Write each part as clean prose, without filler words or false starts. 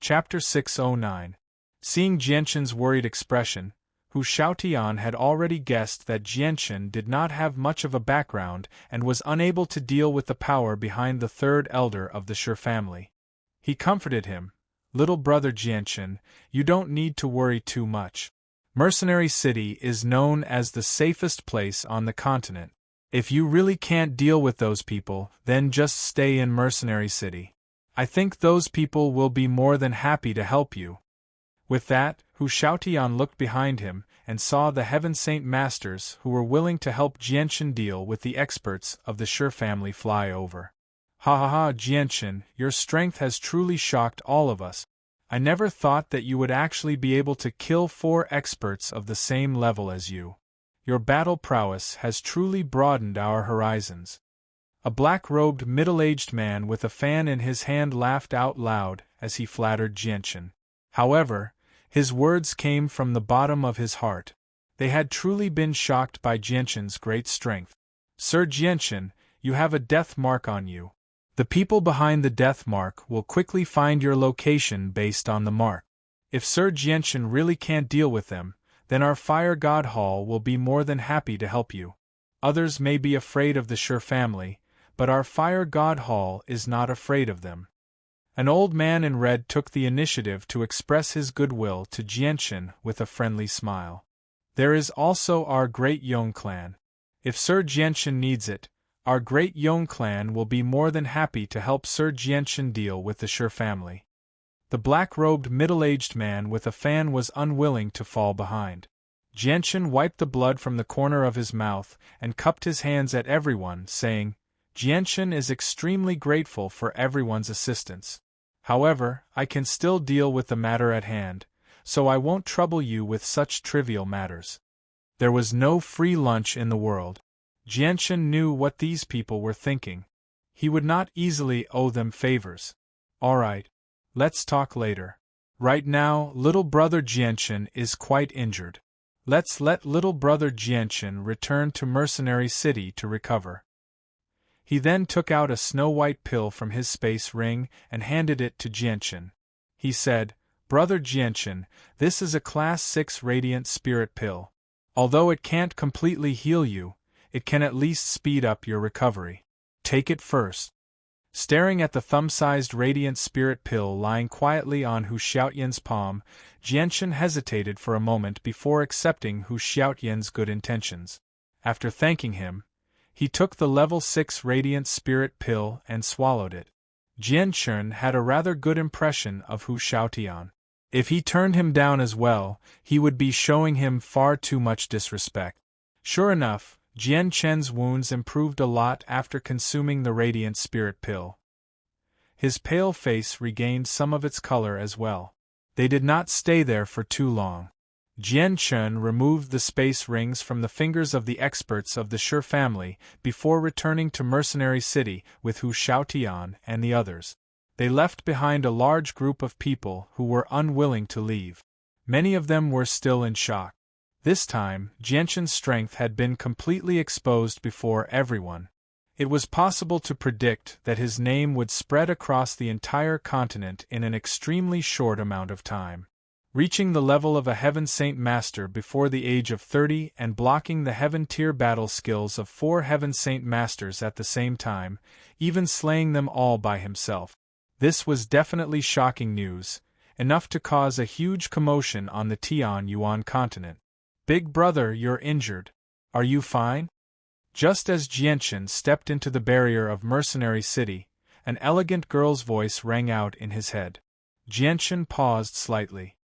Chapter 609. Seeing Jianqin's worried expression, Hu Shaotian had already guessed that Jianqin did not have much of a background and was unable to deal with the power behind the third elder of the Shi family. He comforted him, "Little brother Jianqin, you don't need to worry too much. Mercenary City is known as the safest place on the continent. If you really can't deal with those people, then just stay in Mercenary City. I think those people will be more than happy to help you." With that, Hu Shaotian looked behind him and saw the Heaven Saint Masters who were willing to help Jianqin deal with the experts of the Shi family fly over. "Ha ha ha, Jianqin, your strength has truly shocked all of us. I never thought that you would actually be able to kill 4 experts of the same level as you. Your battle prowess has truly broadened our horizons." A black-robed middle-aged man with a fan in his hand laughed out loud as he flattered Jianqin. However, his words came from the bottom of his heart. They had truly been shocked by Jianqin's great strength. "Sir Jianqin, you have a death mark on you. The people behind the death mark will quickly find your location based on the mark. If Sir Jianqin really can't deal with them, then our Fire God Hall will be more than happy to help you. Others may be afraid of the Shi family, but our Fire God Hall is not afraid of them." An old man in red took the initiative to express his goodwill to Jianqin with a friendly smile. "There is also our Great Yong clan. If Sir Jianqin needs it, our Great Yong clan will be more than happy to help Sir Jianqin deal with the Shi family." The black-robed middle-aged man with a fan was unwilling to fall behind. Jianqin wiped the blood from the corner of his mouth and cupped his hands at everyone, saying, "Jianqin is extremely grateful for everyone's assistance. However, I can still deal with the matter at hand, so I won't trouble you with such trivial matters." There was no free lunch in the world. Jianqin knew what these people were thinking. He would not easily owe them favors. "All right. Let's talk later. Right now, little brother Jianqin is quite injured. Let's let little brother Jianqin return to Mercenary City to recover." He then took out a snow-white pill from his space ring and handed it to Jianqin. He said, "Brother Jianqin, this is a Class 6 Radiant Spirit pill. Although it can't completely heal you, it can at least speed up your recovery. Take it first." Staring at the thumb-sized Radiant Spirit pill lying quietly on Hu Shaotian's palm, Jianqin hesitated for a moment before accepting Hu Shaotian's good intentions. After thanking him, he took the level 6 Radiant Spirit pill and swallowed it. Jianqin had a rather good impression of Hu Shaotian. If he turned him down as well, he would be showing him far too much disrespect. Sure enough, Jianqin's wounds improved a lot after consuming the Radiant Spirit pill. His pale face regained some of its color as well. They did not stay there for too long. Jianqin removed the space rings from the fingers of the experts of the Shi family before returning to Mercenary City with Hu Shaotian and the others. They left behind a large group of people who were unwilling to leave. Many of them were still in shock. This time, Jianqin's strength had been completely exposed before everyone. It was possible to predict that his name would spread across the entire continent in an extremely short amount of time. Reaching the level of a Heaven Saint Master before the age of 30 and blocking the Heaven Tier battle skills of 4 Heaven Saint Masters at the same time, even slaying them all by himself. This was definitely shocking news, enough to cause a huge commotion on the Tian Yuan continent. "Big brother, you're injured. Are you fine?" Just as Jianqin stepped into the barrier of Mercenary City, an elegant girl's voice rang out in his head. Jianqin paused slightly.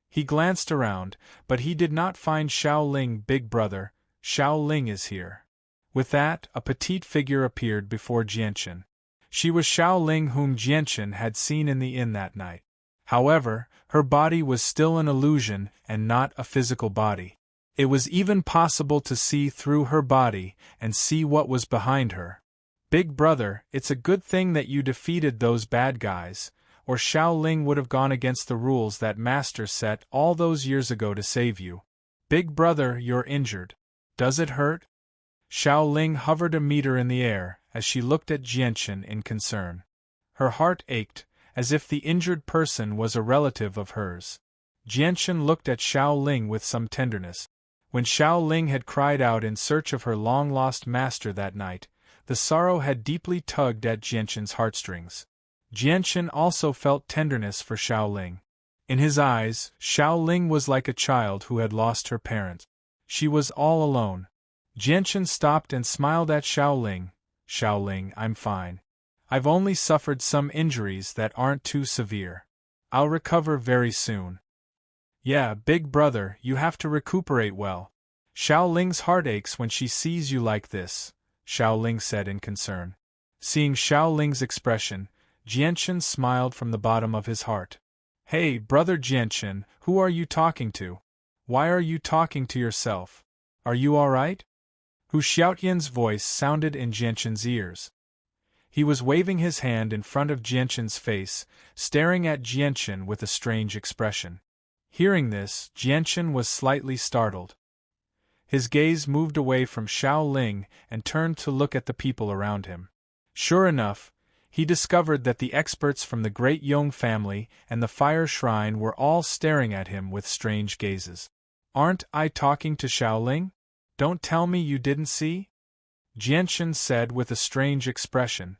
He glanced around, but he did not find Xiao Ling. "Big brother, Xiao Ling is here." With that, a petite figure appeared before Jianqin. She was Xiao Ling whom Jianqin had seen in the inn that night. However, her body was still an illusion and not a physical body. It was even possible to see through her body and see what was behind her. "Big brother, it's a good thing that you defeated those bad guys, or Xiao Ling would have gone against the rules that Master set all those years ago to save you. Big brother, you're injured. Does it hurt?" Xiao Ling hovered a meter in the air as she looked at Jianqin in concern. Her heart ached, as if the injured person was a relative of hers. Jianchen looked at Xiao Ling with some tenderness. When Xiao Ling had cried out in search of her long-lost master that night, the sorrow had deeply tugged at Jianchen's heartstrings. Jianchen also felt tenderness for Xiao Ling. In his eyes, Xiao Ling was like a child who had lost her parent. She was all alone. Jianchen stopped and smiled at Xiao Ling. Xiao Ling, I'm fine. I've only suffered some injuries that aren't too severe. I'll recover very soon. Yeah, big brother, you have to recuperate well. Xiao Ling's heart aches when she sees you like this, Xiao Ling said in concern. Seeing Xiao Ling's expression, Jianchen smiled from the bottom of his heart. Hey, brother Jianchen, who are you talking to? Why are you talking to yourself? Are you all right? Hu Xiaotian's voice sounded in Jianchen's ears. He was waving his hand in front of Jianchen's face, staring at Jianchen with a strange expression. Hearing this, Jianchen was slightly startled. His gaze moved away from Xiao Ling and turned to look at the people around him. Sure enough, he discovered that the experts from the Great Yong family and the Fire Shrine were all staring at him with strange gazes. Aren't I talking to Xiao Ling? Don't tell me you didn't see? Jianchen said with a strange expression.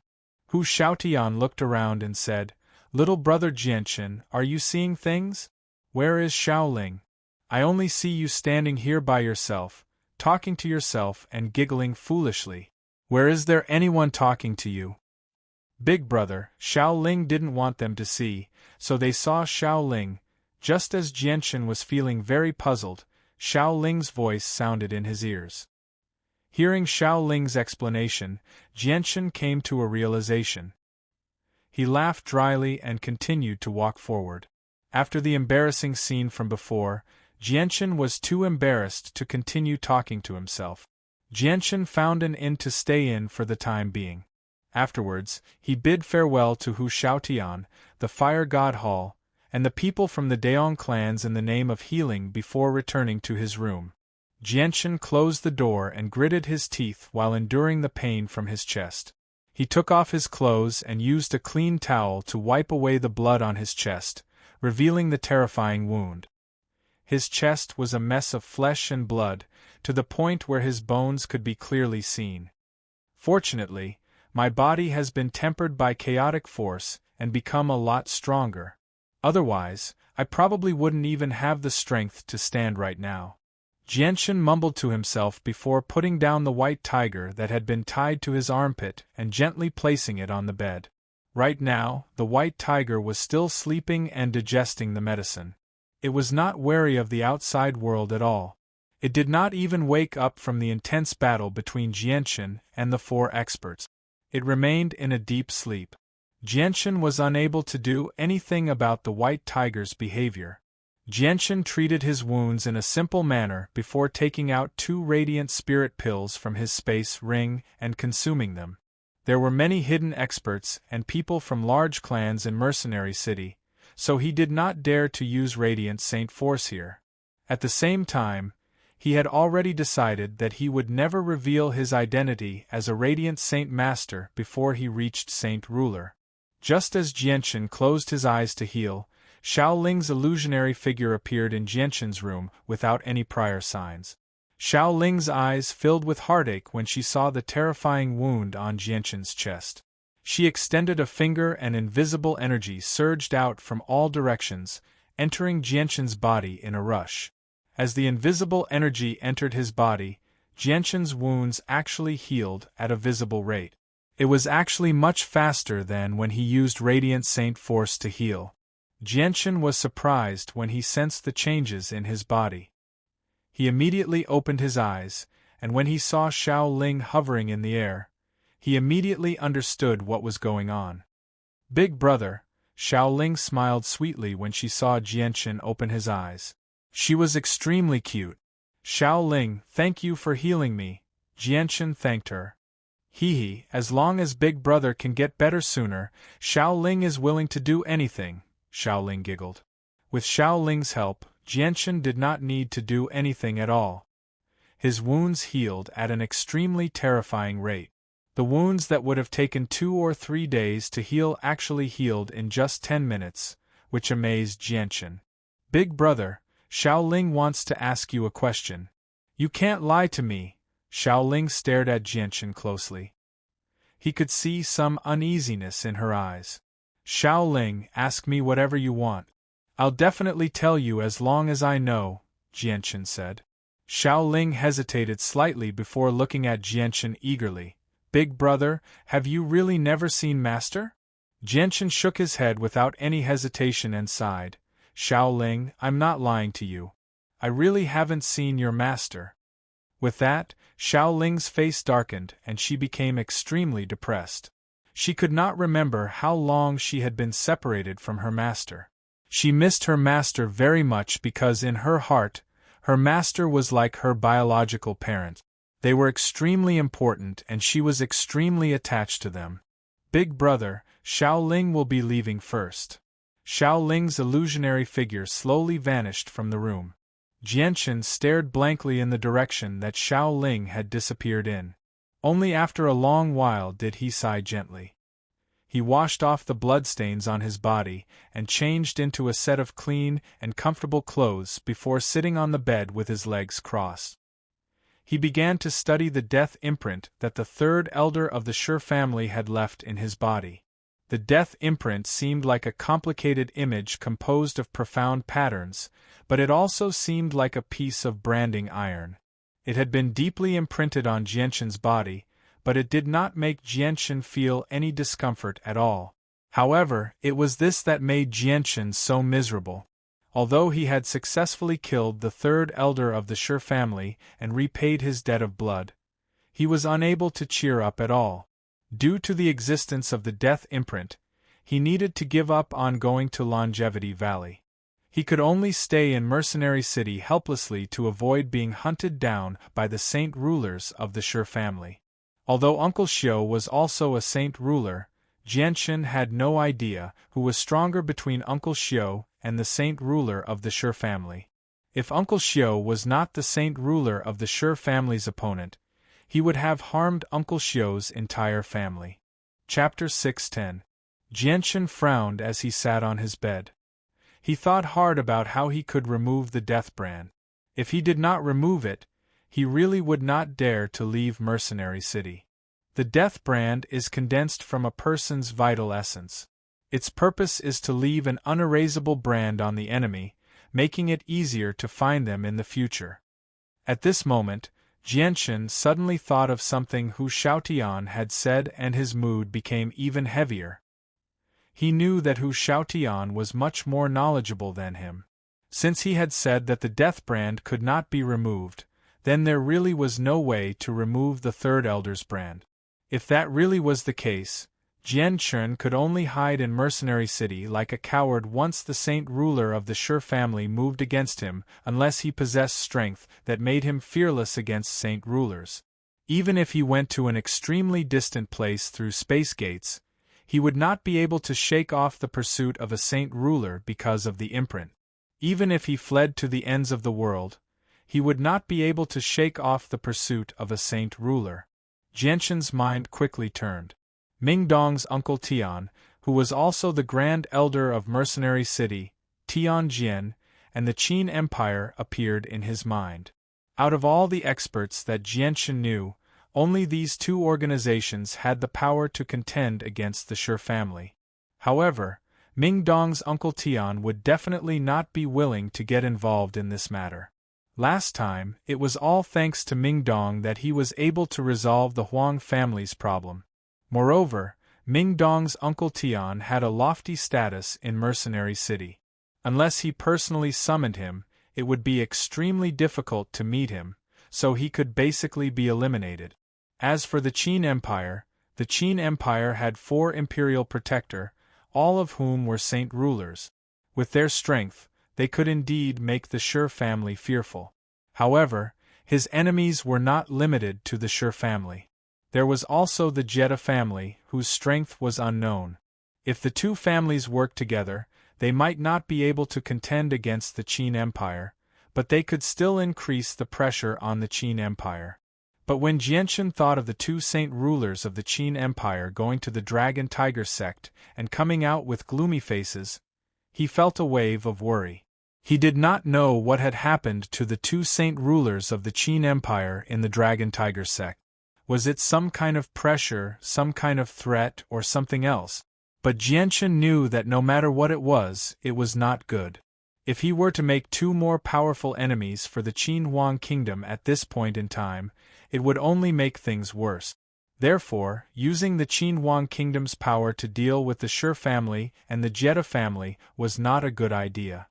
Hu Xiaotian looked around and said, Little brother Jianchen, are you seeing things? Where is Xiao Ling? I only see you standing here by yourself, talking to yourself and giggling foolishly. Where is there anyone talking to you? Big brother, Xiao Ling didn't want them to see, so they saw Xiao Ling. Just as Jianchen was feeling very puzzled, Xiao Ling's voice sounded in his ears. Hearing Xiao Ling's explanation, Jianchen came to a realization. He laughed dryly and continued to walk forward. After the embarrassing scene from before, Jianchen was too embarrassed to continue talking to himself. Jianchen found an inn to stay in for the time being. Afterwards, he bid farewell to Hu Xiaotian, the Fire God Hall, and the people from the Daong clans in the name of healing before returning to his room. Jianchen closed the door and gritted his teeth while enduring the pain from his chest. He took off his clothes and used a clean towel to wipe away the blood on his chest, revealing the terrifying wound. His chest was a mess of flesh and blood, to the point where his bones could be clearly seen. Fortunately, my body has been tempered by chaotic force and become a lot stronger. Otherwise, I probably wouldn't even have the strength to stand right now. Jianchen mumbled to himself before putting down the white tiger that had been tied to his armpit and gently placing it on the bed. Right now, the white tiger was still sleeping and digesting the medicine. It was not wary of the outside world at all. It did not even wake up from the intense battle between Jianchen and the four experts. It remained in a deep sleep. Jianchen was unable to do anything about the white tiger's behavior. Jianchen treated his wounds in a simple manner before taking out 2 radiant spirit pills from his space ring and consuming them. There were many hidden experts and people from large clans in Mercenary City, so he did not dare to use Radiant Saint Force here. At the same time, he had already decided that he would never reveal his identity as a Radiant Saint Master before he reached Saint Ruler. Just as Jianchen closed his eyes to heal, Xiao Ling's illusionary figure appeared in Jianchen's room without any prior signs. Xiao Ling's eyes filled with heartache when she saw the terrifying wound on Jianchen's chest. She extended a finger and invisible energy surged out from all directions, entering Jianchen's body in a rush. As the invisible energy entered his body, Jianchen's wounds actually healed at a visible rate. It was actually much faster than when he used Radiant Saint Force to heal. Jianchen was surprised when he sensed the changes in his body. He immediately opened his eyes, and when he saw Xiao Ling hovering in the air, he immediately understood what was going on. Big brother, Xiao Ling smiled sweetly when she saw Jianchen open his eyes. She was extremely cute. Xiao Ling, thank you for healing me, Jianchen thanked her. As long as Big Brother can get better sooner, Xiao Ling is willing to do anything, Xiao Ling giggled. With Xiao Ling's help, Jianchen did not need to do anything at all. His wounds healed at an extremely terrifying rate. The wounds that would have taken 2 or 3 days to heal actually healed in just 10 minutes, which amazed Jianchen. Big brother, Xiaoling wants to ask you a question. You can't lie to me. Xiaoling stared at Jianchen closely. He could see some uneasiness in her eyes. Xiaoling, ask me whatever you want. I'll definitely tell you as long as I know, Jianchen said. Xiaoling hesitated slightly before looking at Jianchen eagerly. Big brother, have you really never seen Master? Jianchen shook his head without any hesitation and sighed. Xiaoling, I'm not lying to you. I really haven't seen your master. With that, Xiaoling's face darkened and she became extremely depressed. She could not remember how long she had been separated from her master. She missed her master very much because in her heart, her master was like her biological parent. They were extremely important and she was extremely attached to them. Big brother, Xiaoling will be leaving first. Xiaoling's illusionary figure slowly vanished from the room. Jianchen stared blankly in the direction that Xiaoling had disappeared in. Only after a long while did he sigh gently. He washed off the bloodstains on his body and changed into a set of clean and comfortable clothes before sitting on the bed with his legs crossed. He began to study the death imprint that the third elder of the Shi family had left in his body. The death imprint seemed like a complicated image composed of profound patterns, but it also seemed like a piece of branding iron. It had been deeply imprinted on Jianchen's body, but it did not make Jianchen feel any discomfort at all. However, it was this that made Jianchen so miserable. Although he had successfully killed the third elder of the Shi family and repaid his debt of blood, he was unable to cheer up at all. Due to the existence of the death imprint, he needed to give up on going to Longevity Valley. He could only stay in Mercenary City helplessly to avoid being hunted down by the saint rulers of the Shi family. Although Uncle Xiu was also a saint ruler, Jianchen had no idea who was stronger between Uncle Xiu and the saint ruler of the Shi family. If Uncle Xiu was not the saint ruler of the Shi family's opponent, he would have harmed Uncle Xiu's entire family. Chapter 610. Jianchen frowned as he sat on his bed. He thought hard about how he could remove the death brand. If he did not remove it, he really would not dare to leave Mercenary City. The death brand is condensed from a person's vital essence. Its purpose is to leave an unerasable brand on the enemy, making it easier to find them in the future. At this moment, Jianchen suddenly thought of something Hu Xiaotian had said and his mood became even heavier. He knew that Hu Xiaotian was much more knowledgeable than him. Since he had said that the death brand could not be removed, then there really was no way to remove the third elder's brand. If that really was the case, Jianchen could only hide in Mercenary City like a coward once the saint ruler of the Shi family moved against him, unless he possessed strength that made him fearless against saint rulers. Even if he went to an extremely distant place through space gates, he would not be able to shake off the pursuit of a saint ruler because of the imprint. Even if he fled to the ends of the world, he would not be able to shake off the pursuit of a saint ruler. Jianchen's mind quickly turned. Mingdong's uncle Tian, who was also the Grand Elder of Mercenary City, Tianjin, and the Qin Empire appeared in his mind. Out of all the experts that Jianchen knew, only these two organizations had the power to contend against the Shi family. However, Mingdong's uncle Tian would definitely not be willing to get involved in this matter. Last time, it was all thanks to Mingdong that he was able to resolve the Huang family's problem. Moreover, Mingdong's uncle Tian had a lofty status in Mercenary City. Unless he personally summoned him, it would be extremely difficult to meet him, so he could basically be eliminated. As for the Qin Empire had 4 imperial protector, all of whom were saint rulers. With their strength, they could indeed make the Shi family fearful. However, his enemies were not limited to the Shi family. There was also the Jetta family, whose strength was unknown. If the two families worked together, they might not be able to contend against the Qin Empire, but they could still increase the pressure on the Qin Empire. But when Jianchen thought of the two saint rulers of the Qin Empire going to the Dragon Tiger sect and coming out with gloomy faces, he felt a wave of worry. He did not know what had happened to the two saint rulers of the Qin Empire in the Dragon Tiger sect. Was it some kind of pressure, some kind of threat, or something else? But Jianchen knew that no matter what it was not good. If he were to make two more powerful enemies for the Qin Huang kingdom at this point in time, it would only make things worse. Therefore, using the Qin Huang kingdom's power to deal with the Shi family and the Jetta family was not a good idea.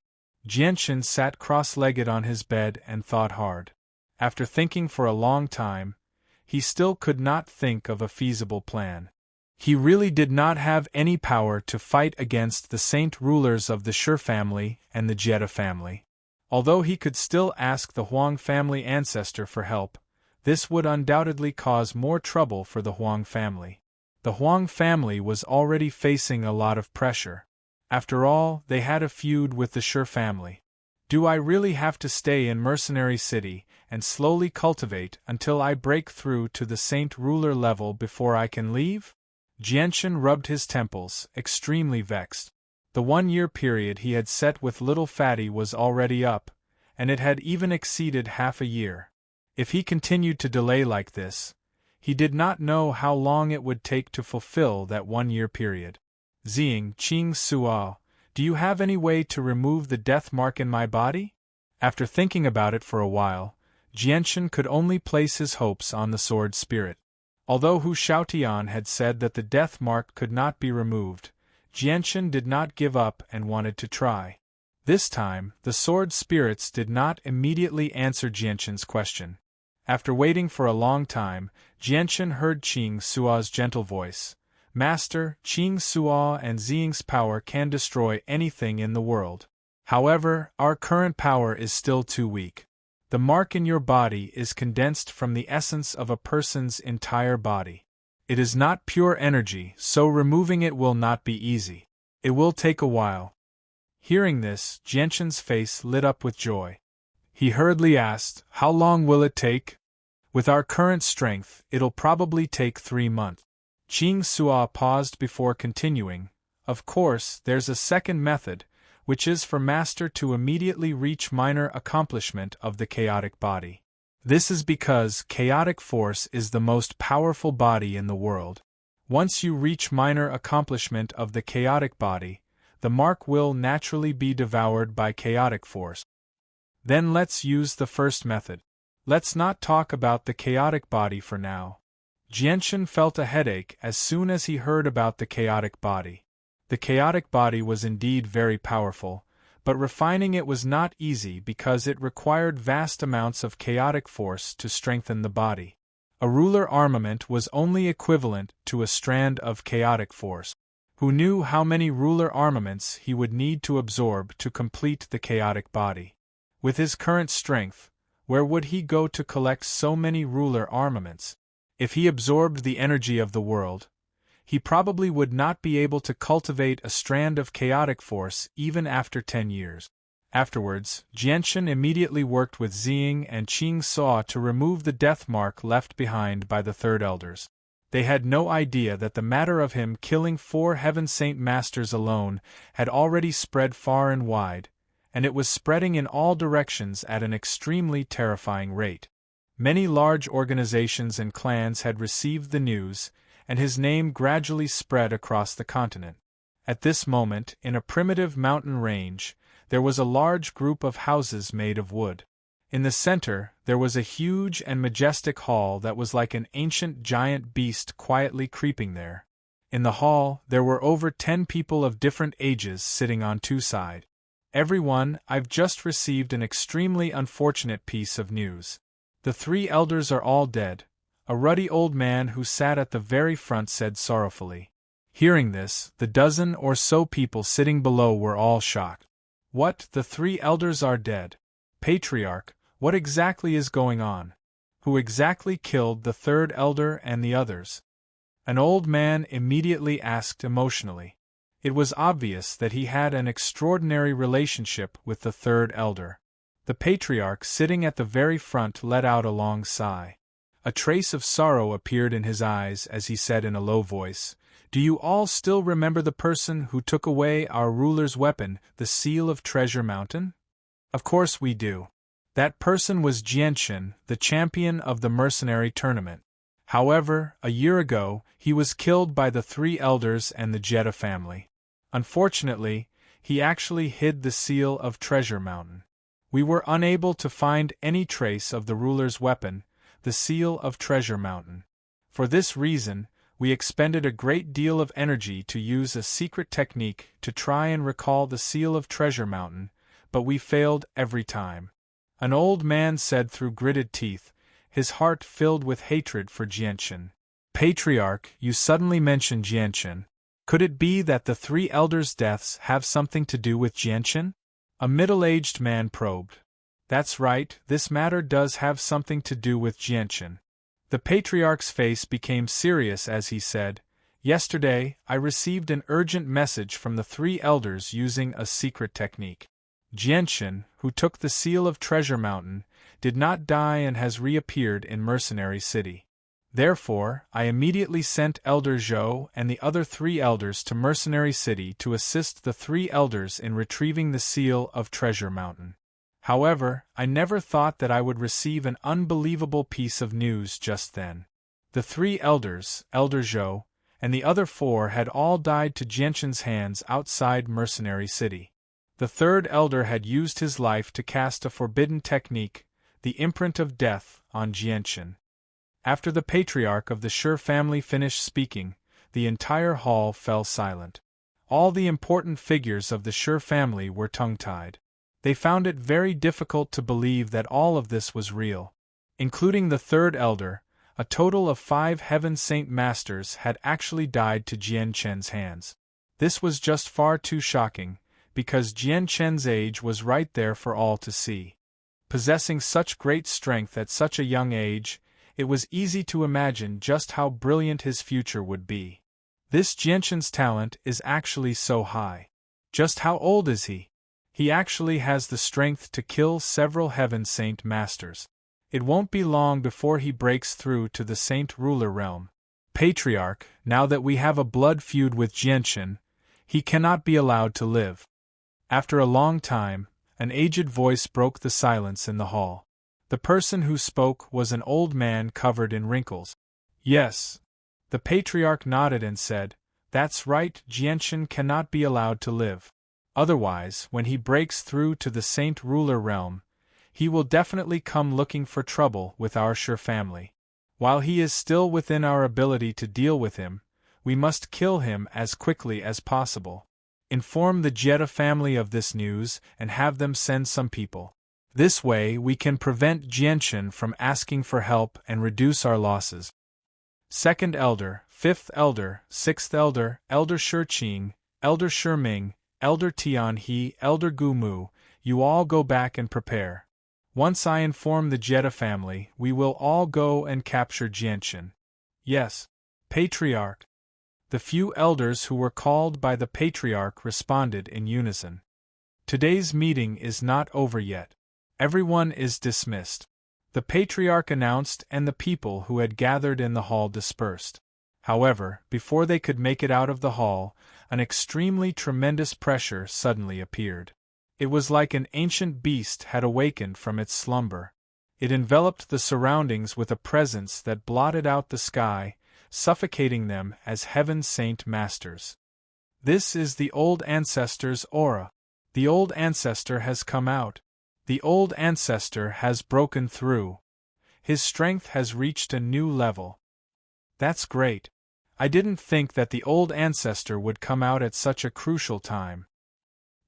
Jianchen sat cross-legged on his bed and thought hard. After thinking for a long time, he still could not think of a feasible plan. He really did not have any power to fight against the saint rulers of the Shi family and the Jetta family. Although he could still ask the Huang family ancestor for help, this would undoubtedly cause more trouble for the Huang family. The Huang family was already facing a lot of pressure. After all, they had a feud with the Shi family. Do I really have to stay in Mercenary City and slowly cultivate until I break through to the saint ruler level before I can leave? Jianchen rubbed his temples, extremely vexed. The 1-year period he had set with little Fatty was already up, and it had even exceeded half a year. If he continued to delay like this, he did not know how long it would take to fulfill that 1-year period. Ziying, Qing Suo, do you have any way to remove the death mark in my body? After thinking about it for a while, Jianchen could only place his hopes on the sword spirit. Although Hu Shaotian had said that the death mark could not be removed, Jianchen did not give up and wanted to try. This time, the sword spirits did not immediately answer Jianchen's question. After waiting for a long time, Jianchen heard Qing Suo's gentle voice. Master, Qing Suo and Ziying's power can destroy anything in the world. However, our current power is still too weak. The mark in your body is condensed from the essence of a person's entire body. It is not pure energy, so removing it will not be easy. It will take a while. Hearing this, Jianchen's face lit up with joy. He hurriedly asked, how long will it take? With our current strength, it'll probably take 3 months. Qing Suo paused before continuing. Of course, there's a second method, which is for Master to immediately reach minor accomplishment of the chaotic body. This is because chaotic force is the most powerful body in the world. Once you reach minor accomplishment of the chaotic body, the mark will naturally be devoured by chaotic force. Then let's use the first method. Let's not talk about the chaotic body for now. Jianchen felt a headache as soon as he heard about the chaotic body. The chaotic body was indeed very powerful, but refining it was not easy because it required vast amounts of chaotic force to strengthen the body. A ruler armament was only equivalent to a strand of chaotic force. Who knew how many ruler armaments he would need to absorb to complete the chaotic body? With his current strength, where would he go to collect so many ruler armaments? If he absorbed the energy of the world, he probably would not be able to cultivate a strand of chaotic force even after 10 years. Afterwards, Jianchen immediately worked with Ziying and Qing Suo to remove the death mark left behind by the Third Elders. They had no idea that the matter of him killing 4 Heaven Saint Masters alone had already spread far and wide, and it was spreading in all directions at an extremely terrifying rate. Many large organizations and clans had received the news, and his name gradually spread across the continent. At this moment, in a primitive mountain range, there was a large group of houses made of wood. In the center, there was a huge and majestic hall that was like an ancient giant beast quietly creeping there. In the hall, there were over 10 people of different ages sitting on 2 sides. Everyone, I've just received an extremely unfortunate piece of news. The 3 elders are all dead, a ruddy old man who sat at the very front said sorrowfully. Hearing this, the dozen or so people sitting below were all shocked. What, the 3 elders are dead? Patriarch, what exactly is going on? Who exactly killed the 3rd elder and the others? An old man immediately asked emotionally. It was obvious that he had an extraordinary relationship with the 3rd elder. The patriarch sitting at the very front let out a long sigh. A trace of sorrow appeared in his eyes as he said in a low voice, "Do you all still remember the person who took away our ruler's weapon, the seal of Treasure Mountain?" "Of course we do. That person was Jianchen, the champion of the mercenary tournament. However, a year ago, he was killed by the three elders and the Jetta family. Unfortunately, he actually hid the seal of Treasure Mountain. We were unable to find any trace of the ruler's weapon, the seal of Treasure Mountain. For this reason, we expended a great deal of energy to use a secret technique to try and recall the seal of Treasure Mountain, but we failed every time." An old man said through gritted teeth, his heart filled with hatred for Jianchen. "Patriarch, you suddenly mentioned Jianchen. Could it be that the three elders' deaths have something to do with Jianchen?" A middle-aged man probed. "That's right, this matter does have something to do with Jianchen." The patriarch's face became serious as he said, "Yesterday, I received an urgent message from the three elders using a secret technique. Jianchen, who took the seal of Treasure Mountain, did not die and has reappeared in Mercenary City. Therefore, I immediately sent Elder Zhou and the other three elders to Mercenary City to assist the three elders in retrieving the seal of Treasure Mountain. However, I never thought that I would receive an unbelievable piece of news just then. The three elders, Elder Zhou, and the other four had all died to Jianchen's hands outside Mercenary City. The third elder had used his life to cast a forbidden technique, the imprint of death, on Jianchen." After the patriarch of the Shi family finished speaking, the entire hall fell silent. All the important figures of the Shi family were tongue-tied. They found it very difficult to believe that all of this was real. Including the third elder, a total of 5 Heaven Saint Masters had actually died to Jianchen's hands. This was just far too shocking, because Jianchen's age was right there for all to see. Possessing such great strength at such a young age, it was easy to imagine just how brilliant his future would be. This Jianchen's talent is actually so high. Just how old is he? He actually has the strength to kill several Heaven Saint Masters. It won't be long before he breaks through to the Saint Ruler realm. Patriarch, now that we have a blood feud with Jianchen, he cannot be allowed to live." After a long time, an aged voice broke the silence in the hall. The person who spoke was an old man covered in wrinkles. "Yes." The patriarch nodded and said, "That's right, Jianchen cannot be allowed to live. Otherwise, when he breaks through to the Saint Ruler realm, he will definitely come looking for trouble with our Shi family. While he is still within our ability to deal with him, we must kill him as quickly as possible. Inform the Jetta family of this news and have them send some people. This way we can prevent Jianchen from asking for help and reduce our losses." Second Elder, Fifth Elder, Sixth Elder, Elder Shiqing, Elder Shiming, Elder Tianhe, Elder Gumu, you all go back and prepare. Once I inform the Jetta family, we will all go and capture Jianchen. "Yes, Patriarch." The few elders who were called by the Patriarch responded in unison. "Today's meeting is not over yet. Everyone is dismissed." The Patriarch announced, and the people who had gathered in the hall dispersed. However, before they could make it out of the hall, an extremely tremendous pressure suddenly appeared. It was like an ancient beast had awakened from its slumber. It enveloped the surroundings with a presence that blotted out the sky, suffocating them as Heaven Saint Masters. "This is the old ancestor's aura. The old ancestor has come out. The old ancestor has broken through. His strength has reached a new level." "That's great. I didn't think that the old ancestor would come out at such a crucial time."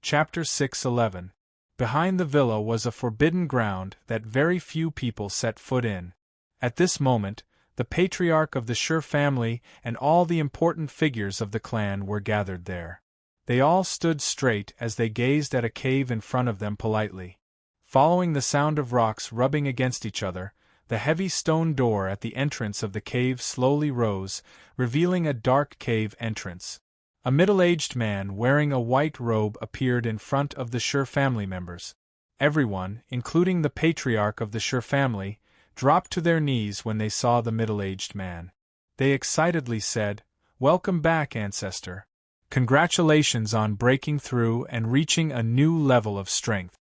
Chapter 6:11. Behind the villa was a forbidden ground that very few people set foot in. At this moment, the patriarch of the Shi family and all the important figures of the clan were gathered there. They all stood straight as they gazed at a cave in front of them politely. Following the sound of rocks rubbing against each other, the heavy stone door at the entrance of the cave slowly rose, revealing a dark cave entrance. A middle-aged man wearing a white robe appeared in front of the Shi family members. Everyone, including the patriarch of the Shi family, dropped to their knees when they saw the middle-aged man. They excitedly said, "Welcome back, ancestor. Congratulations on breaking through and reaching a new level of strength."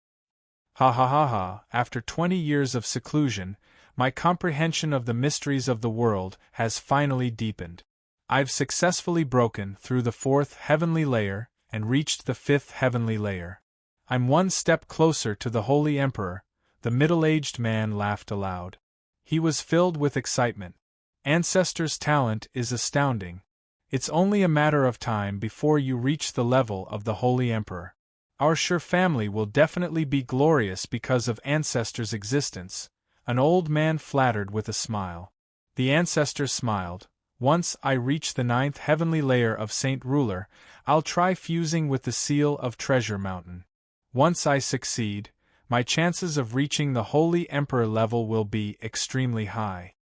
Ha ha ha ha, after 20 years of seclusion, my comprehension of the mysteries of the world has finally deepened. I've successfully broken through the 4th heavenly layer and reached the 5th heavenly layer. I'm one step closer to the Holy Emperor. The middle-aged man laughed aloud. He was filled with excitement. Ancestor's talent is astounding. It's only a matter of time before you reach the level of the Holy Emperor. Our Sure family will definitely be glorious because of Ancestor's existence, an old man flattered with a smile. The Ancestor smiled. Once I reach the 9th heavenly layer of Saint Ruler, I'll try fusing with the seal of Treasure Mountain. Once I succeed, my chances of reaching the Holy Emperor level will be extremely high.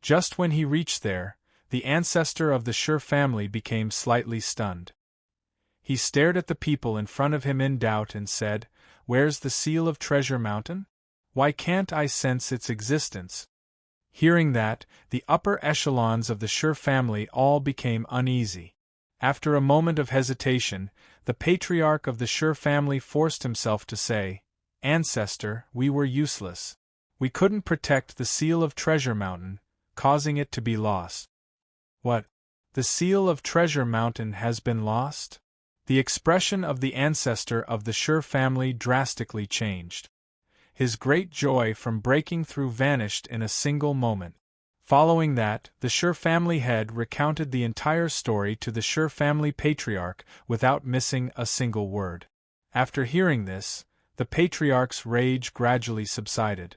Just when he reached there, the ancestor of the Sure family became slightly stunned. He stared at the people in front of him in doubt and said, "Where's the seal of Treasure Mountain? Why can't I sense its existence?" Hearing that, the upper echelons of the Sure family all became uneasy. After a moment of hesitation, the patriarch of the Sure family forced himself to say, "Ancestor, we were useless. We couldn't protect the seal of Treasure Mountain, causing it to be lost." "What? The seal of Treasure Mountain has been lost?" The expression of the ancestor of the Sure family drastically changed. His great joy from breaking through vanished in a single moment. Following that, the Sure family head recounted the entire story to the Sure family patriarch without missing a single word. After hearing this, the patriarch's rage gradually subsided.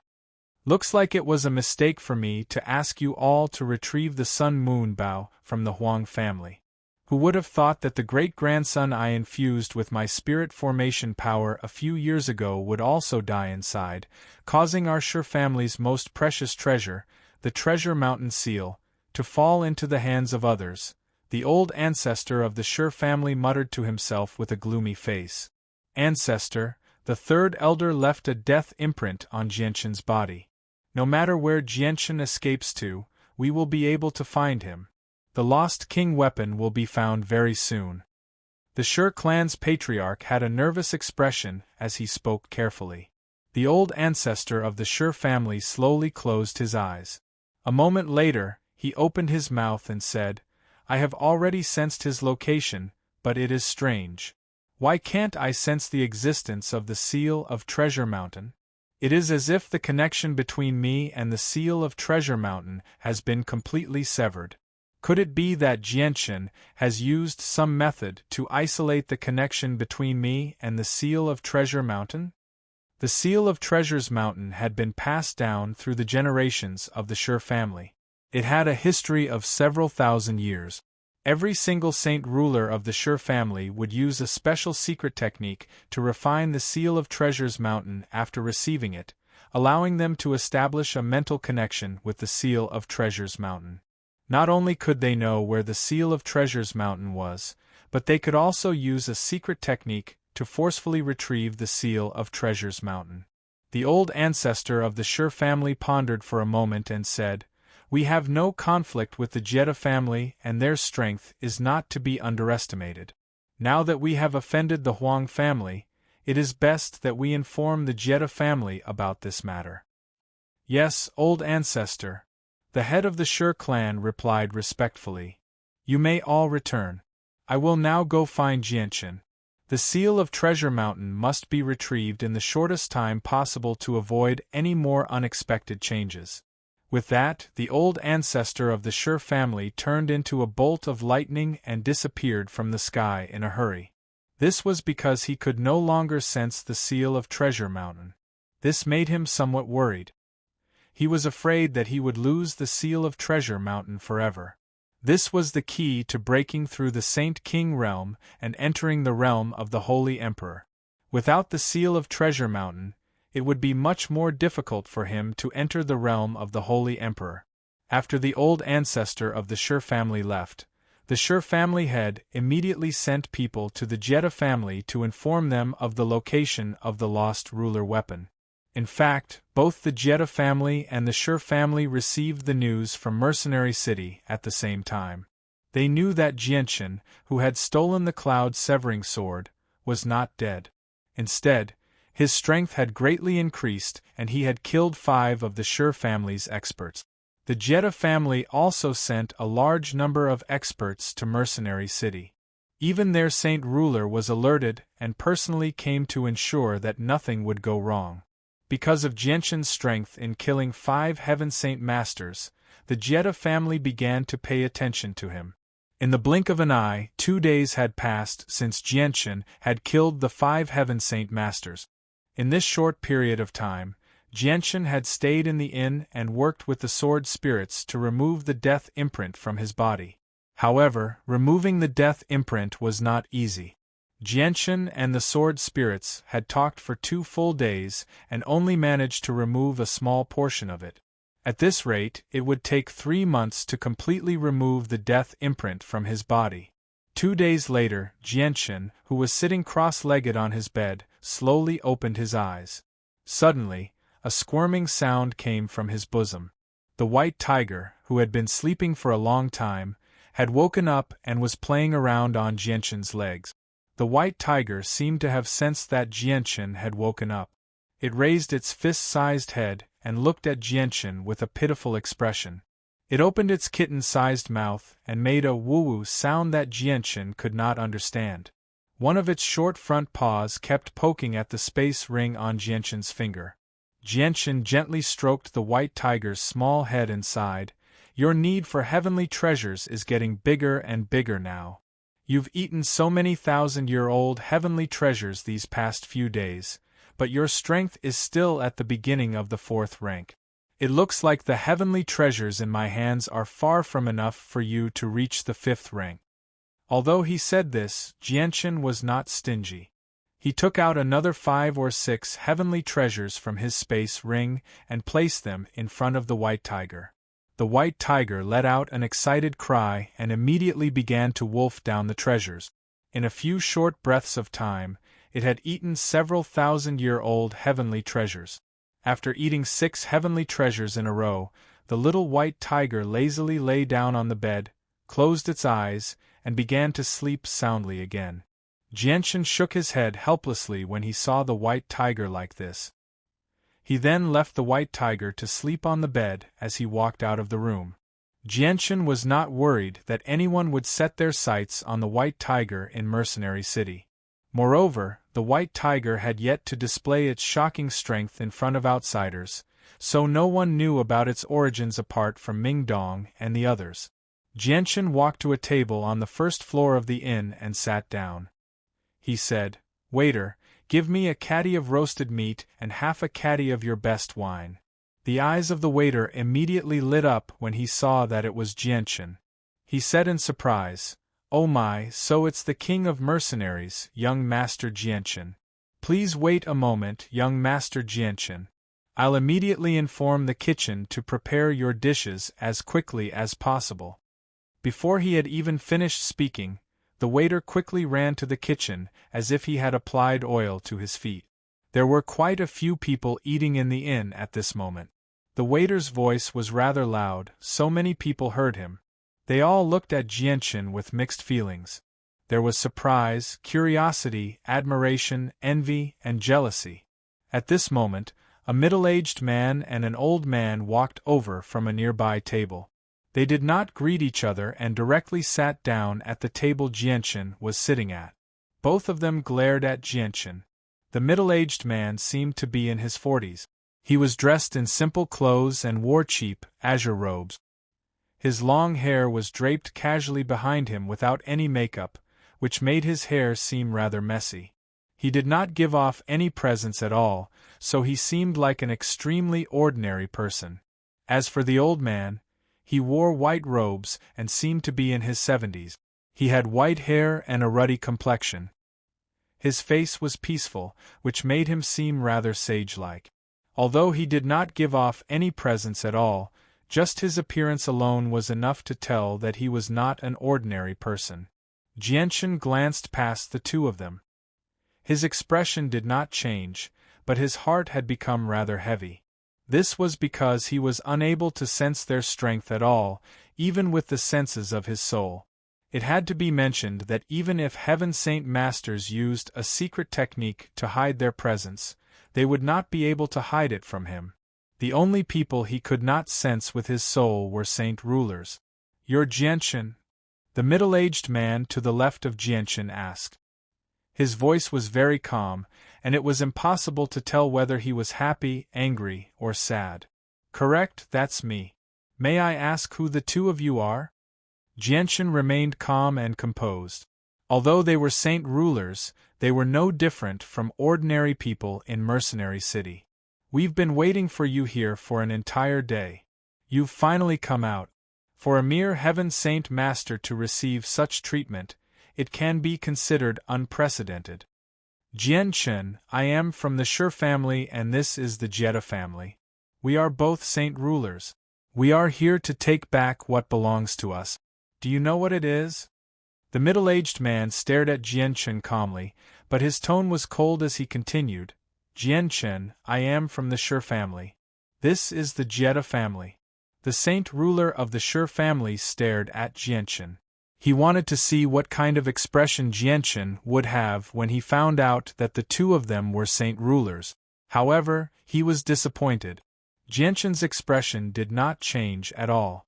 "Looks like it was a mistake for me to ask you all to retrieve the Sun-Moon bow from the Huang family. Who would have thought that the great-grandson I infused with my spirit formation power a few years ago would also die inside, causing our Sure family's most precious treasure, the Treasure Mountain seal, to fall into the hands of others," the old ancestor of the Sure family muttered to himself with a gloomy face. "Ancestor, the 3rd elder left a death imprint on Jianshan's body. No matter where Jianshan escapes to, we will be able to find him. The lost king weapon will be found very soon." The Sure clan's patriarch had a nervous expression as he spoke carefully. The old ancestor of the Sure family slowly closed his eyes. A moment later, he opened his mouth and said, "I have already sensed his location, but it is strange. Why can't I sense the existence of the seal of Treasure Mountain? It is as if the connection between me and the seal of Treasure Mountain has been completely severed. Could it be that Jianshan has used some method to isolate the connection between me and the seal of Treasure Mountain?" The seal of Treasures Mountain had been passed down through the generations of the Sure family. It had a history of several thousand years. Every single Saint Ruler of the Sure family would use a special secret technique to refine the seal of Treasures Mountain after receiving it, allowing them to establish a mental connection with the seal of Treasures Mountain. Not only could they know where the seal of Treasures Mountain was, but they could also use a secret technique to forcefully retrieve the seal of Treasures Mountain. The old ancestor of the Sure family pondered for a moment and said, "We have no conflict with the Jetta family and their strength is not to be underestimated. Now that we have offended the Huang family, it is best that we inform the Jetta family about this matter." "Yes, old ancestor," the head of the Sure clan replied respectfully. "You may all return. I will now go find Jianshan. The seal of Treasure Mountain must be retrieved in the shortest time possible to avoid any more unexpected changes." With that, the old ancestor of the Sure family turned into a bolt of lightning and disappeared from the sky in a hurry. This was because he could no longer sense the seal of Treasure Mountain. This made him somewhat worried. He was afraid that he would lose the seal of Treasure Mountain forever. This was the key to breaking through the Saint King realm and entering the realm of the Holy Emperor. Without the seal of Treasure Mountain, it would be much more difficult for him to enter the realm of the Holy Emperor. After the old ancestor of the Sure family left, the Sure family head immediately sent people to the Jetta family to inform them of the location of the lost ruler weapon. In fact, both the Jetta family and the Shur family received the news from Mercenary City at the same time. They knew that Jianchen, who had stolen the cloud-severing sword, was not dead. Instead, his strength had greatly increased and he had killed 5 of the Shur family's experts. The Jetta family also sent a large number of experts to Mercenary City. Even their saint ruler was alerted and personally came to ensure that nothing would go wrong. Because of Jianchen's strength in killing 5 Heaven Saint Masters, the Jetta family began to pay attention to him. In the blink of an eye, 2 days had passed since Jianchen had killed the 5 Heaven Saint Masters. In this short period of time, Jianchen had stayed in the inn and worked with the sword spirits to remove the death imprint from his body. However, removing the death imprint was not easy. Jianchen and the sword spirits had talked for 2 full days and only managed to remove a small portion of it. At this rate, it would take 3 months to completely remove the death imprint from his body. 2 days later, Jianchen, who was sitting cross-legged on his bed, slowly opened his eyes. Suddenly, a squirming sound came from his bosom. The white tiger, who had been sleeping for a long time, had woken up and was playing around on Jianchen's legs. The white tiger seemed to have sensed that Jianchen had woken up. It raised its fist-sized head and looked at Jianchen with a pitiful expression. It opened its kitten-sized mouth and made a woo-woo sound that Jianchen could not understand. One of its short front paws kept poking at the space ring on Jianchen's finger. Jianchen gently stroked the white tiger's small head and sighed, "Your need for heavenly treasures is getting bigger and bigger now. You've eaten so many thousand-year-old heavenly treasures these past few days, but your strength is still at the beginning of the 4th rank. It looks like the heavenly treasures in my hands are far from enough for you to reach the 5th rank." Although he said this, Jianchen was not stingy. He took out another 5 or 6 heavenly treasures from his space ring and placed them in front of the white tiger. The white tiger let out an excited cry and immediately began to wolf down the treasures. In a few short breaths of time, it had eaten several thousand-year-old heavenly treasures. After eating 6 heavenly treasures in a row, the little white tiger lazily lay down on the bed, closed its eyes, and began to sleep soundly again. Jianchen shook his head helplessly when he saw the white tiger like this. He then left the white tiger to sleep on the bed as he walked out of the room. Jianchen was not worried that anyone would set their sights on the white tiger in Mercenary City. Moreover, the white tiger had yet to display its shocking strength in front of outsiders, so no one knew about its origins apart from Ming Dong and the others. Jianchen walked to a table on the 1st floor of the inn and sat down. He said, "Waiter, give me a caddy of roasted meat and half a caddy of your best wine." The eyes of the waiter immediately lit up when he saw that it was Jianchen. He said in surprise, "Oh my, so it's the king of mercenaries, young Master Jianchen. Please wait a moment, young Master Jianchen. I'll immediately inform the kitchen to prepare your dishes as quickly as possible." Before he had even finished speaking, the waiter quickly ran to the kitchen as if he had applied oil to his feet. There were quite a few people eating in the inn at this moment. The waiter's voice was rather loud, so many people heard him. They all looked at Jianchen with mixed feelings. There was surprise, curiosity, admiration, envy, and jealousy. At this moment, a middle-aged man and an old man walked over from a nearby table. They did not greet each other and directly sat down at the table Jianchen was sitting at. Both of them glared at Jianchen. The middle-aged man seemed to be in his 40s. He was dressed in simple clothes and wore cheap, azure robes. His long hair was draped casually behind him without any makeup, which made his hair seem rather messy. He did not give off any presence at all, so he seemed like an extremely ordinary person. As for the old man, he wore white robes and seemed to be in his 70s. He had white hair and a ruddy complexion. His face was peaceful, which made him seem rather sage-like. Although he did not give off any presence at all, just his appearance alone was enough to tell that he was not an ordinary person. Jianchen glanced past the two of them. His expression did not change, but his heart had become rather heavy. This was because he was unable to sense their strength at all, even with the senses of his soul. It had to be mentioned that even if Heaven Saint Masters used a secret technique to hide their presence, they would not be able to hide it from him. The only people he could not sense with his soul were Saint Rulers. "You're Jianchen?" the middle-aged man to the left of Jianchen asked. His voice was very calm, and it was impossible to tell whether he was happy, angry, or sad. "Correct, that's me. May I ask who the two of you are?" Jianchen remained calm and composed. Although they were Saint Rulers, they were no different from ordinary people in Mercenary City. "We've been waiting for you here for an entire day. You've finally come out. For a mere Heaven Saint Master to receive such treatment, it can be considered unprecedented." "Jianchen, I am from the Sure family and this is the Jetta family. We are both Saint Rulers. We are here to take back what belongs to us. Do you know what it is?" The middle-aged man stared at Jianchen calmly, but his tone was cold as he continued, "Jianchen, I am from the Sure family. This is the Jetta family." The Saint Ruler of the Sure family stared at Jianchen. He wanted to see what kind of expression Jianchen would have when he found out that the two of them were Saint Rulers. However, he was disappointed. Jianchen's expression did not change at all.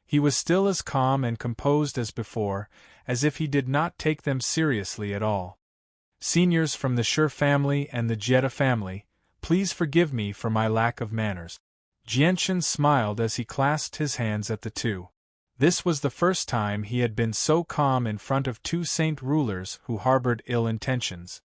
He was still as calm and composed as before, as if he did not take them seriously at all. "Seniors from the Sure family and the Jetta family, please forgive me for my lack of manners." Jianchen smiled as he clasped his hands at the two. This was the first time he had been so calm in front of two Saint Rulers who harbored ill intentions.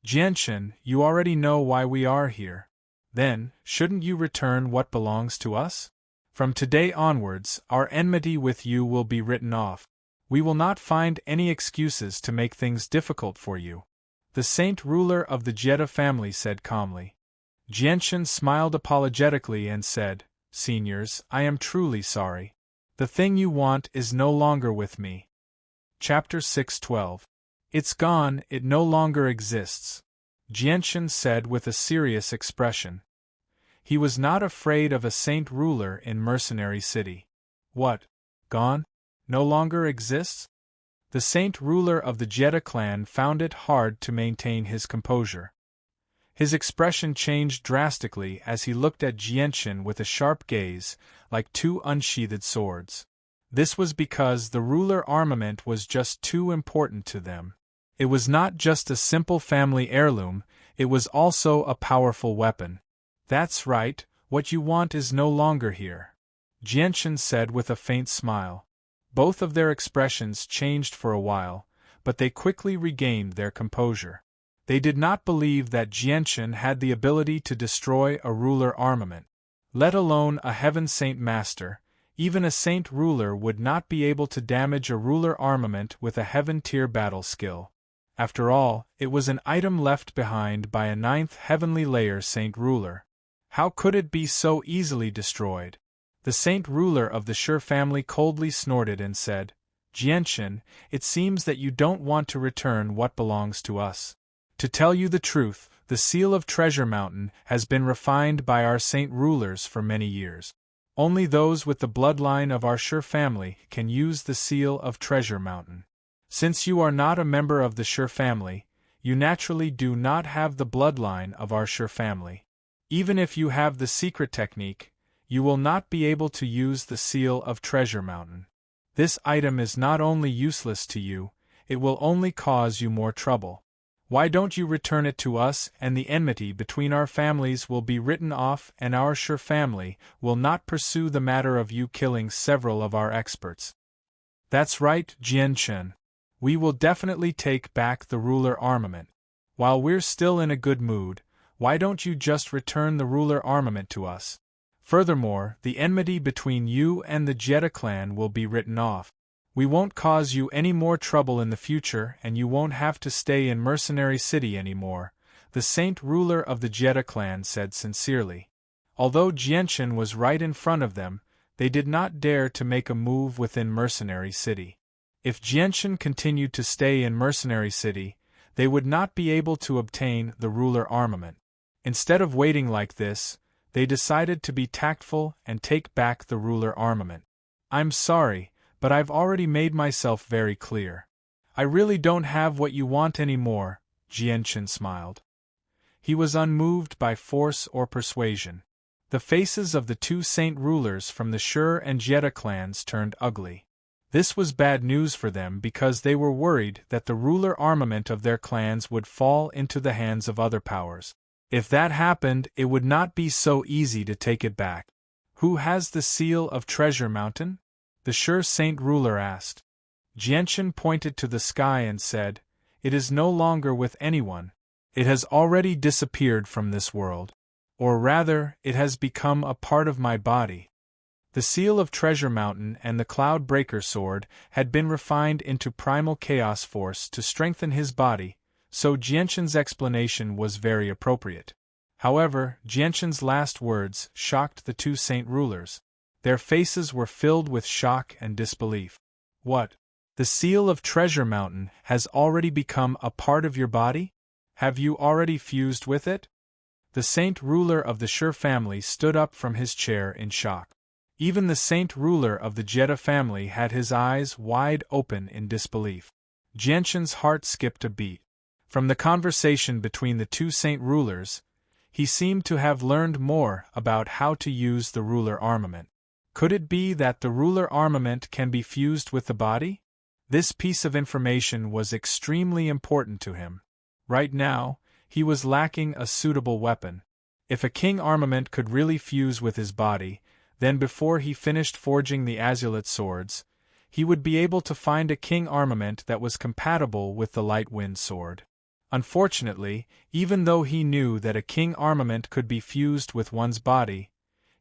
"Jianchen, you already know why we are here. Then, shouldn't you return what belongs to us? From today onwards, our enmity with you will be written off. We will not find any excuses to make things difficult for you," the Saint Ruler of the Jetta family said calmly. Jianchen smiled apologetically and said, "Seniors, I am truly sorry. The thing you want is no longer with me." Chapter 6:12. "It's gone, it no longer exists," Jianchen said with a serious expression. He was not afraid of a Saint Ruler in Mercenary City. "What? Gone? No longer exists?" The Saint Ruler of the Jetta clan found it hard to maintain his composure. His expression changed drastically as he looked at Jianchen with a sharp gaze, like two unsheathed swords. This was because the ruler armament was just too important to them. It was not just a simple family heirloom, it was also a powerful weapon. "That's right, what you want is no longer here," Jianchen said with a faint smile. Both of their expressions changed for a while, but they quickly regained their composure. They did not believe that Jianchen had the ability to destroy a ruler armament. Let alone a Heaven Saint Master, even a Saint Ruler would not be able to damage a ruler armament with a Heaven-tier battle skill. After all, it was an item left behind by a 9th Heavenly Layer Saint Ruler. How could it be so easily destroyed? The Saint Ruler of the Sure family coldly snorted and said, "Jianchen, it seems that you don't want to return what belongs to us. To tell you the truth, the seal of Treasure Mountain has been refined by our Saint Rulers for many years. Only those with the bloodline of our Sure family can use the seal of Treasure Mountain. Since you are not a member of the Sure family, you naturally do not have the bloodline of our Sure family. Even if you have the secret technique, you will not be able to use the seal of Treasure Mountain. This item is not only useless to you, it will only cause you more trouble. Why don't you return it to us, and the enmity between our families will be written off, and our Sure family will not pursue the matter of you killing several of our experts." "That's right, Jianchen. We will definitely take back the ruler armament. While we're still in a good mood, why don't you just return the ruler armament to us? Furthermore, the enmity between you and the Jetta clan will be written off. We won't cause you any more trouble in the future and you won't have to stay in Mercenary City anymore," the Saint Ruler of the Jetta clan said sincerely. Although Jianchen was right in front of them, they did not dare to make a move within Mercenary City. If Jianchen continued to stay in Mercenary City, they would not be able to obtain the ruler armament. Instead of waiting like this, they decided to be tactful and take back the ruler armament. I'm sorry, but I've already made myself very clear. I really don't have what you want anymore, Jianchen smiled. He was unmoved by force or persuasion. The faces of the two saint rulers from the Shur and Jetta clans turned ugly. This was bad news for them because they were worried that the ruler armament of their clans would fall into the hands of other powers. If that happened, it would not be so easy to take it back. Who has the seal of Treasure Mountain? The Shur saint ruler asked. Jianchen pointed to the sky and said, It is no longer with anyone. It has already disappeared from this world. Or rather, it has become a part of my body. The seal of Treasure Mountain and the Cloud Breaker sword had been refined into primal chaos force to strengthen his body, so Jianchen's explanation was very appropriate. However, Jianchen's last words shocked the two saint rulers. Their faces were filled with shock and disbelief. What? The seal of Treasure Mountain has already become a part of your body? Have you already fused with it? The saint ruler of the Shur family stood up from his chair in shock. Even the saint ruler of the Jetta family had his eyes wide open in disbelief. Jianchen's heart skipped a beat. From the conversation between the two saint rulers, he seemed to have learned more about how to use the ruler armament. Could it be that the ruler armament can be fused with the body? This piece of information was extremely important to him. Right now, he was lacking a suitable weapon. If a king armament could really fuse with his body, then before he finished forging the azulate swords, he would be able to find a king armament that was compatible with the light wind sword. Unfortunately, even though he knew that a king armament could be fused with one's body,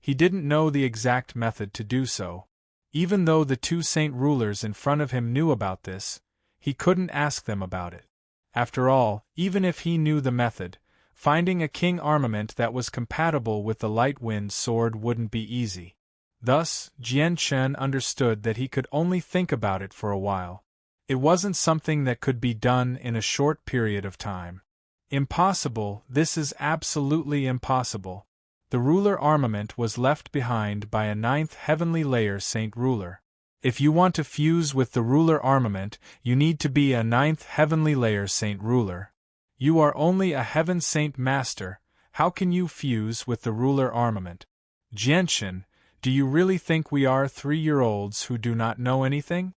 he didn't know the exact method to do so. Even though the two saint rulers in front of him knew about this, he couldn't ask them about it. After all, even if he knew the method, finding a king armament that was compatible with the light wind sword wouldn't be easy. Thus, Jianchen understood that he could only think about it for a while. It wasn't something that could be done in a short period of time. Impossible, this is absolutely impossible. The ruler armament was left behind by a 9th heavenly layer saint ruler. If you want to fuse with the ruler armament, you need to be a 9th heavenly layer saint ruler. You are only a heaven saint master, how can you fuse with the ruler armament? Jianchen, do you really think we are 3-year-olds who do not know anything?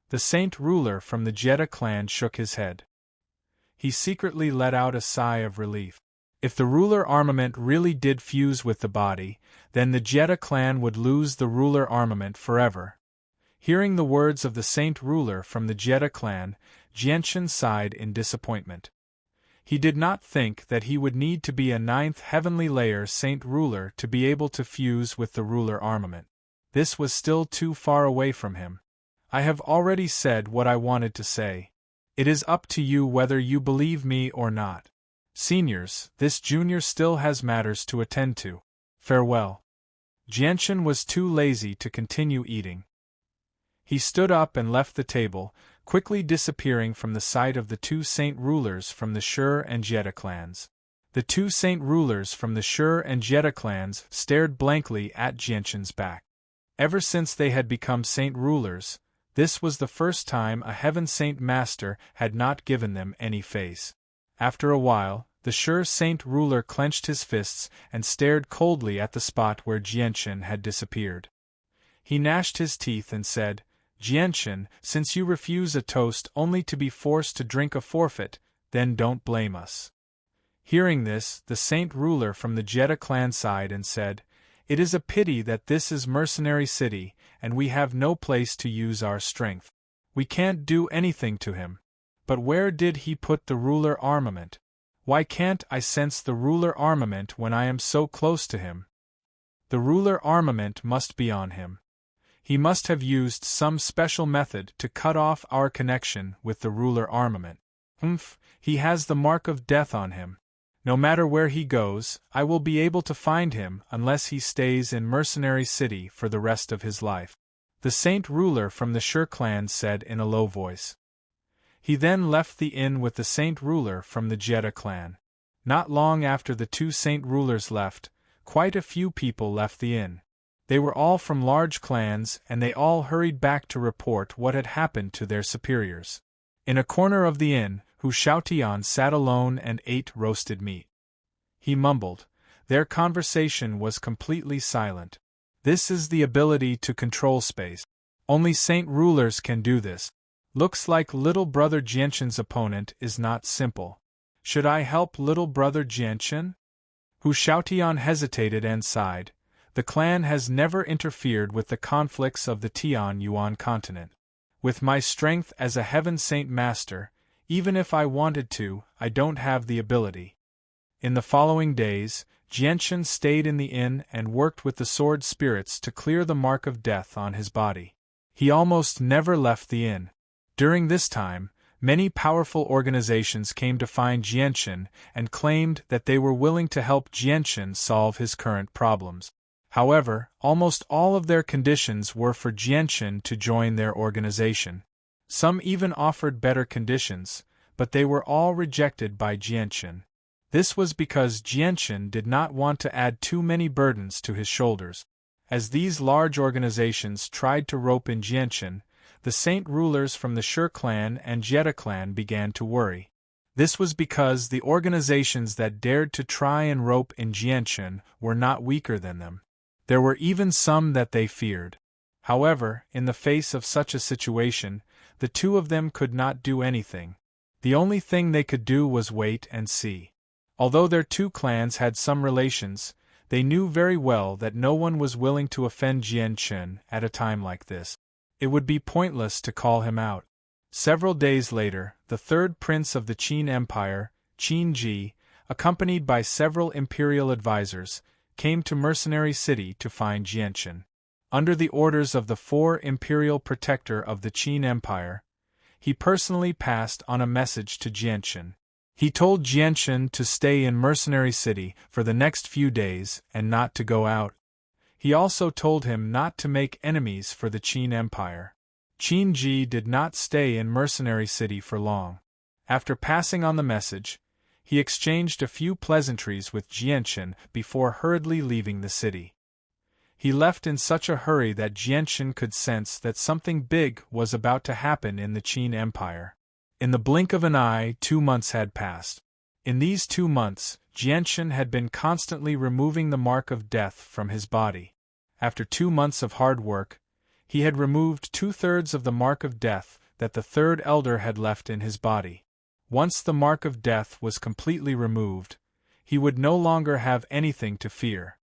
The saint ruler from the Jetta clan shook his head. He secretly let out a sigh of relief. If the ruler armament really did fuse with the body, then the Jetta clan would lose the ruler armament forever. Hearing the words of the saint ruler from the Jetta clan, Jianchen sighed in disappointment. He did not think that he would need to be a 9th heavenly layer saint ruler to be able to fuse with the ruler armament. This was still too far away from him. I have already said what I wanted to say. It is up to you whether you believe me or not. Seniors, this junior still has matters to attend to. Farewell. Jianchen was too lazy to continue eating. He stood up and left the table, quickly disappearing from the sight of the two saint rulers from the Shur and Jetta clans. The two saint rulers from the Shur and Jetta clans stared blankly at Jianchen's back. Ever since they had become saint rulers, this was the first time a heaven saint master had not given them any face. After a while, the Shur saint ruler clenched his fists and stared coldly at the spot where Jianchen had disappeared. He gnashed his teeth and said, Jianchen, since you refuse a toast only to be forced to drink a forfeit, then don't blame us. Hearing this, the saint ruler from the Jetta clan sighed and said, It is a pity that this is mercenary city, and we have no place to use our strength. We can't do anything to him. But where did he put the ruler armament? Why can't I sense the ruler armament when I am so close to him? The ruler armament must be on him. He must have used some special method to cut off our connection with the ruler armament. He has the mark of death on him. No matter where he goes, I will be able to find him unless he stays in Mercenary City for the rest of his life. The saint ruler from the Shur clan said in a low voice. He then left the inn with the saint ruler from the Jetta clan. Not long after the two saint rulers left, quite a few people left the inn. They were all from large clans, and they all hurried back to report what had happened to their superiors. In a corner of the inn, Hu Shaotian sat alone and ate roasted meat. He mumbled. Their conversation was completely silent. This is the ability to control space. Only saint rulers can do this. Looks like little brother Jianshan's opponent is not simple. Should I help little brother Jianshan? Hu Shaotian hesitated and sighed. The clan has never interfered with the conflicts of the Tianyuan continent. With my strength as a heaven saint master, even if I wanted to, I don't have the ability. In the following days, Jianshan stayed in the inn and worked with the sword spirits to clear the mark of death on his body. He almost never left the inn. During this time, many powerful organizations came to find Jianshan and claimed that they were willing to help Jianshan solve his current problems. However, almost all of their conditions were for Jianshan to join their organization. Some even offered better conditions, but they were all rejected by Jianshan. This was because Jianshan did not want to add too many burdens to his shoulders. As these large organizations tried to rope in Jianshan, the saint rulers from the Shi clan and Jetta clan began to worry. This was because the organizations that dared to try and rope in Jianshan were not weaker than them. There were even some that they feared. However, in the face of such a situation, the two of them could not do anything. The only thing they could do was wait and see. Although their two clans had some relations, they knew very well that no one was willing to offend Jianshan at a time like this. It would be pointless to call him out. Several days later, the third prince of the Qin Empire, Qin Ji, accompanied by several imperial advisors, came to Mercenary City to find Jianshan. Under the orders of the four imperial protector of the Qin Empire, he personally passed on a message to Jianshan. He told Jianshan to stay in Mercenary City for the next few days and not to go out. He also told him not to make enemies for the Qin Empire. Qin Ji did not stay in Mercenary City for long. After passing on the message, he exchanged a few pleasantries with Jianshan before hurriedly leaving the city. He left in such a hurry that Jianshan could sense that something big was about to happen in the Qin Empire. In the blink of an eye, 2 months had passed. In these 2 months, Jianshan had been constantly removing the mark of death from his body. After 2 months of hard work, he had removed 2/3 of the mark of death that the third elder had left in his body. Once the mark of death was completely removed, he would no longer have anything to fear.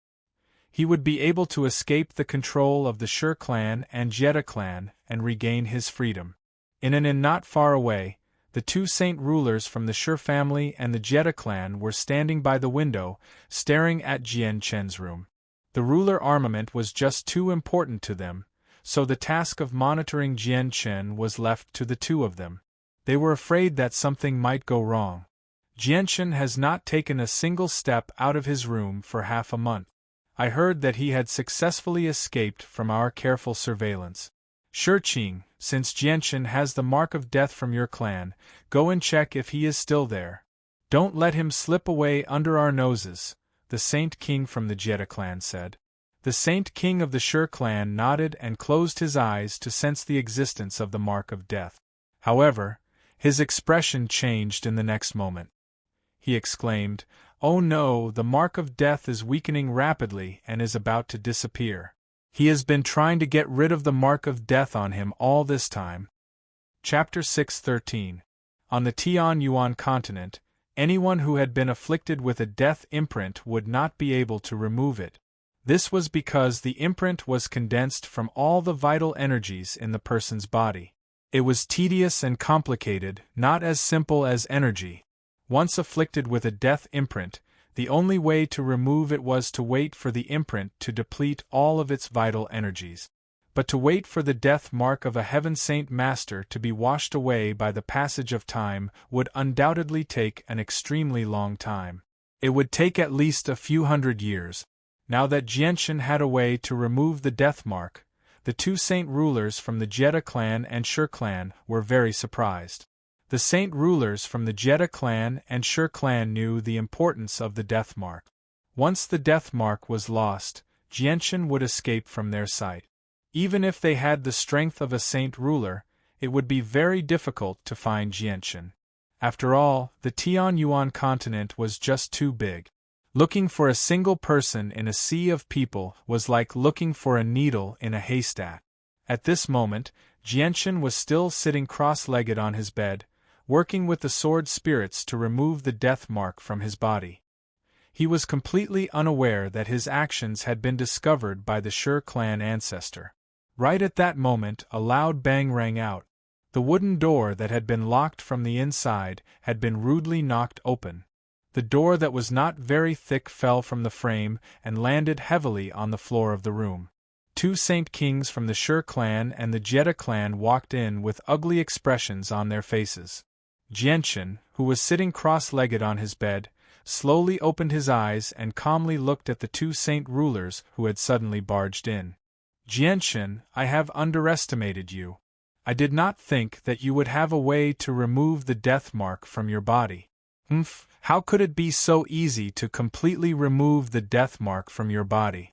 He would be able to escape the control of the Shi clan and Jetta clan and regain his freedom. In an inn not far away, the two saint rulers from the Shi family and the Jetta clan were standing by the window, staring at Jianshan's room. The ruler armament was just too important to them, so the task of monitoring Jianshan was left to the two of them. They were afraid that something might go wrong. Jianshan has not taken a single step out of his room for half a month. I heard that he had successfully escaped from our careful surveillance. Shiqing, since Jianshan has the mark of death from your clan, go and check if he is still there. Don't let him slip away under our noses, the Saint King from the Jetta clan said. The Saint King of the Shi clan nodded and closed his eyes to sense the existence of the mark of death. However, his expression changed in the next moment. He exclaimed, "Oh no, the mark of death is weakening rapidly and is about to disappear. He has been trying to get rid of the mark of death on him all this time." Chapter 6:13. On the Tianyuan continent, anyone who had been afflicted with a death imprint would not be able to remove it. This was because the imprint was condensed from all the vital energies in the person's body. It was tedious and complicated, not as simple as energy. Once afflicted with a death imprint, the only way to remove it was to wait for the imprint to deplete all of its vital energies. But to wait for the death mark of a heaven saint master to be washed away by the passage of time would undoubtedly take an extremely long time. It would take at least a few hundred years. Now that Jianshan had a way to remove the death mark, the two saint rulers from the Jetta clan and Shi clan were very surprised. The Saint rulers from the Jeddah clan and Shur clan knew the importance of the death mark. Once the death mark was lost, Jianshan would escape from their sight. Even if they had the strength of a saint ruler, it would be very difficult to find Jianshan. After all, the Tianyuan continent was just too big. Looking for a single person in a sea of people was like looking for a needle in a haystack. At this moment, Jianshan was still sitting cross-legged on his bed, working with the sword spirits to remove the death mark from his body. He was completely unaware that his actions had been discovered by the Shur clan ancestor. Right at that moment, a loud bang rang out. The wooden door that had been locked from the inside had been rudely knocked open. The door that was not very thick fell from the frame and landed heavily on the floor of the room. Two Saint Kings from the Shur clan and the Jeddah clan walked in with ugly expressions on their faces. Jianshan, who was sitting cross-legged on his bed, slowly opened his eyes and calmly looked at the two saint rulers who had suddenly barged in. Jianshan, I have underestimated you. I did not think that you would have a way to remove the death mark from your body. How could it be so easy to completely remove the death mark from your body?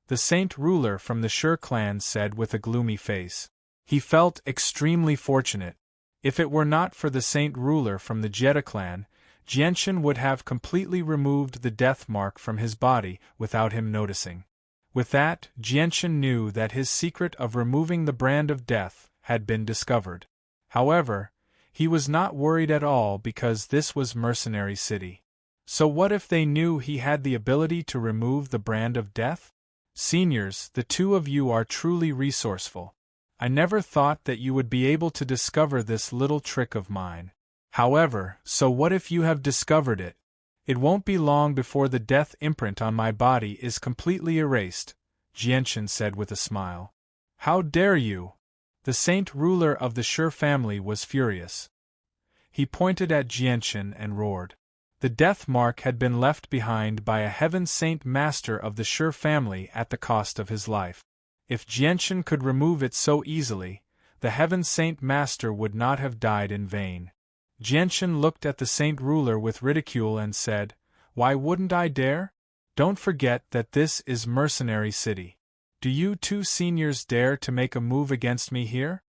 The saint ruler from the Shur clan said with a gloomy face. He felt extremely fortunate. If it were not for the saint ruler from the Jeddah clan, Jianshan would have completely removed the death mark from his body without him noticing. With that, Jianshan knew that his secret of removing the brand of death had been discovered. However, he was not worried at all because this was Mercenary City. So what if they knew he had the ability to remove the brand of death? Seniors, the two of you are truly resourceful. I never thought that you would be able to discover this little trick of mine. However, so what if you have discovered it? It won't be long before the death imprint on my body is completely erased, Jianshan said with a smile. How dare you? The saint ruler of the Shur family was furious. He pointed at Jianshan and roared. The death mark had been left behind by a heaven saint master of the Shur family at the cost of his life. If Jianshan could remove it so easily, the heaven saint master would not have died in vain. Jianshan looked at the saint ruler with ridicule and said, Why wouldn't I dare? Don't forget that this is Mercenary City. Do you two seniors dare to make a move against me here?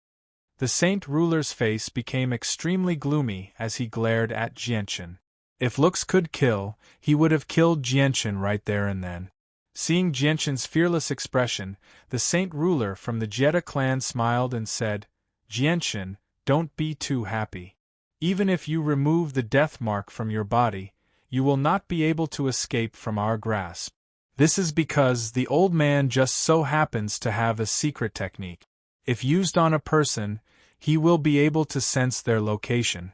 The saint ruler's face became extremely gloomy as he glared at Jianshan. If looks could kill, he would have killed Jianshan right there and then. Seeing Jianshan's fearless expression, the saint ruler from the Jeddah clan smiled and said, Jianshan, don't be too happy. Even if you remove the death mark from your body, you will not be able to escape from our grasp. This is because the old man just so happens to have a secret technique. If used on a person, he will be able to sense their location.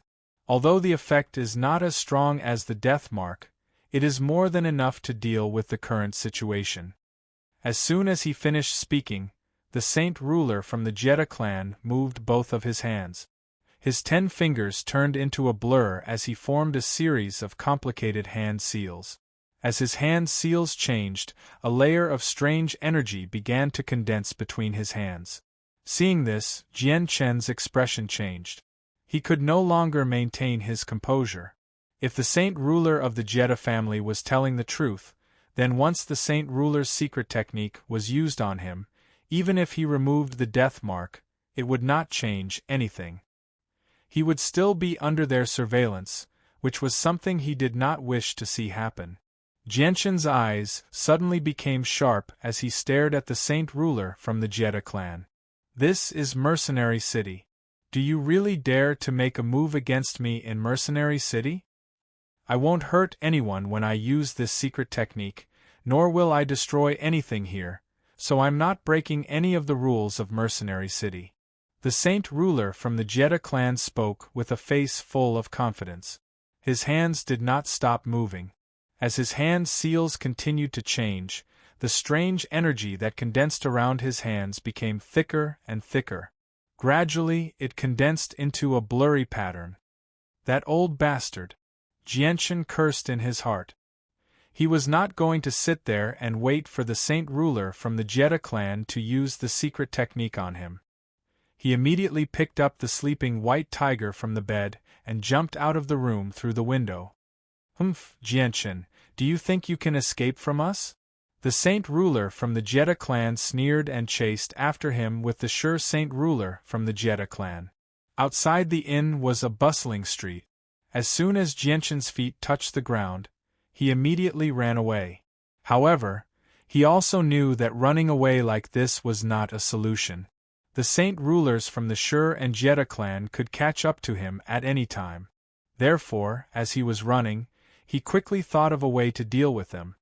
Although the effect is not as strong as the death mark, it is more than enough to deal with the current situation. As soon as he finished speaking, the saint ruler from the Jeddah clan moved both of his hands. His 10 fingers turned into a blur as he formed a series of complicated hand seals. As his hand seals changed, a layer of strange energy began to condense between his hands. Seeing this, Jianshan's expression changed. He could no longer maintain his composure. If the saint ruler of the Jeddah family was telling the truth, then once the saint ruler's secret technique was used on him, even if he removed the death mark, it would not change anything. He would still be under their surveillance, which was something he did not wish to see happen. Jianshan's eyes suddenly became sharp as he stared at the saint ruler from the Jeddah clan. This is Mercenary City. Do you really dare to make a move against me in Mercenary City? I won't hurt anyone when I use this secret technique, nor will I destroy anything here, so I'm not breaking any of the rules of Mercenary City. The saint ruler from the Jeddah clan spoke with a face full of confidence. His hands did not stop moving. As his hand seals continued to change, the strange energy that condensed around his hands became thicker and thicker. Gradually, it condensed into a blurry pattern. That old bastard! Jianshan cursed in his heart. He was not going to sit there and wait for the saint ruler from the Jeddah clan to use the secret technique on him. He immediately picked up the sleeping white tiger from the bed and jumped out of the room through the window. "Humph, Jianchen, do you think you can escape from us?" The Saint Ruler from the Jetta clan sneered and chased after him with the sure Saint Ruler from the Jetta clan. Outside the inn was a bustling street. As soon as Jianchen's feet touched the ground, he immediately ran away. However, he also knew that running away like this was not a solution. The Saint Rulers from the Sure and Jetta clan could catch up to him at any time. Therefore, as he was running, he quickly thought of a way to deal with them.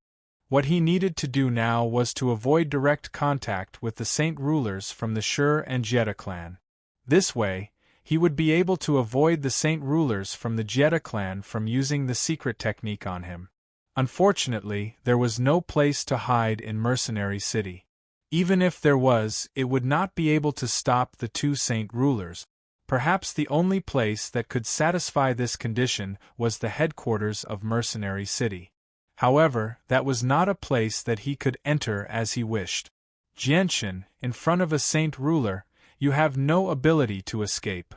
What he needed to do now was to avoid direct contact with the Saint Rulers from the Sure and Jetta clan. This way, he would be able to avoid the Saint Rulers from the Jetta clan from using the secret technique on him. Unfortunately, there was no place to hide in Mercenary City. Even if there was, it would not be able to stop the two Saint Rulers. Perhaps the only place that could satisfy this condition was the headquarters of Mercenary City. However, that was not a place that he could enter as he wished. Jianchen, in front of a Saint Ruler, you have no ability to escape.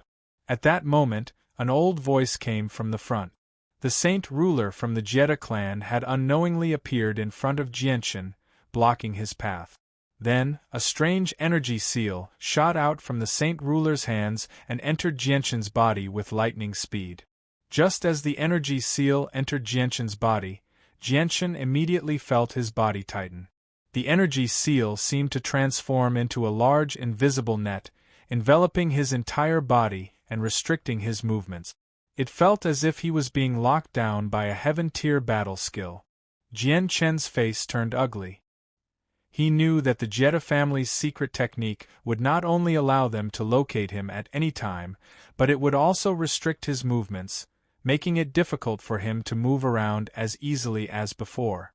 At that moment, an old voice came from the front. The Saint Ruler from the Jetta clan had unknowingly appeared in front of Jianchen, blocking his path. Then, a strange energy seal shot out from the Saint Ruler's hands and entered Jianchen's body with lightning speed. Just as the energy seal entered Jianchen's body, Jianchen immediately felt his body tighten. The energy seal seemed to transform into a large invisible net, enveloping his entire body and restricting his movements. It felt as if he was being locked down by a heaven-tier battle skill. Jianchen's face turned ugly. He knew that the Jetta family's secret technique would not only allow them to locate him at any time, but it would also restrict his movements, making it difficult for him to move around as easily as before.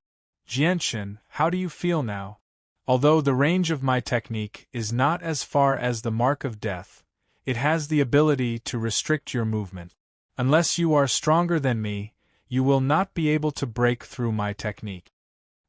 "Jianchen, how do you feel now? Although the range of my technique is not as far as the mark of death, it has the ability to restrict your movement. Unless you are stronger than me, you will not be able to break through my technique."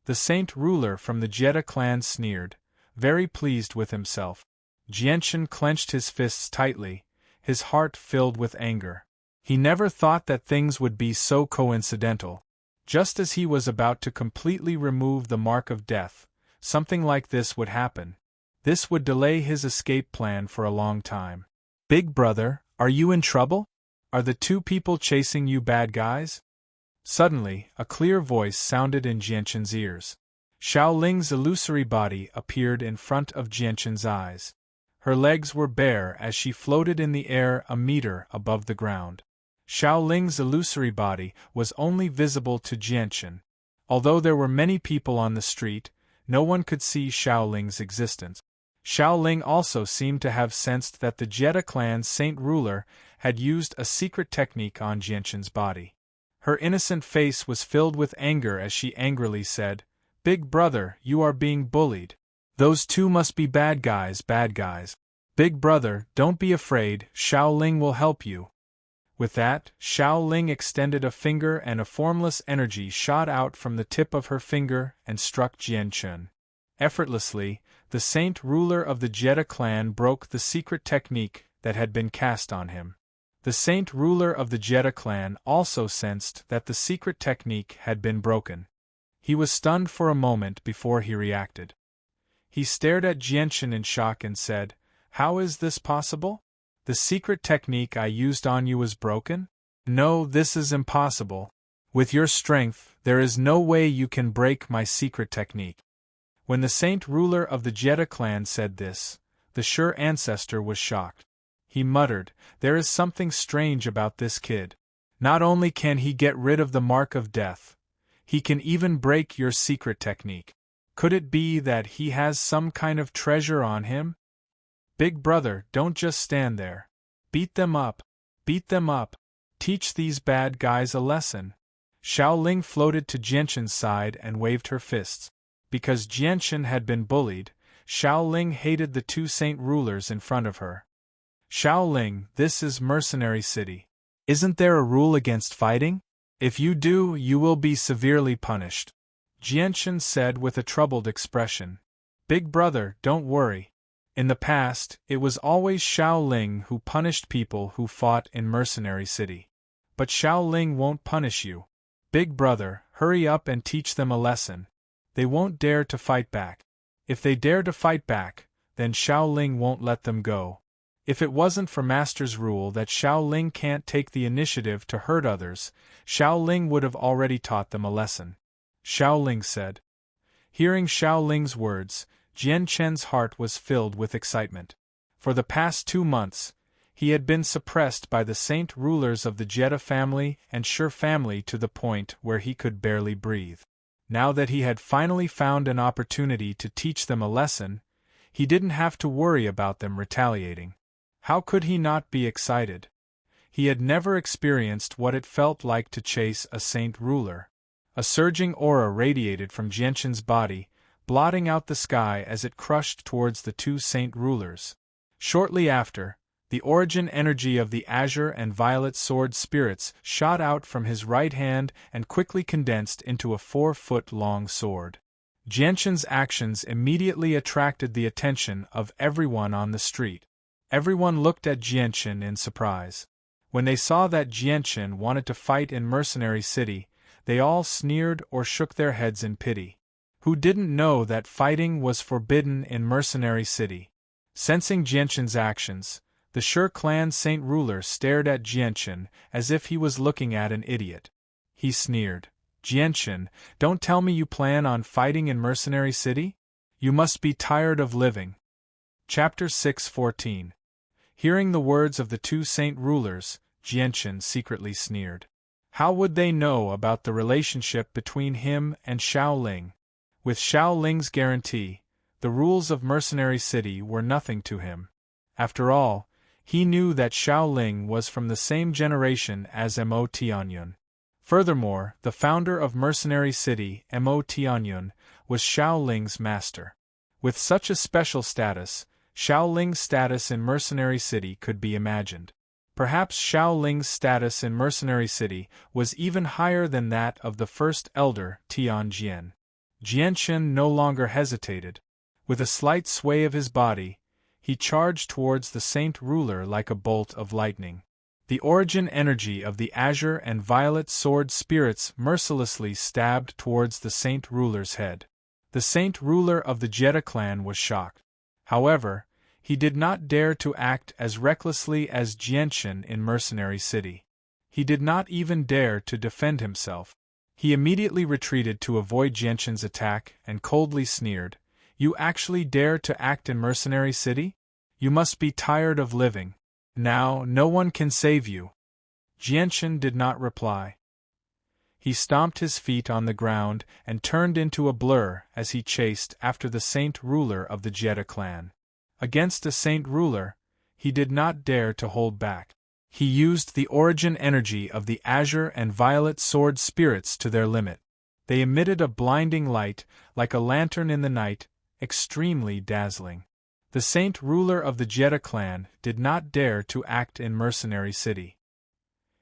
The Saint Ruler from the Jetta clan sneered, very pleased with himself. Jianchen clenched his fists tightly, his heart filled with anger. He never thought that things would be so coincidental. Just as he was about to completely remove the mark of death, something like this would happen. This would delay his escape plan for a long time. "Big brother, are you in trouble? Are the two people chasing you bad guys?" Suddenly, a clear voice sounded in Jianchen's ears. Xiaoling's illusory body appeared in front of Jianchen's eyes. Her legs were bare as she floated in the air a meter above the ground. Xiaoling's illusory body was only visible to Jianchen. Although there were many people on the street, no one could see Xiaoling's existence. Xiaoling also seemed to have sensed that the Jetta clan's Saint Ruler had used a secret technique on Jianchen's body. Her innocent face was filled with anger as she angrily said, "Big brother, you are being bullied. Those two must be bad guys, bad guys. Big brother, don't be afraid, Xiaoling will help you." With that, Xiaoling extended a finger and a formless energy shot out from the tip of her finger and struck Jianchen. Effortlessly, the Saint Ruler of the Jetta clan broke the secret technique that had been cast on him. The Saint Ruler of the Jetta clan also sensed that the secret technique had been broken. He was stunned for a moment before he reacted. He stared at Jianchen in shock and said, "How is this possible? The secret technique I used on you is broken? No, this is impossible. With your strength, there is no way you can break my secret technique." When the Saint Ruler of the Jetta clan said this, the Sure ancestor was shocked. He muttered, "There is something strange about this kid. Not only can he get rid of the mark of death, he can even break your secret technique. Could it be that he has some kind of treasure on him? Big brother, don't just stand there. Beat them up. Beat them up. Teach these bad guys a lesson." Xiaoling floated to Jianchen's side and waved her fists. Because Jianchen had been bullied, Xiaoling hated the two Saint Rulers in front of her. "Xiaoling, this is Mercenary City. Isn't there a rule against fighting? If you do, you will be severely punished," Jianchen said with a troubled expression. "Big brother, don't worry. In the past, it was always Xiaoling who punished people who fought in Mercenary City. But Xiaoling won't punish you. Big brother, hurry up and teach them a lesson. They won't dare to fight back. If they dare to fight back, then Xiaoling won't let them go. If it wasn't for Master's rule that Xiaoling can't take the initiative to hurt others, Xiaoling would have already taught them a lesson. Xiaoling said. Hearing Xiaoling's words, Jian Chen's heart was filled with excitement. For the past 2 months, he had been suppressed by the saint rulers of the Jetta family and Shi family to the point where he could barely breathe. Now that he had finally found an opportunity to teach them a lesson, he didn't have to worry about them retaliating. How could he not be excited? He had never experienced what it felt like to chase a saint ruler. A surging aura radiated from Jianshan's body, blotting out the sky as it crushed towards the 2 saint rulers. Shortly after, the origin energy of the azure and violet sword spirits shot out from his right hand and quickly condensed into a 4-foot-long sword. Jianshan's actions immediately attracted the attention of everyone on the street. Everyone looked at Jianshan in surprise. When they saw that Jianshan wanted to fight in Mercenary City, they all sneered or shook their heads in pity. Who didn't know that fighting was forbidden in Mercenary City? Sensing Jianshan's actions, the Shi clan saint ruler stared at Jianshan as if he was looking at an idiot. He sneered. Jianshan, don't tell me you plan on fighting in Mercenary City? You must be tired of living. Chapter 6:14. Hearing the words of the 2 saint rulers, Jianshan secretly sneered. How would they know about the relationship between him and Xiaoling? With Xiaoling's guarantee, the rules of Mercenary City were nothing to him. After all, he knew that Xiaoling was from the same generation as Mo Tianyun. Furthermore, the founder of Mercenary City, Mo Tianyun, was Xiaoling's master. With such a special status, Xiaoling's status in Mercenary City could be imagined. Perhaps Xiaoling's status in Mercenary City was even higher than that of the first elder, Tianjian. Jianshan no longer hesitated. With a slight sway of his body, he charged towards the saint ruler like a bolt of lightning. The origin energy of the azure and violet sword spirits mercilessly stabbed towards the saint ruler's head. The saint ruler of the Jetta clan was shocked. However, he did not dare to act as recklessly as Jianshan in Mercenary City. He did not even dare to defend himself. He immediately retreated to avoid Jianshan's attack and coldly sneered, "You actually dare to act in Mercenary City? You must be tired of living. Now no one can save you." Jianshan did not reply. He stomped his feet on the ground and turned into a blur as he chased after the saint ruler of the Jetta clan. Against a saint ruler, he did not dare to hold back. He used the origin energy of the azure and violet sword spirits to their limit. They emitted a blinding light, like a lantern in the night, extremely dazzling. The saint ruler of the Jetta clan did not dare to act in Mercenary City.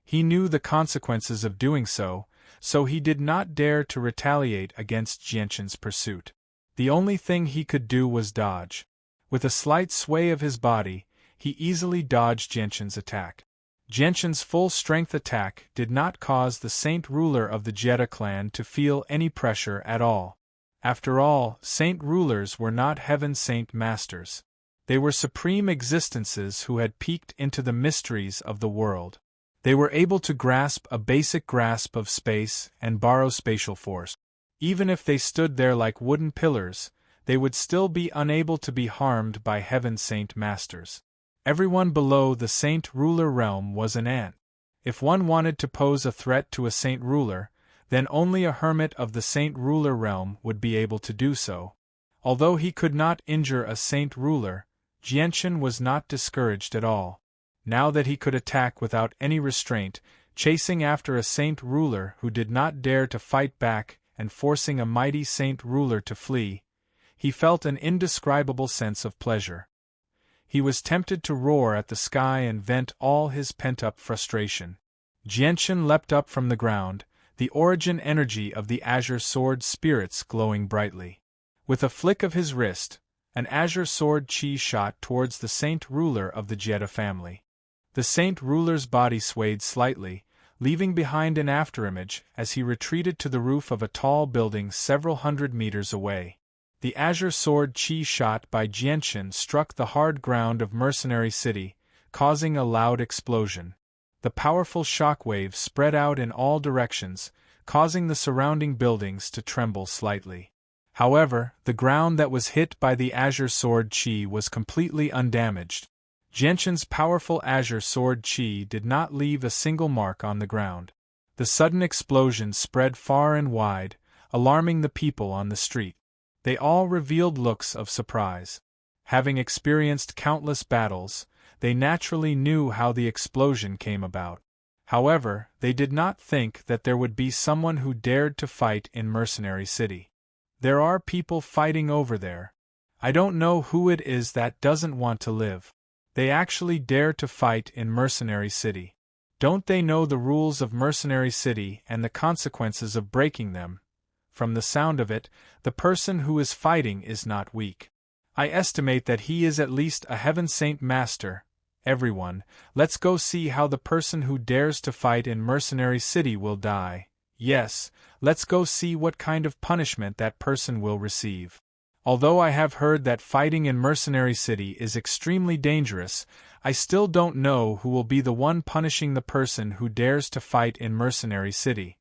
He knew the consequences of doing so, so he did not dare to retaliate against Jianshan's pursuit. The only thing he could do was dodge. With a slight sway of his body, he easily dodged Jianshan's attack. Jianshan's full-strength attack did not cause the saint ruler of the Jetta clan to feel any pressure at all. After all, saint rulers were not heaven saint masters. They were supreme existences who had peeked into the mysteries of the world. They were able to grasp a basic grasp of space and borrow spatial force. Even if they stood there like wooden pillars, they would still be unable to be harmed by heaven saint masters. Everyone below the saint ruler realm was an ant. If one wanted to pose a threat to a saint ruler, then only a hermit of the saint ruler realm would be able to do so. Although he could not injure a saint ruler, Jianshan was not discouraged at all. Now that he could attack without any restraint, chasing after a saint ruler who did not dare to fight back and forcing a mighty saint ruler to flee, he felt an indescribable sense of pleasure. He was tempted to roar at the sky and vent all his pent-up frustration. Jianshan leapt up from the ground, the origin energy of the azure sword spirits glowing brightly. With a flick of his wrist, an azure sword chi shot towards the saint ruler of the Jetta family. The saint ruler's body swayed slightly, leaving behind an afterimage as he retreated to the roof of a tall building several hundred meters away. The azure sword chi shot by Jianchen struck the hard ground of Mercenary City, causing a loud explosion. The powerful shock wave spread out in all directions, causing the surrounding buildings to tremble slightly. However, the ground that was hit by the azure sword chi was completely undamaged. Jianchen's powerful azure sword chi did not leave a single mark on the ground. The sudden explosion spread far and wide, alarming the people on the street. They all revealed looks of surprise. Having experienced countless battles, they naturally knew how the explosion came about. However, they did not think that there would be someone who dared to fight in Mercenary City. There are people fighting over there. I don't know who it is that doesn't want to live. They actually dare to fight in Mercenary City. Don't they know the rules of Mercenary City and the consequences of breaking them? From the sound of it, the person who is fighting is not weak. I estimate that he is at least a Heaven Saint Master. Everyone, let's go see how the person who dares to fight in Mercenary City will die. Yes, let's go see what kind of punishment that person will receive. Although I have heard that fighting in Mercenary City is extremely dangerous, I still don't know who will be the one punishing the person who dares to fight in Mercenary City.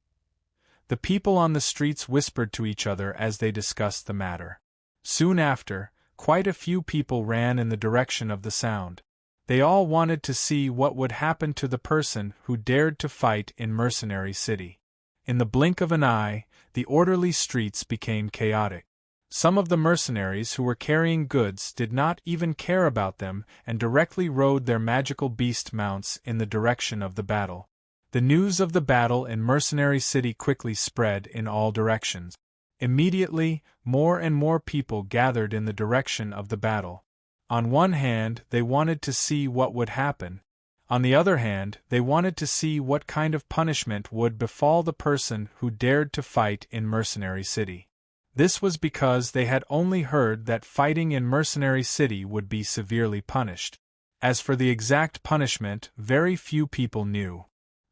The people on the streets whispered to each other as they discussed the matter. Soon after, quite a few people ran in the direction of the sound. They all wanted to see what would happen to the person who dared to fight in Mercenary City. In the blink of an eye, the orderly streets became chaotic. Some of the mercenaries who were carrying goods did not even care about them and directly rode their magical beast mounts in the direction of the battle. The news of the battle in Mercenary City quickly spread in all directions. Immediately, more and more people gathered in the direction of the battle. On one hand, they wanted to see what would happen. On the other hand, they wanted to see what kind of punishment would befall the person who dared to fight in Mercenary City. This was because they had only heard that fighting in Mercenary City would be severely punished. As for the exact punishment, very few people knew.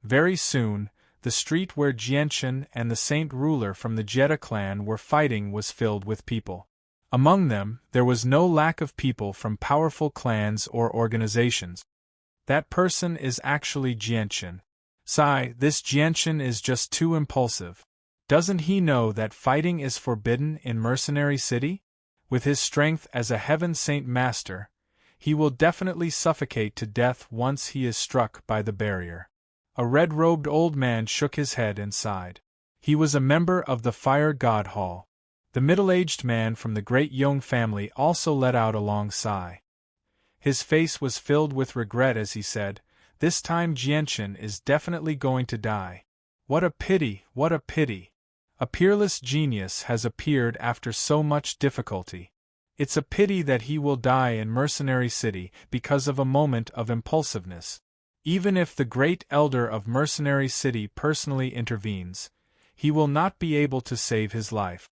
Very soon, the street where Jianchen and the Saint Ruler from the Jetta clan were fighting was filled with people. Among them, there was no lack of people from powerful clans or organizations. That person is actually Jianchen. Sigh, this Jianchen is just too impulsive. Doesn't he know that fighting is forbidden in Mercenary City? With his strength as a Heaven Saint Master, he will definitely suffocate to death once he is struck by the barrier. A red-robed old man shook his head and sighed. He was a member of the Fire God Hall. The middle-aged man from the Great Yong family also let out a long sigh. His face was filled with regret as he said, "This time Jianchen is definitely going to die. What a pity, what a pity. A peerless genius has appeared after so much difficulty. It's a pity that he will die in Mercenary City because of a moment of impulsiveness. Even if the great elder of Mercenary City personally intervenes, he will not be able to save his life.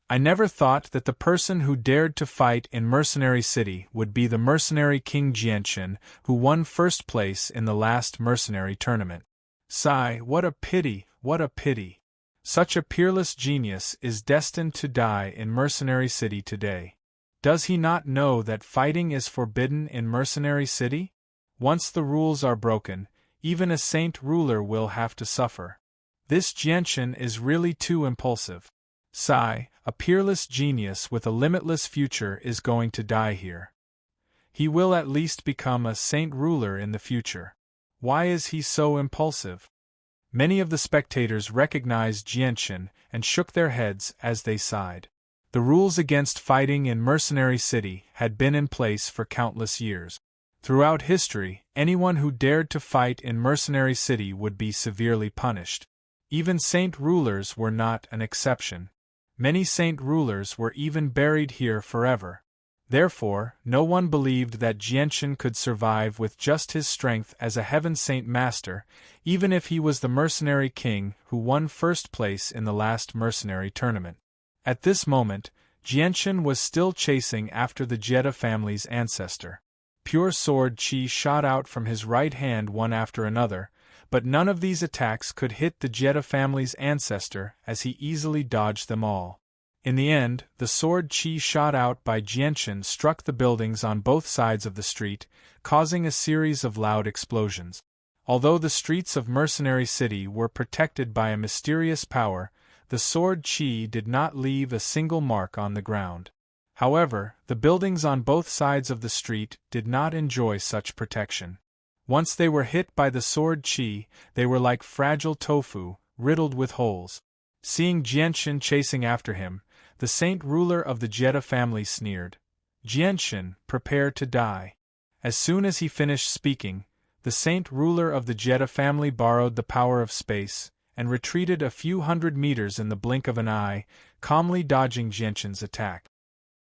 I never thought that the person who dared to fight in Mercenary City would be the mercenary King Jianchen, who won first place in the last mercenary tournament. Sigh, what a pity, what a pity. Such a peerless genius is destined to die in Mercenary City today. Does he not know that fighting is forbidden in Mercenary City? Once the rules are broken, even a Saint Ruler will have to suffer. This Jianchen is really too impulsive. Sigh, a peerless genius with a limitless future is going to die here. He will at least become a Saint Ruler in the future. Why is he so impulsive?" Many of the spectators recognized Jianchen and shook their heads as they sighed. The rules against fighting in Mercenary City had been in place for countless years. Throughout history, anyone who dared to fight in Mercenary City would be severely punished. Even Saint Rulers were not an exception. Many Saint Rulers were even buried here forever. Therefore, no one believed that Jianchen could survive with just his strength as a Heaven Saint Master, even if he was the mercenary king who won first place in the last mercenary tournament. At this moment, Jianchen was still chasing after the Jetta family's ancestor. Pure sword chi shot out from his right hand one after another, but none of these attacks could hit the Jetta family's ancestor, as he easily dodged them all. In the end, the sword chi shot out by Jianchen struck the buildings on both sides of the street, causing a series of loud explosions. Although the streets of Mercenary City were protected by a mysterious power, the sword chi did not leave a single mark on the ground. However, the buildings on both sides of the street did not enjoy such protection. Once they were hit by the sword chi, they were like fragile tofu, riddled with holes. Seeing Jianchen chasing after him, the saint ruler of the Jetta family sneered. "Jianchen, prepare to die." As soon as he finished speaking, the saint ruler of the Jetta family borrowed the power of space, and retreated a few hundred meters in the blink of an eye, calmly dodging Jianchen's attack.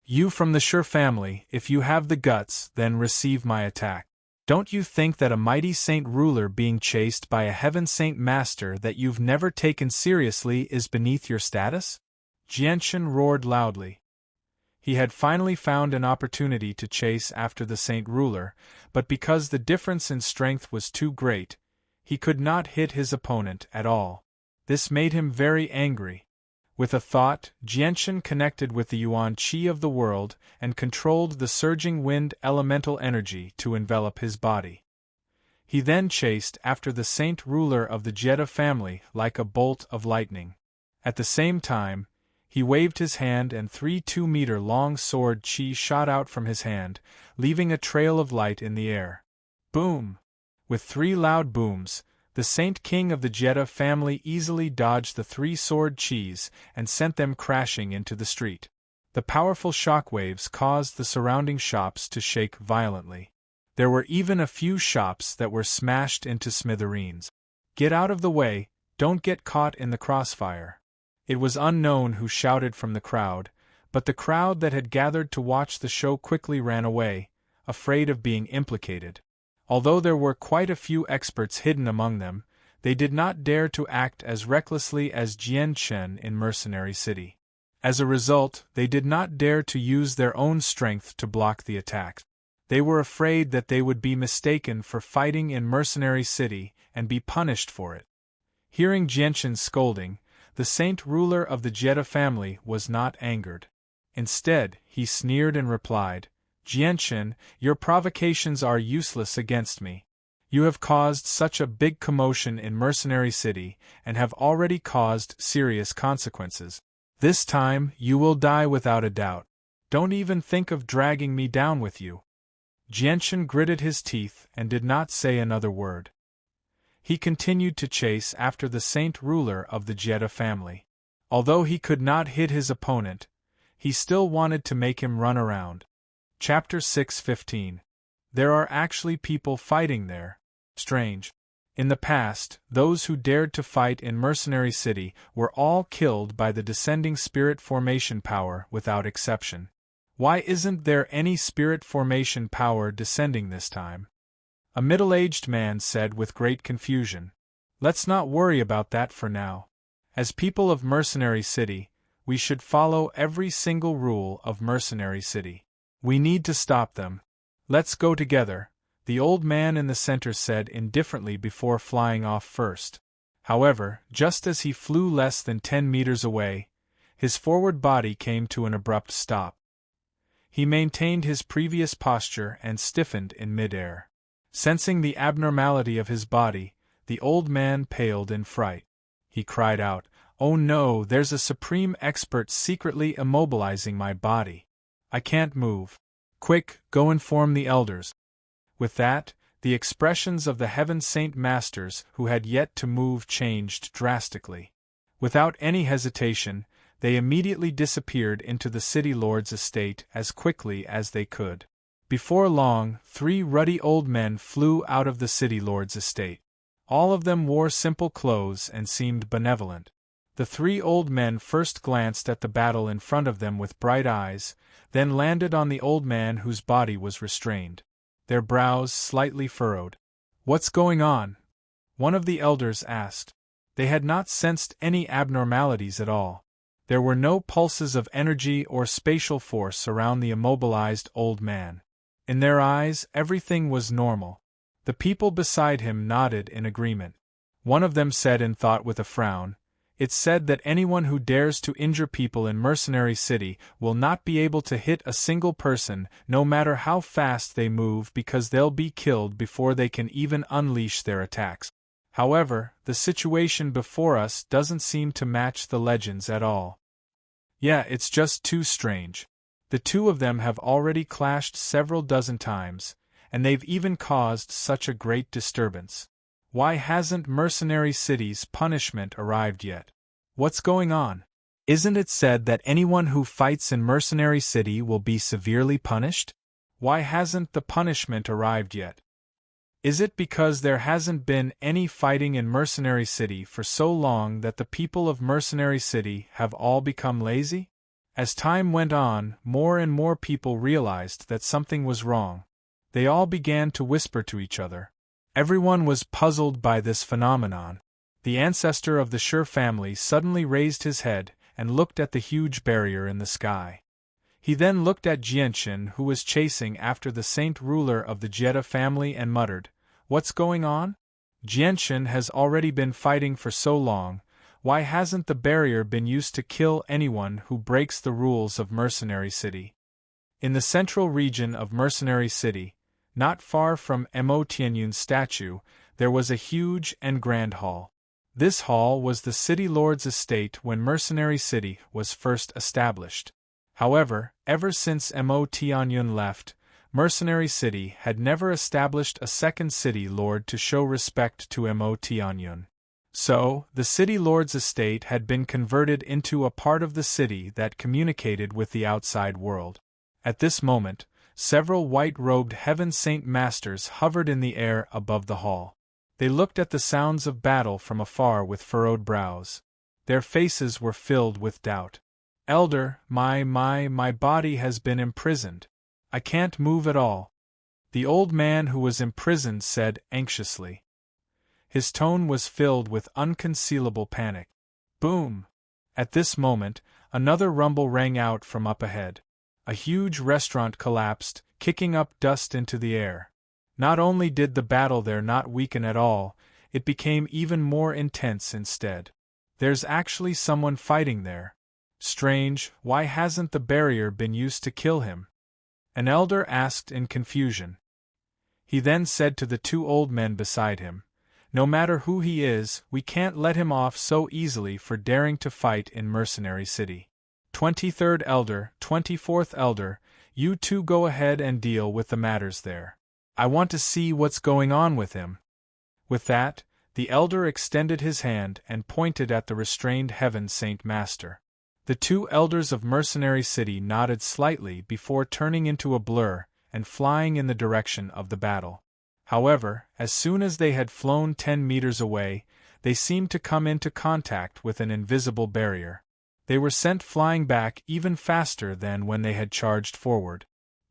"You from the Sure family, if you have the guts, then receive my attack. Don't you think that a mighty saint ruler being chased by a heaven saint master that you've never taken seriously is beneath your status?" Jianchen roared loudly. He had finally found an opportunity to chase after the saint ruler, but because the difference in strength was too great, he could not hit his opponent at all. This made him very angry. With a thought, Jianchen connected with the Yuan Qi of the world and controlled the surging wind elemental energy to envelop his body. He then chased after the saint ruler of the Jetta family like a bolt of lightning. At the same time, he waved his hand and 3 2-meter-long sword chi shot out from his hand, leaving a trail of light in the air. Boom! With 3 loud booms, the Saint King of the Jetta family easily dodged the 3 sword chis and sent them crashing into the street. The powerful shockwaves caused the surrounding shops to shake violently. There were even a few shops that were smashed into smithereens. "Get out of the way, don't get caught in the crossfire." It was unknown who shouted from the crowd, but the crowd that had gathered to watch the show quickly ran away, afraid of being implicated. Although there were quite a few experts hidden among them, they did not dare to act as recklessly as Jianchen in Mercenary City. As a result, they did not dare to use their own strength to block the attack. They were afraid that they would be mistaken for fighting in Mercenary City and be punished for it. Hearing Jianchen's scolding, the saint ruler of the Jetta family was not angered. Instead, he sneered and replied, "Jianchen, your provocations are useless against me. You have caused such a big commotion in Mercenary City and have already caused serious consequences. This time, you will die without a doubt. Don't even think of dragging me down with you." Jianchen gritted his teeth and did not say another word. He continued to chase after the saint ruler of the Jetta family. Although he could not hit his opponent, he still wanted to make him run around. Chapter 6:15. There are actually people fighting there. Strange. In the past, those who dared to fight in Mercenary City were all killed by the descending spirit formation power without exception. Why isn't there any spirit formation power descending this time? A middle-aged man said with great confusion. "Let's not worry about that for now. As people of Mercenary City, we should follow every single rule of Mercenary City. We need to stop them. Let's go together," the old man in the center said indifferently before flying off first. However, just as he flew less than 10 meters away, his forward body came to an abrupt stop. He maintained his previous posture and stiffened in midair. Sensing the abnormality of his body, the old man paled in fright. He cried out, "Oh no, there's a supreme expert secretly immobilizing my body. I can't move. Quick, go inform the elders." With that, the expressions of the Heaven Saint Masters who had yet to move changed drastically. Without any hesitation, they immediately disappeared into the City Lord's estate as quickly as they could. Before long, 3 ruddy old men flew out of the City Lord's estate. All of them wore simple clothes and seemed benevolent. The 3 old men first glanced at the battle in front of them with bright eyes, then landed on the old man whose body was restrained. Their brows slightly furrowed. "What's going on?" one of the elders asked. They had not sensed any abnormalities at all. There were no pulses of energy or spatial force around the immobilized old man. In their eyes, everything was normal. The people beside him nodded in agreement. One of them said in thought with a frown, "It's said that anyone who dares to injure people in Mercenary City will not be able to hit a single person, no matter how fast they move, because they'll be killed before they can even unleash their attacks. However, the situation before us doesn't seem to match the legends at all. Yeah, it's just too strange. The two of them have already clashed several dozen times, and they've even caused such a great disturbance. Why hasn't Mercenary City's punishment arrived yet? What's going on? Isn't it said that anyone who fights in Mercenary City will be severely punished? Why hasn't the punishment arrived yet? Is it because there hasn't been any fighting in Mercenary City for so long that the people of Mercenary City have all become lazy? As time went on, more and more people realized that something was wrong. They all began to whisper to each other. Everyone was puzzled by this phenomenon. The ancestor of the Sure family suddenly raised his head and looked at the huge barrier in the sky. He then looked at Jianchen, who was chasing after the saint ruler of the Jetta family, and muttered, "What's going on? Jianchen has already been fighting for so long. Why hasn't the barrier been used to kill anyone who breaks the rules of Mercenary City?" In the central region of Mercenary City, not far from Mo Tianyun's statue, there was a huge and grand hall. This hall was the city lord's estate when Mercenary City was first established. However, ever since Mo Tianyun left, Mercenary City had never established a second city lord to show respect to Mo Tianyun. So, the city lord's estate had been converted into a part of the city that communicated with the outside world. At this moment, several white-robed Heaven Saint Masters hovered in the air above the hall. They looked at the sounds of battle from afar with furrowed brows. Their faces were filled with doubt. "Elder, my body has been imprisoned. I can't move at all," the old man who was imprisoned said anxiously. His tone was filled with unconcealable panic. Boom! At this moment, another rumble rang out from up ahead. A huge restaurant collapsed, kicking up dust into the air. Not only did the battle there not weaken at all, it became even more intense instead. There's actually someone fighting there. Strange, why hasn't the barrier been used to kill him? An elder asked in confusion. He then said to the two old men beside him, "No matter who he is, we can't let him off so easily for daring to fight in Mercenary City. 23rd Elder, 24th Elder, you two go ahead and deal with the matters there. I want to see what's going on with him." With that, the Elder extended his hand and pointed at the restrained Heaven Saint Master. The two elders of Mercenary City nodded slightly before turning into a blur and flying in the direction of the battle. However, as soon as they had flown 10 meters away, they seemed to come into contact with an invisible barrier. They were sent flying back even faster than when they had charged forward.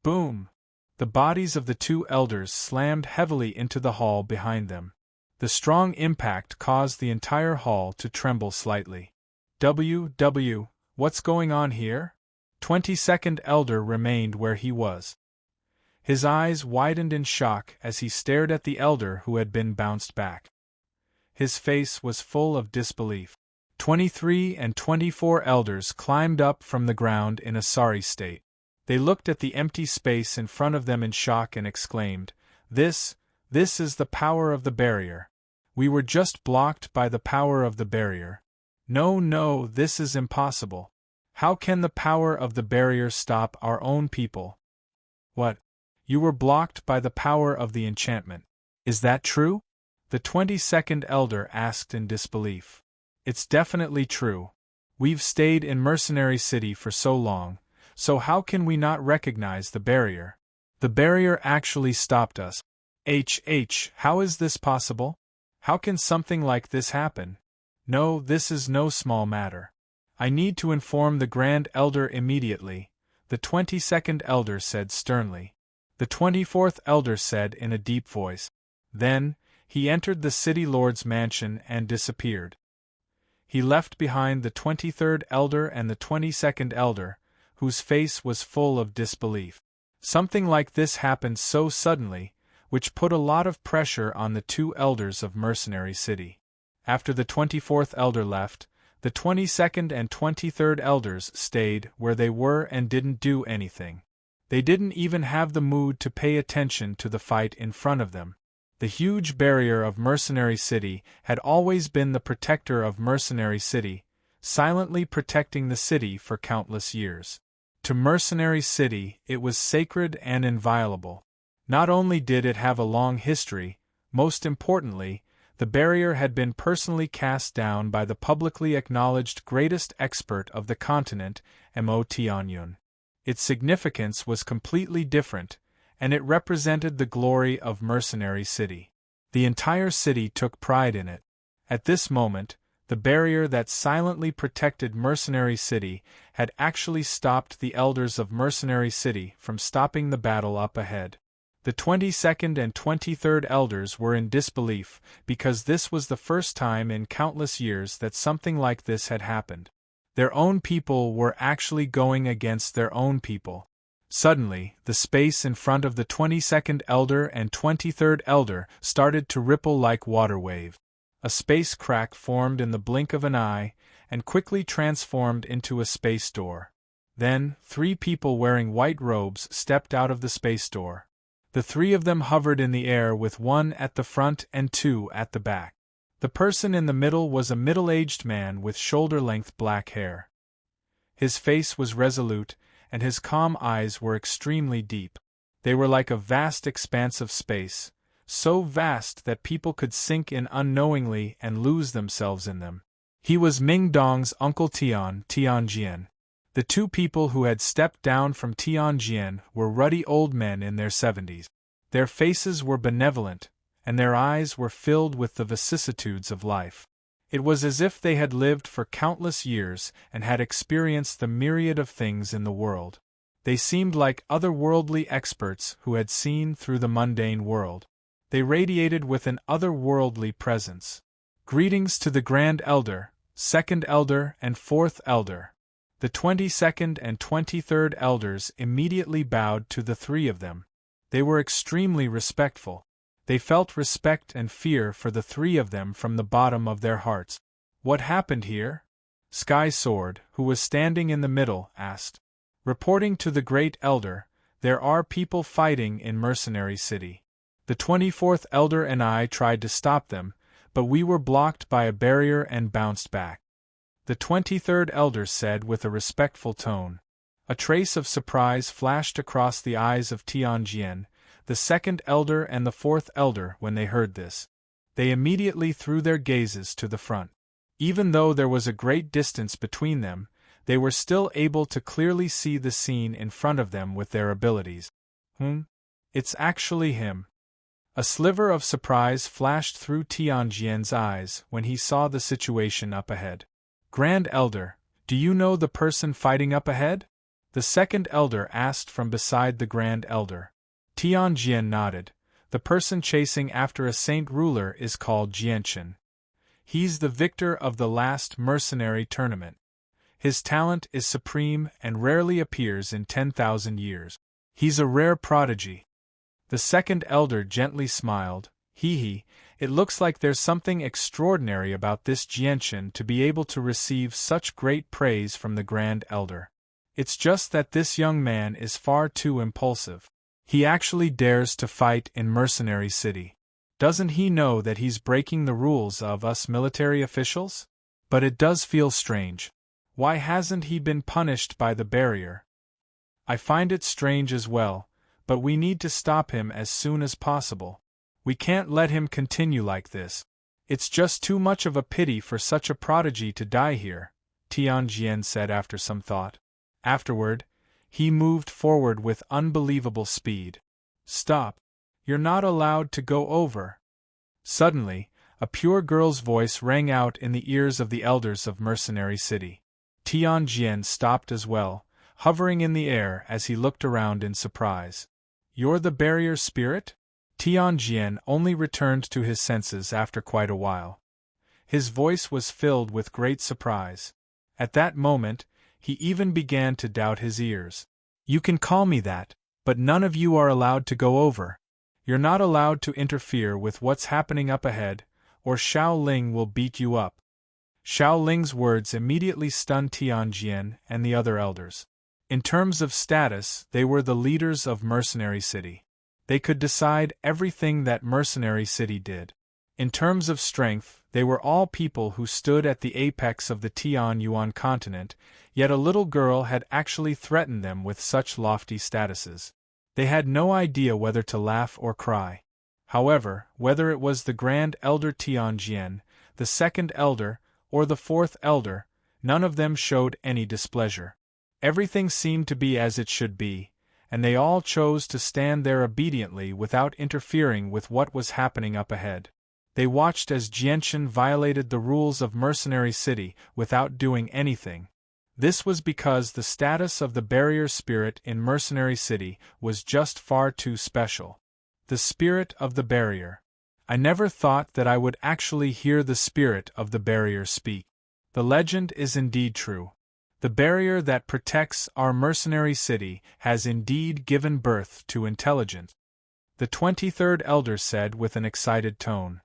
Boom! The bodies of the two elders slammed heavily into the hall behind them. The strong impact caused the entire hall to tremble slightly. What's going on here? 22nd Elder remained where he was. His eyes widened in shock as he stared at the elder who had been bounced back. His face was full of disbelief. 23 and 24 elders climbed up from the ground in a sorry state. They looked at the empty space in front of them in shock and exclaimed, This is the power of the barrier. We were just blocked by the power of the barrier. No, this is impossible. How can the power of the barrier stop our own people? What? You were blocked by the power of the enchantment. Is that true? The 22nd Elder asked in disbelief. It's definitely true. We've stayed in Mercenary City for so long, so how can we not recognize the barrier? The barrier actually stopped us. How is this possible? How can something like this happen? No, this is no small matter. I need to inform the Grand Elder immediately, the 22nd Elder said sternly. The 24th Elder said in a deep voice. Then, he entered the City Lord's mansion and disappeared. He left behind the 23rd Elder and the 22nd Elder, whose face was full of disbelief. Something like this happened so suddenly, which put a lot of pressure on the two elders of Mercenary City. After the 24th elder left, the 22nd and 23rd elders stayed where they were and didn't do anything. They didn't even have the mood to pay attention to the fight in front of them. The huge barrier of Mercenary City had always been the protector of Mercenary City, silently protecting the city for countless years. To Mercenary City, it was sacred and inviolable. Not only did it have a long history, most importantly, the barrier had been personally cast down by the publicly acknowledged greatest expert of the continent, Mo Tianyun. Its significance was completely different, and it represented the glory of Mercenary City. The entire city took pride in it. At this moment, the barrier that silently protected Mercenary City had actually stopped the elders of Mercenary City from stopping the battle up ahead. The 22nd and 23rd elders were in disbelief, because this was the first time in countless years that something like this had happened. Their own people were actually going against their own people. Suddenly, the space in front of the 22nd elder and 23rd elder started to ripple like water wave. A space crack formed in the blink of an eye, and quickly transformed into a space door. Then, 3 people wearing white robes stepped out of the space door. The 3 of them hovered in the air with 1 at the front and 2 at the back. The person in the middle was a middle-aged man with shoulder-length black hair. His face was resolute, and his calm eyes were extremely deep. They were like a vast expanse of space, so vast that people could sink in unknowingly and lose themselves in them. He was Ming Dong's uncle Tianjian. The 2 people who had stepped down from Tianjian were ruddy old men in their 70s. Their faces were benevolent, and their eyes were filled with the vicissitudes of life. It was as if they had lived for countless years and had experienced the myriad of things in the world. They seemed like otherworldly experts who had seen through the mundane world. They radiated with an otherworldly presence. Greetings to the Grand Elder, 2nd Elder and 4th Elder. The 22nd and 23rd elders immediately bowed to the 3 of them. They were extremely respectful. They felt respect and fear for the 3 of them from the bottom of their hearts. What happened here? Sky Sword, who was standing in the middle, asked. Reporting to the Great Elder, there are people fighting in Mercenary City. The 24th Elder and I tried to stop them, but we were blocked by a barrier and bounced back. The 23rd Elder said with a respectful tone. A trace of surprise flashed across the eyes of Tianjian, the 2nd Elder and the 4th Elder when they heard this. They immediately threw their gazes to the front. Even though there was a great distance between them, they were still able to clearly see the scene in front of them with their abilities. It's actually him. A sliver of surprise flashed through Tianjian's eyes when he saw the situation up ahead. Grand Elder, do you know the person fighting up ahead? The 2nd Elder asked from beside the Grand Elder. Tianjian nodded. The person chasing after a saint ruler is called Jianchen. He's the victor of the last mercenary tournament. His talent is supreme and rarely appears in 10,000 years. He's a rare prodigy. The 2nd Elder gently smiled. Hee, it looks like there's something extraordinary about this Jianchen to be able to receive such great praise from the Grand Elder. It's just that this young man is far too impulsive. He actually dares to fight in Mercenary City. Doesn't he know that he's breaking the rules of us military officials? But it does feel strange. Why hasn't he been punished by the barrier? I find it strange as well, but we need to stop him as soon as possible. We can't let him continue like this. It's just too much of a pity for such a prodigy to die here, Tianjian said after some thought. Afterward, he moved forward with unbelievable speed. Stop. You're not allowed to go over. Suddenly, a pure girl's voice rang out in the ears of the elders of Mercenary City. Tianjian stopped as well, hovering in the air as he looked around in surprise. You're the barrier spirit? Tianjian only returned to his senses after quite a while. His voice was filled with great surprise. At that moment, he even began to doubt his ears. You can call me that, but none of you are allowed to go over. You're not allowed to interfere with what's happening up ahead, or Xiao Ling will beat you up." Xiao Ling's words immediately stunned Tianjin and the other elders. In terms of status, they were the leaders of Mercenary City. They could decide everything that Mercenary City did. In terms of strength, they were all people who stood at the apex of the Tian Yuan continent, yet a little girl had actually threatened them with such lofty statuses. They had no idea whether to laugh or cry. However, whether it was the Grand Elder Tianjin, the Second Elder, or the Fourth Elder, none of them showed any displeasure. Everything seemed to be as it should be, and they all chose to stand there obediently without interfering with what was happening up ahead. They watched as Jianshan violated the rules of Mercenary City without doing anything. This was because the status of the barrier spirit in Mercenary City was just far too special. The spirit of the barrier. I never thought that I would actually hear the spirit of the barrier speak. The legend is indeed true. The barrier that protects our Mercenary City has indeed given birth to intelligence, the 23rd Elder said with an excited tone.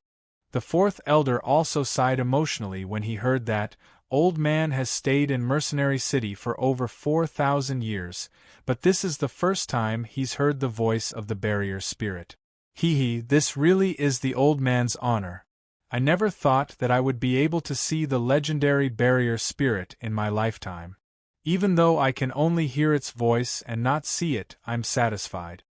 The 4th Elder also sighed emotionally when he heard that. Old man has stayed in Mercenary City for over 4,000 years, but this is the first time he's heard the voice of the barrier spirit. This really is the old man's honor. I never thought that I would be able to see the legendary barrier spirit in my lifetime. Even though I can only hear its voice and not see it, I'm satisfied.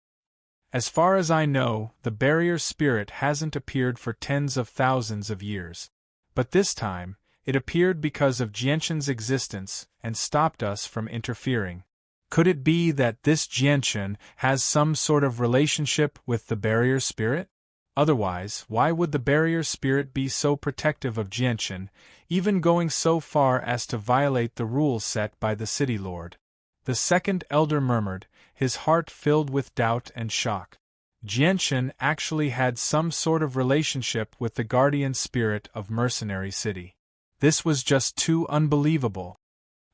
As far as I know, the barrier spirit hasn't appeared for tens of thousands of years. But this time, it appeared because of Jianshan's existence and stopped us from interfering. Could it be that this Jianshan has some sort of relationship with the barrier spirit? Otherwise, why would the barrier spirit be so protective of Jianshan, even going so far as to violate the rules set by the city lord? The second elder murmured, his heart filled with doubt and shock. Jianshan actually had some sort of relationship with the guardian spirit of Mercenary City. This was just too unbelievable.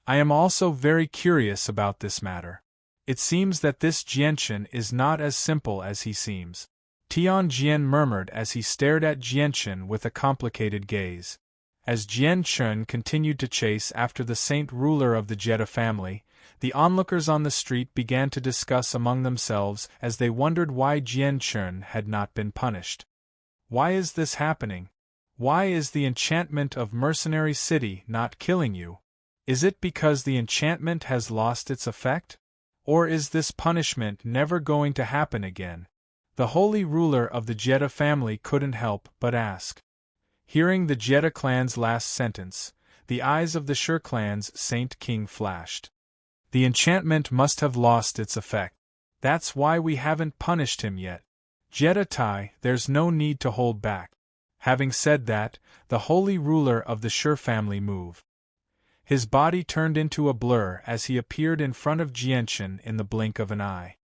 I am also very curious about this matter. It seems that this Jianshan is not as simple as he seems. Tianjin murmured as he stared at Jianshan with a complicated gaze. As Jianshan continued to chase after the saint ruler of the Jetta family, the onlookers on the street began to discuss among themselves as they wondered why Jianshan had not been punished. Why is this happening? Why is the enchantment of Mercenary City not killing you? Is it because the enchantment has lost its effect? Or is this punishment never going to happen again? The holy ruler of the Jetta family couldn't help but ask. Hearing the Jetta clan's last sentence, the eyes of the Shur clan's Saint King flashed. The enchantment must have lost its effect. That's why we haven't punished him yet. Jetta Tai, there's no need to hold back. Having said that, the holy ruler of the Shur family moved. His body turned into a blur as he appeared in front of Jianshan in the blink of an eye.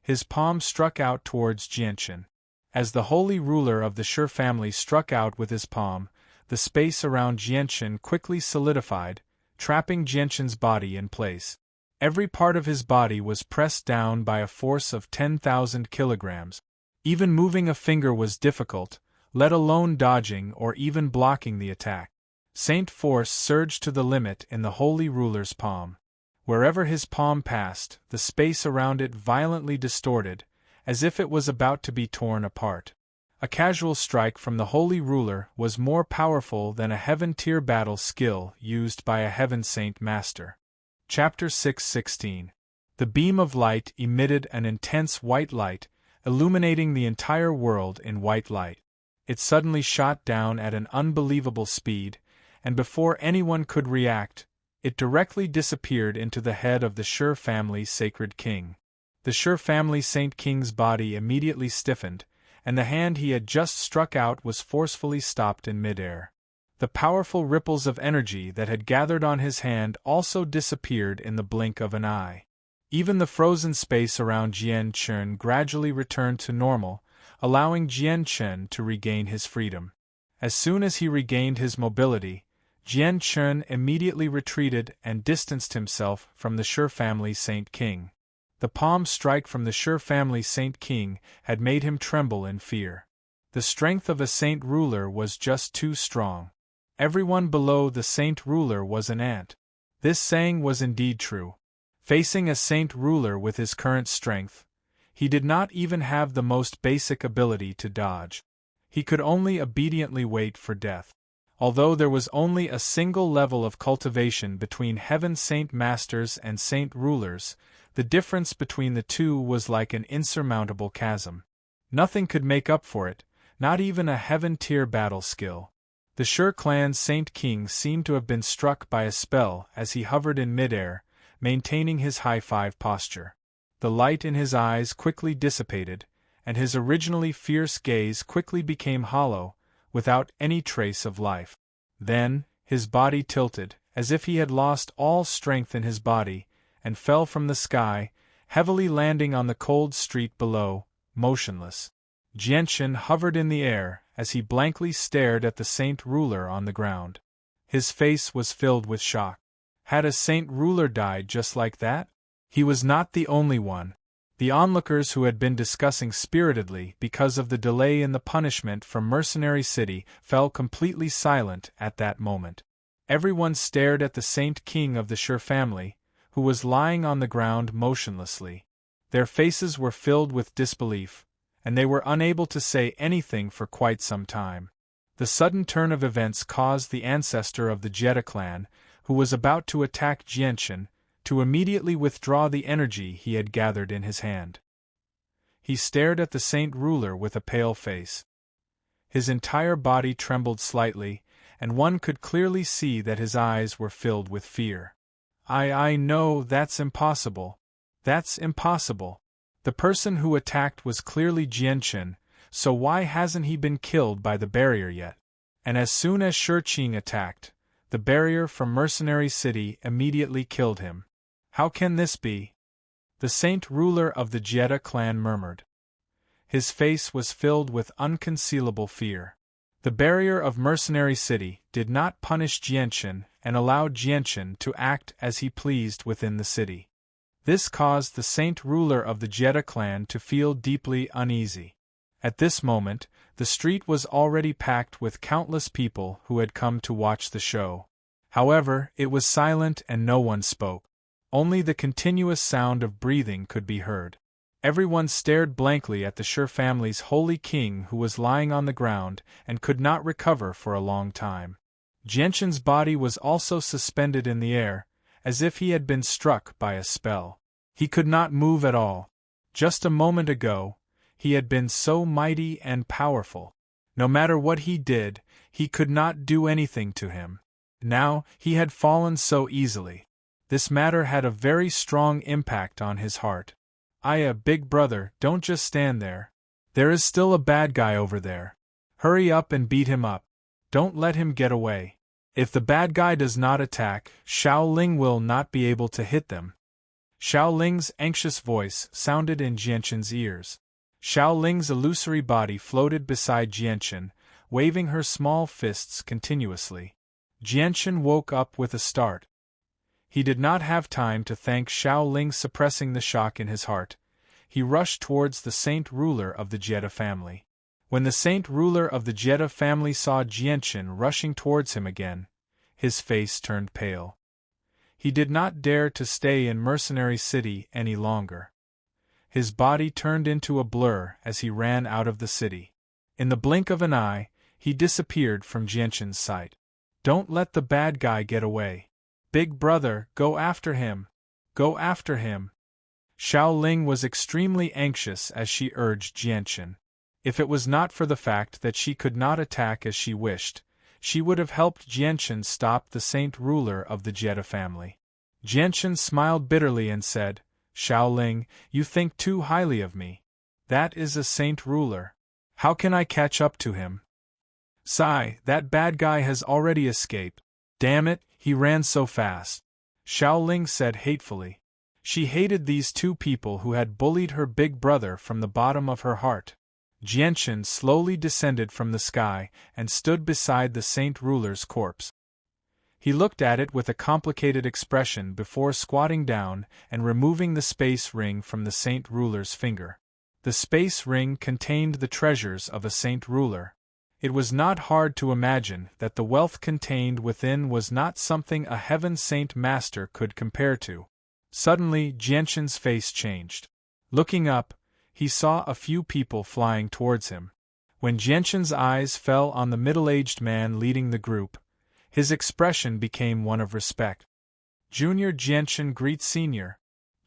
His palm struck out towards Jianshan. As the holy ruler of the Shur family struck out with his palm, the space around Jianshan quickly solidified, trapping Jianshan's body in place. Every part of his body was pressed down by a force of 10,000 kilograms. Even moving a finger was difficult, let alone dodging or even blocking the attack. Saint force surged to the limit in the holy ruler's palm. Wherever his palm passed, the space around it violently distorted, as if it was about to be torn apart. A casual strike from the holy ruler was more powerful than a heaven-tier battle skill used by a heaven saint master. Chapter 6:16. The beam of light emitted an intense white light, illuminating the entire world in white light. It suddenly shot down at an unbelievable speed, and before anyone could react, it directly disappeared into the head of the Shur family sacred king. The Shur family Saint King's body immediately stiffened, and the hand he had just struck out was forcefully stopped in midair. The powerful ripples of energy that had gathered on his hand also disappeared in the blink of an eye. Even the frozen space around Jianshan gradually returned to normal, allowing Jianshan to regain his freedom. As soon as he regained his mobility, Jianshan immediately retreated and distanced himself from the Shur family Saint King. The palm strike from the Shur family Saint King had made him tremble in fear. The strength of a saint ruler was just too strong. Everyone below the saint ruler was an ant. This saying was indeed true. Facing a saint ruler with his current strength, he did not even have the most basic ability to dodge. He could only obediently wait for death. Although there was only a single level of cultivation between Heaven Saint Masters and Saint Rulers, the difference between the two was like an insurmountable chasm. Nothing could make up for it, not even a Heaven-tier battle skill. The Sure Clan's Saint King seemed to have been struck by a spell as he hovered in midair, maintaining his high-five posture. The light in his eyes quickly dissipated, and his originally fierce gaze quickly became hollow, without any trace of life. Then, his body tilted, as if he had lost all strength in his body, and fell from the sky, heavily landing on the cold street below, motionless. Jianchen hovered in the air as he blankly stared at the saint ruler on the ground. His face was filled with shock. Had a saint ruler died just like that? He was not the only one. The onlookers who had been discussing spiritedly because of the delay in the punishment from Mercenary City fell completely silent at that moment. Everyone stared at the Saint King of the Sure family, who was lying on the ground motionlessly. Their faces were filled with disbelief, and they were unable to say anything for quite some time. The sudden turn of events caused the ancestor of the Jetta clan, who was about to attack Jianchen, to immediately withdraw the energy he had gathered in his hand. He stared at the saint ruler with a pale face. His entire body trembled slightly, and one could clearly see that his eyes were filled with fear. I know that's impossible. That's impossible. The person who attacked was clearly Jianchen, so why hasn't he been killed by the barrier yet? And as soon as Shurqing attacked, the barrier from Mercenary City immediately killed him. How can this be? The saint ruler of the Jetta clan murmured. His face was filled with unconcealable fear. The barrier of Mercenary City did not punish Jianchen and allowed Jianchen to act as he pleased within the city. This caused the saint ruler of the Jetta clan to feel deeply uneasy. At this moment, the street was already packed with countless people who had come to watch the show. However, it was silent and no one spoke. Only the continuous sound of breathing could be heard. Everyone stared blankly at the Sure family's holy king who was lying on the ground and could not recover for a long time. Jianchen's body was also suspended in the air, as if he had been struck by a spell. He could not move at all. Just a moment ago, he had been so mighty and powerful. No matter what he did, he could not do anything to him. Now, he had fallen so easily. This matter had a very strong impact on his heart. Big brother, don't just stand there. There is still a bad guy over there. Hurry up and beat him up. Don't let him get away. If the bad guy does not attack, Xiaoling will not be able to hit them. Xiaoling's anxious voice sounded in Jianchen's ears. Xiaoling's illusory body floated beside Jianchen, waving her small fists continuously. Jianchen woke up with a start. He did not have time to thank Xiaoling suppressing the shock in his heart. He rushed towards the saint ruler of the Jetta family. When the saint ruler of the Jetta family saw Jianchen rushing towards him again, his face turned pale. He did not dare to stay in Mercenary City any longer. His body turned into a blur as he ran out of the city. In the blink of an eye, he disappeared from Jianchen's sight. Don't let the bad guy get away. Big brother, go after him. Go after him. Xiaoling was extremely anxious as she urged Jianchen. If it was not for the fact that she could not attack as she wished, she would have helped Jianchen stop the saint ruler of the Jetta family. Jianchen smiled bitterly and said, Xiaoling, you think too highly of me. That is a saint ruler. How can I catch up to him? Sigh, that bad guy has already escaped. Damn it, he ran so fast. Xiaoling said hatefully. She hated these two people who had bullied her big brother from the bottom of her heart. Jianchen slowly descended from the sky and stood beside the saint ruler's corpse. He looked at it with a complicated expression before squatting down and removing the space ring from the saint ruler's finger. The space ring contained the treasures of a saint ruler. It was not hard to imagine that the wealth contained within was not something a heaven saint master could compare to. Suddenly, Jianshan's face changed. Looking up, he saw a few people flying towards him. When Jianshan's eyes fell on the middle-aged man leading the group, his expression became one of respect. Junior Jianshan greets Senior.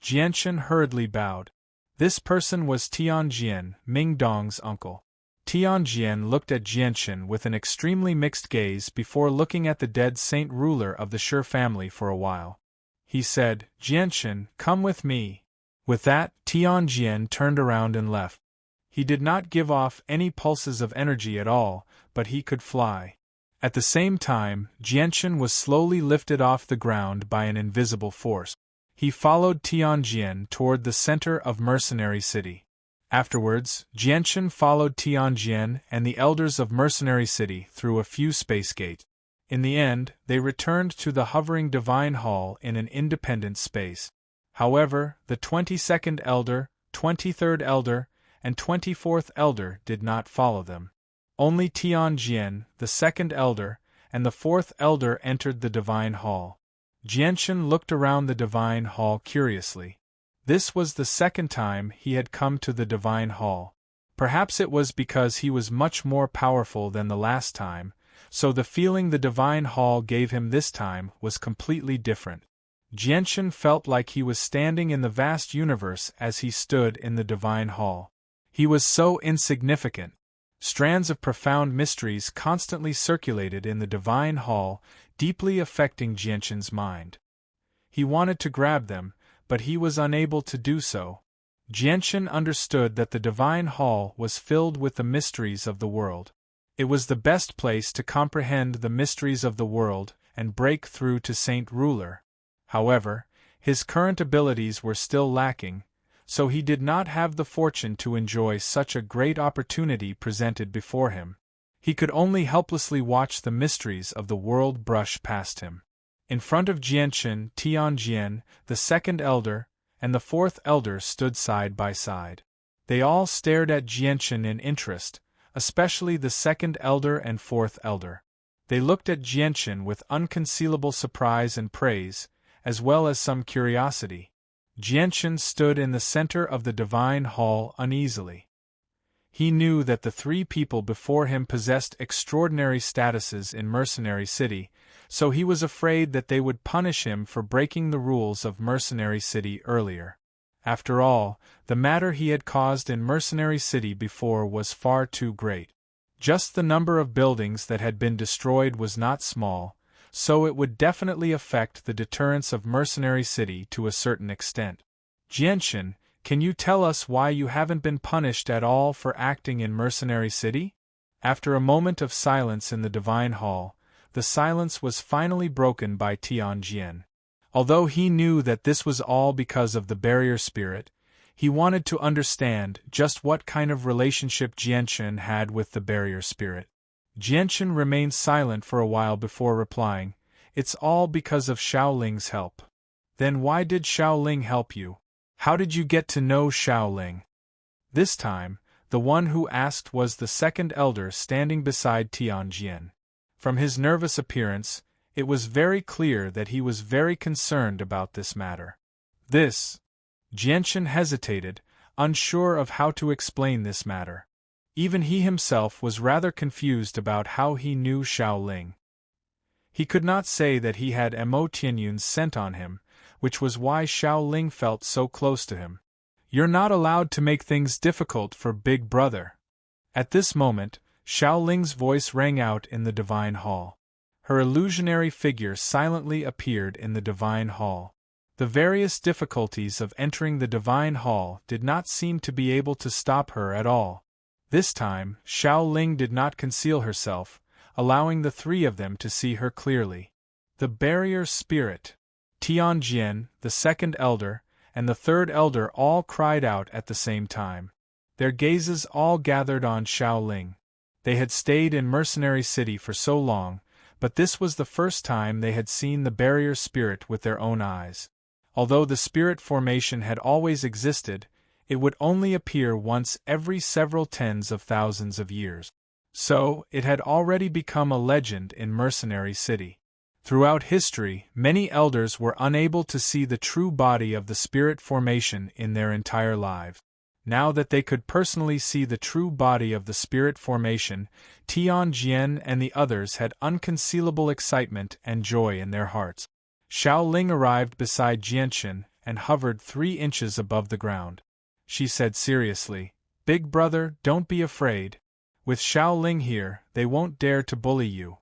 Jianshan hurriedly bowed. This person was Tianjian, Ming Dong's uncle. Tianjian looked at Jianshan with an extremely mixed gaze before looking at the dead saint ruler of the Shi family for a while. He said, "Jianshan, come with me." With that, Tianjian turned around and left. He did not give off any pulses of energy at all, but he could fly. At the same time, Jianshan was slowly lifted off the ground by an invisible force. He followed Tianjian toward the center of Mercenary City. Afterwards, Jianshan followed Tianjian and the elders of Mercenary City through a few space gates. In the end, they returned to the hovering Divine Hall in an independent space. However, the 22nd Elder, 23rd Elder, and 24th Elder did not follow them. Only Tianjian, the 2nd Elder, and the 4th Elder entered the Divine Hall. Jianshan looked around the Divine Hall curiously. This was the second time he had come to the Divine Hall. Perhaps it was because he was much more powerful than the last time, so the feeling the Divine Hall gave him this time was completely different. Jianshan felt like he was standing in the vast universe as he stood in the Divine Hall. He was so insignificant. Strands of profound mysteries constantly circulated in the Divine Hall, deeply affecting Jianshan's mind. He wanted to grab them, but he was unable to do so. Jianshan understood that the Divine Hall was filled with the mysteries of the world. It was the best place to comprehend the mysteries of the world and break through to Saint Ruler. However, his current abilities were still lacking, so he did not have the fortune to enjoy such a great opportunity presented before him. He could only helplessly watch the mysteries of the world brush past him. In front of Jianshan, Tianjian, the 2nd Elder, and the 4th Elder stood side by side. They all stared at Jianshan in interest, especially the 2nd Elder and 4th Elder. They looked at Jianshan with unconcealable surprise and praise, as well as some curiosity. Jianshan stood in the center of the Divine Hall uneasily. He knew that the three people before him possessed extraordinary statuses in Mercenary City, so he was afraid that they would punish him for breaking the rules of Mercenary City earlier. After all, the matter he had caused in Mercenary City before was far too great. Just the number of buildings that had been destroyed was not small, so it would definitely affect the deterrence of Mercenary City to a certain extent. Jianshan, can you tell us why you haven't been punished at all for acting in Mercenary City? After a moment of silence in the Divine Hall, the silence was finally broken by Tianjian. Although he knew that this was all because of the barrier spirit, he wanted to understand just what kind of relationship Jianshan had with the barrier spirit. Jianshan remained silent for a while before replying, "It's all because of Shaoling's help." "Then why did Shaoling help you? How did you get to know Shaoling?" This time, the one who asked was the 2nd Elder standing beside Tianjian. From his nervous appearance, it was very clear that he was very concerned about this matter. Jianshan hesitated, unsure of how to explain this matter. Even he himself was rather confused about how he knew Shaoling. He could not say that he had Mo Tianyun's scent on him, which was why Shaoling felt so close to him. "You're not allowed to make things difficult for Big Brother." At this moment, Shaoling's voice rang out in the Divine Hall. Her illusionary figure silently appeared in the Divine Hall. The various difficulties of entering the Divine Hall did not seem to be able to stop her at all. This time, Shaoling did not conceal herself, allowing the three of them to see her clearly. The barrier spirit. Tianjian, the 2nd Elder, and the 3rd Elder all cried out at the same time. Their gazes all gathered on Shaoling. They had stayed in Mercenary City for so long, but this was the first time they had seen the barrier spirit with their own eyes. Although the spirit formation had always existed, It would only appear once every several tens of thousands of years. So, it had already become a legend in Mercenary City. Throughout history, many elders were unable to see the true body of the spirit formation in their entire lives. Now that they could personally see the true body of the spirit formation, Tianjian and the others had unconcealable excitement and joy in their hearts. Xiao Ling arrived beside Jianchen and hovered 3 inches above the ground. She said seriously, "Big brother, don't be afraid. With Xiao Ling here, they won't dare to bully you."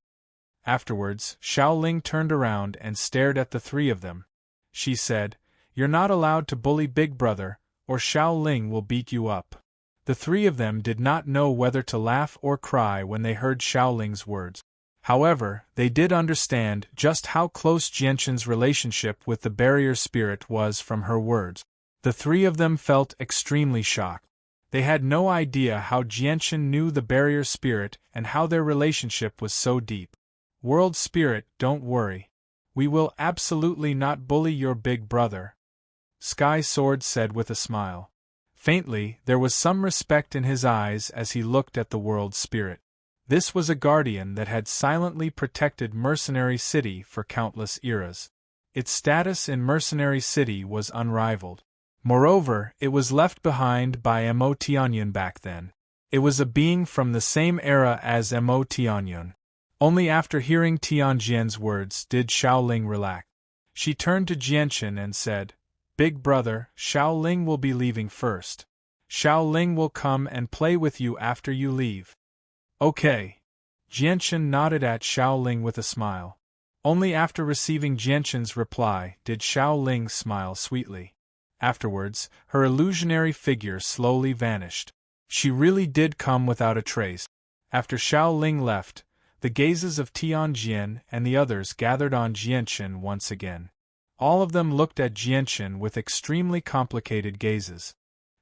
Afterwards, Xiao Ling turned around and stared at the 3 of them. She said, "You're not allowed to bully Big Brother, or Xiao Ling will beat you up." The 3 of them did not know whether to laugh or cry when they heard Xiao Ling's words. However, they did understand just how close Jianchen's relationship with the barrier spirit was from her words. The 3 of them felt extremely shocked. They had no idea how Jianchen knew the barrier spirit and how their relationship was so deep. "World Spirit, don't worry. We will absolutely not bully your big brother," Sky Sword said with a smile. Faintly, there was some respect in his eyes as he looked at the World Spirit. This was a guardian that had silently protected Mercenary City for countless eras. Its status in Mercenary City was unrivaled. Moreover, it was left behind by Mo Tianyun back then. It was a being from the same era as Mo Tianyun. Only after hearing Tianjian's words did Xiao Ling relax. She turned to Jianchen and said, "Big brother, Xiao Ling will be leaving first. Xiao Ling will come and play with you after you leave." "Okay." Jianchen nodded at Xiao Ling with a smile. Only after receiving Jianchen's reply did Xiao Ling smile sweetly. Afterwards, her illusionary figure slowly vanished. She really did come without a trace. After Xiao Ling left, the gazes of Tianjian and the others gathered on Jianchen once again. All of them looked at Jianchen with extremely complicated gazes.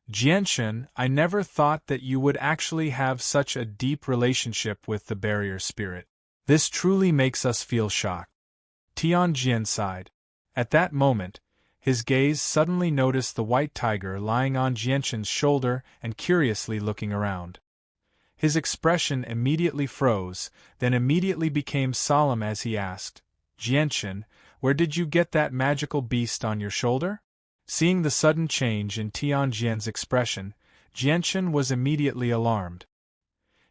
"Jianchen, I never thought that you would actually have such a deep relationship with the barrier spirit. This truly makes us feel shocked." Tianjian sighed. At that moment, his gaze suddenly noticed the white tiger lying on Jianchen's shoulder and curiously looking around. His expression immediately froze, then immediately became solemn as he asked, "Jianchen, where did you get that magical beast on your shoulder?" Seeing the sudden change in Tianjian's expression, Jianchen was immediately alarmed.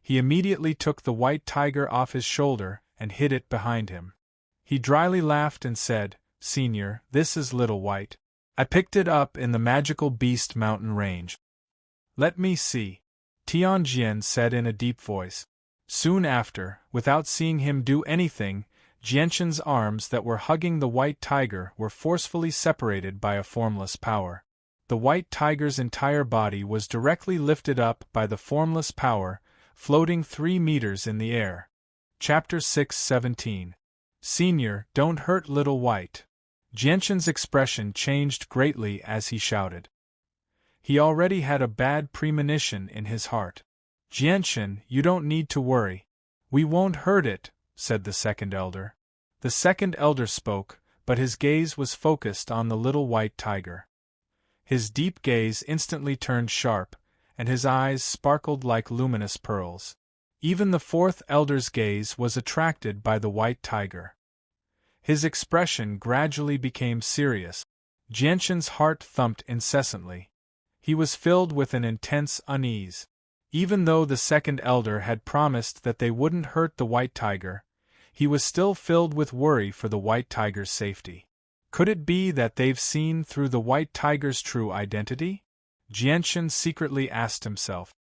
He immediately took the white tiger off his shoulder and hid it behind him. He dryly laughed and said, "Senior, this is Little White. I picked it up in the magical beast mountain range." "Let me see," Tianjian said in a deep voice. Soon after, without seeing him do anything, Jianchen's arms that were hugging the white tiger were forcefully separated by a formless power. The white tiger's entire body was directly lifted up by the formless power, floating 3 meters in the air. Chapter 6:17. "Senior, don't hurt Little White." Jianchen's expression changed greatly as he shouted. He already had a bad premonition in his heart. "Jianchen, you don't need to worry. We won't hurt it," said the second elder. The second elder spoke, but his gaze was focused on the little white tiger. His deep gaze instantly turned sharp, and his eyes sparkled like luminous pearls. Even the fourth elder's gaze was attracted by the white tiger. His expression gradually became serious. Jianchen's heart thumped incessantly. He was filled with an intense unease. Even though the second elder had promised that they wouldn't hurt the white tiger, he was still filled with worry for the white tiger's safety. Could it be that they've seen through the white tiger's true identity? Jianchen secretly asked himself.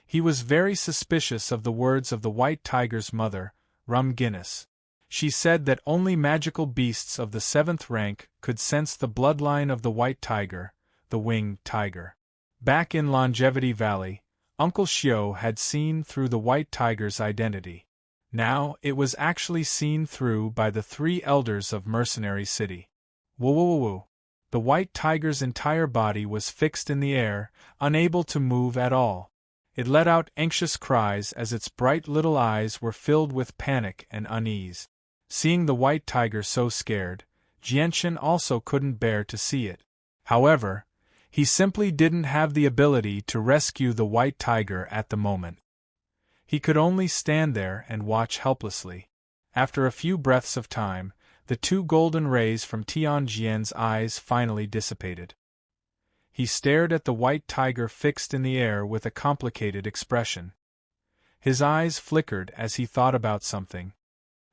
He was very suspicious of the words of the white tiger's mother, Rum Guinness. She said that only magical beasts of the 7th rank could sense the bloodline of the white tiger, the winged tiger. Back in Longevity Valley, Uncle Xiao had seen through the white tiger's identity. Now it was actually seen through by the 3 elders of Mercenary City. Woo-woo-woo-woo. The white tiger's entire body was fixed in the air, unable to move at all. It let out anxious cries as its bright little eyes were filled with panic and unease. Seeing the white tiger so scared, Jianchen also couldn't bear to see it. However, He simply didn't have the ability to rescue the white tiger at the moment. He could only stand there and watch helplessly. After a few breaths of time, the two golden rays from Tianjian's eyes finally dissipated. He stared at the white tiger fixed in the air with a complicated expression. His eyes flickered as he thought about something.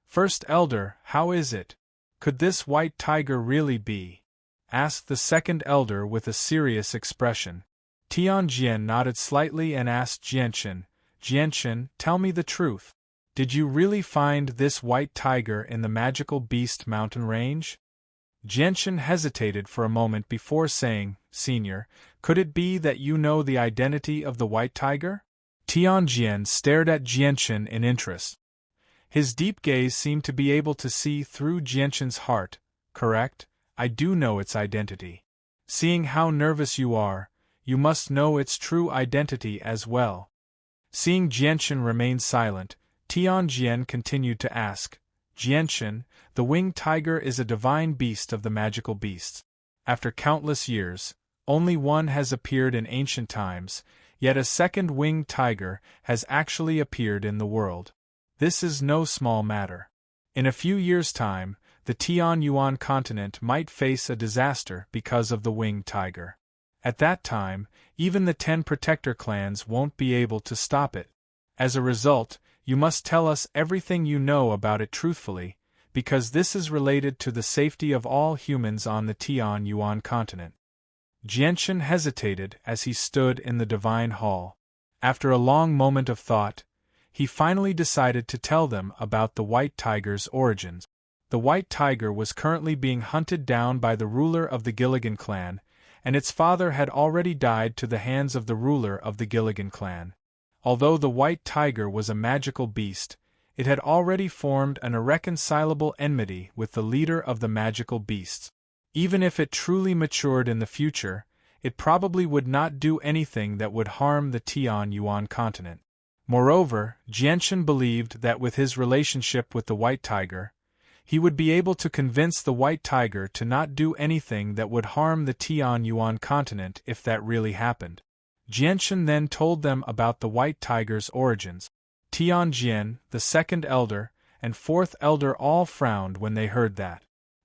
"First Elder, how is it? Could this white tiger really be?" asked the second elder with a serious expression. Tianjian nodded slightly and asked Jianchen, "Jianchen, tell me the truth. Did you really find this white tiger in the magical beast mountain range?" Jianchen hesitated for a moment before saying, "Senior, could it be that you know the identity of the white tiger?" Tianjian stared at Jianchen in interest. His deep gaze seemed to be able to see through Jianchen's heart. "Correct, I do know its identity. Seeing how nervous you are, you must know its true identity as well." Seeing Jianchen remain silent, Tianjian continued to ask, "Jianchen, the winged tiger is a divine beast of the magical beasts. After countless years, only one has appeared in ancient times, yet a second winged tiger has actually appeared in the world. This is no small matter. In a few years' time, the Tianyuan continent might face a disaster because of the winged tiger. At that time, even the 10 protector clans won't be able to stop it. As a result, you must tell us everything you know about it truthfully, because this is related to the safety of all humans on the Tianyuan continent." Jianchen hesitated as he stood in the divine hall. After a long moment of thought, he finally decided to tell them about the white tiger's origins. The white tiger was currently being hunted down by the ruler of the Gilligan clan, and its father had already died to the hands of the ruler of the Gilligan clan. Although the white tiger was a magical beast, it had already formed an irreconcilable enmity with the leader of the magical beasts. Even if it truly matured in the future, it probably would not do anything that would harm the Tianyuan continent. Moreover, Jianchen believed that with his relationship with the white tiger, he would be able to convince the white tiger to not do anything that would harm the Tianyuan continent if that really happened. Jianchen then told them about the white tiger's origins. Tianjian, the second elder, and fourth elder all frowned when they heard that.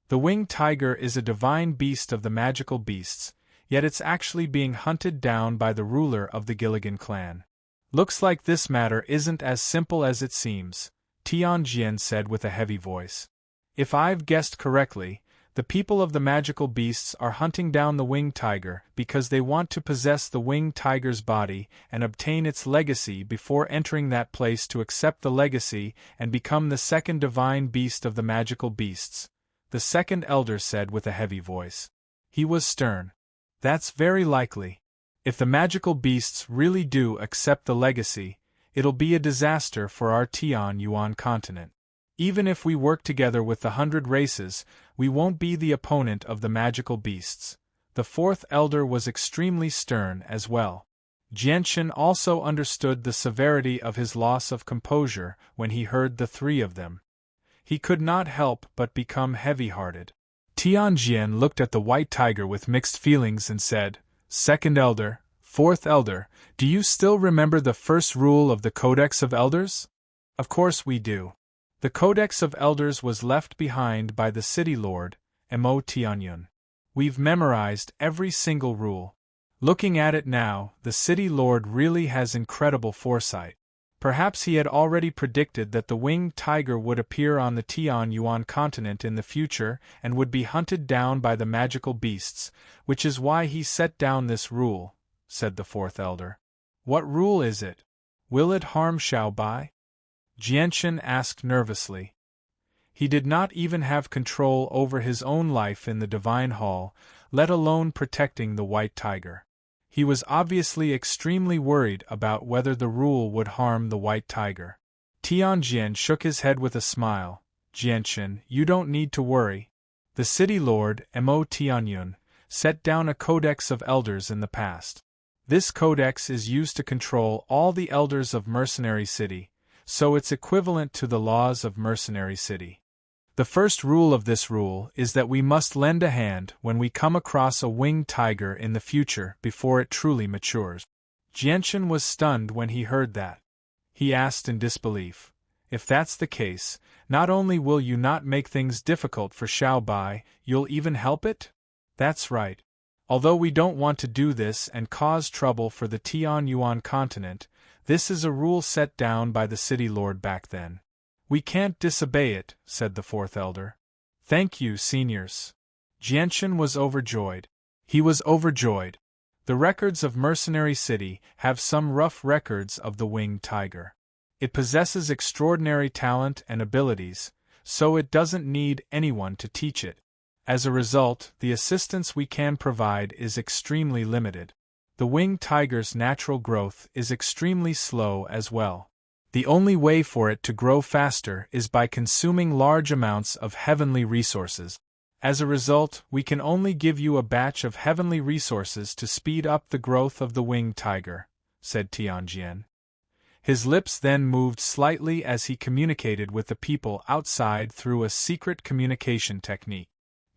The winged tiger is a divine beast of the magical beasts, yet it's actually being hunted down by the ruler of the Gilligan clan. "Looks like this matter isn't as simple as it seems," Tianjian said with a heavy voice. "If I've guessed correctly, the people of the magical beasts are hunting down the winged tiger because they want to possess the winged tiger's body and obtain its legacy before entering that place to accept the legacy and become the second divine beast of the magical beasts," the second elder said with a heavy voice. He was stern. "That's very likely. If the magical beasts really do accept the legacy, it'll be a disaster for our Tianyuan continent. Even if we work together with the 100 races, we won't be the opponent of the magical beasts." The fourth elder was extremely stern as well. Jianchen also understood the severity of his loss of composure when he heard the three of them. He could not help but become heavy-hearted. Tianjian looked at the white tiger with mixed feelings and said, "Second elder, fourth elder, do you still remember the first rule of the Codex of Elders?" "Of course we do. The Codex of Elders was left behind by the city lord, Mo Tianyun. We've memorized every single rule. Looking at it now, the city lord really has incredible foresight. Perhaps he had already predicted that the winged tiger would appear on the Tianyuan continent in the future and would be hunted down by the magical beasts, which is why he set down this rule," said the fourth elder. "What rule is it? Will it harm Xiaobai?" Jianchen asked nervously. He did not even have control over his own life in the Divine Hall, let alone protecting the white tiger. He was obviously extremely worried about whether the rule would harm the white tiger. Tianjian shook his head with a smile. "Jianchen, you don't need to worry. The city lord, Mo Tianyun, set down a codex of elders in the past. This codex is used to control all the elders of Mercenary City, so it's equivalent to the laws of Mercenary City. The first rule of this rule is that we must lend a hand when we come across a winged tiger in the future before it truly matures. Jianchen was stunned when he heard that. He asked in disbelief, "If that's the case, not only will you not make things difficult for Xiaobai, you'll even help it?" "That's right. Although we don't want to do this and cause trouble for the Tianyuan continent, this is a rule set down by the city lord back then. We can't disobey it," said the fourth elder. "Thank you, seniors." Jianchen was overjoyed. He was overjoyed. The records of Mercenary City have some rough records of the winged tiger. It possesses extraordinary talent and abilities, so it doesn't need anyone to teach it. As a result, the assistance we can provide is extremely limited. The winged tiger's natural growth is extremely slow as well. The only way for it to grow faster is by consuming large amounts of heavenly resources. As a result, we can only give you a batch of heavenly resources to speed up the growth of the winged tiger, said Tianjian. His lips then moved slightly as he communicated with the people outside through a secret communication technique.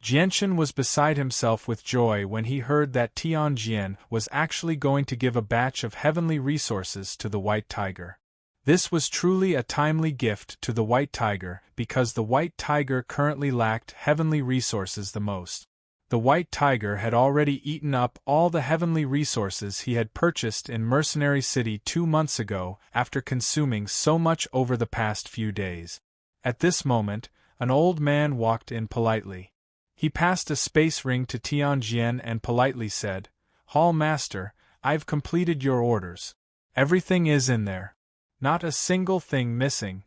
Jianchen was beside himself with joy when he heard that Tianjian was actually going to give a batch of heavenly resources to the white tiger. This was truly a timely gift to the white tiger because the white tiger currently lacked heavenly resources the most. The white tiger had already eaten up all the heavenly resources he had purchased in Mercenary City 2 months ago after consuming so much over the past few days. At this moment, an old man walked in politely. He passed a space ring to Tianjian and politely said, "Hall Master, I've completed your orders. Everything is in there. Not a single thing missing."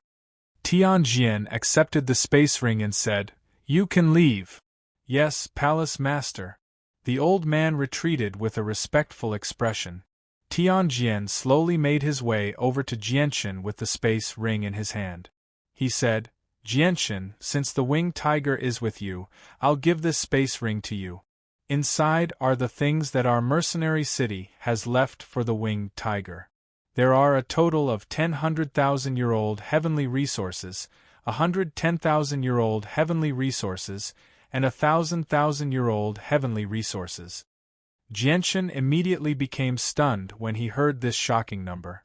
Tianjian accepted the space ring and said, "You can leave." "Yes, Palace Master." The old man retreated with a respectful expression. Tianjian slowly made his way over to Jianchen with the space ring in his hand. He said, "Jianchen, since the winged tiger is with you, I'll give this space ring to you. Inside are the things that our Mercenary City has left for the winged tiger. There are a total of 100,000-year-old heavenly resources, 110,000-year-old heavenly resources, and 1,000,000-year-old heavenly resources." Jianchen immediately became stunned when he heard this shocking number.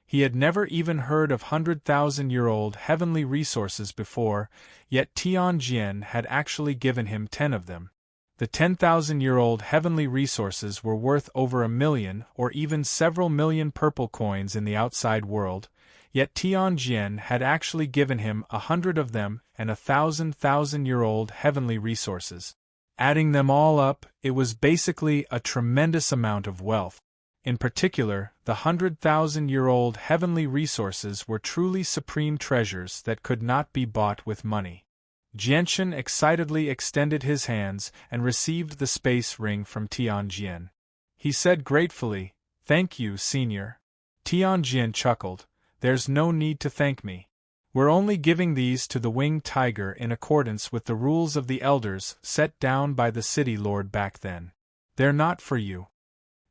He had never even heard of 100,000-year-old heavenly resources before, yet Tianjian had actually given him 10 of them. The 10,000-year-old heavenly resources were worth over 1 million or even several million purple coins in the outside world, yet Tianjian had actually given him 100 of them and 1,000-year-old heavenly resources. Adding them all up, it was basically a tremendous amount of wealth. In particular, the 100,000-year-old heavenly resources were truly supreme treasures that could not be bought with money. Jianchen excitedly extended his hands and received the space ring from Tianjian. He said gratefully, "Thank you, senior." Tianjian chuckled, "There's no need to thank me. We're only giving these to the winged tiger in accordance with the rules of the elders set down by the city lord back then. They're not for you."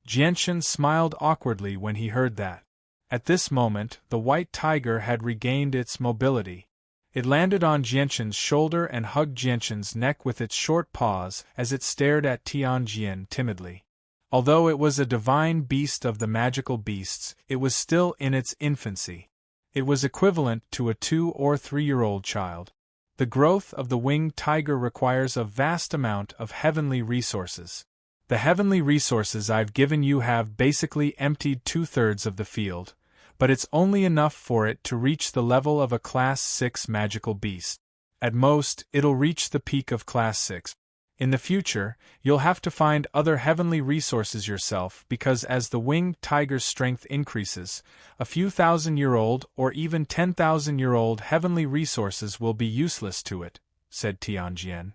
Jianchen smiled awkwardly when he heard that. At this moment, the white tiger had regained its mobility. It landed on Jianchen's shoulder and hugged Jianchen's neck with its short paws as it stared at Tianjian timidly. Although it was a divine beast of the magical beasts, it was still in its infancy. It was equivalent to a 2- or 3-year-old child. The growth of the winged tiger requires a vast amount of heavenly resources. The heavenly resources I've given you have basically emptied 2/3 of the field, but it's only enough for it to reach the level of a Class 6 magical beast. At most, it'll reach the peak of Class 6. In the future, you'll have to find other heavenly resources yourself because as the winged tiger's strength increases, a few thousand-year-old or even 10,000-year-old heavenly resources will be useless to it, said Tianjian.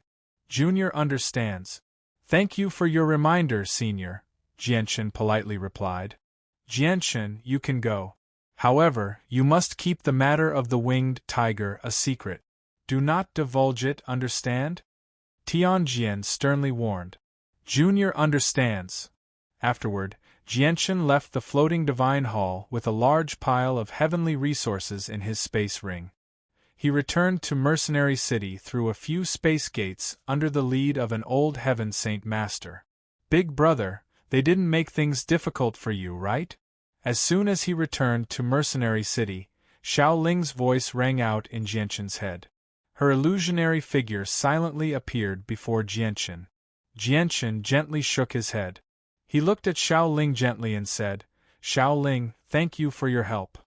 Junior understands. Thank you for your reminder, Senior, Jianchen politely replied. Jianchen, you can go. However, you must keep the matter of the winged tiger a secret. Do not divulge it, understand? Tianjian sternly warned. Junior understands. Afterward, Jianchen left the floating divine hall with a large pile of heavenly resources in his space ring. he returned to Mercenary City through a few space gates under the lead of an old Heaven Saint Master. Big brother, they didn't make things difficult for you, right? As soon as he returned to Mercenary City, Xiao Ling's voice rang out in Jianqin's head. Her illusionary figure silently appeared before Jianqin. Jianqin gently shook his head. He looked at Xiao Ling gently and said, Xiao Ling, thank you for your help.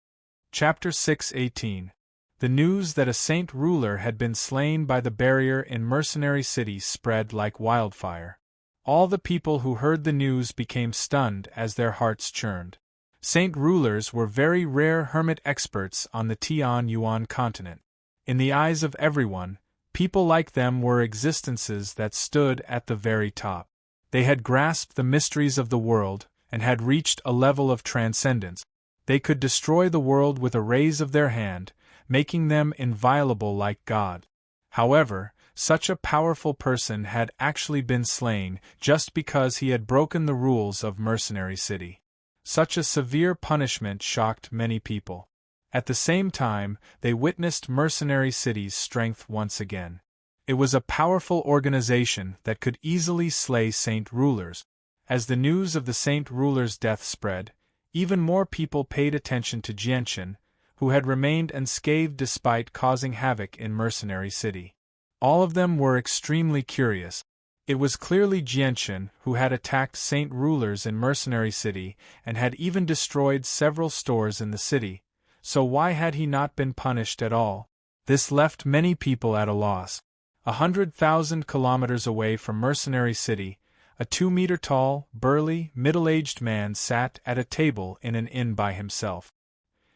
Chapter 6:18. The news that a saint ruler had been slain by the barrier in Mercenary City spread like wildfire. All the people who heard the news became stunned as their hearts churned. Saint rulers were very rare hermit experts on the Tian-Yuan continent. In the eyes of everyone, people like them were existences that stood at the very top. They had grasped the mysteries of the world and had reached a level of transcendence. They could destroy the world with a raise of their hand, making them inviolable like God. However, such a powerful person had actually been slain just because he had broken the rules of Mercenary City. Such a severe punishment shocked many people. At the same time, they witnessed Mercenary City's strength once again. It was a powerful organization that could easily slay saint rulers. As the news of the saint ruler's death spread, even more people paid attention to Jianqin, who had remained unscathed despite causing havoc in Mercenary City. All of them were extremely curious. It was clearly Jianqin who had attacked saint rulers in Mercenary City and had even destroyed several stores in the city, so why had he not been punished at all? This left many people at a loss. 100,000 kilometers away from Mercenary City, a 2-meter-tall, burly, middle-aged man sat at a table in an inn by himself.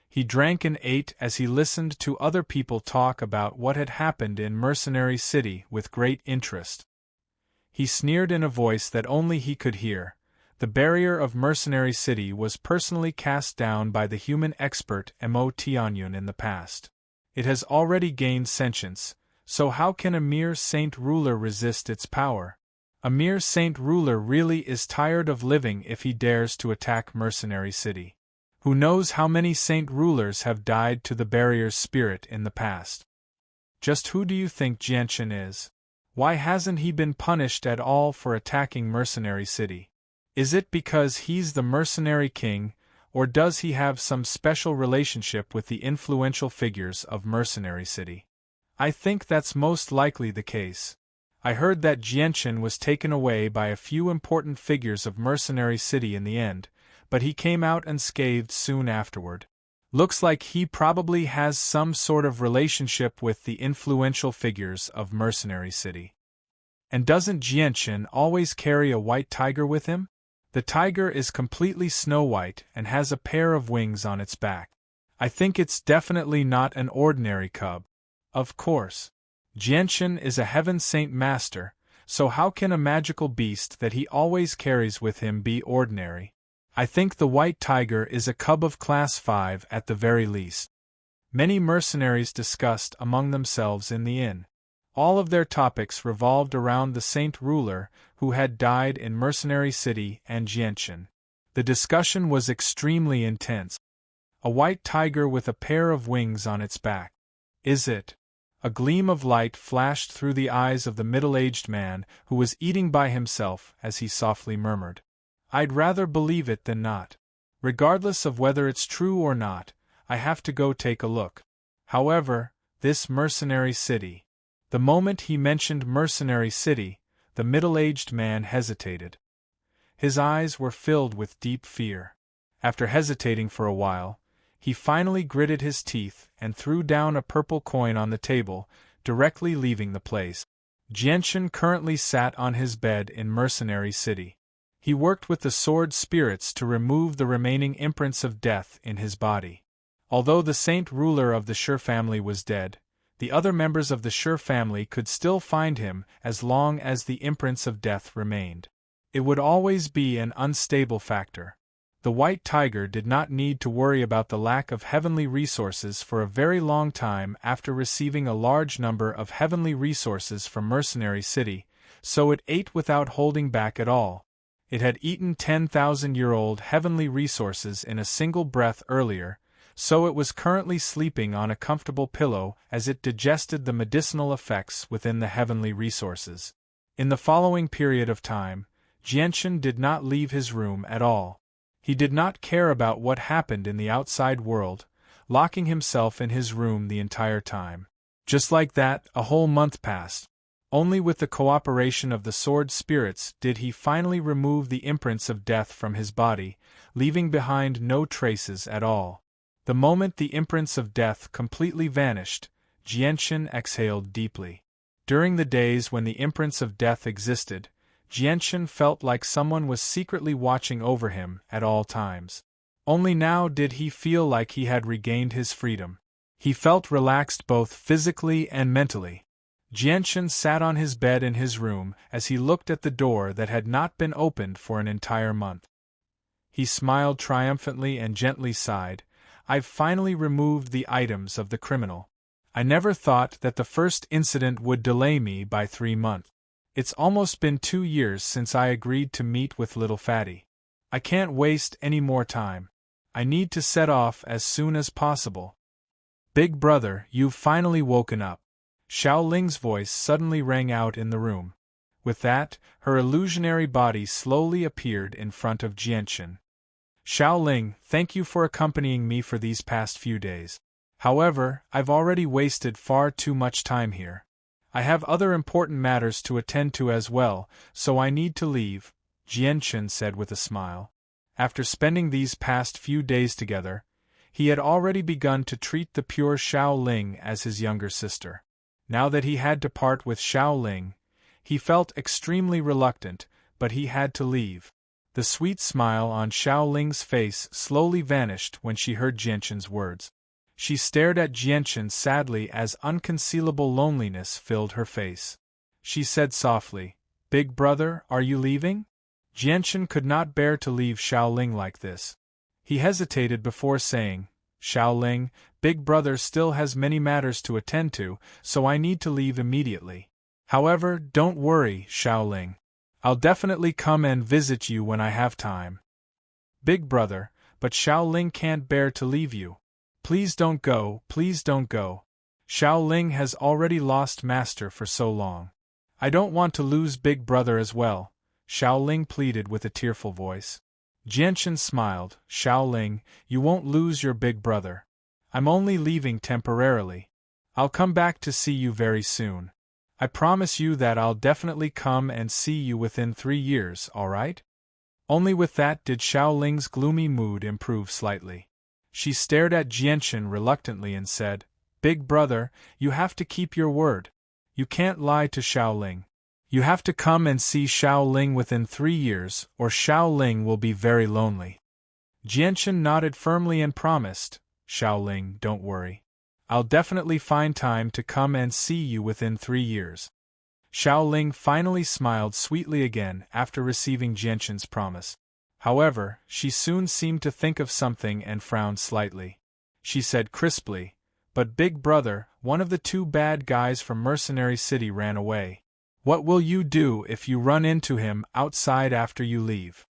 He drank and ate as he listened to other people talk about what had happened in Mercenary City with great interest. He sneered in a voice that only he could hear. The barrier of Mercenary City was personally cast down by the human expert Mo Tianyun in the past. It has already gained sentience, so how can a mere saint ruler resist its power? A mere saint ruler really is tired of living if he dares to attack Mercenary City. Who knows how many saint rulers have died to the barrier's spirit in the past? Just who do you think Jianqin is? Why hasn't he been punished at all for attacking Mercenary City? Is it because he's the mercenary king, or does he have some special relationship with the influential figures of Mercenary City? I think that's most likely the case. I heard that Jianqin was taken away by a few important figures of Mercenary City in the end, but he came out unscathed soon afterward. Looks like he probably has some sort of relationship with the influential figures of Mercenary City. And doesn't Jianqin always carry a white tiger with him? The tiger is completely snow-white and has a pair of wings on its back. I think it's definitely not an ordinary cub. Of course. Jianqin is a Heaven Saint Master, so how can a magical beast that he always carries with him be ordinary? I think the white tiger is a cub of Class 5 at the very least. Many mercenaries discussed among themselves in the inn. All of their topics revolved around the saint ruler who had died in Mercenary City and Jianqin. The discussion was extremely intense. A white tiger with a pair of wings on its back. Is it? A gleam of light flashed through the eyes of the middle-aged man who was eating by himself as he softly murmured, I'd rather believe it than not. Regardless of whether it's true or not, I have to go take a look. However, this Mercenary City. The moment he mentioned Mercenary City, the middle-aged man hesitated. His eyes were filled with deep fear. After hesitating for a while, he finally gritted his teeth and threw down a purple coin on the table, directly leaving the place. Jianqin currently sat on his bed in Mercenary City. He worked with the sword spirits to remove the remaining imprints of death in his body. Although the saint ruler of the Shi family was dead, the other members of the Shi family could still find him as long as the imprints of death remained. It would always be an unstable factor. The white tiger did not need to worry about the lack of heavenly resources for a very long time after receiving a large number of heavenly resources from Mercenary City, so it ate without holding back at all. It had eaten 10,000-year-old heavenly resources in a single breath earlier, so it was currently sleeping on a comfortable pillow as it digested the medicinal effects within the heavenly resources. In the following period of time, Jianchen did not leave his room at all. He did not care about what happened in the outside world, locking himself in his room the entire time. Just like that, a whole month passed. Only with the cooperation of the sword spirits did he finally remove the imprints of death from his body, leaving behind no traces at all. The moment the imprints of death completely vanished, Jianchen exhaled deeply. During the days when the imprints of death existed, Jianchen felt like someone was secretly watching over him at all times. Only now did he feel like he had regained his freedom. He felt relaxed both physically and mentally. Jianchen sat on his bed in his room as he looked at the door that had not been opened for an entire month. He smiled triumphantly and gently sighed. I've finally removed the items of the criminal. I never thought that the first incident would delay me by 3 months. It's almost been 2 years since I agreed to meet with little Fatty. I can't waste any more time. I need to set off as soon as possible. Big brother, you've finally woken up. Xiao Ling's voice suddenly rang out in the room. With that, her illusionary body slowly appeared in front of Jianchen. Xiao Ling, thank you for accompanying me for these past few days. However, I've already wasted far too much time here. I have other important matters to attend to as well, so I need to leave, Jianchen said with a smile. After spending these past few days together, he had already begun to treat the pure Xiao Ling as his younger sister. Now that he had to part with Xiao Ling, he felt extremely reluctant, but he had to leave. The sweet smile on Xiao Ling's face slowly vanished when she heard Jianchen's words. She stared at Jianchen sadly as unconcealable loneliness filled her face. She said softly, Big brother, are you leaving? Jianchen could not bear to leave Xiao Ling like this. He hesitated before saying, Xiao Ling, Big brother still has many matters to attend to, so I need to leave immediately. However, don't worry, Xiao Ling. I'll definitely come and visit you when I have time. Big brother, but Xiao Ling can't bear to leave you. Please don't go, please don't go. Xiao Ling has already lost master for so long. I don't want to lose Big brother as well, Xiao Ling pleaded with a tearful voice. Jianchen smiled, Xiao Ling, you won't lose your big brother. I'm only leaving temporarily. I'll come back to see you very soon. I promise you that I'll definitely come and see you within 3 years, alright? Only with that did Xiao Ling's gloomy mood improve slightly. She stared at Jianchen reluctantly and said, Big brother, you have to keep your word. You can't lie to Xiao Ling. You have to come and see Xiao Ling within 3 years, or Xiao Ling will be very lonely. Jianchen nodded firmly and promised, Xiao Ling, don't worry. I'll definitely find time to come and see you within 3 years. Xiao Ling finally smiled sweetly again after receiving Jianchen's promise. However, she soon seemed to think of something and frowned slightly. She said crisply, But Big brother, one of the 2 bad guys from Mercenary City ran away. What will you do if you run into him outside after you leave?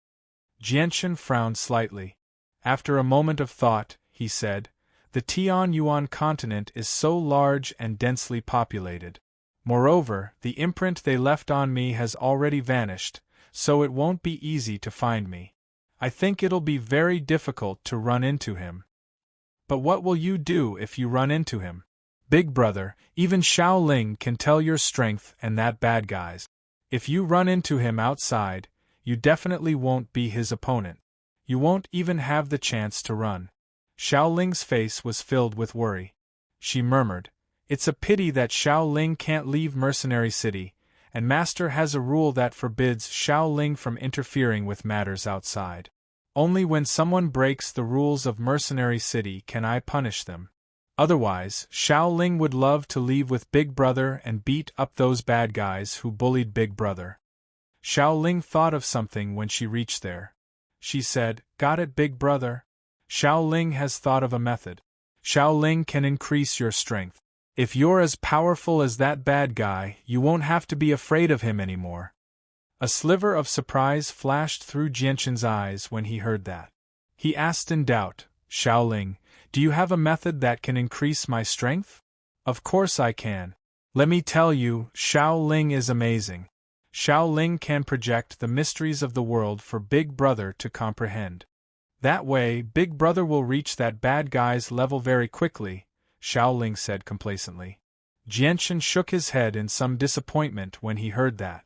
Jianchen frowned slightly. After a moment of thought, he said, The Tianyuan continent is so large and densely populated. Moreover, the imprint they left on me has already vanished, so it won't be easy to find me. I think it'll be very difficult to run into him. But what will you do if you run into him? Big brother, even Xiao Ling can tell your strength and that bad guy's. If you run into him outside, you definitely won't be his opponent. You won't even have the chance to run. Xiao Ling's face was filled with worry. She murmured, It's a pity that Xiao Ling can't leave Mercenary City, and Master has a rule that forbids Xiao Ling from interfering with matters outside. Only when someone breaks the rules of Mercenary City can I punish them. Otherwise, Xiao Ling would love to leave with Big brother and beat up those bad guys who bullied Big brother. Xiao Ling thought of something when she reached there. She said, Got it, Big brother? Xiao Ling has thought of a method. Xiao Ling can increase your strength. If you're as powerful as that bad guy, you won't have to be afraid of him anymore. A sliver of surprise flashed through Jianchen's eyes when he heard that. He asked in doubt, Xiao Ling, Do you have a method that can increase my strength? Of course I can. Let me tell you, Shaoling is amazing. Shaoling can project the mysteries of the world for Big Brother to comprehend. That way, Big Brother will reach that bad guy's level very quickly, Shaoling said complacently. Jianchen shook his head in some disappointment when he heard that.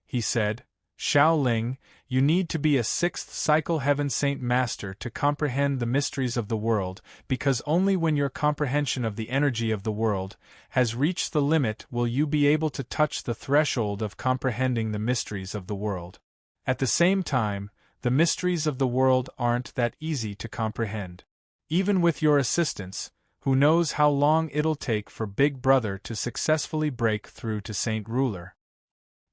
He said, Shaoling, you need to be a 6th cycle Heaven Saint Master to comprehend the mysteries of the world, because only when your comprehension of the energy of the world has reached the limit will you be able to touch the threshold of comprehending the mysteries of the world. At the same time, the mysteries of the world aren't that easy to comprehend. Even with your assistance, who knows how long it'll take for Big Brother to successfully break through to Saint Ruler.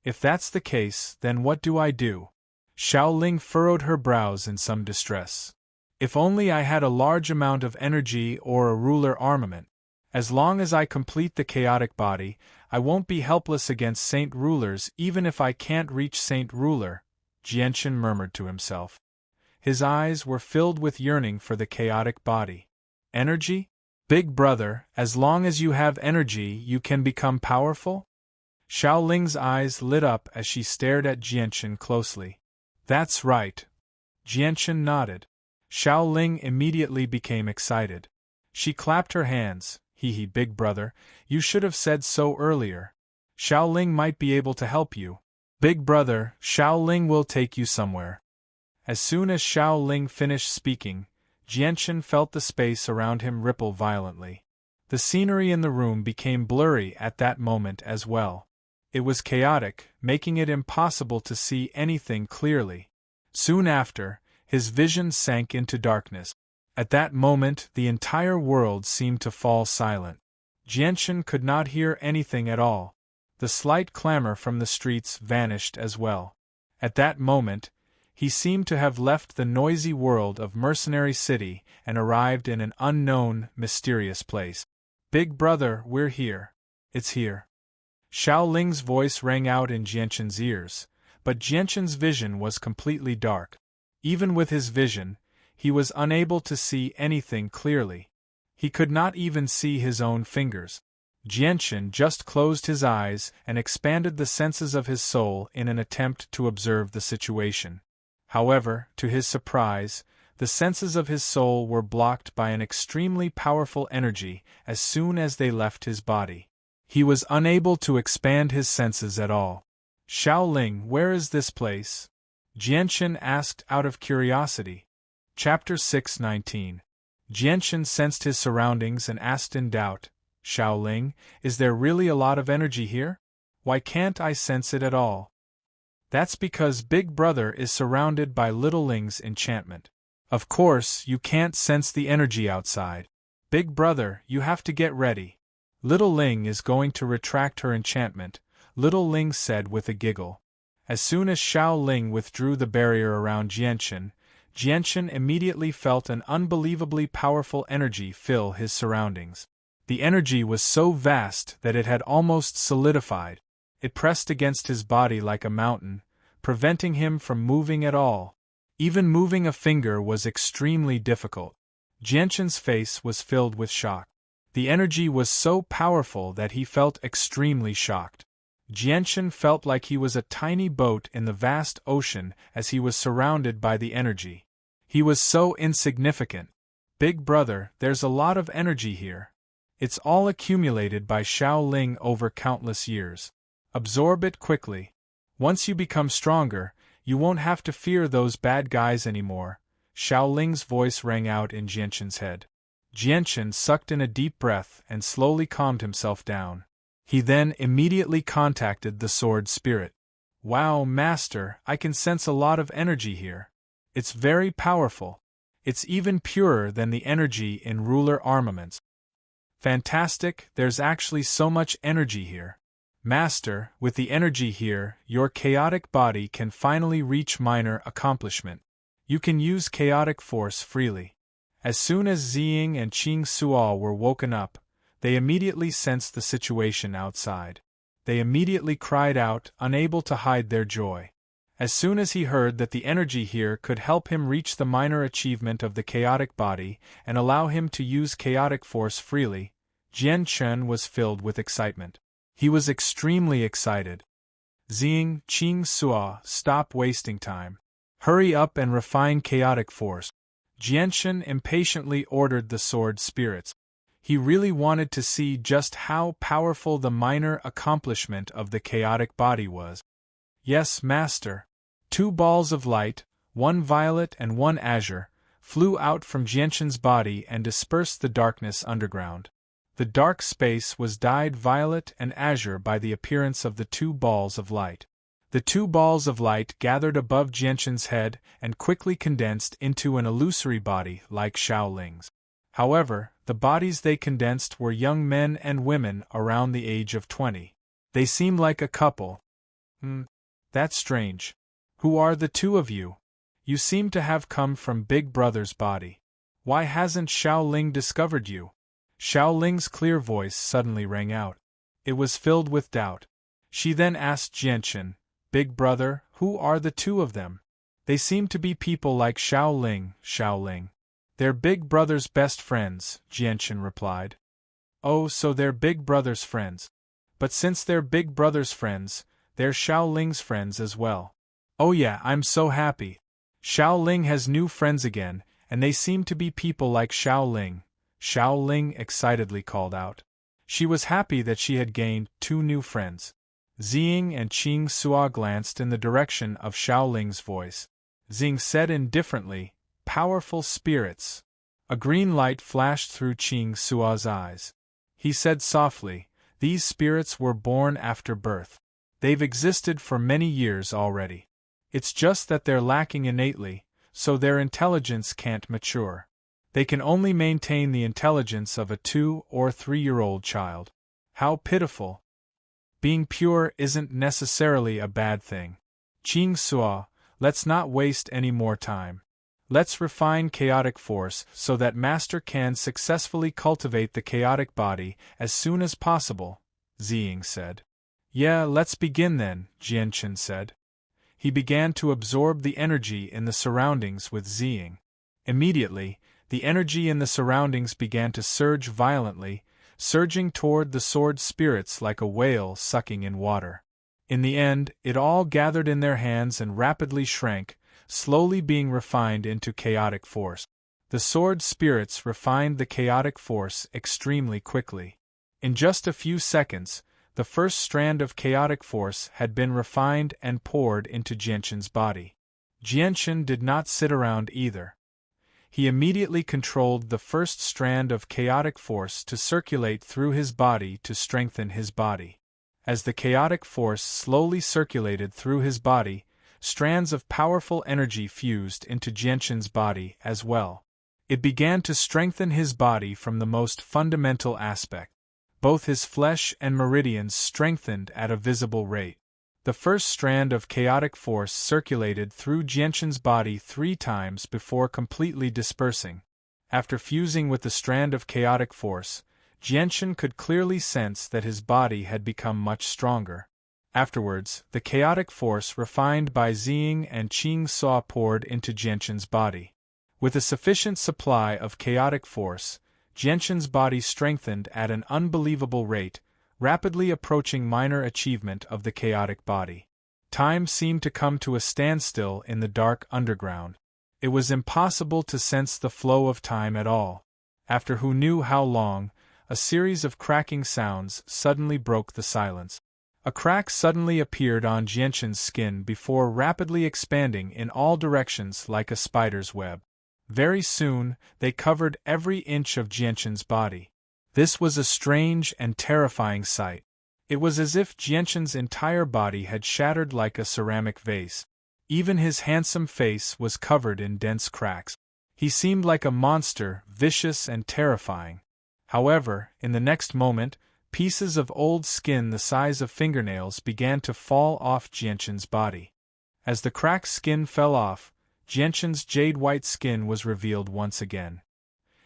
If that's the case, then what do I do? Shaoling furrowed her brows in some distress. If only I had a large amount of energy or a ruler armament. As long as I complete the chaotic body, I won't be helpless against Saint Rulers even if I can't reach Saint Ruler, Jianchen murmured to himself. His eyes were filled with yearning for the chaotic body. Energy? Big Brother, as long as you have energy you can become powerful? Shaoling's eyes lit up as she stared at Jianchen closely. That's right. Jianchen nodded. Shaoling immediately became excited. She clapped her hands. Hee, Big Brother, you should have said so earlier. Shaoling might be able to help you. Big Brother, Shaoling will take you somewhere. As soon as Shaoling finished speaking, Jianchen felt the space around him ripple violently. The scenery in the room became blurry at that moment as well. It was chaotic, making it impossible to see anything clearly. Soon after, his vision sank into darkness. At that moment, the entire world seemed to fall silent. Jianchen could not hear anything at all. The slight clamor from the streets vanished as well. At that moment, he seemed to have left the noisy world of Mercenary City and arrived in an unknown, mysterious place. Big Brother, we're here. It's here. Shaoling's voice rang out in Jianchen's ears, but Jianchen's vision was completely dark. Even with his vision, he was unable to see anything clearly. He could not even see his own fingers. Jianchen just closed his eyes and expanded the senses of his soul in an attempt to observe the situation. However, to his surprise, the senses of his soul were blocked by an extremely powerful energy as soon as they left his body. He was unable to expand his senses at all. Shaoling, where is this place? Jianchen asked out of curiosity. Chapter 6:19. Jianchen sensed his surroundings and asked in doubt, Shaoling, is there really a lot of energy here? Why can't I sense it at all? That's because Big Brother is surrounded by Little Ling's enchantment. Of course, you can't sense the energy outside. Big Brother, you have to get ready. Little Ling is going to retract her enchantment, Little Ling said with a giggle. As soon as Shaoling withdrew the barrier around Jianchen, Jianchen immediately felt an unbelievably powerful energy fill his surroundings. The energy was so vast that it had almost solidified. It pressed against his body like a mountain, preventing him from moving at all. Even moving a finger was extremely difficult. Jianchen's face was filled with shock. The energy was so powerful that he felt extremely shocked. Jianchen felt like he was a tiny boat in the vast ocean as he was surrounded by the energy. He was so insignificant. Big Brother, there's a lot of energy here. It's all accumulated by Shaoling over countless years. Absorb it quickly. Once you become stronger, you won't have to fear those bad guys anymore. Shaoling's voice rang out in Jianchen's head. Jianchen sucked in a deep breath and slowly calmed himself down. He then immediately contacted the sword spirit. Wow, Master, I can sense a lot of energy here. It's very powerful. It's even purer than the energy in ruler armaments. Fantastic, there's actually so much energy here. Master, with the energy here, your chaotic body can finally reach minor accomplishment. You can use chaotic force freely. As soon as Ziying and Qing Sual were woken up, they immediately sensed the situation outside. They immediately cried out, unable to hide their joy. As soon as he heard that the energy here could help him reach the minor achievement of the chaotic body and allow him to use chaotic force freely, Jianchen was filled with excitement. He was extremely excited. Xing, Qing Sua, stop wasting time. Hurry up and refine chaotic force. Jianchen impatiently ordered the sword spirits. He really wanted to see just how powerful the minor accomplishment of the chaotic body was. Yes, master. 2 balls of light, one violet and one azure, flew out from Jianchen's body and dispersed the darkness underground. The dark space was dyed violet and azure by the appearance of the 2 balls of light. The 2 balls of light gathered above Jianchen's head and quickly condensed into an illusory body like Shaoling's. However, the bodies they condensed were young men and women around the age of 20. They seemed like a couple. That's strange. Who are the 2 of you? You seem to have come from Big Brother's body. Why hasn't Shaoling discovered you? Shaoling's clear voice suddenly rang out. It was filled with doubt. She then asked Jianchen, Big Brother, who are the 2 of them? They seem to be people like Shaoling. They're Big Brother's best friends, Jianchen replied. Oh, so they're Big Brother's friends. But since they're Big Brother's friends, they're Shaoling's friends as well. Oh yeah, I'm so happy. Shaoling has new friends again, and they seem to be people like Shaoling, Shaoling excitedly called out. She was happy that she had gained 2 new friends. Xing and Qing Sua glanced in the direction of Shaoling's voice. Xing said indifferently, Powerful spirits. A green light flashed through Qing Sua's eyes. He said softly, These spirits were born after birth. They've existed for many years already. It's just that they're lacking innately, so their intelligence can't mature. They can only maintain the intelligence of a 2- or 3-year-old child. How pitiful. Being pure isn't necessarily a bad thing. Qing Sua, let's not waste any more time. Let's refine chaotic force so that Master can successfully cultivate the chaotic body as soon as possible, Xing said. Yeah, let's begin then, Jianchen said. He began to absorb the energy in the surroundings with Xing. Immediately, the energy in the surroundings began to surge violently, surging toward the sword spirits like a whale sucking in water. In the end, it all gathered in their hands and rapidly shrank, slowly being refined into chaotic force. The sword spirits refined the chaotic force extremely quickly. In just a few seconds, the first strand of chaotic force had been refined and poured into Jianchen's body. Jianchen did not sit around either. He immediately controlled the first strand of chaotic force to circulate through his body to strengthen his body. As the chaotic force slowly circulated through his body, strands of powerful energy fused into Jianchen's body as well. It began to strengthen his body from the most fundamental aspect. Both his flesh and meridians strengthened at a visible rate. The first strand of chaotic force circulated through Jianchen's body 3 times before completely dispersing. After fusing with the strand of chaotic force, Jianchen could clearly sense that his body had become much stronger. Afterwards, the chaotic force refined by Xing and Qing Sua poured into Jianchen's body. With a sufficient supply of chaotic force, Jianchen's body strengthened at an unbelievable rate, rapidly approaching minor achievement of the chaotic body. Time seemed to come to a standstill in the dark underground. It was impossible to sense the flow of time at all. After who knew how long, a series of cracking sounds suddenly broke the silence. A crack suddenly appeared on Jianchen's skin before rapidly expanding in all directions like a spider's web. Very soon, they covered every inch of Jianchen's body. This was a strange and terrifying sight. It was as if Jianchen's entire body had shattered like a ceramic vase. Even his handsome face was covered in dense cracks. He seemed like a monster, vicious and terrifying. However, in the next moment, pieces of old skin the size of fingernails began to fall off Jianchen's body. As the cracked skin fell off, Jianchen's jade-white skin was revealed once again.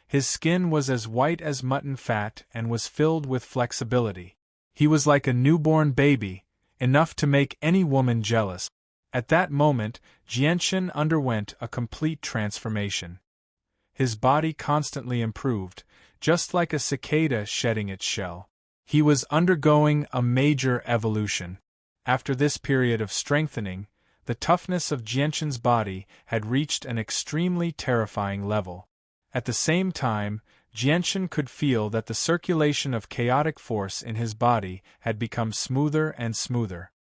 His skin was as white as mutton fat and was filled with flexibility. He was like a newborn baby, enough to make any woman jealous. At that moment, Jianchen underwent a complete transformation. His body constantly improved, just like a cicada shedding its shell. He was undergoing a major evolution. After this period of strengthening, the toughness of Jianchen's body had reached an extremely terrifying level. At the same time, Jianchen could feel that the circulation of chaotic force in his body had become smoother and smoother.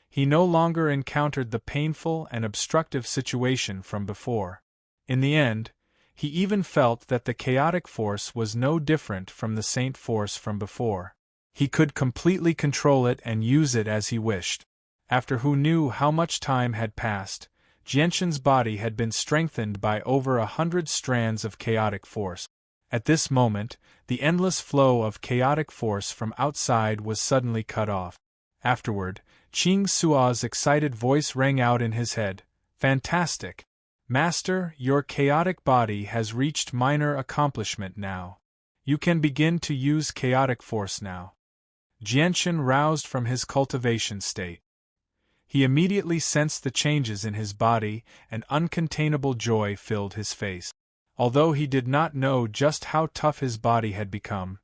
He no longer encountered the painful and obstructive situation from before. In the end, he even felt that the chaotic force was no different from the saint force from before. He could completely control it and use it as he wished. After who knew how much time had passed, Jianchen's body had been strengthened by over 100 strands of chaotic force. At this moment, the endless flow of chaotic force from outside was suddenly cut off. Afterward, Qing Sua's excited voice rang out in his head. "Fantastic! Master, your chaotic body has reached minor accomplishment now. You can begin to use chaotic force now." Jianchen roused from his cultivation state. He immediately sensed the changes in his body, and uncontainable joy filled his face. Although he did not know just how tough his body had become,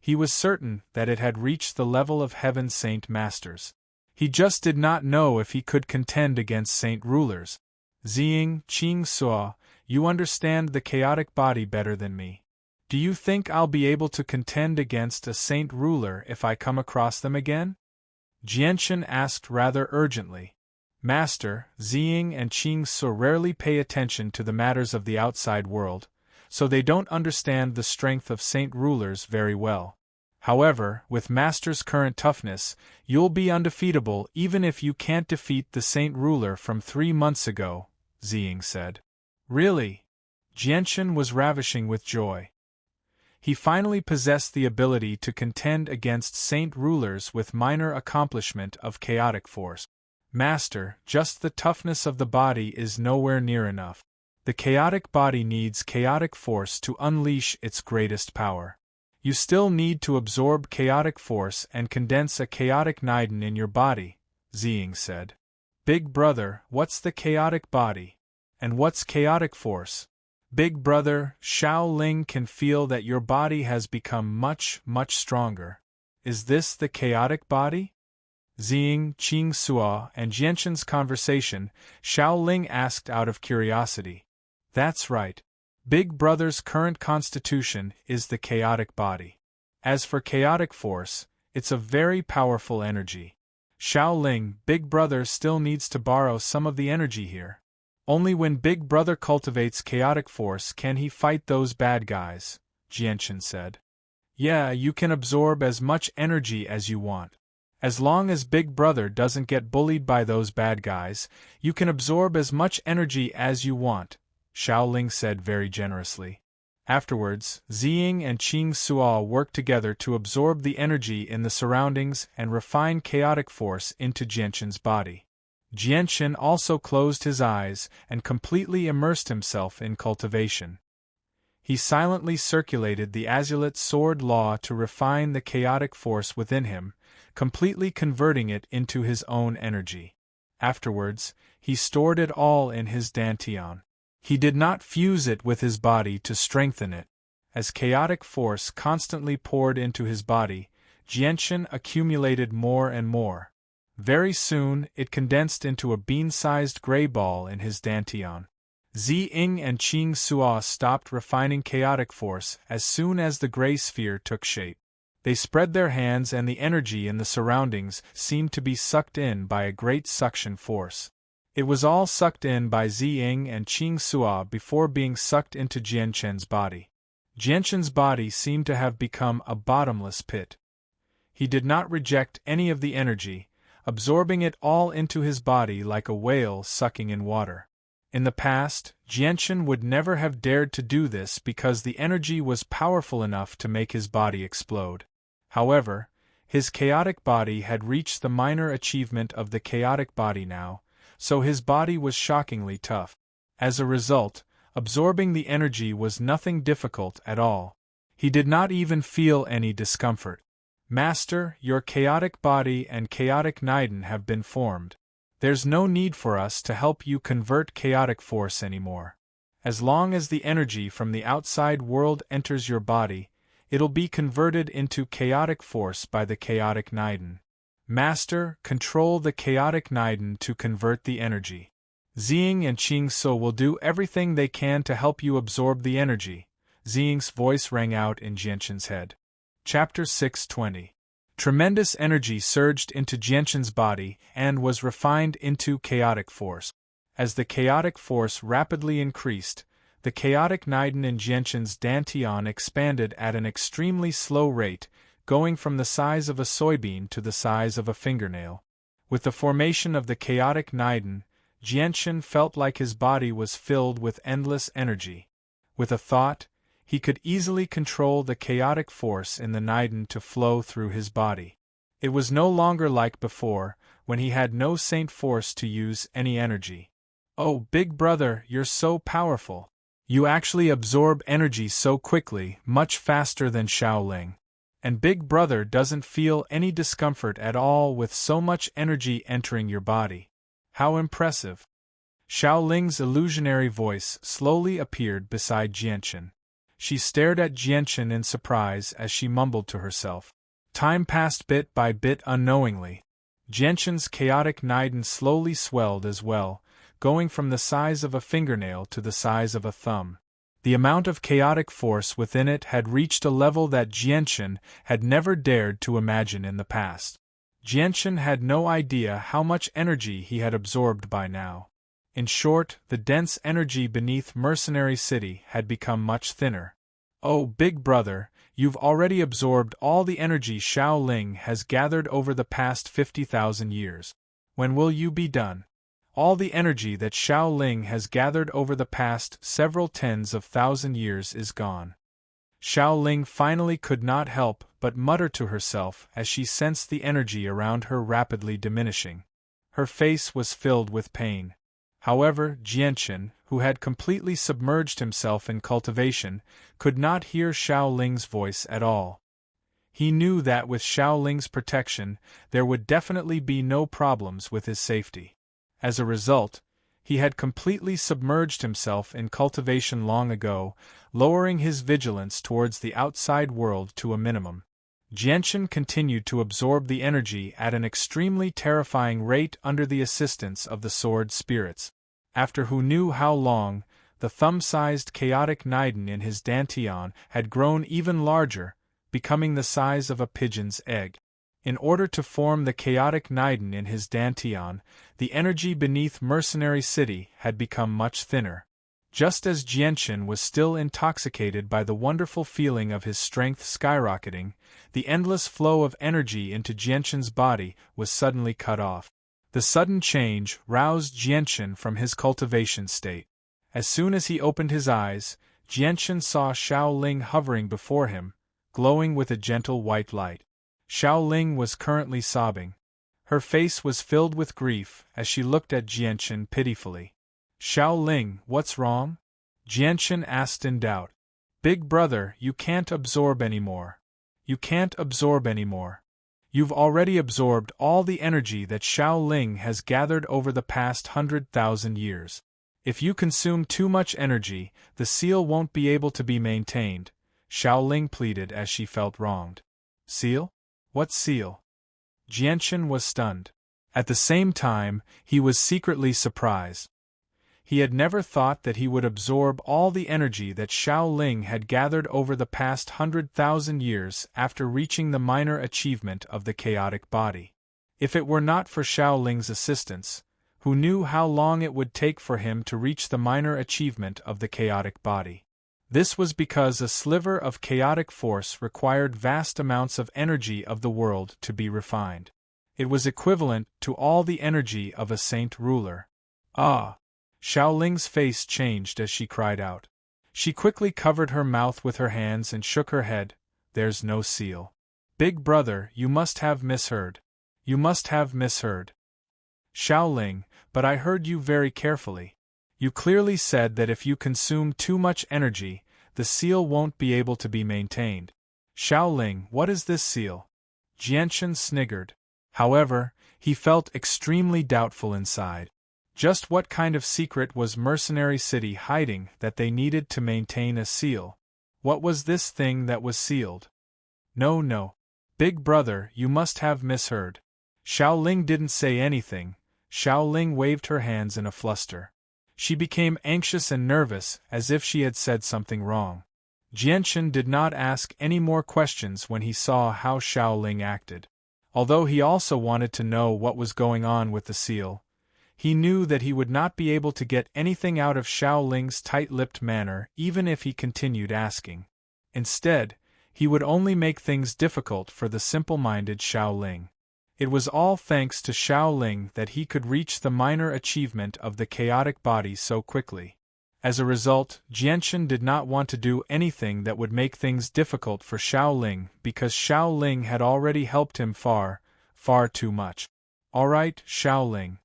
he was certain that it had reached the level of Heaven's saint masters. He just did not know if he could contend against saint rulers. "Ziying, Qing Sua, you understand the chaotic body better than me. Do you think I'll be able to contend against a saint ruler if I come across them again?" Jianchen asked rather urgently. "Master, Ziying and Qing Su rarely pay attention to the matters of the outside world, so they don't understand the strength of saint rulers very well. However, with Master's current toughness, you'll be undefeatable even if you can't defeat the saint ruler from 3 months ago," Ziying said. "Really?" Jianchen was ravishing with joy. He finally possessed the ability to contend against saint rulers with minor accomplishment of chaotic force. "Master, just the toughness of the body is nowhere near enough. The chaotic body needs chaotic force to unleash its greatest power. You still need to absorb chaotic force and condense a chaotic Niden in your body," Ziying said. "Big brother, what's the chaotic body? And what's chaotic force?" "Big brother, Xiao Ling can feel that your body has become much, much stronger. Is this the chaotic body?" Ziying, Qing Sua, and Jianchen's conversation, Xiao Ling asked out of curiosity. "That's right. Big brother's current constitution is the chaotic body. As for chaotic force, it's a very powerful energy. Xiao Ling, Big brother still needs to borrow some of the energy here. Only when Big brother cultivates chaotic force can he fight those bad guys," Jianchen said. "Yeah, you can absorb as much energy as you want. As long as Big brother doesn't get bullied by those bad guys, you can absorb as much energy as you want," Xiao Ling said very generously. Afterwards, Ziying and Qing Sua worked together to absorb the energy in the surroundings and refine chaotic force into Jianchen's body. Jianchen also closed his eyes and completely immersed himself in cultivation. He silently circulated the Azulite Sword Law to refine the chaotic force within him, completely converting it into his own energy. Afterwards, he stored it all in his dantian. He did not fuse it with his body to strengthen it. As chaotic force constantly poured into his body, Jianchen accumulated more and more. Very soon, it condensed into a bean-sized gray ball in his dantian. Ziying and Qing Sua stopped refining chaotic force as soon as the gray sphere took shape. They spread their hands and the energy in the surroundings seemed to be sucked in by a great suction force. It was all sucked in by Ziying and Qing Sua before being sucked into Jianchen's body. Jianchen's body seemed to have become a bottomless pit. He did not reject any of the energy, absorbing it all into his body like a whale sucking in water. In the past, Jianchen would never have dared to do this because the energy was powerful enough to make his body explode. However, his chaotic body had reached the minor achievement of the chaotic body now, so his body was shockingly tough. As a result, absorbing the energy was nothing difficult at all. He did not even feel any discomfort. "Master, your chaotic body and chaotic Niden have been formed. There's no need for us to help you convert chaotic force anymore. As long as the energy from the outside world enters your body, it'll be converted into chaotic force by the chaotic Niden. Master, control the chaotic Niden to convert the energy. Ziying and Qing So will do everything they can to help you absorb the energy, Ziying's voice rang out in Jianshan's head. Chapter 620. Tremendous energy surged into Jianshan's body and was refined into chaotic force. As the chaotic force rapidly increased, the chaotic Niden in Jianshan's dantian expanded at an extremely slow rate, going from the size of a soybean to the size of a fingernail. With the formation of the chaotic Niden, Jianshan felt like his body was filled with endless energy. With a thought, he could easily control the chaotic force in the Niden to flow through his body. It was no longer like before, when he had no saint force to use any energy. Oh, big brother, you're so powerful. You actually absorb energy so quickly, much faster than Shaoling. And big brother doesn't feel any discomfort at all with so much energy entering your body. How impressive. Shaoling's illusionary voice slowly appeared beside Jianshan. She stared at Jianshan in surprise as she mumbled to herself. Time passed bit by bit unknowingly. Jianshan's chaotic Niden slowly swelled as well, going from the size of a fingernail to the size of a thumb. The amount of chaotic force within it had reached a level that Jianshan had never dared to imagine in the past. Jianshan had no idea how much energy he had absorbed by now. In short, the dense energy beneath Mercenary City had become much thinner. Oh, big brother, you've already absorbed all the energy Shaoling has gathered over the past 50,000 years. When will you be done? All the energy that Shaoling has gathered over the past several tens of thousand years is gone. Shaoling finally could not help but mutter to herself as she sensed the energy around her rapidly diminishing. Her face was filled with pain. However, Jianshan, who had completely submerged himself in cultivation, could not hear Shaoling's voice at all. He knew that with Shaoling's protection, there would definitely be no problems with his safety. As a result, he had completely submerged himself in cultivation long ago, lowering his vigilance towards the outside world to a minimum. Jianshan continued to absorb the energy at an extremely terrifying rate under the assistance of the sword spirits. After who knew how long, the thumb-sized chaotic Niden in his dantian had grown even larger, becoming the size of a pigeon's egg. In order to form the chaotic Niden in his dantian, the energy beneath Mercenary City had become much thinner. Just as Jianshan was still intoxicated by the wonderful feeling of his strength skyrocketing, the endless flow of energy into Jianshan's body was suddenly cut off. The sudden change roused Jianshan from his cultivation state. As soon as he opened his eyes, Jianshan saw Shaoling hovering before him, glowing with a gentle white light. Shaoling was currently sobbing. Her face was filled with grief as she looked at Jianshan pitifully. Shaoling, what's wrong? Jianshan asked in doubt. Big brother, you can't absorb anymore. You can't absorb anymore. You've already absorbed all the energy that Shaoling has gathered over the past 100,000 years. If you consume too much energy, the seal won't be able to be maintained, Shaoling pleaded as she felt wronged. Seal? What seal? Jianshan was stunned. At the same time, he was secretly surprised. He had never thought that he would absorb all the energy that Shaoling had gathered over the past 100,000 years after reaching the minor achievement of the chaotic body. If it were not for Shaoling's assistance, who knew how long it would take for him to reach the minor achievement of the chaotic body. This was because a sliver of chaotic force required vast amounts of energy of the world to be refined. It was equivalent to all the energy of a saint ruler. Ah! Shaoling's face changed as she cried out. She quickly covered her mouth with her hands and shook her head. There's no seal. Big brother, you must have misheard. You must have misheard. Shaoling, but I heard you very carefully. You clearly said that if you consume too much energy, the seal won't be able to be maintained. Shaoling, what is this seal? Jianshan sniggered. However, He felt extremely doubtful inside. Just what kind of secret was Mercenary City hiding that they needed to maintain a seal? What was this thing that was sealed? No, no. Big brother, you must have misheard. Xiaoling didn't say anything. Xiaoling waved her hands in a fluster. She became anxious and nervous, as if she had said something wrong. Jianchen did not ask any more questions when he saw how Xiaoling acted. Although he also wanted to know what was going on with the seal, he knew that he would not be able to get anything out of Xiaoling's tight-lipped manner even if he continued asking. Instead, he would only make things difficult for the simple-minded Xiaoling. It was all thanks to Xiaoling that he could reach the minor achievement of the chaotic body so quickly. As a result, Jianchen did not want to do anything that would make things difficult for Xiaoling because Xiaoling had already helped him far, far too much. All right, Xiaoling.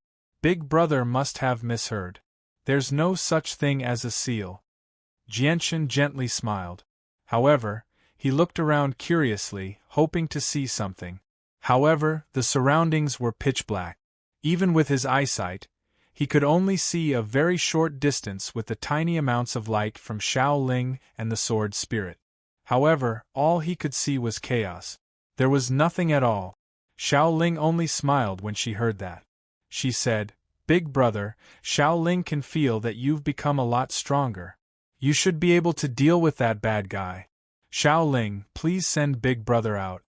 Big brother must have misheard. There's no such thing as a seal. Jianchen gently smiled. However, he looked around curiously, hoping to see something. However, the surroundings were pitch black. Even with his eyesight, he could only see a very short distance with the tiny amounts of light from Xiaoling and the sword spirit. However, all he could see was chaos. There was nothing at all. Xiaoling only smiled when she heard that. She said, "Big brother, Xiaoling can feel that you've become a lot stronger. You should be able to deal with that bad guy. Xiaoling, please send Big brother out."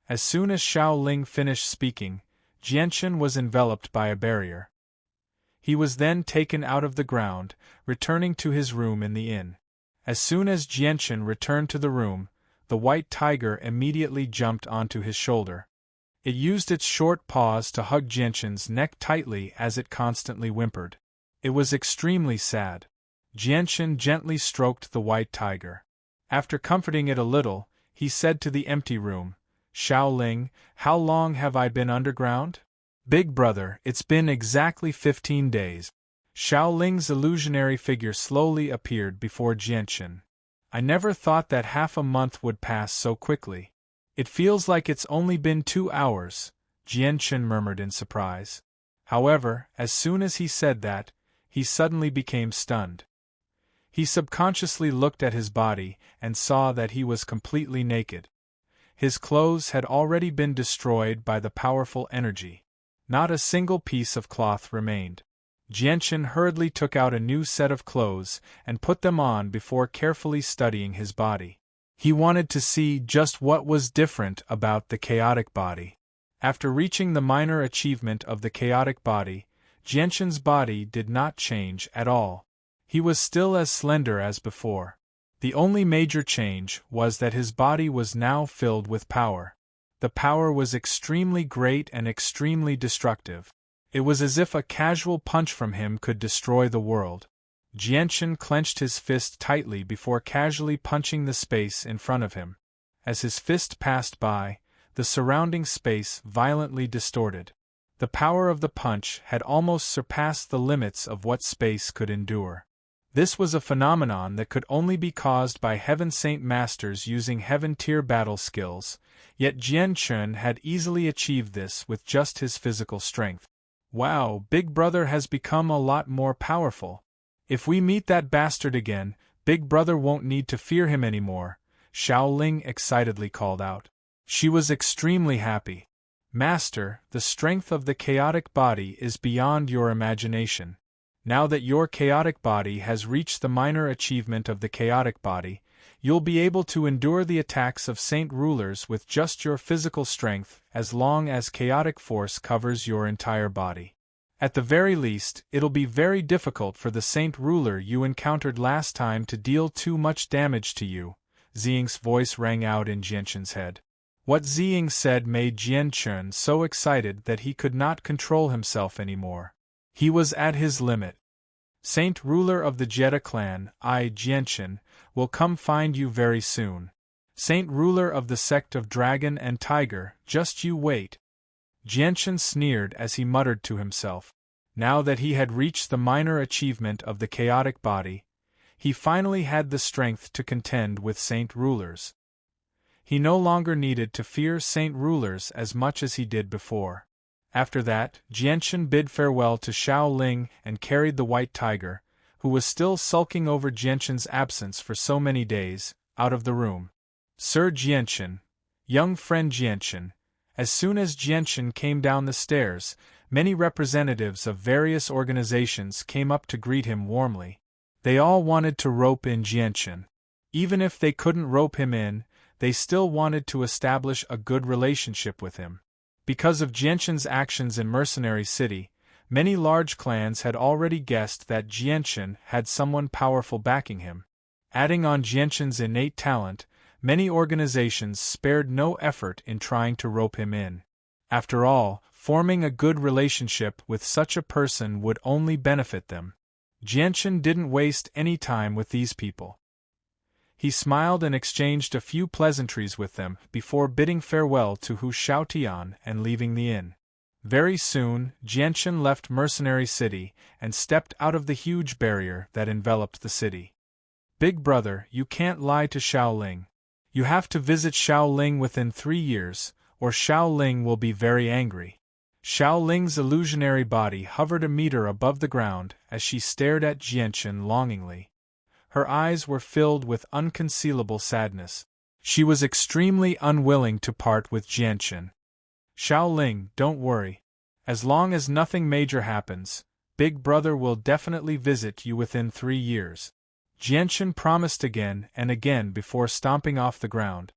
As soon as Xiaoling finished speaking, Jianchen was enveloped by a barrier. He was then taken out of the ground, returning to his room in the inn. As soon as Jianchen returned to the room, the white tiger immediately jumped onto his shoulder. It used its short paws to hug Jianchen's neck tightly as it constantly whimpered. It was extremely sad. Jianchen gently stroked the white tiger. After comforting it a little, he said to the empty room, "Xiaoling, how long have I been underground?" "Big brother, it's been exactly 15 days. Xiaoling's illusionary figure slowly appeared before Jianchen. "I never thought that half a month would pass so quickly. It feels like it's only been 2 hours, Jianchen murmured in surprise. However, as soon as he said that, he suddenly became stunned. He subconsciously looked at his body and saw that he was completely naked. His clothes had already been destroyed by the powerful energy. Not a single piece of cloth remained. Jianchen hurriedly took out a new set of clothes and put them on before carefully studying his body. He wanted to see just what was different about the chaotic body. After reaching the minor achievement of the chaotic body, Jianchen's body did not change at all. He was still as slender as before. The only major change was that his body was now filled with power. The power was extremely great and extremely destructive. It was as if a casual punch from him could destroy the world. Jianchen clenched his fist tightly before casually punching the space in front of him. As his fist passed by, the surrounding space violently distorted. The power of the punch had almost surpassed the limits of what space could endure. This was a phenomenon that could only be caused by Heaven Saint Masters using Heaven-tier battle skills, yet Jianchen had easily achieved this with just his physical strength. Wow, Big Brother has become a lot more powerful. If we meet that bastard again, Big Brother won't need to fear him anymore, Xiaoling excitedly called out. She was extremely happy. Master, the strength of the chaotic body is beyond your imagination. Now that your chaotic body has reached the minor achievement of the chaotic body, you'll be able to endure the attacks of Saint Rulers with just your physical strength as long as chaotic force covers your entire body. At the very least, it'll be very difficult for the Saint Ruler you encountered last time to deal too much damage to you, Ziying's voice rang out in Jianchen's head. What Ziying said made Jianchen so excited that he could not control himself anymore. He was at his limit. Saint Ruler of the Jetta clan, I, Jianchen, will come find you very soon. Saint Ruler of the sect of Dragon and Tiger, just you wait. Jianchen sneered as he muttered to himself. Now that he had reached the minor achievement of the chaotic body, he finally had the strength to contend with Saint Rulers. He no longer needed to fear Saint Rulers as much as he did before. After that, Jianchen bid farewell to Xiao Ling and carried the white tiger, who was still sulking over Jianchen's absence for so many days, out of the room. Sir Jianchen, young friend Jianchen. As soon as Jianchen came down the stairs, many representatives of various organizations came up to greet him warmly. They all wanted to rope in Jianchen. Even if they couldn't rope him in, they still wanted to establish a good relationship with him. Because of Jianchen's actions in Mercenary City, many large clans had already guessed that Jianchen had someone powerful backing him. Adding on Jianchen's innate talent, many organizations spared no effort in trying to rope him in. After all, forming a good relationship with such a person would only benefit them. Jianchen didn't waste any time with these people. He smiled and exchanged a few pleasantries with them before bidding farewell to Hu Xiaotian and leaving the inn. Very soon, Jianchen left Mercenary City and stepped out of the huge barrier that enveloped the city. Big brother, you can't lie to Xiao Ling. You have to visit Xiao Ling within 3 years, or Xiao Ling will be very angry. Xiao Ling's illusionary body hovered a meter above the ground as she stared at Jianchen longingly. Her eyes were filled with unconcealable sadness. She was extremely unwilling to part with Jianchen. Xiao Ling, don't worry. As long as nothing major happens, Big Brother will definitely visit you within 3 years. Jianchen promised again and again before stomping off the ground.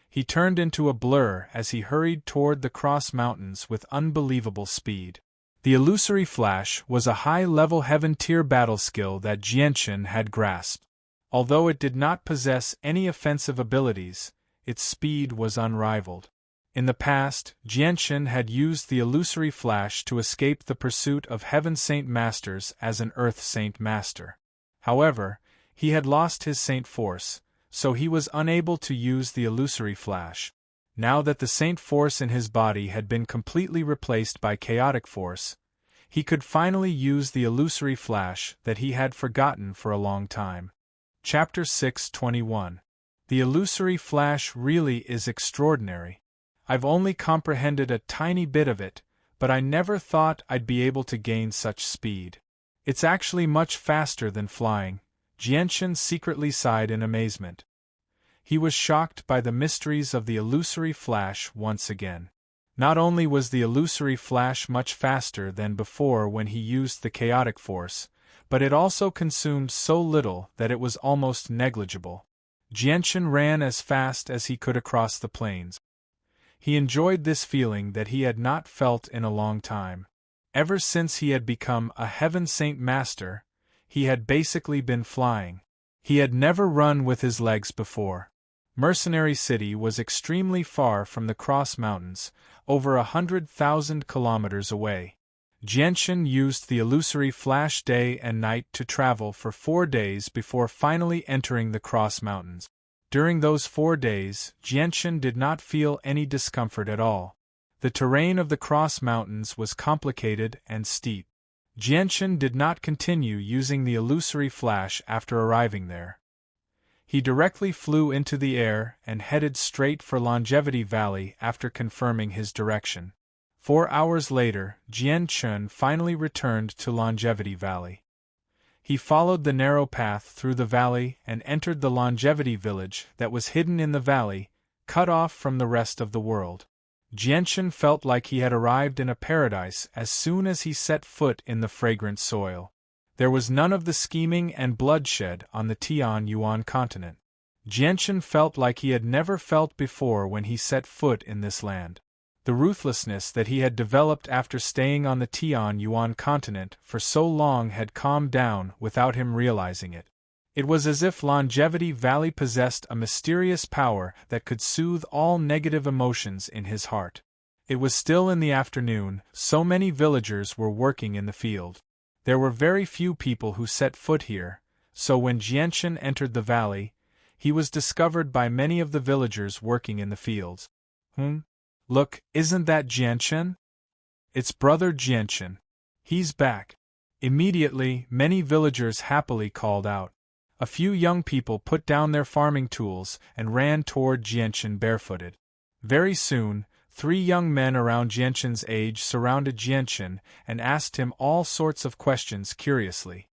He turned into a blur as he hurried toward the Cross Mountains with unbelievable speed. The illusory flash was a high-level heaven-tier battle skill that Jianchen had grasped. Although it did not possess any offensive abilities, its speed was unrivaled. In the past, Jianchen had used the illusory flash to escape the pursuit of Heaven Saint Masters as an Earth Saint Master. However, he had lost his Saint Force, so he was unable to use the illusory flash. Now that the Saint Force in his body had been completely replaced by Chaotic Force, he could finally use the illusory flash that he had forgotten for a long time. Chapter 6:21. The illusory flash really is extraordinary. I've only comprehended a tiny bit of it, but I never thought I'd be able to gain such speed. It's actually much faster than flying. Jianchen secretly sighed in amazement. He was shocked by the mysteries of the illusory flash once again. Not only was the illusory flash much faster than before when he used the chaotic force, but it also consumed so little that it was almost negligible. Jianchen ran as fast as he could across the plains. He enjoyed this feeling that he had not felt in a long time. Ever since he had become a Heaven Saint Master, he had basically been flying. He had never run with his legs before. Mercenary City was extremely far from the Cross Mountains, over 100,000 kilometers away. Jianchen used the illusory flash day and night to travel for 4 days before finally entering the Cross Mountains. During those 4 days, Jianchen did not feel any discomfort at all. The terrain of the Cross Mountains was complicated and steep. Jianchen did not continue using the illusory flash after arriving there. He directly flew into the air and headed straight for Longevity Valley after confirming his direction. 4 hours later, Jianchen finally returned to Longevity Valley. He followed the narrow path through the valley and entered the Longevity Village that was hidden in the valley, cut off from the rest of the world. Jianchen felt like he had arrived in a paradise as soon as he set foot in the fragrant soil. There was none of the scheming and bloodshed on the Tianyuan continent. Jianchen felt like he had never felt before when he set foot in this land. The ruthlessness that he had developed after staying on the Tianyuan continent for so long had calmed down without him realizing it. It was as if Longevity Valley possessed a mysterious power that could soothe all negative emotions in his heart. It was still in the afternoon, so many villagers were working in the field. There were very few people who set foot here, so when Jianchen entered the valley, he was discovered by many of the villagers working in the fields. Look, isn't that Jianchen? It's brother Jianchen. He's back. Immediately, many villagers happily called out. A few young people put down their farming tools and ran toward Jianchen barefooted. Very soon, 3 young men around Jianshan's age surrounded Jianshan and asked him all sorts of questions curiously.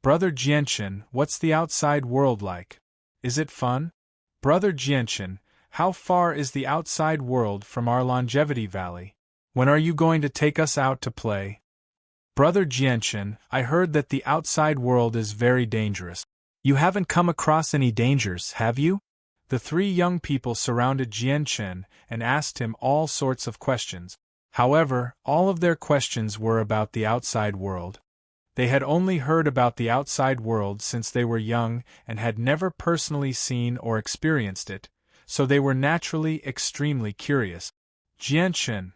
"Brother Jianshan, what's the outside world like? Is it fun? Brother Jianshan, how far is the outside world from our longevity valley? When are you going to take us out to play? Brother Jianshan, I heard that the outside world is very dangerous. You haven't come across any dangers, have you?" The 3 young people surrounded Jianshan and asked him all sorts of questions. However, all of their questions were about the outside world. They had only heard about the outside world since they were young and had never personally seen or experienced it, so they were naturally extremely curious. "Jianshan,"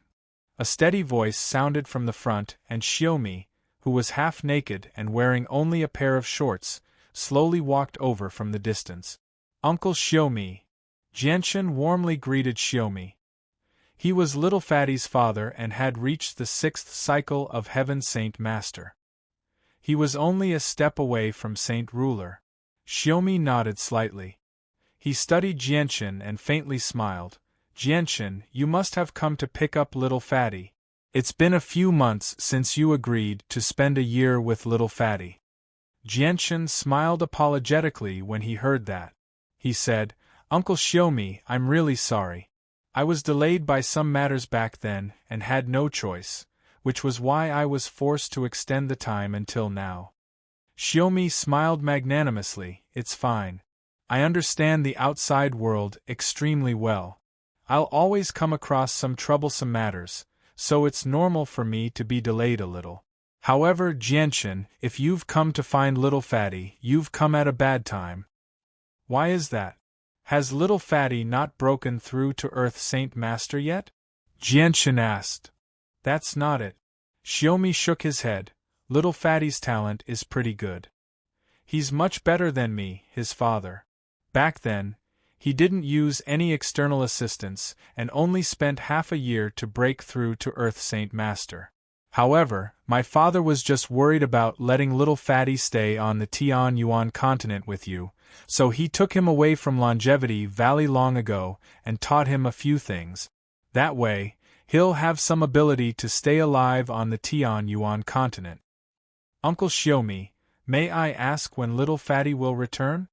a steady voice sounded from the front, and Xiaomi, who was half naked and wearing only a pair of shorts, slowly walked over from the distance. "Uncle Xiaomi." Jianshan warmly greeted Xiaomi. He was Little Fatty's father and had reached the 6th cycle of Heaven Saint Master. He was only a step away from Saint Ruler. Xiaomi nodded slightly. He studied Jianshan and faintly smiled. "Jianshan, you must have come to pick up Little Fatty. It's been a few months since you agreed to spend a year with Little Fatty." Jianshan smiled apologetically when he heard that. He said, "Uncle Xiaomi, I'm really sorry. I was delayed by some matters back then and had no choice, which was why I was forced to extend the time until now." Xiaomi smiled magnanimously. "It's fine. I understand the outside world extremely well. I'll always come across some troublesome matters, so it's normal for me to be delayed a little. However, Jianshan, if you've come to find Little Fatty, you've come at a bad time." "Why is that? Has Little Fatty not broken through to Earth Saint Master yet?" Jianshan asked. "That's not it." Xiaomi shook his head. "Little Fatty's talent is pretty good. He's much better than me, his father. Back then, he didn't use any external assistance and only spent half a year to break through to Earth Saint Master. However, my father was just worried about letting Little Fatty stay on the Tian Yuan continent with you, so he took him away from Longevity Valley long ago and taught him a few things. That way, he'll have some ability to stay alive on the Tian Yuan continent." "Uncle Xiaomi, may I ask when Little Fatty will return?"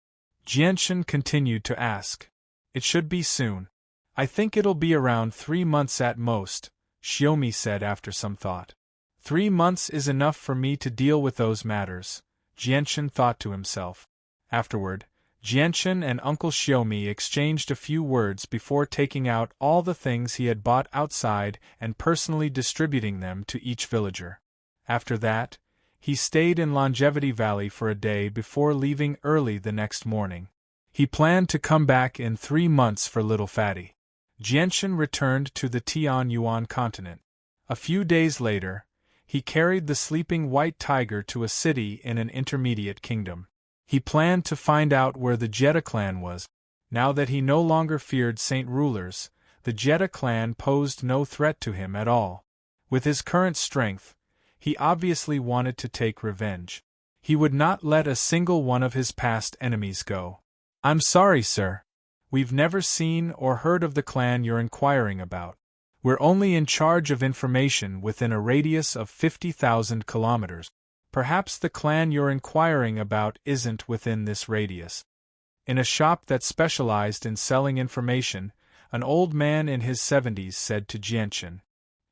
Jianshan continued to ask. "It should be soon. I think it'll be around 3 months at most," Xiaomi said after some thought. 3 months is enough for me to deal with those matters, Jianshan thought to himself. Afterward, Jianshan and Uncle Xiaomi exchanged a few words before taking out all the things he had bought outside and personally distributing them to each villager. After that, he stayed in Longevity Valley for a day before leaving early the next morning. He planned to come back in 3 months for Little Fatty. Jianshan returned to the Tian Yuan continent. A few days later, he carried the sleeping white tiger to a city in an intermediate kingdom. He planned to find out where the Jeddah clan was. Now that he no longer feared Saint Rulers, the Jeddah clan posed no threat to him at all. With his current strength, he obviously wanted to take revenge. He would not let a single one of his past enemies go. "I'm sorry, sir. We've never seen or heard of the clan you're inquiring about. We're only in charge of information within a radius of 50,000 kilometers. Perhaps the clan you're inquiring about isn't within this radius." In a shop that specialized in selling information, an old man in his 70s said to Jianshan.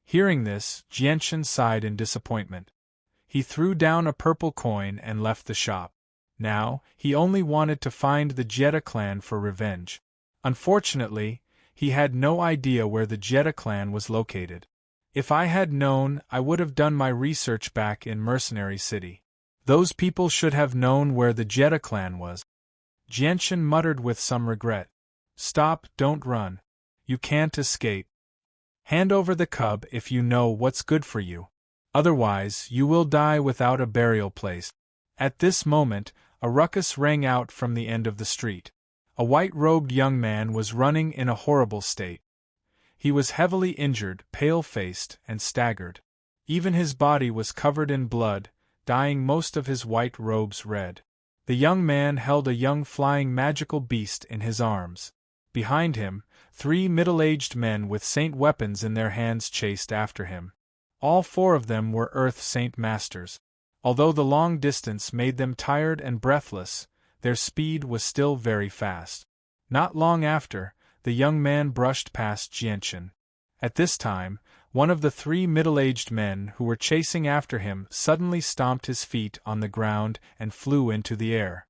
Hearing this, Jianshan sighed in disappointment. He threw down a purple coin and left the shop. Now, he only wanted to find the Jeddah clan for revenge. Unfortunately, he had no idea where the Jeddah clan was located. "If I had known, I would have done my research back in Mercenary City. Those people should have known where the Jeddah clan was." Jianshan muttered with some regret. "Stop, don't run. You can't escape. Hand over the cub if you know what's good for you. Otherwise, you will die without a burial place." At this moment, a ruckus rang out from the end of the street. A white-robed young man was running in a horrible state. He was heavily injured, pale-faced, and staggered. Even his body was covered in blood, dyeing most of his white robes red. The young man held a young flying magical beast in his arms. Behind him, 3 middle-aged men with saint weapons in their hands chased after him. All 4 of them were Earth Saint Masters. Although the long distance made them tired and breathless, their speed was still very fast. Not long after, the young man brushed past Jianchen. At this time, one of the 3 middle-aged men who were chasing after him suddenly stomped his feet on the ground and flew into the air.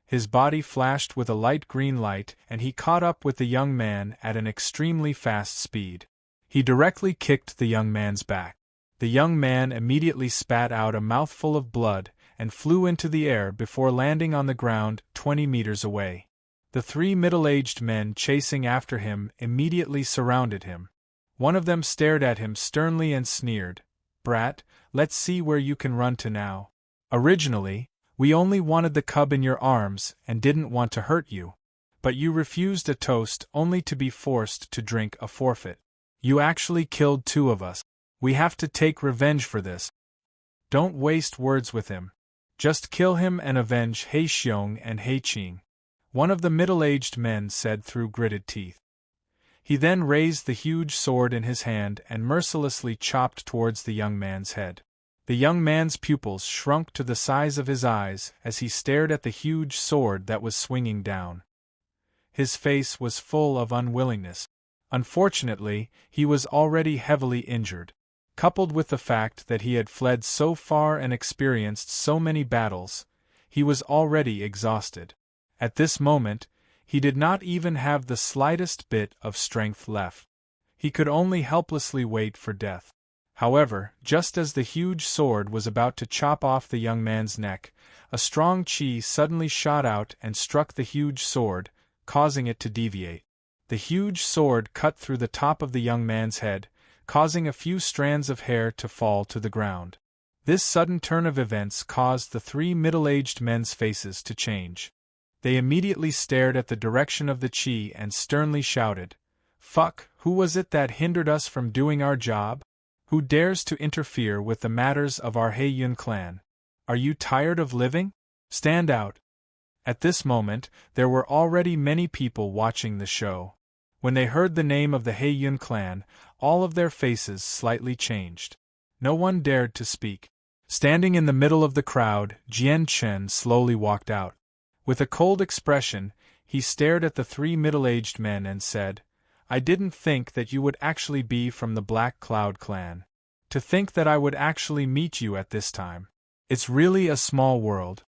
His body flashed with a light green light and he caught up with the young man at an extremely fast speed. He directly kicked the young man's back. The young man immediately spat out a mouthful of blood and flew into the air before landing on the ground 20 meters away. The 3 middle-aged men chasing after him immediately surrounded him. One of them stared at him sternly and sneered, "Brat, let's see where you can run to now. Originally, we only wanted the cub in your arms and didn't want to hurt you. But you refused a toast only to be forced to drink a forfeit. You actually killed 2 of us. We have to take revenge for this. Don't waste words with him. Just kill him and avenge He Xiong and He Qing," one of the middle-aged men said through gritted teeth. He then raised the huge sword in his hand and mercilessly chopped towards the young man's head. The young man's pupils shrunk to the size of his eyes as he stared at the huge sword that was swinging down. His face was full of unwillingness. Unfortunately, he was already heavily injured. Coupled with the fact that he had fled so far and experienced so many battles, he was already exhausted. At this moment, he did not even have the slightest bit of strength left. He could only helplessly wait for death. However, just as the huge sword was about to chop off the young man's neck, a strong chi suddenly shot out and struck the huge sword, causing it to deviate. The huge sword cut through the top of the young man's head, causing a few strands of hair to fall to the ground. This sudden turn of events caused the 3 middle-aged men's faces to change. They immediately stared at the direction of the chi and sternly shouted, "Fuck, who was it that hindered us from doing our job? Who dares to interfere with the matters of our Heiyun clan? Are you tired of living? Stand out!" At this moment, there were already many people watching the show. When they heard the name of the Heiyun clan, all of their faces slightly changed. No one dared to speak. Standing in the middle of the crowd, Jian Chen slowly walked out. With a cold expression, he stared at the 3 middle-aged men and said, "I didn't think that you would actually be from the Black Cloud clan. To think that I would actually meet you at this time. It's really a small world."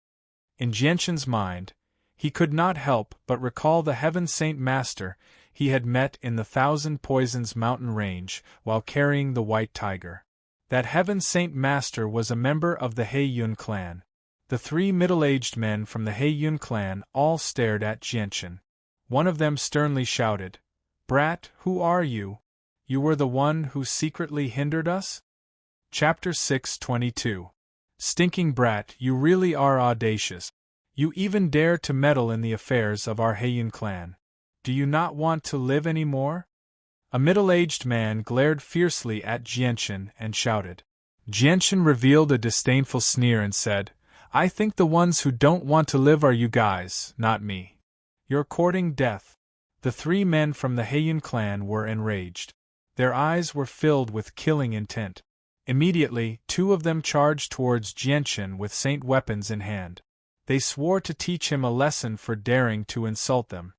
In Jianshen's mind, he could not help but recall the Heaven Saint Master he had met in the Thousand Poisons mountain range while carrying the White Tiger. That Heaven Saint Master was a member of the Heiyun clan. The 3 middle-aged men from the Heiyun clan all stared at Jianshen. One of them sternly shouted, "Brat, who are you? You were the one who secretly hindered us?" Chapter 622. Stinking brat, you really are audacious. You even dare to meddle in the affairs of our Heiyun clan. Do you not want to live any more? A middle-aged man glared fiercely at Jianshen and shouted. Jianshen revealed a disdainful sneer and said, "I think the ones who don't want to live are you guys, not me. You're courting death." The 3 men from the Heiyun clan were enraged. Their eyes were filled with killing intent. Immediately, 2 of them charged towards Jianshen with saint weapons in hand. They swore to teach him a lesson for daring to insult them.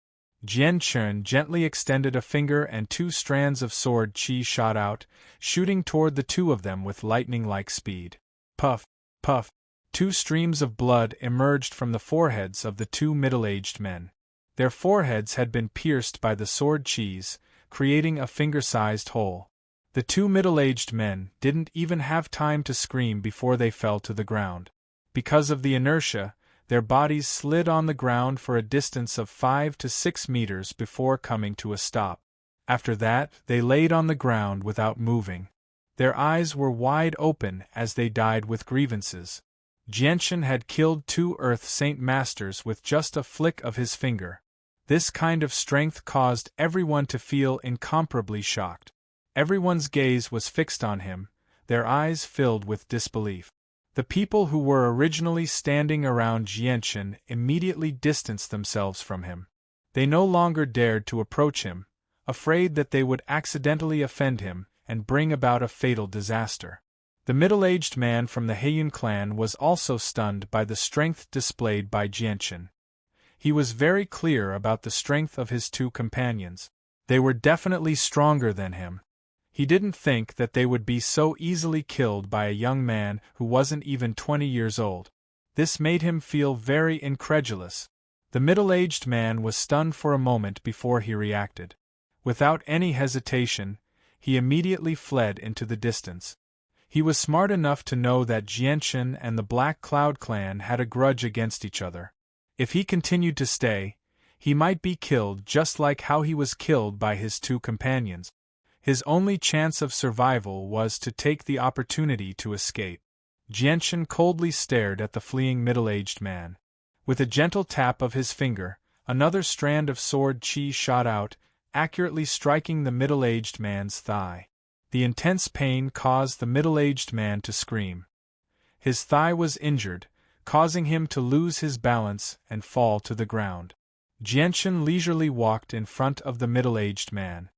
Jianshen gently extended a finger and 2 strands of sword chi shot out, shooting toward the 2 of them with lightning-like speed. Puff, puff. 2 streams of blood emerged from the foreheads of the 2 middle-aged men. Their foreheads had been pierced by the sword chis, creating a finger-sized hole. The 2 middle-aged men didn't even have time to scream before they fell to the ground. Because of the inertia, their bodies slid on the ground for a distance of 5 to 6 meters before coming to a stop. After that, they laid on the ground without moving. Their eyes were wide open as they died with grievances. Jianshen had killed 2 Earth Saint Masters with just a flick of his finger. This kind of strength caused everyone to feel incomparably shocked. Everyone's gaze was fixed on him, their eyes filled with disbelief. The people who were originally standing around Jianshen immediately distanced themselves from him. They no longer dared to approach him, afraid that they would accidentally offend him and bring about a fatal disaster. The middle-aged man from the Heiyun clan was also stunned by the strength displayed by Jianchen. He was very clear about the strength of his two companions. They were definitely stronger than him. He didn't think that they would be so easily killed by a young man who wasn't even 20 years old. This made him feel very incredulous. The middle-aged man was stunned for a moment before he reacted. Without any hesitation, he immediately fled into the distance. He was smart enough to know that Jianchen and the Black Cloud clan had a grudge against each other. If he continued to stay, he might be killed just like how he was killed by his two companions. His only chance of survival was to take the opportunity to escape. Jianchen coldly stared at the fleeing middle-aged man. With a gentle tap of his finger, another strand of sword chi shot out, accurately striking the middle-aged man's thigh. The intense pain caused the middle-aged man to scream. His thigh was injured, causing him to lose his balance and fall to the ground. Jianchen leisurely walked in front of the middle-aged man.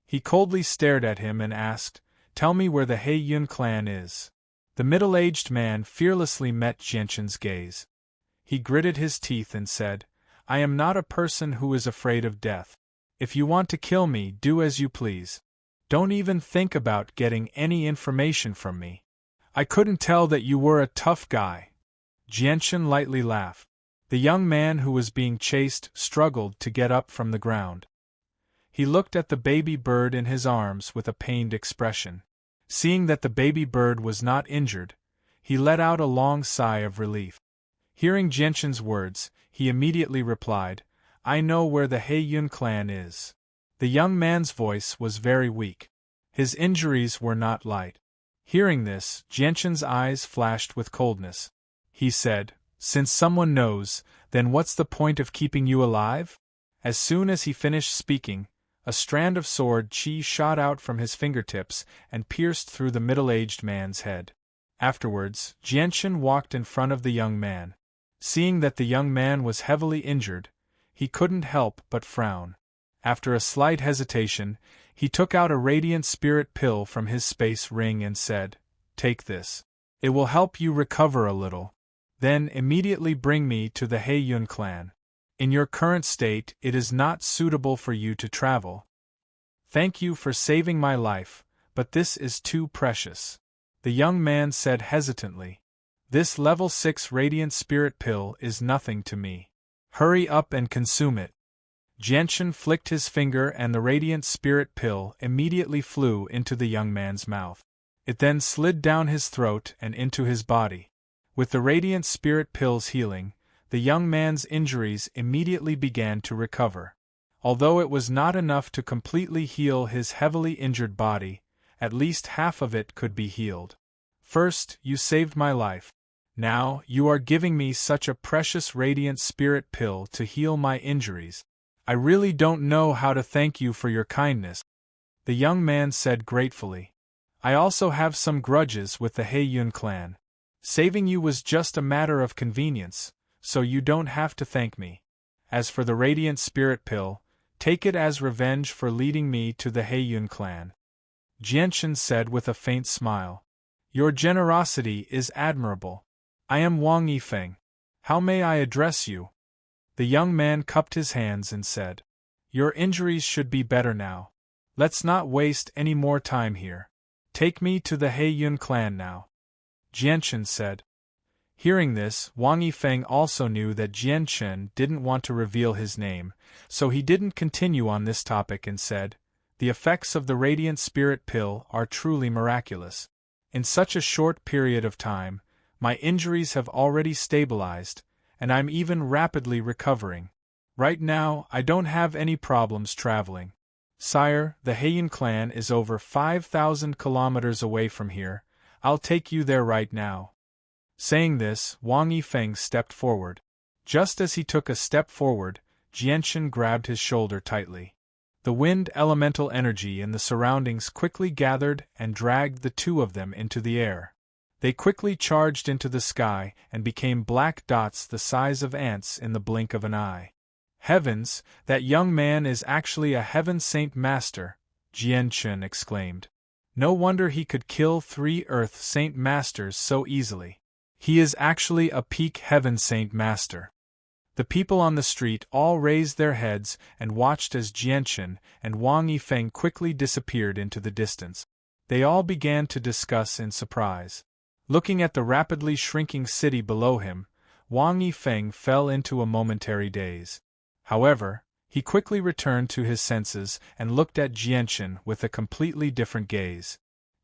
He coldly stared at him and asked, "Tell me where the Heiyun clan is." The middle-aged man fearlessly met Jianchen's gaze. He gritted his teeth and said, "I am not a person who is afraid of death. If you want to kill me, do as you please. Don't even think about getting any information from me. I couldn't tell that you were a tough guy." Jianchen lightly laughed. The young man who was being chased struggled to get up from the ground. He looked at the baby bird in his arms with a pained expression. Seeing that the baby bird was not injured, he let out a long sigh of relief. Hearing Jianchen's words, he immediately replied, "I know where the Heiyun clan is." The young man's voice was very weak. His injuries were not light. Hearing this, Jianchen's eyes flashed with coldness. He said, "Since someone knows, then what's the point of keeping you alive?" As soon as he finished speaking, a strand of sword chi shot out from his fingertips and pierced through the middle-aged man's head. Afterwards, Jianchen walked in front of the young man. Seeing that the young man was heavily injured, he couldn't help but frown. After a slight hesitation, he took out a radiant spirit pill from his space ring and said, "Take this. It will help you recover a little. Then immediately bring me to the Heiyun clan. In your current state, it is not suitable for you to travel. Thank you for saving my life, but this is too precious," the young man said hesitantly. "This level 6 radiant spirit pill is nothing to me. Hurry up and consume it." Jianchen flicked his finger and the radiant spirit pill immediately flew into the young man's mouth. It then slid down his throat and into his body. With the radiant spirit pill's healing, the young man's injuries immediately began to recover. Although it was not enough to completely heal his heavily injured body, at least half of it could be healed. "First, you saved my life. Now, you are giving me such a precious radiant spirit pill to heal my injuries. I really don't know how to thank you for your kindness," the young man said gratefully. "I also have some grudges with the Heiyun clan. Saving you was just a matter of convenience, so you don't have to thank me. As for the radiant spirit pill, take it as revenge for leading me to the Heiyun clan," Jianchen said with a faint smile. "Your generosity is admirable. I am Wang Yifeng. How may I address you?" The young man cupped his hands and said, "Your injuries should be better now. Let's not waste any more time here. Take me to the Heiyun clan now," Jianchen said. Hearing this, Wang Yifeng also knew that Jianchen didn't want to reveal his name, so he didn't continue on this topic and said, "The effects of the radiant spirit pill are truly miraculous. In such a short period of time, my injuries have already stabilized, and I'm even rapidly recovering. Right now, I don't have any problems traveling. Sire, the Heiyun clan is over 5,000 kilometers away from here. I'll take you there right now." Saying this, Wang Yifeng stepped forward. Just as he took a step forward, Jianchen grabbed his shoulder tightly. The wind elemental energy in the surroundings quickly gathered and dragged the two of them into the air. They quickly charged into the sky and became black dots the size of ants in the blink of an eye. Heavens, that young man is actually a Heaven Saint Master, Jianchen exclaimed. No wonder he could kill 3 Earth Saint Masters so easily. He is actually a peak Heaven Saint Master. The people on the street all raised their heads and watched as Jianchen and Wang Yifeng quickly disappeared into the distance. They all began to discuss in surprise. Looking at the rapidly shrinking city below him, Wang Yifeng fell into a momentary daze. However, he quickly returned to his senses and looked at Jianchen with a completely different gaze.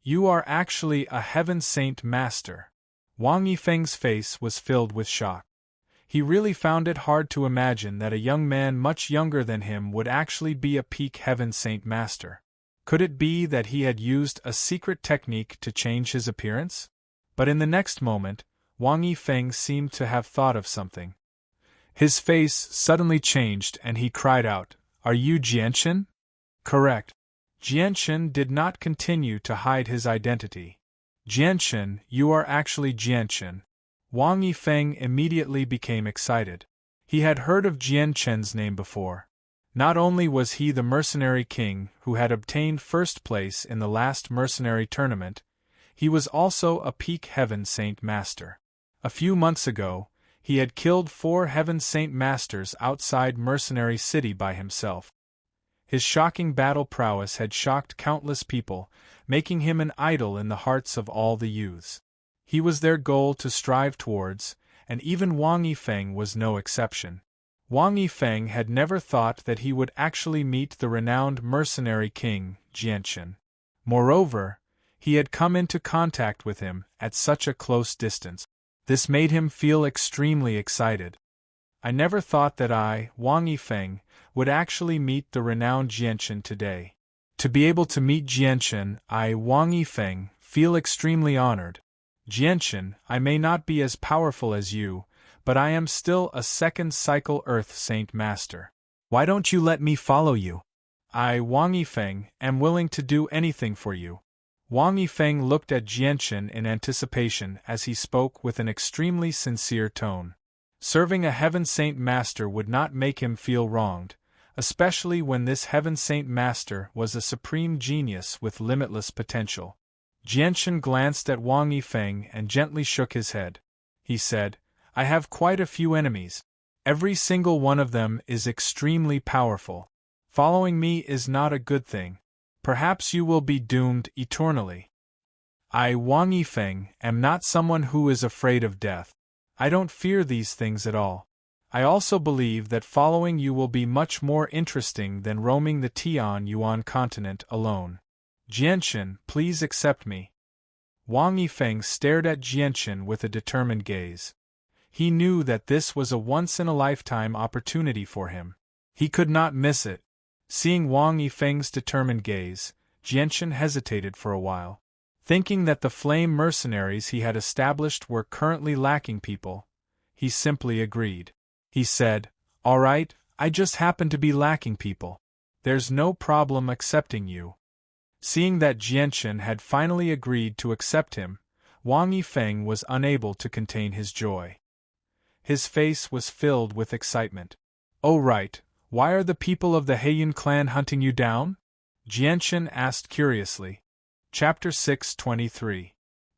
You are actually a Heaven Saint Master. Wang Yifeng's face was filled with shock. He really found it hard to imagine that a young man much younger than him would actually be a peak Heaven Saint Master. Could it be that he had used a secret technique to change his appearance? But in the next moment, Wang Yifeng seemed to have thought of something. His face suddenly changed and he cried out, "Are you Jianchen?" Correct. Jianchen did not continue to hide his identity. Jianchen, you are actually Jianchen. Wang Yifeng immediately became excited. He had heard of Jianchen's name before. Not only was he the mercenary king who had obtained first place in the last mercenary tournament, he was also a peak Heaven Saint Master. A few months ago, he had killed 4 Heaven Saint Masters outside Mercenary City by himself. His shocking battle prowess had shocked countless people, making him an idol in the hearts of all the youths. He was their goal to strive towards, and even Wang Yifeng was no exception. Wang Yifeng had never thought that he would actually meet the renowned mercenary king, Jianchen. Moreover, he had come into contact with him at such a close distance. This made him feel extremely excited. I never thought that I, Wang Yifeng, would actually meet the renowned Jianchen today. To be able to meet Jianchen, I, Wang Yifeng, feel extremely honored. Jianchen, I may not be as powerful as you, but I am still a second cycle Earth Saint Master. Why don't you let me follow you? I, Wang Yifeng, am willing to do anything for you. Wang Yifeng looked at Jianchen in anticipation as he spoke with an extremely sincere tone. Serving a Heaven Saint Master would not make him feel wronged, especially when this Heaven Saint Master was a supreme genius with limitless potential. Jianchen glanced at Wang Yifeng and gently shook his head. He said, I have quite a few enemies. Every single one of them is extremely powerful. Following me is not a good thing. Perhaps you will be doomed eternally. I, Wang Yifeng, am not someone who is afraid of death. I don't fear these things at all. I also believe that following you will be much more interesting than roaming the Tian-Yuan continent alone. Jianchen, please accept me. Wang Yifeng stared at Jianchen with a determined gaze. He knew that this was a once-in-a-lifetime opportunity for him. He could not miss it. Seeing Wang Yifeng's determined gaze, Jianchen hesitated for a while. Thinking that the flame mercenaries he had established were currently lacking people, he simply agreed. He said, All right, I just happen to be lacking people. There's no problem accepting you. Seeing that Jianchen had finally agreed to accept him, Wang Yifeng was unable to contain his joy. His face was filled with excitement. Oh right, why are the people of the Heiyun clan hunting you down? Jianchen asked curiously. Chapter 623.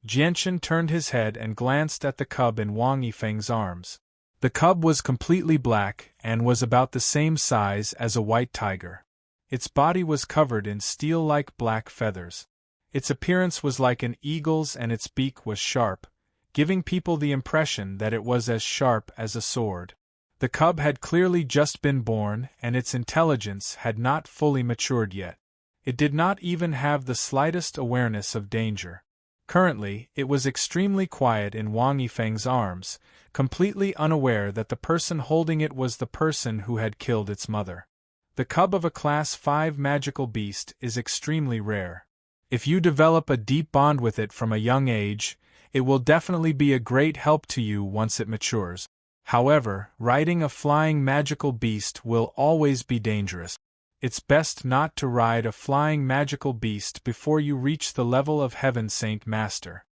Jianchen turned his head and glanced at the cub in Wang Yifeng's arms. The cub was completely black and was about the same size as a white tiger. Its body was covered in steel-like black feathers. Its appearance was like an eagle's and its beak was sharp, giving people the impression that it was as sharp as a sword. The cub had clearly just been born and its intelligence had not fully matured yet. It did not even have the slightest awareness of danger. Currently, it was extremely quiet in Wang Yifeng's arms, completely unaware that the person holding it was the person who had killed its mother. The cub of a Class 5 magical beast is extremely rare. If you develop a deep bond with it from a young age, it will definitely be a great help to you once it matures. However, riding a flying magical beast will always be dangerous. It's best not to ride a flying magical beast before you reach the level of Heaven Saint Master.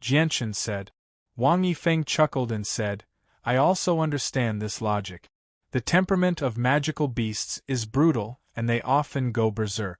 Jianchen said. Wang Yifeng chuckled and said, I also understand this logic. The temperament of magical beasts is brutal, and they often go berserk.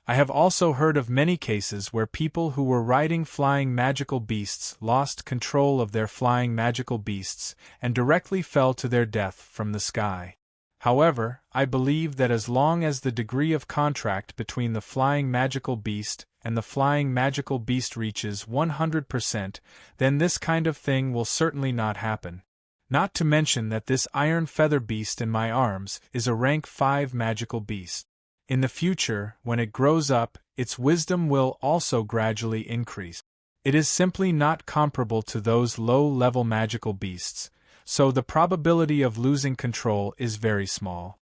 I have also heard of many cases where people who were riding flying magical beasts lost control of their flying magical beasts and directly fell to their death from the sky. However, I believe that as long as the degree of contract between the flying magical beast and the flying magical beast reaches 100%, then this kind of thing will certainly not happen. Not to mention that this iron feather beast in my arms is a rank 5 magical beast. In the future, when it grows up, its wisdom will also gradually increase. It is simply not comparable to those low-level magical beasts, so the probability of losing control is very small.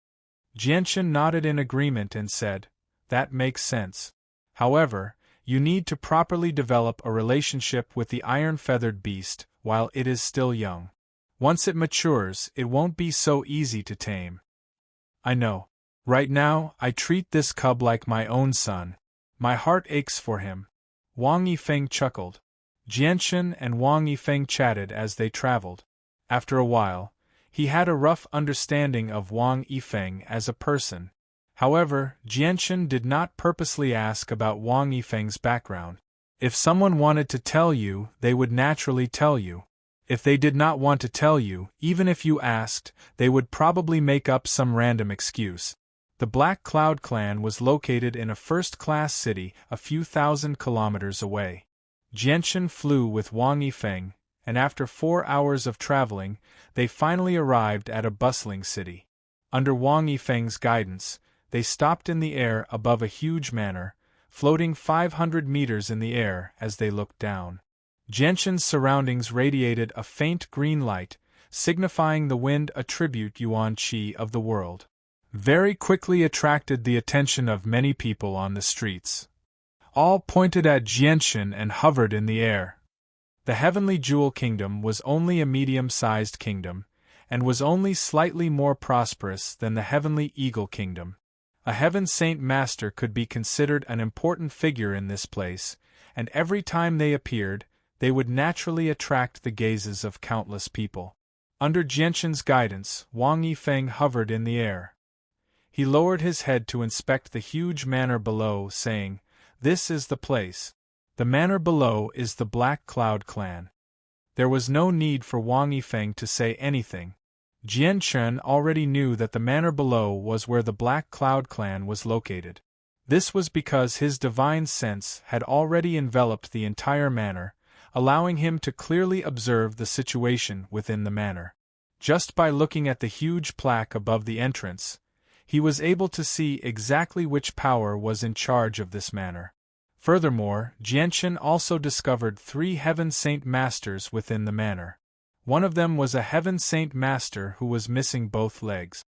Jianchen nodded in agreement and said, "That makes sense. However, you need to properly develop a relationship with the iron-feathered beast while it is still young. Once it matures, it won't be so easy to tame." "I know. Right now, I treat this cub like my own son. My heart aches for him." Wang Yifeng chuckled. Jianchen and Wang Yifeng chatted as they traveled. After a while, he had a rough understanding of Wang Yifeng as a person. However, Jianchen did not purposely ask about Wang Yifeng's background. If someone wanted to tell you, they would naturally tell you. If they did not want to tell you, even if you asked, they would probably make up some random excuse. The Black Cloud clan was located in a first-class city a few thousand kilometers away. Jianchen flew with Wang Yifeng, and after 4 hours of traveling, they finally arrived at a bustling city. Under Wang Yifeng's guidance, they stopped in the air above a huge manor, floating 500 meters in the air as they looked down. Jianchen's surroundings radiated a faint green light, signifying the wind attribute Yuan Qi of the world. Very quickly attracted the attention of many people on the streets. All pointed at Jianchen and hovered in the air. The Heavenly Jewel Kingdom was only a medium-sized kingdom, and was only slightly more prosperous than the Heavenly Eagle Kingdom. A Heaven Saint Master could be considered an important figure in this place, and every time they appeared, they would naturally attract the gazes of countless people. Under Jianchen's guidance, Wang Yifeng hovered in the air. He lowered his head to inspect the huge manor below, saying, "This is the place. The manor below is the Black Cloud clan." There was no need for Wang Yifeng to say anything. Jianchen already knew that the manor below was where the Black Cloud clan was located. This was because his divine sense had already enveloped the entire manor, allowing him to clearly observe the situation within the manor. Just by looking at the huge plaque above the entrance, he was able to see exactly which power was in charge of this manor. Furthermore, Jianchen also discovered 3 Heaven Saint Masters within the manor. One of them was a Heaven Saint Master who was missing both legs.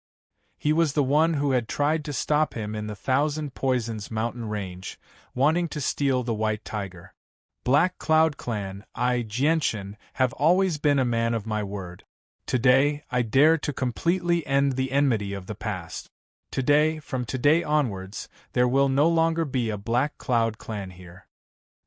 He was the one who had tried to stop him in the Thousand Poisons mountain range, wanting to steal the White Tiger. Black Cloud Clan, I, Jianchen, have always been a man of my word. Today, I dare to completely end the enmity of the past. Today, from today onwards, there will no longer be a Black Cloud clan here."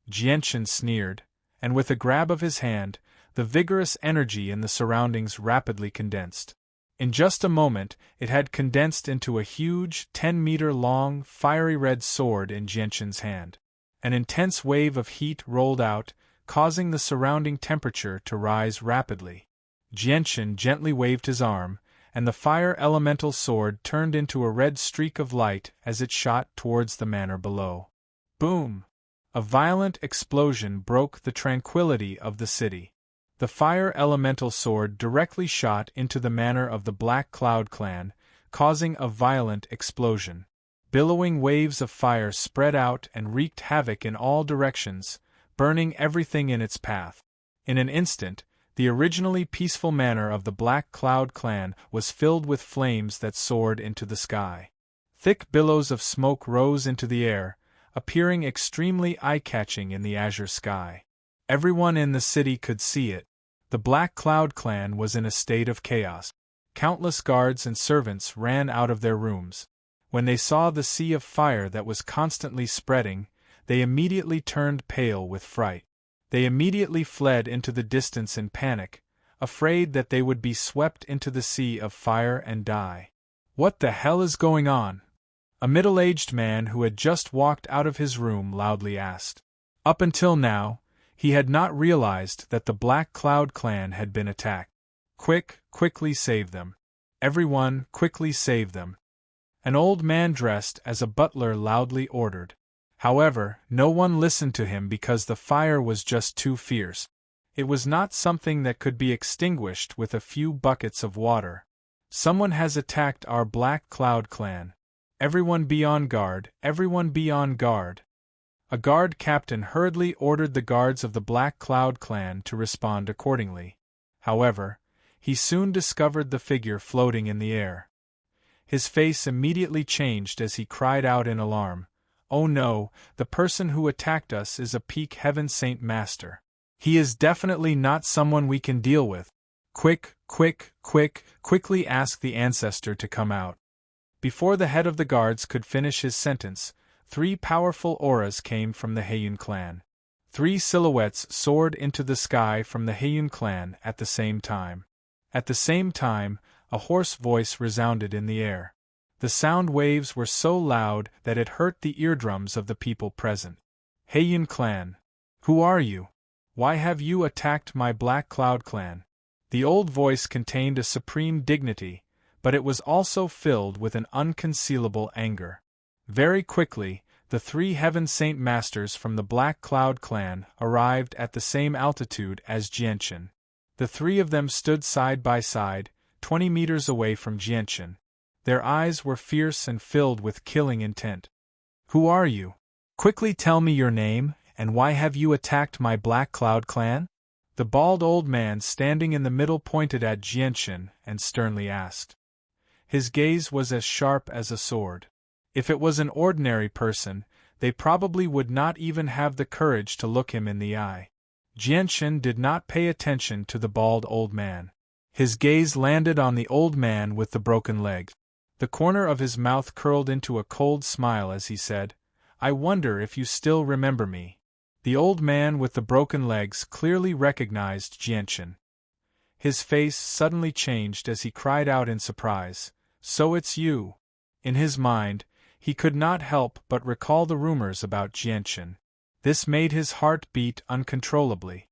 Jianchen sneered, and with a grab of his hand, the vigorous energy in the surroundings rapidly condensed. In just a moment, it had condensed into a huge, 10-meter-long, fiery red sword in Jianchen's hand. An intense wave of heat rolled out, causing the surrounding temperature to rise rapidly. Jianchen gently waved his arm, and the fire elemental sword turned into a red streak of light as it shot towards the manor below. Boom! A violent explosion broke the tranquility of the city. The fire elemental sword directly shot into the manor of the Black Cloud clan, causing a violent explosion. Billowing waves of fire spread out and wreaked havoc in all directions, burning everything in its path. In an instant, the originally peaceful manor of the Black Cloud clan was filled with flames that soared into the sky. Thick billows of smoke rose into the air, appearing extremely eye-catching in the azure sky. Everyone in the city could see it. The Black Cloud clan was in a state of chaos. Countless guards and servants ran out of their rooms. When they saw the sea of fire that was constantly spreading, they immediately turned pale with fright. They immediately fled into the distance in panic, afraid that they would be swept into the sea of fire and die. "What the hell is going on?" a middle-aged man who had just walked out of his room loudly asked. Up until now, he had not realized that the Black Cloud clan had been attacked. Quickly save them. Everyone, quickly save them," an old man dressed as a butler loudly ordered. However, no one listened to him because the fire was just too fierce. It was not something that could be extinguished with a few buckets of water. "Someone has attacked our Black Cloud clan. Everyone be on guard, everyone be on guard." A guard captain hurriedly ordered the guards of the Black Cloud clan to respond accordingly. However, he soon discovered the figure floating in the air. His face immediately changed as he cried out in alarm, "Oh no, the person who attacked us is a Peak Heaven Saint Master. He is definitely not someone we can deal with. Quickly ask the ancestor to come out." Before the head of the guards could finish his sentence, 3 powerful auras came from the Heiyun clan. 3 silhouettes soared into the sky from the Heiyun clan at the same time. At the same time, a hoarse voice resounded in the air. The sound waves were so loud that it hurt the eardrums of the people present. "Heiyun clan. Who are you? Why have you attacked my Black Cloud clan?" The old voice contained a supreme dignity, but it was also filled with an unconcealable anger. Very quickly, the 3 Heaven Saint Masters from the Black Cloud clan arrived at the same altitude as Jianchen. The 3 of them stood side by side, 20 meters away from Jianchen. Their eyes were fierce and filled with killing intent. "Who are you? Quickly tell me your name, and why have you attacked my Black Cloud clan?" The bald old man standing in the middle pointed at Jianchen and sternly asked. His gaze was as sharp as a sword. If it was an ordinary person, they probably would not even have the courage to look him in the eye. Jianchen did not pay attention to the bald old man. His gaze landed on the old man with the broken leg. The corner of his mouth curled into a cold smile as he said, "I wonder if you still remember me." The old man with the broken legs clearly recognized Jianchen. His face suddenly changed as he cried out in surprise, "So it's you!" In his mind, he could not help but recall the rumors about Jianchen. This made his heart beat uncontrollably.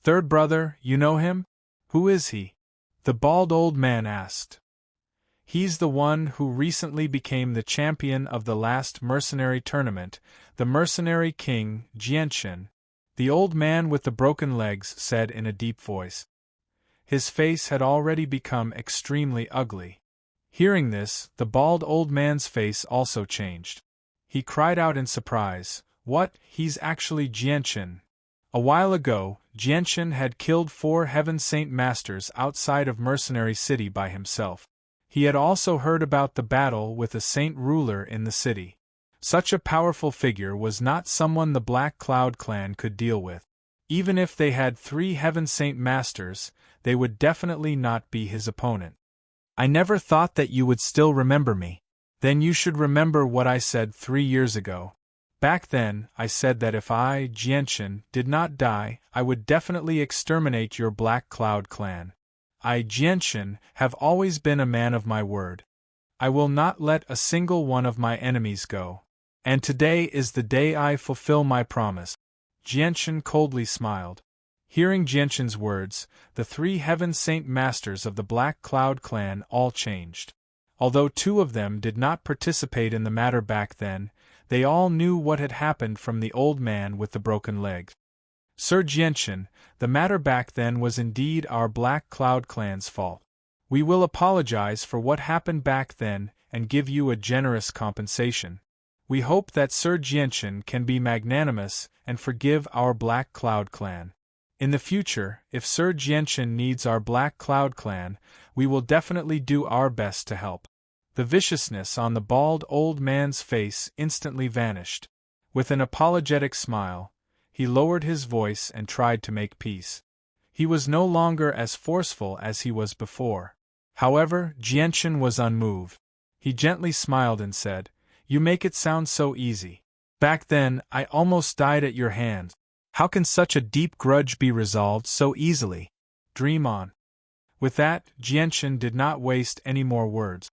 "Third brother, you know him? Who is he?" the bald old man asked. "He's the one who recently became the champion of the last mercenary tournament, the mercenary king, Jianchen," the old man with the broken legs said in a deep voice. His face had already become extremely ugly. Hearing this, the bald old man's face also changed. He cried out in surprise, "What, he's actually Jianchen!" A while ago, Jianchen had killed 4 Heaven Saint Masters outside of Mercenary City by himself. He had also heard about the battle with a saint ruler in the city. Such a powerful figure was not someone the Black Cloud clan could deal with. Even if they had 3 Heaven Saint Masters, they would definitely not be his opponent. "I never thought that you would still remember me. Then you should remember what I said 3 years ago. Back then, I said that if I, Jianchen, did not die, I would definitely exterminate your Black Cloud clan. I, Jianchen, have always been a man of my word. I will not let a single one of my enemies go. And today is the day I fulfill my promise." Jianchen coldly smiled. Hearing Jianchen's words, the 3 Heaven Saint Masters of the Black Cloud clan all changed. Although 2 of them did not participate in the matter back then, they all knew what had happened from the old man with the broken leg. "Sir Jianchen, the matter back then was indeed our Black Cloud clan's fault. We will apologize for what happened back then and give you a generous compensation. We hope that Sir Jianchen can be magnanimous and forgive our Black Cloud clan. In the future, if Sir Jianchen needs our Black Cloud clan, we will definitely do our best to help." The viciousness on the bald old man's face instantly vanished. With an apologetic smile, he lowered his voice and tried to make peace. He was no longer as forceful as he was before. However, Jianchen was unmoved. He gently smiled and said, "You make it sound so easy. Back then, I almost died at your hands. How can such a deep grudge be resolved so easily? Dream on." With that, Jianchen did not waste any more words.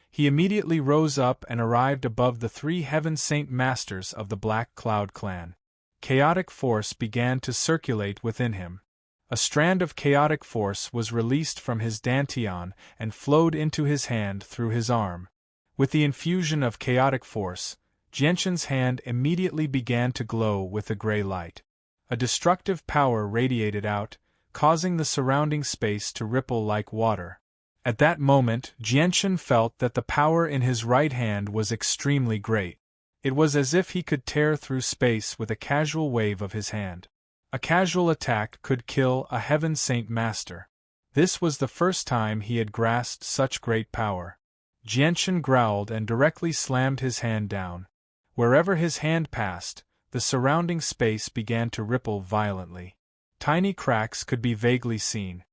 He immediately rose up and arrived above the 3 Heaven Saint Masters of the Black Cloud clan. Chaotic force began to circulate within him. A strand of chaotic force was released from his dantian and flowed into his hand through his arm. With the infusion of chaotic force, Jianchen's hand immediately began to glow with a gray light. A destructive power radiated out, causing the surrounding space to ripple like water. At that moment, Jianchen felt that the power in his right hand was extremely great. It was as if he could tear through space with a casual wave of his hand. A casual attack could kill a Heaven Saint Master. This was the first time he had grasped such great power. Jianchen growled and directly slammed his hand down. Wherever his hand passed, the surrounding space began to ripple violently. Tiny cracks could be vaguely seen.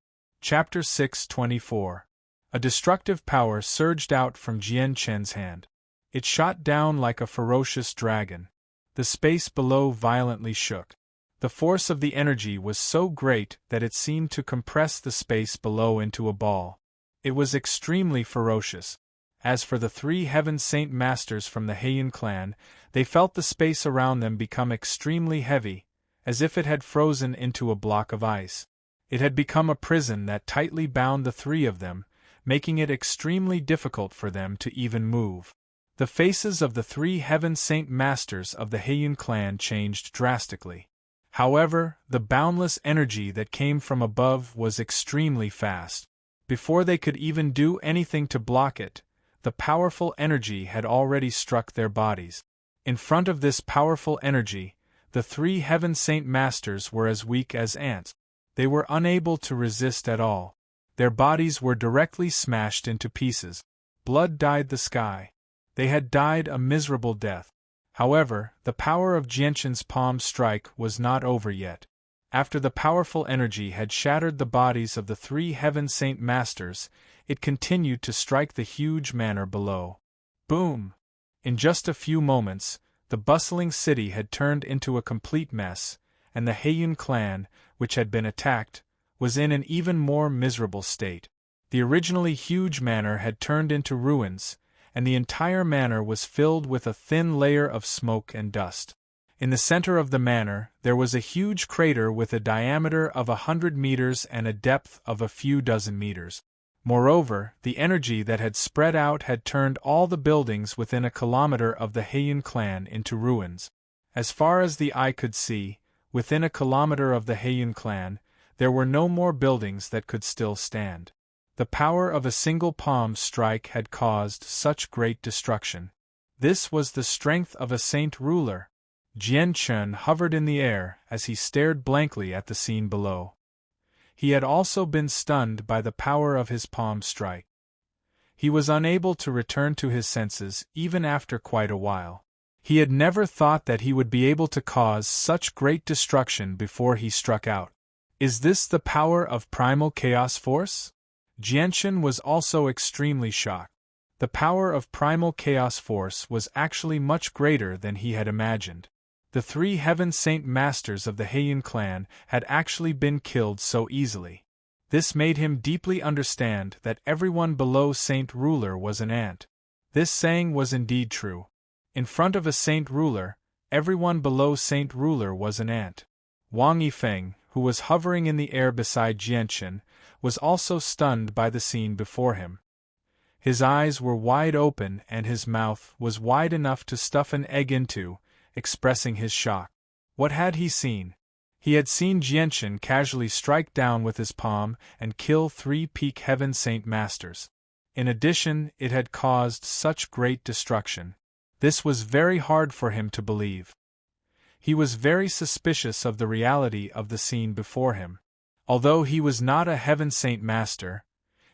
Chapter 624. A destructive power surged out from Jianchen's hand. It shot down like a ferocious dragon. The space below violently shook. The force of the energy was so great that it seemed to compress the space below into a ball. It was extremely ferocious. As for the 3 Heaven Saint Masters from the Heian clan, they felt the space around them become extremely heavy, as if it had frozen into a block of ice. It had become a prison that tightly bound the 3 of them, making it extremely difficult for them to even move. The faces of the 3 Heaven Saint Masters of the Heian clan changed drastically. However, the boundless energy that came from above was extremely fast. Before they could even do anything to block it, the powerful energy had already struck their bodies. In front of this powerful energy, the 3 Heaven Saint Masters were as weak as ants. They were unable to resist at all. Their bodies were directly smashed into pieces. Blood dyed the sky. They had died a miserable death. However, the power of Jianchen's palm strike was not over yet. After the powerful energy had shattered the bodies of the 3 Heaven Saint Masters, it continued to strike the huge manor below. Boom! In just a few moments, the bustling city had turned into a complete mess, and the Heian clan, which had been attacked, was in an even more miserable state. The originally huge manor had turned into ruins, and the entire manor was filled with a thin layer of smoke and dust. In the center of the manor, there was a huge crater with a diameter of 100 meters and a depth of a few dozen meters. Moreover, the energy that had spread out had turned all the buildings within a kilometer of the Heian clan into ruins. As far as the eye could see, within a kilometer of the Heian clan, there were no more buildings that could still stand. The power of a single palm strike had caused such great destruction. This was the strength of a saint ruler. Jianchen hovered in the air as he stared blankly at the scene below. He had also been stunned by the power of his palm strike. He was unable to return to his senses even after quite a while. He had never thought that he would be able to cause such great destruction before he struck out. Is this the power of primal chaos force? Jianchen was also extremely shocked. The power of primal chaos force was actually much greater than he had imagined. The 3 Heaven Saint Masters of the Heian clan had actually been killed so easily. This made him deeply understand that everyone below Saint Ruler was an ant. This saying was indeed true. In front of a Saint Ruler, everyone below Saint Ruler was an ant. Wang Yifeng, who was hovering in the air beside Jianchen, was also stunned by the scene before him. His eyes were wide open and his mouth was wide enough to stuff an egg into, expressing his shock. What had he seen? He had seen Jianchen casually strike down with his palm and kill 3 Peak Heaven Saint Masters. In addition, it had caused such great destruction. This was very hard for him to believe. He was very suspicious of the reality of the scene before him. Although he was not a Heaven Saint Master,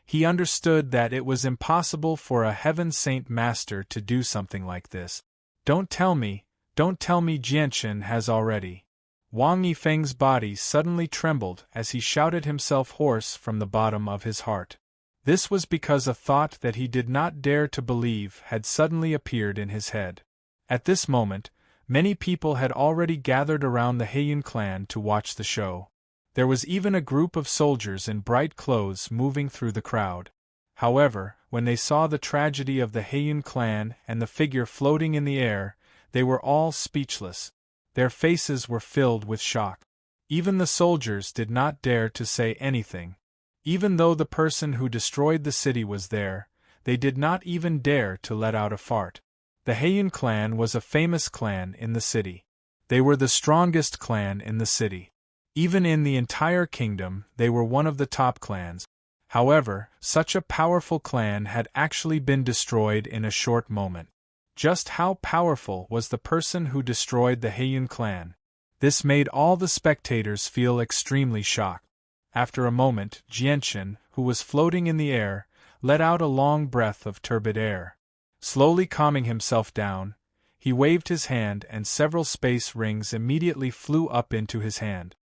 he understood that it was impossible for a Heaven Saint Master to do something like this. Don't tell me Jianchen has already. Wang Yifeng's body suddenly trembled as he shouted himself hoarse from the bottom of his heart. This was because a thought that he did not dare to believe had suddenly appeared in his head. At this moment, many people had already gathered around the Heian clan to watch the show. There was even a group of soldiers in bright clothes moving through the crowd. However, when they saw the tragedy of the Haeyun clan and the figure floating in the air, they were all speechless. Their faces were filled with shock. Even the soldiers did not dare to say anything. Even though the person who destroyed the city was there, they did not even dare to let out a fart. The Haeyun clan was a famous clan in the city. They were the strongest clan in the city. Even in the entire kingdom, they were one of the top clans. However, such a powerful clan had actually been destroyed in a short moment. Just how powerful was the person who destroyed the Haeyun clan? This made all the spectators feel extremely shocked. After a moment, Jianchen, who was floating in the air, let out a long breath of turbid air. Slowly calming himself down, he waved his hand and several space rings immediately flew up into his hand.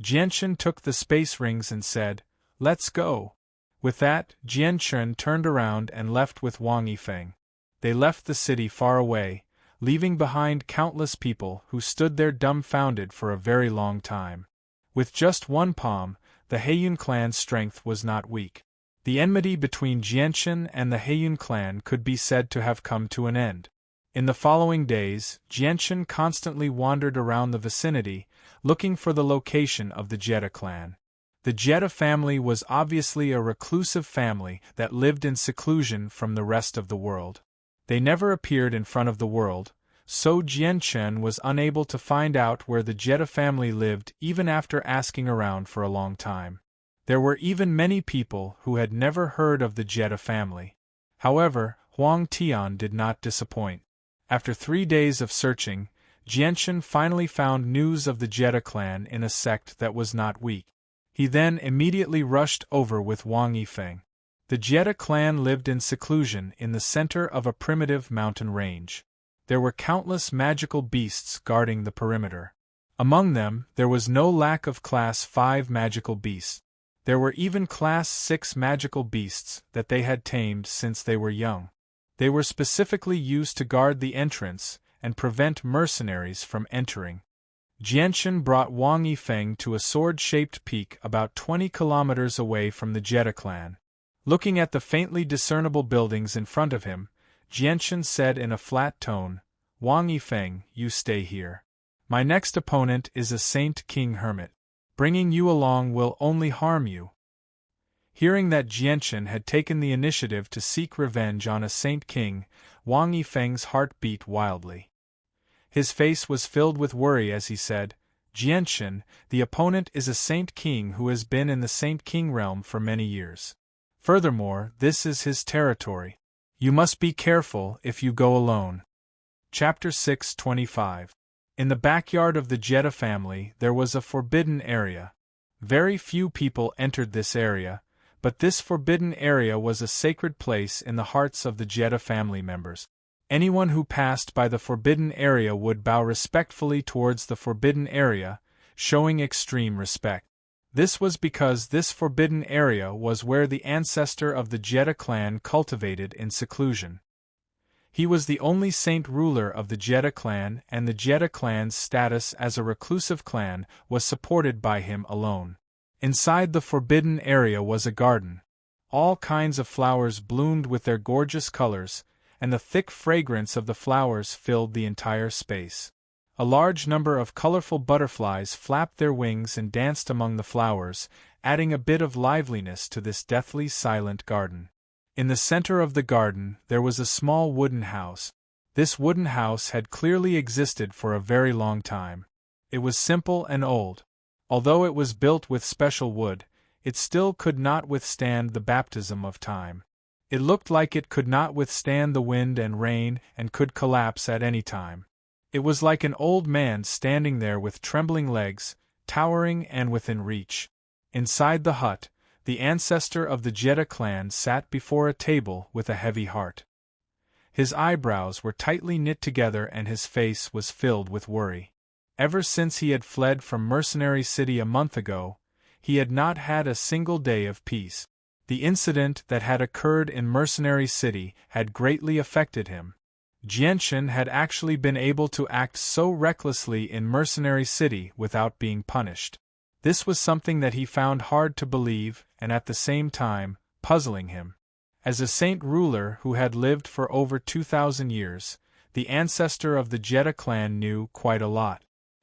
Jianchen took the space rings and said, "Let's go." With that, Jianchen turned around and left with Wang Yifeng. They left the city far away, leaving behind countless people who stood there dumbfounded for a very long time. With just one palm, the Haeyun clan's strength was not weak. The enmity between Jianchen and the Haeyun clan could be said to have come to an end. In the following days, Jianchen constantly wandered around the vicinity, looking for the location of the Jetta clan. The Jetta family was obviously a reclusive family that lived in seclusion from the rest of the world. They never appeared in front of the world, so Jianchen was unable to find out where the Jetta family lived even after asking around for a long time. There were even many people who had never heard of the Jetta family. However, Huang Tian did not disappoint. After 3 days of searching, Jianchen finally found news of the Jetta clan in a sect that was not weak. He then immediately rushed over with Wang Yifeng. The Jetta clan lived in seclusion in the center of a primitive mountain range. There were countless magical beasts guarding the perimeter. Among them, there was no lack of Class 5 magical beasts. There were even Class 6 magical beasts that they had tamed since they were young. They were specifically used to guard the entrance and prevent mercenaries from entering. Jianchen brought Wang Yifeng to a sword-shaped peak about 20 kilometers away from the Jetta clan. Looking at the faintly discernible buildings in front of him, Jianchen said in a flat tone, "Wang Yifeng, you stay here. My next opponent is a Saint King Hermit. Bringing you along will only harm you." Hearing that Jianchen had taken the initiative to seek revenge on a Saint King, Wang Yifeng's heart beat wildly. His face was filled with worry as he said, "Jianchen, the opponent is a Saint King who has been in the Saint King realm for many years. Furthermore, this is his territory. You must be careful if you go alone." Chapter 625. In the backyard of the Jetta family there was a forbidden area. Very few people entered this area, but this forbidden area was a sacred place in the hearts of the Jetta family members. Anyone who passed by the forbidden area would bow respectfully towards the forbidden area, showing extreme respect. This was because this forbidden area was where the ancestor of the Jetta clan cultivated in seclusion. He was the only saint ruler of the Jetta clan, and the Jetta clan's status as a reclusive clan was supported by him alone. Inside the forbidden area was a garden. All kinds of flowers bloomed with their gorgeous colors, and the thick fragrance of the flowers filled the entire space. A large number of colorful butterflies flapped their wings and danced among the flowers, adding a bit of liveliness to this deathly silent garden. In the center of the garden there was a small wooden house. This wooden house had clearly existed for a very long time. It was simple and old. Although it was built with special wood, it still could not withstand the baptism of time. It looked like it could not withstand the wind and rain and could collapse at any time. It was like an old man standing there with trembling legs, towering and within reach. Inside the hut, the ancestor of the Jetta clan sat before a table with a heavy heart. His eyebrows were tightly knit together and his face was filled with worry. Ever since he had fled from Mercenary City a month ago, he had not had a single day of peace. The incident that had occurred in Mercenary City had greatly affected him. Jianchen had actually been able to act so recklessly in Mercenary City without being punished. This was something that he found hard to believe and at the same time, puzzling him. As a saint ruler who had lived for over 2,000 years, the ancestor of the Jeddah clan knew quite a lot.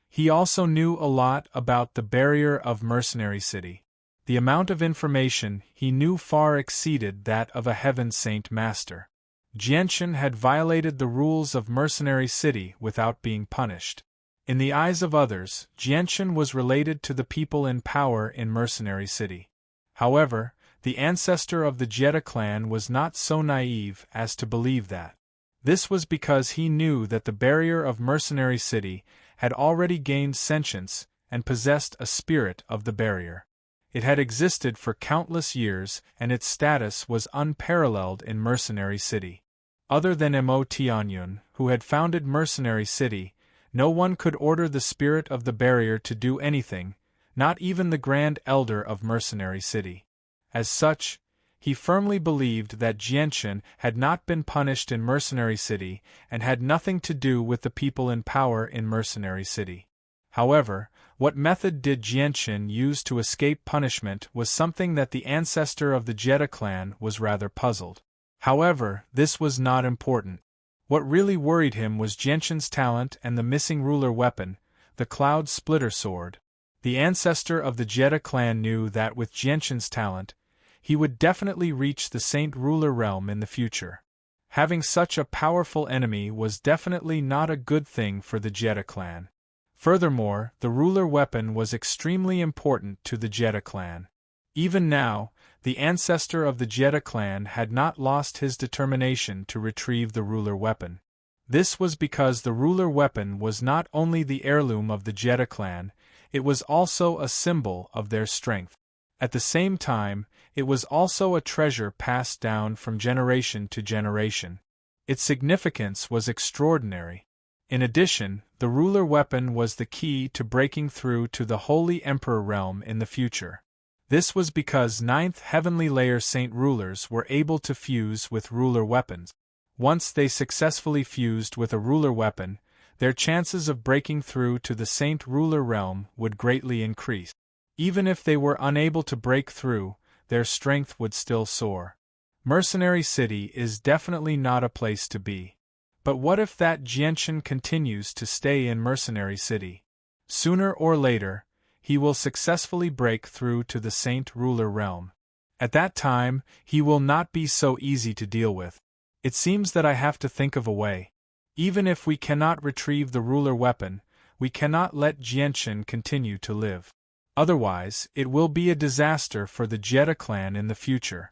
He also knew a lot about the barrier of Mercenary City. The amount of information he knew far exceeded that of a Heaven Saint Master. Jianshan had violated the rules of Mercenary City without being punished. In the eyes of others, Jianshan was related to the people in power in Mercenary City. However, the ancestor of the Jeddah clan was not so naive as to believe that. This was because he knew that the barrier of Mercenary City had already gained sentience and possessed a spirit of the barrier. It had existed for countless years and its status was unparalleled in Mercenary City. Other than Mo Tianyun, who had founded Mercenary City, no one could order the spirit of the barrier to do anything, not even the Grand Elder of Mercenary City. As such, he firmly believed that Jianshan had not been punished in Mercenary City and had nothing to do with the people in power in Mercenary City. However, what method did Jianshan use to escape punishment was something that the ancestor of the Jeddah clan was rather puzzled. However, this was not important. What really worried him was Jianshan's talent and the missing ruler weapon, the Cloud Splitter Sword. The ancestor of the Jeddah clan knew that with Jianshan's talent, he would definitely reach the Saint Ruler realm in the future. Having such a powerful enemy was definitely not a good thing for the Jeddah clan. Furthermore, the ruler weapon was extremely important to the Jeddah clan. Even now, the ancestor of the Jeddah clan had not lost his determination to retrieve the ruler weapon. This was because the ruler weapon was not only the heirloom of the Jeddah clan, it was also a symbol of their strength. At the same time, it was also a treasure passed down from generation to generation. Its significance was extraordinary. In addition, the ruler weapon was the key to breaking through to the Holy Emperor realm in the future. This was because 9th Heavenly Layer Saint Rulers were able to fuse with ruler weapons. Once they successfully fused with a ruler weapon, their chances of breaking through to the Saint Ruler realm would greatly increase. Even if they were unable to break through, their strength would still soar. Mercenary City is definitely not a place to be. But what if that Jianshan continues to stay in Mercenary City? Sooner or later, he will successfully break through to the Saint Ruler realm. At that time, he will not be so easy to deal with. It seems that I have to think of a way. Even if we cannot retrieve the ruler weapon, we cannot let Jianshan continue to live. Otherwise, it will be a disaster for the Jeddah clan in the future.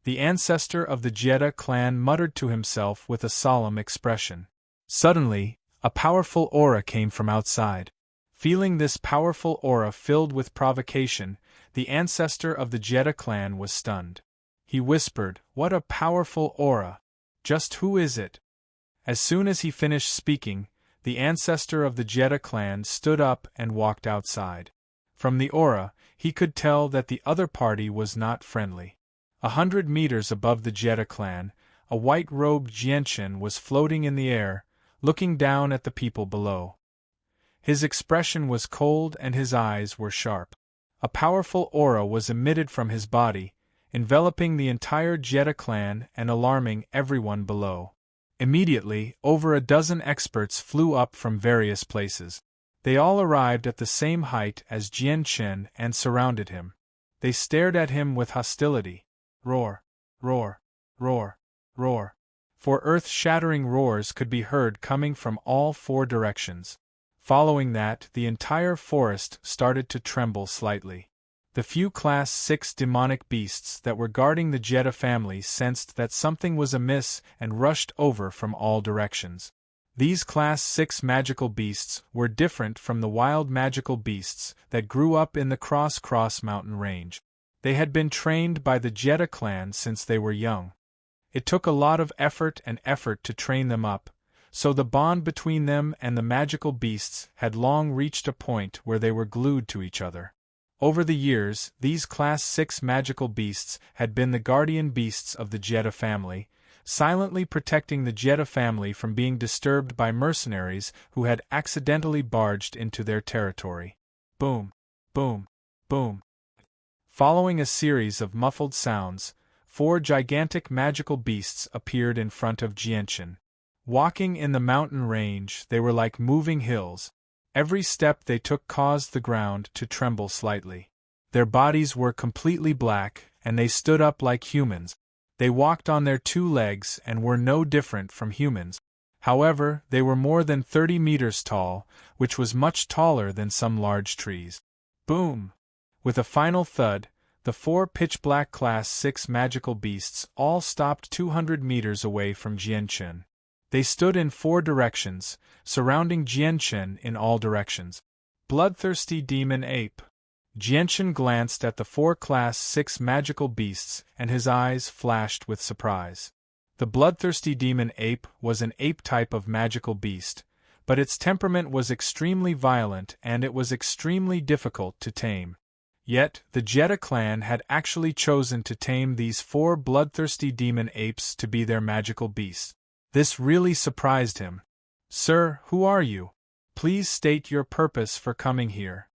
The ancestor of the Jeddah clan muttered to himself with a solemn expression. Suddenly, a powerful aura came from outside. Feeling this powerful aura filled with provocation, the ancestor of the Jeddah clan was stunned. He whispered, "What a powerful aura! Just who is it?" As soon as he finished speaking, the ancestor of the Jeddah clan stood up and walked outside. From the aura, he could tell that the other party was not friendly. 100 meters above the Jeddah clan, a white-robed Jianshan was floating in the air, looking down at the people below. His expression was cold and his eyes were sharp. A powerful aura was emitted from his body, enveloping the entire Jeddah clan and alarming everyone below. Immediately, over a dozen experts flew up from various places. They all arrived at the same height as Jianshan and surrounded him. They stared at him with hostility. Roar, roar, roar, roar. For earth-shattering roars could be heard coming from all 4 directions. Following that, the entire forest started to tremble slightly. The few Class 6 demonic beasts that were guarding the Jeddah family sensed that something was amiss and rushed over from all directions. These Class 6 magical beasts were different from the wild magical beasts that grew up in the Cross mountain range. They had been trained by the Jeddah clan since they were young. It took a lot of effort to train them up, so the bond between them and the magical beasts had long reached a point where they were glued to each other. Over the years, these Class 6 magical beasts had been the guardian beasts of the Jeddah family, silently protecting the Jeddah family from being disturbed by mercenaries who had accidentally barged into their territory. Boom! Boom! Boom. Following a series of muffled sounds, 4 gigantic magical beasts appeared in front of Jianchen. Walking in the mountain range, they were like moving hills. Every step they took caused the ground to tremble slightly. Their bodies were completely black, and they stood up like humans. They walked on their 2 legs and were no different from humans. However, they were more than 30 meters tall, which was much taller than some large trees. Boom! With a final thud, the 4 pitch-black Class 6 magical beasts all stopped 200 meters away from Jianchen. They stood in 4 directions, surrounding Jianchen in all directions. Bloodthirsty demon ape. Jianchen glanced at the 4 Class 6 magical beasts and his eyes flashed with surprise. The bloodthirsty demon ape was an ape type of magical beast, but its temperament was extremely violent and it was extremely difficult to tame. Yet, the Jetta clan had actually chosen to tame these 4 bloodthirsty demon apes to be their magical beasts. This really surprised him. "Sir, who are you? Please state your purpose for coming here."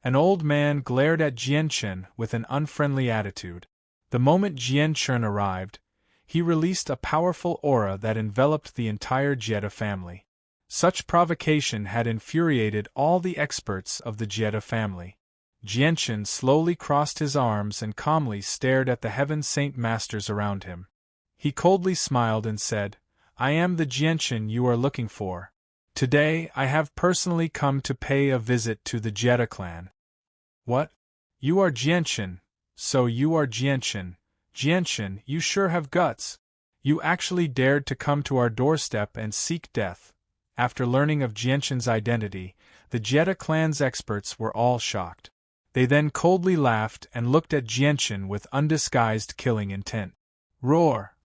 An old man glared at Jianchen with an unfriendly attitude. The moment Jianchen arrived, he released a powerful aura that enveloped the entire Jetta family. Such provocation had infuriated all the experts of the Jetta family. Jianchen slowly crossed his arms and calmly stared at the Heaven Saint Masters around him. He coldly smiled and said, "I am the Jianchen you are looking for. Today I have personally come to pay a visit to the Jetta clan." "What? You are Jianchen, so you are Jianchen. Jianchen, you sure have guts. You actually dared to come to our doorstep and seek death." After learning of Jianchen's identity, the Jetta clan's experts were all shocked. They then coldly laughed and looked at Jianchen with undisguised killing intent. Roar!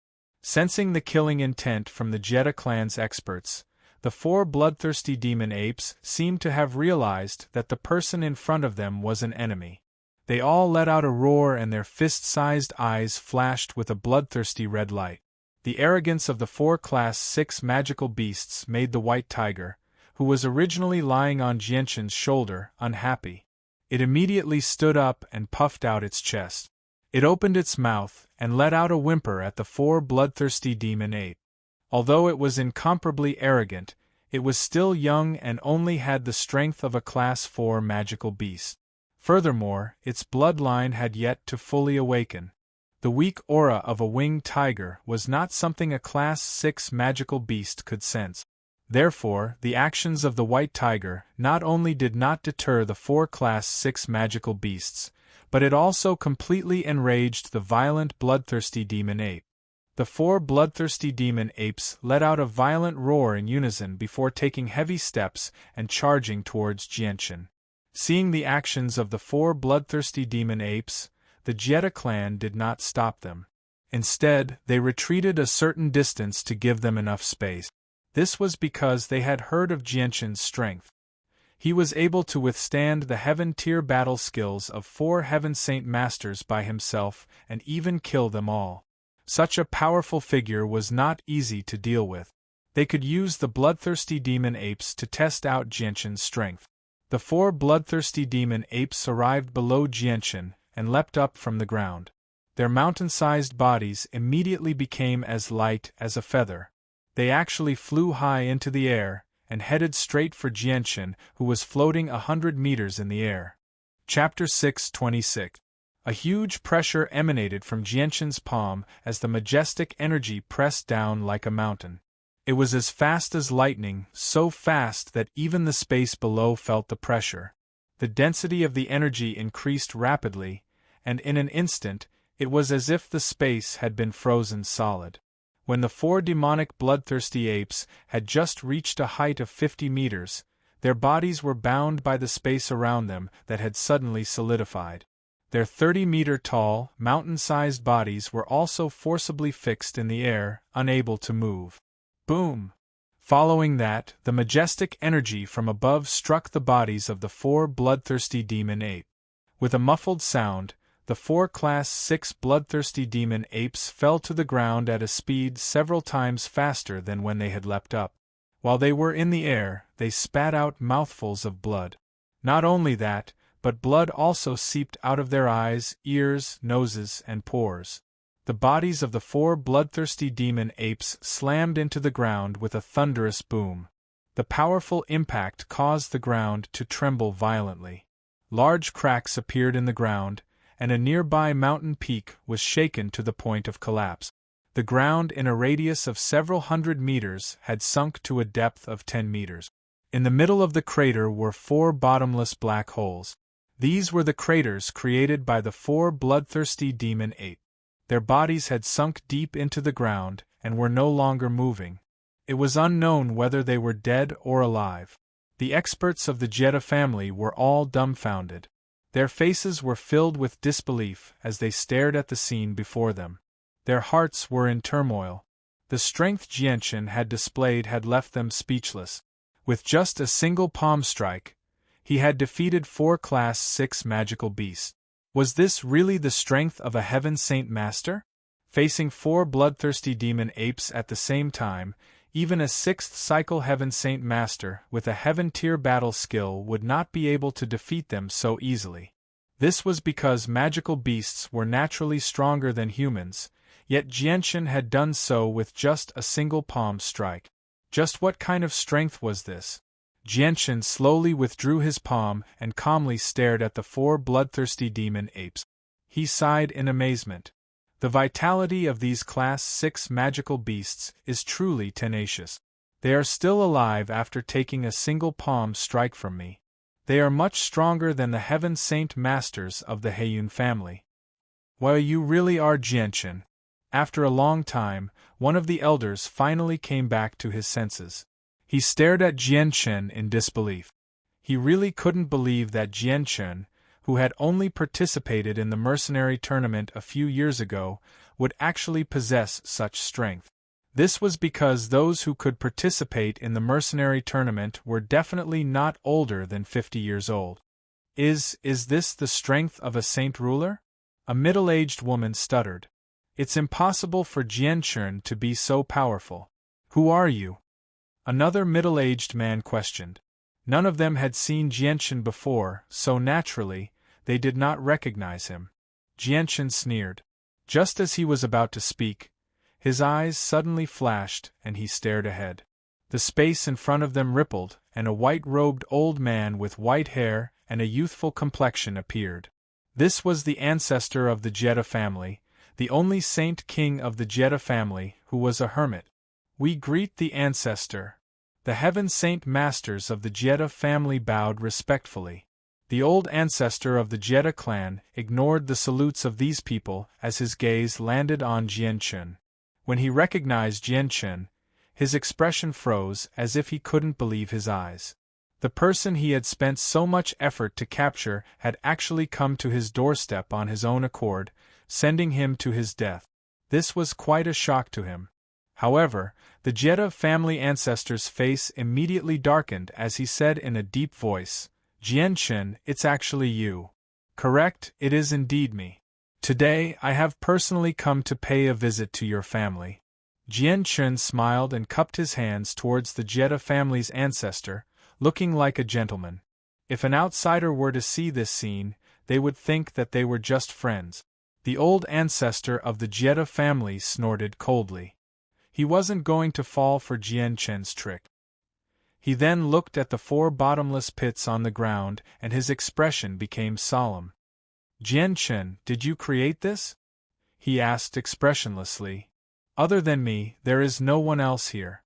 Sensing the killing intent from the Jetta clan's experts, the 4 bloodthirsty demon apes seemed to have realized that the person in front of them was an enemy. They all let out a roar and their fist-sized eyes flashed with a bloodthirsty red light. The arrogance of the 4 Class 6 magical beasts made the white tiger, who was originally lying on Jianchen's shoulder, unhappy. It immediately stood up and puffed out its chest. It opened its mouth and let out a whimper at the 4 bloodthirsty demon ape. Although it was incomparably arrogant, it was still young and only had the strength of a Class 4 magical beast. Furthermore, its bloodline had yet to fully awaken. The weak aura of a winged tiger was not something a Class 6 magical beast could sense. Therefore, the actions of the white tiger not only did not deter the 4 Class 6 magical beasts, but it also completely enraged the violent bloodthirsty demon ape. The 4 bloodthirsty demon apes let out a violent roar in unison before taking heavy steps and charging towards Jianchen. Seeing the actions of the 4 bloodthirsty demon apes, the Jetta clan did not stop them. Instead, they retreated a certain distance to give them enough space. This was because they had heard of Jianchen's strength. He was able to withstand the heaven-tier battle skills of 4 Heaven Saint Masters by himself and even kill them all. Such a powerful figure was not easy to deal with. They could use the bloodthirsty demon apes to test out Jianchen's strength. The 4 bloodthirsty demon apes arrived below Jianchen and leapt up from the ground. Their mountain-sized bodies immediately became as light as a feather. They actually flew high into the air and headed straight for Jianchen, who was floating 100 meters in the air. Chapter 626. A huge pressure emanated from Jianchen's palm as the majestic energy pressed down like a mountain. It was as fast as lightning, so fast that even the space below felt the pressure. The density of the energy increased rapidly, and in an instant, it was as if the space had been frozen solid. When the 4 demonic bloodthirsty apes had just reached a height of 50 meters, their bodies were bound by the space around them that had suddenly solidified. Their 30-meter-tall, mountain-sized bodies were also forcibly fixed in the air, unable to move. Boom! Following that, the majestic energy from above struck the bodies of the 4 bloodthirsty demon apes. With a muffled sound, the 4 Class 6 bloodthirsty demon apes fell to the ground at a speed several times faster than when they had leapt up. While they were in the air, they spat out mouthfuls of blood. Not only that, but blood also seeped out of their eyes, ears, noses, and pores. The bodies of the 4 bloodthirsty demon apes slammed into the ground with a thunderous boom. The powerful impact caused the ground to tremble violently. Large cracks appeared in the ground, and a nearby mountain peak was shaken to the point of collapse. The ground in a radius of several hundred meters had sunk to a depth of 10 meters. In the middle of the crater were 4 bottomless black holes. These were the craters created by the 4 bloodthirsty demon apes. Their bodies had sunk deep into the ground and were no longer moving. It was unknown whether they were dead or alive. The experts of the Jeddah family were all dumbfounded. Their faces were filled with disbelief as they stared at the scene before them. Their hearts were in turmoil. The strength Jianshan had displayed had left them speechless. With just a single palm strike, he had defeated 4 Class 6 magical beasts. Was this really the strength of a Heaven Saint Master? Facing 4 bloodthirsty demon apes at the same time, even a 6th cycle Heaven Saint Master with a Heaven-tier battle skill would not be able to defeat them so easily. This was because magical beasts were naturally stronger than humans, yet Jianshan had done so with just a single palm strike. Just what kind of strength was this? Jianshan slowly withdrew his palm and calmly stared at the 4 bloodthirsty demon apes. He sighed in amazement. The vitality of these Class 6 magical beasts is truly tenacious. They are still alive after taking a single palm strike from me. They are much stronger than the Heaven Saint Masters of the Heiyun family. Well, you really are Jianshan. After a long time, one of the elders finally came back to his senses. He stared at Jianshan in disbelief. He really couldn't believe that Jianshan, who had only participated in the mercenary tournament a few years ago, would actually possess such strength. This was because those who could participate in the mercenary tournament were definitely not older than 50 years old. Is this the strength of a saint ruler? A middle-aged woman stuttered. It's impossible for Jianshan to be so powerful. Who are you? Another middle-aged man questioned. None of them had seen Jianshan before, so naturally, they did not recognize him. Jianshan sneered. Just as he was about to speak, his eyes suddenly flashed and he stared ahead. The space in front of them rippled, and a white-robed old man with white hair and a youthful complexion appeared. This was the ancestor of the Jeddah family, the only saint king of the Jeddah family who was a hermit. We greet the ancestor. The Heaven Saint Masters of the Jeddah family bowed respectfully. The old ancestor of the Jeddah clan ignored the salutes of these people as his gaze landed on Jianshan. When he recognized Jianshan, his expression froze as if he couldn't believe his eyes. The person he had spent so much effort to capture had actually come to his doorstep on his own accord, sending him to his death. This was quite a shock to him. However, the Jeddah family ancestor's face immediately darkened as he said in a deep voice, Jianshan, it's actually you. Correct, it is indeed me. Today, I have personally come to pay a visit to your family. Jianshan smiled and cupped his hands towards the Jeddah family's ancestor, looking like a gentleman. If an outsider were to see this scene, they would think that they were just friends. The old ancestor of the Jeddah family snorted coldly. He wasn't going to fall for Jianshan's trick. He then looked at the 4 bottomless pits on the ground and his expression became solemn. Jianshan, did you create this? He asked expressionlessly. Other than me, there is no one else here.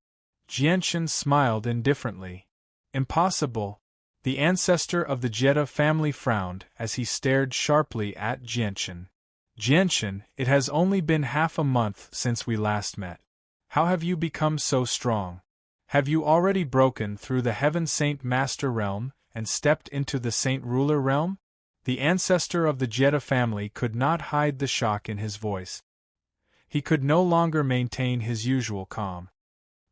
Jianshan smiled indifferently. Impossible. The ancestor of the Jeddah family frowned as he stared sharply at Jianshan. Jianshan, it has only been half a month since we last met. How have you become so strong? Have you already broken through the Heaven Saint Master realm and stepped into the Saint Ruler realm? The ancestor of the Jeddah family could not hide the shock in his voice. He could no longer maintain his usual calm.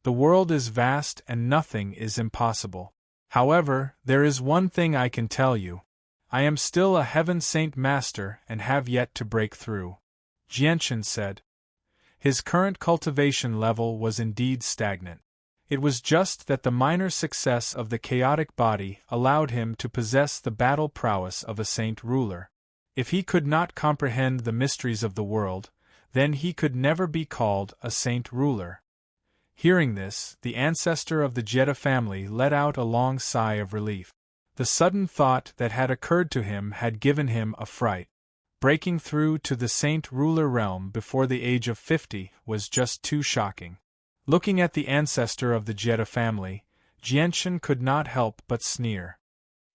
The world is vast and nothing is impossible. However, there is one thing I can tell you. I am still a Heaven Saint Master and have yet to break through. Jianshan said. His current cultivation level was indeed stagnant. It was just that the minor success of the chaotic body allowed him to possess the battle prowess of a saint ruler. If he could not comprehend the mysteries of the world, then he could never be called a saint ruler. Hearing this, the ancestor of the Jeddah family let out a long sigh of relief. The sudden thought that had occurred to him had given him a fright. Breaking through to the saint ruler realm before the age of 50 was just too shocking. Looking at the ancestor of the Jeddah family, Jianshan could not help but sneer.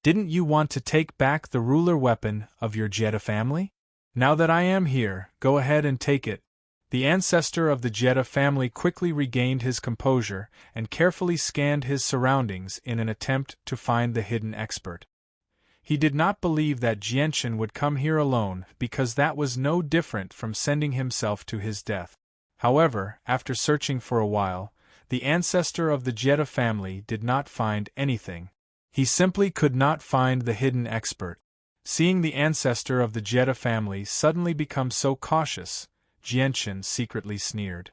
Didn't you want to take back the ruler weapon of your Jeddah family? Now that I am here, go ahead and take it. The ancestor of the Jeddah family quickly regained his composure and carefully scanned his surroundings in an attempt to find the hidden expert. He did not believe that Jianshan would come here alone because that was no different from sending himself to his death. However, after searching for a while, the ancestor of the Jeddah family did not find anything. He simply could not find the hidden expert. Seeing the ancestor of the Jeddah family suddenly become so cautious, Jianshan secretly sneered.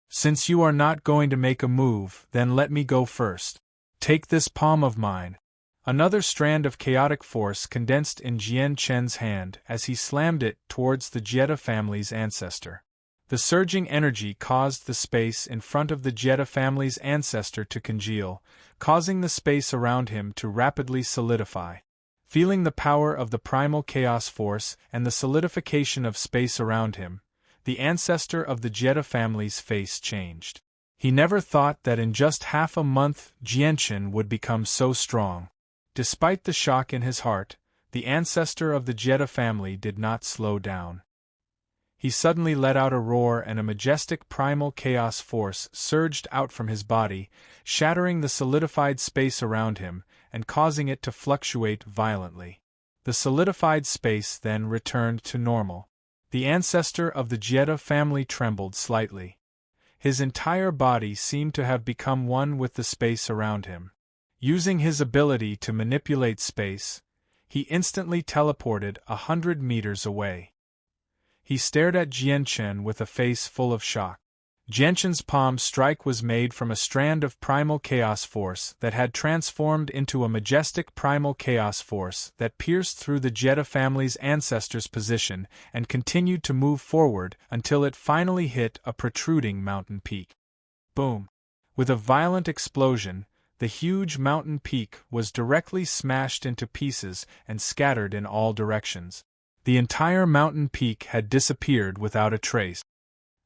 Since you are not going to make a move, then let me go first. Take this palm of mine. Another strand of chaotic force condensed in Jianshan's hand as he slammed it towards the Jeddah family's ancestor. The surging energy caused the space in front of the Jeddah family's ancestor to congeal, causing the space around him to rapidly solidify. Feeling the power of the primal chaos force and the solidification of space around him, the ancestor of the Jeddah family's face changed. He never thought that in just half a month Jianshan would become so strong. Despite the shock in his heart, the ancestor of the Jeddah family did not slow down. He suddenly let out a roar and a majestic primal chaos force surged out from his body, shattering the solidified space around him and causing it to fluctuate violently. The solidified space then returned to normal. The ancestor of the Jeddah family trembled slightly. His entire body seemed to have become one with the space around him. Using his ability to manipulate space, he instantly teleported 100 meters away. He stared at Jianshan with a face full of shock. Jianshan's palm strike was made from a strand of primal chaos force that had transformed into a majestic primal chaos force that pierced through the Jeddah family's ancestor's position and continued to move forward until it finally hit a protruding mountain peak. Boom! With a violent explosion, the huge mountain peak was directly smashed into pieces and scattered in all directions. The entire mountain peak had disappeared without a trace.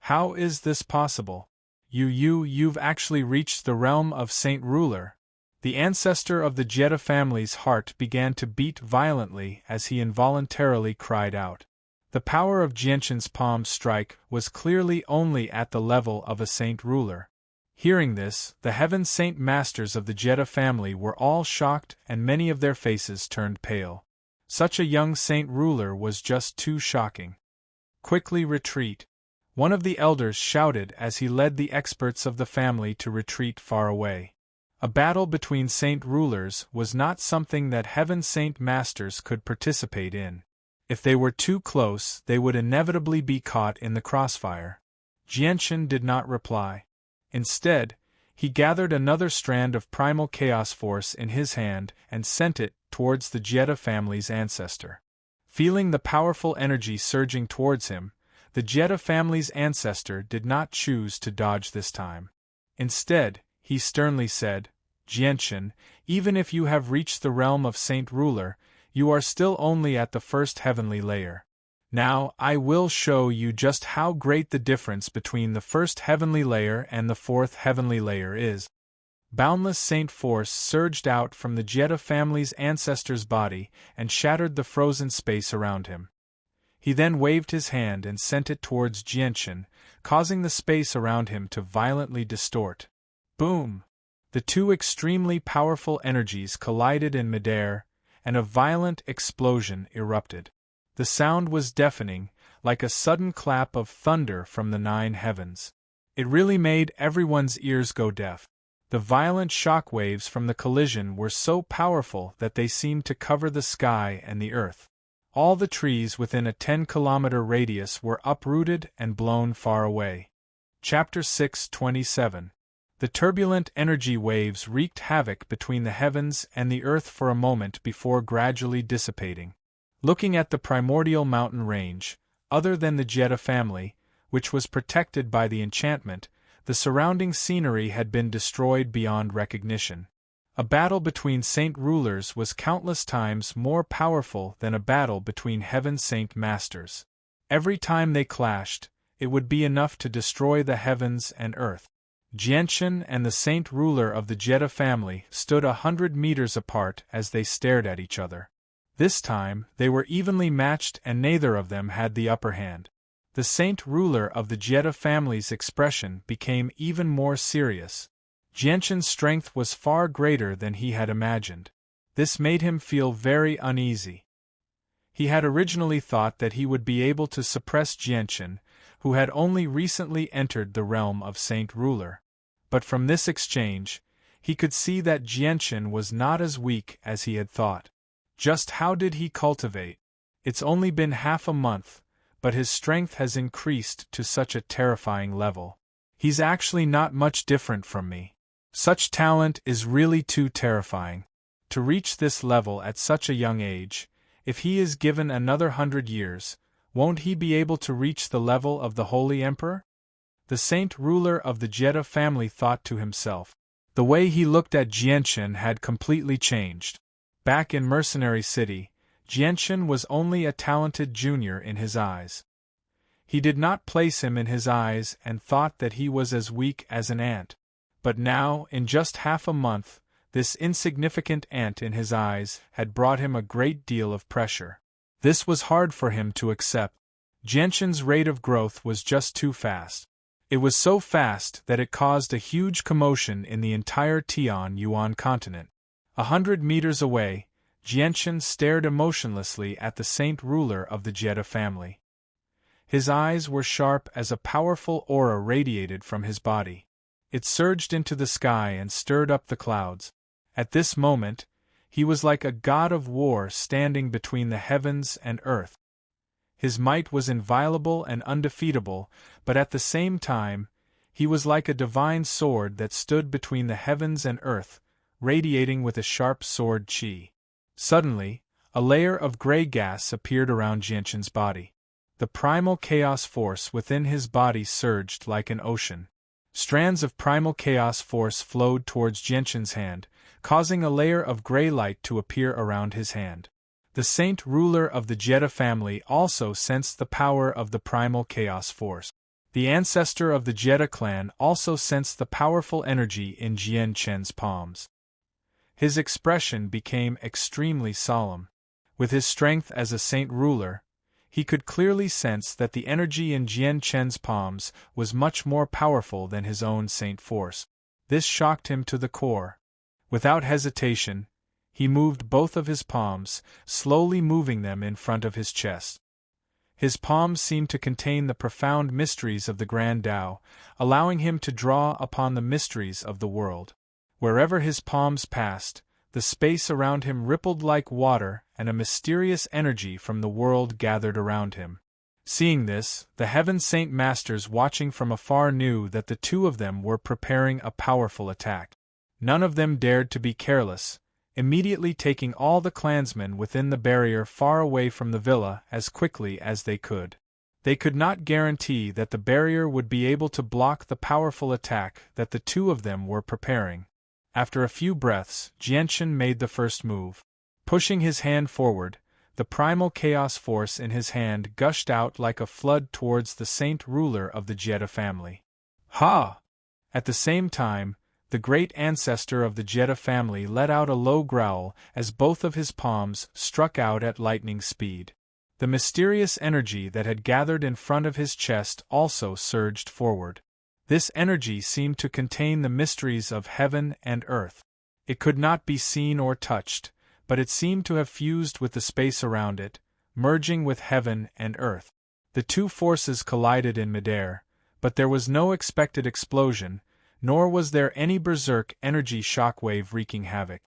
How is this possible? You've actually reached the realm of Saint Ruler. The ancestor of the Jeddah family's heart began to beat violently as he involuntarily cried out. The power of Jianshan's palm strike was clearly only at the level of a Saint Ruler. Hearing this, the Heaven Saint Masters of the Jeddah family were all shocked and many of their faces turned pale. Such a young Saint Ruler was just too shocking. Quickly retreat. One of the elders shouted as he led the experts of the family to retreat far away. A battle between Saint Rulers was not something that Heaven Saint Masters could participate in. If they were too close, they would inevitably be caught in the crossfire. Jianshan did not reply. Instead, he gathered another strand of primal chaos force in his hand and sent it towards the Jeddah family's ancestor. Feeling the powerful energy surging towards him, the Jeddah family's ancestor did not choose to dodge this time. Instead, he sternly said, Jianshan, even if you have reached the realm of Saint Ruler, you are still only at the first heavenly layer. Now, I will show you just how great the difference between the first heavenly layer and the fourth heavenly layer is. Boundless Saint Force surged out from the Jeddah family's ancestor's body and shattered the frozen space around him. He then waved his hand and sent it towards Jianshan, causing the space around him to violently distort. Boom! The two extremely powerful energies collided in midair, and a violent explosion erupted. The sound was deafening, like a sudden clap of thunder from the 9 heavens. It really made everyone's ears go deaf. The violent shock waves from the collision were so powerful that they seemed to cover the sky and the earth. All the trees within a 10-kilometer radius were uprooted and blown far away. Chapter 6:27. The turbulent energy waves wreaked havoc between the heavens and the earth for a moment before gradually dissipating. Looking at the primordial mountain range, other than the Jeddah family, which was protected by the enchantment, the surrounding scenery had been destroyed beyond recognition. A battle between saint rulers was countless times more powerful than a battle between heaven's saint masters. Every time they clashed, it would be enough to destroy the heavens and earth. Jianchen and the saint ruler of the Jeddah family stood 100 meters apart as they stared at each other. This time, they were evenly matched and neither of them had the upper hand. The saint ruler of the Jeddah family's expression became even more serious. Jianchen's strength was far greater than he had imagined. This made him feel very uneasy. He had originally thought that he would be able to suppress Jianchen, who had only recently entered the realm of Saint Ruler. But from this exchange, he could see that Jianchen was not as weak as he had thought. Just how did he cultivate? It's only been half a month, but his strength has increased to such a terrifying level. He's actually not much different from me. Such talent is really too terrifying. To reach this level at such a young age, if he is given another 100 years, won't he be able to reach the level of the Holy Emperor? The saint ruler of the Jeddah family thought to himself. The way he looked at Jianchen had completely changed. Back in Mercenary City, Jianchen was only a talented junior in his eyes. He did not place him in his eyes and thought that he was as weak as an ant. But now, in just half a month, this insignificant ant in his eyes had brought him a great deal of pressure. This was hard for him to accept. Jianchen's rate of growth was just too fast. It was so fast that it caused a huge commotion in the entire Tian-Yuan continent. 100 meters away, Jianchen stared emotionlessly at the saint ruler of the Jeddah family. His eyes were sharp as a powerful aura radiated from his body. It surged into the sky and stirred up the clouds. At this moment, he was like a god of war standing between the heavens and earth. His might was inviolable and undefeatable, but at the same time, he was like a divine sword that stood between the heavens and earth, radiating with a sharp sword qi. Suddenly, a layer of gray gas appeared around Jianchen's body. The primal chaos force within his body surged like an ocean. Strands of primal chaos force flowed towards Jianchen's hand, causing a layer of gray light to appear around his hand. The saint ruler of the Jeddah family also sensed the power of the primal chaos force. The ancestor of the Jeddah clan also sensed the powerful energy in Jianchen's palms. His expression became extremely solemn. With his strength as a saint ruler, he could clearly sense that the energy in Jianchen's palms was much more powerful than his own saint force. This shocked him to the core. Without hesitation, he moved both of his palms, slowly moving them in front of his chest. His palms seemed to contain the profound mysteries of the Grand Tao, allowing him to draw upon the mysteries of the world. Wherever his palms passed, the space around him rippled like water and a mysterious energy from the world gathered around him. Seeing this, the Heaven Saint Masters watching from afar knew that the two of them were preparing a powerful attack. None of them dared to be careless, immediately taking all the clansmen within the barrier far away from the villa as quickly as they could. They could not guarantee that the barrier would be able to block the powerful attack that the two of them were preparing. After a few breaths, Jianchen made the first move. Pushing his hand forward, the primal chaos force in his hand gushed out like a flood towards the saint ruler of the Jeddah family. Ha! At the same time, the great ancestor of the Jeddah family let out a low growl as both of his palms struck out at lightning speed. The mysterious energy that had gathered in front of his chest also surged forward. This energy seemed to contain the mysteries of heaven and earth. It could not be seen or touched, but it seemed to have fused with the space around it, merging with heaven and earth. The two forces collided in midair, but there was no expected explosion, nor was there any berserk energy shockwave wreaking havoc.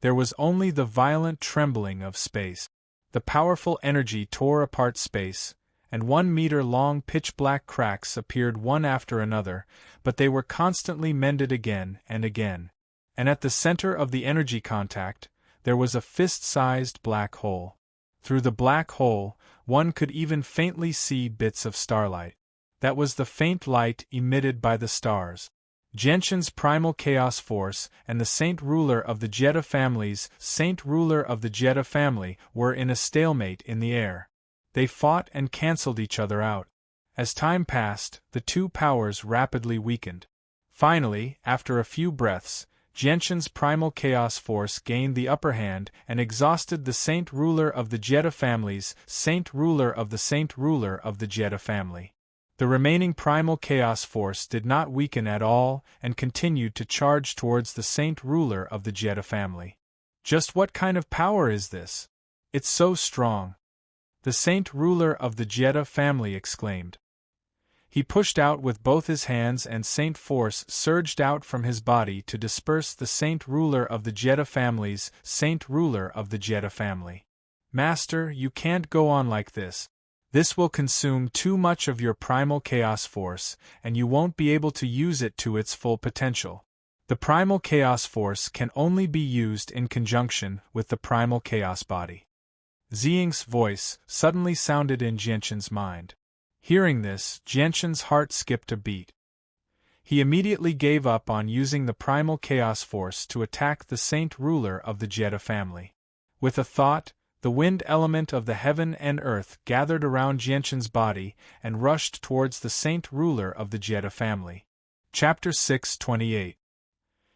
There was only the violent trembling of space. The powerful energy tore apart space, and 1-meter-long pitch-black cracks appeared one after another, but they were constantly mended again and again. And at the center of the energy contact, there was a fist-sized black hole. Through the black hole, one could even faintly see bits of starlight. That was the faint light emitted by the stars. Genshin's primal chaos force and the Saint Ruler of the Jedha families, Saint Ruler of the Jedha family, were in a stalemate in the air. They fought and cancelled each other out. As time passed, the two powers rapidly weakened. Finally, after a few breaths, Genshin's primal chaos force gained the upper hand and exhausted the Saint Ruler of the Jedha families, Saint Ruler of the Saint Ruler of the Jedha family. The remaining primal chaos force did not weaken at all and continued to charge towards the Saint Ruler of the Jedha family. Just what kind of power is this? It's so strong! The Saint Ruler of the Jedha family exclaimed. He pushed out with both his hands and Saint Force surged out from his body to disperse the Saint Ruler of the Jedha families, Saint Ruler of the Jedha family. Master, you can't go on like this. This will consume too much of your primal chaos force, and you won't be able to use it to its full potential. The primal chaos force can only be used in conjunction with the primal chaos body. Ziying's voice suddenly sounded in Genshin's mind. Hearing this, Genshin's heart skipped a beat. He immediately gave up on using the primal chaos force to attack the Saint Ruler of the Jedha family. With a thought, the wind element of the heaven and earth gathered around Genshin's body and rushed towards the Saint Ruler of the Jedha family. Chapter 6:28.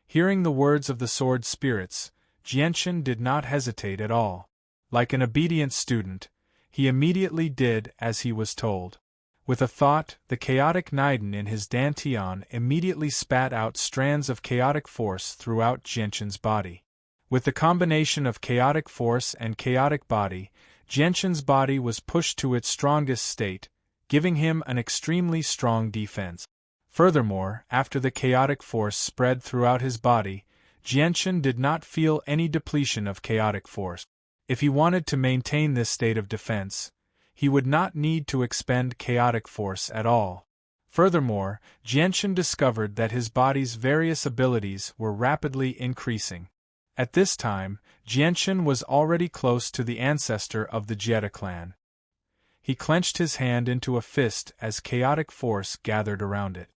Hearing the words of the Sword Spirits, Genshin did not hesitate at all. Like an obedient student, he immediately did as he was told. With a thought, the chaotic Naiden in his dantian immediately spat out strands of chaotic force throughout Genshin's body. With the combination of chaotic force and chaotic body, Genshin's body was pushed to its strongest state, giving him an extremely strong defense. Furthermore, after the chaotic force spread throughout his body, Genshin did not feel any depletion of chaotic force. If he wanted to maintain this state of defense, he would not need to expend chaotic force at all. Furthermore, Genshin discovered that his body's various abilities were rapidly increasing. At this time, Genshin was already close to the ancestor of the Jedha clan. He clenched his hand into a fist as chaotic force gathered around it.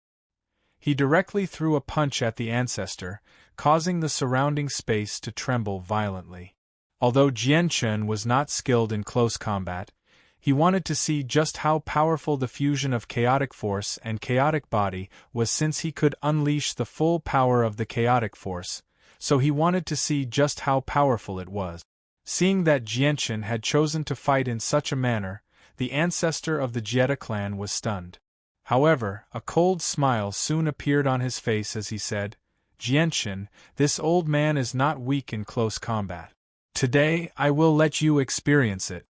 He directly threw a punch at the ancestor, causing the surrounding space to tremble violently. Although Genshin was not skilled in close combat, he wanted to see just how powerful the fusion of chaotic force and chaotic body was since he could unleash the full power of the chaotic force, so he wanted to see just how powerful it was. Seeing that Genshin had chosen to fight in such a manner, the ancestor of the Jedha clan was stunned. However, a cold smile soon appeared on his face as he said, "Genshin, this old man is not weak in close combat. Today, I will let you experience it."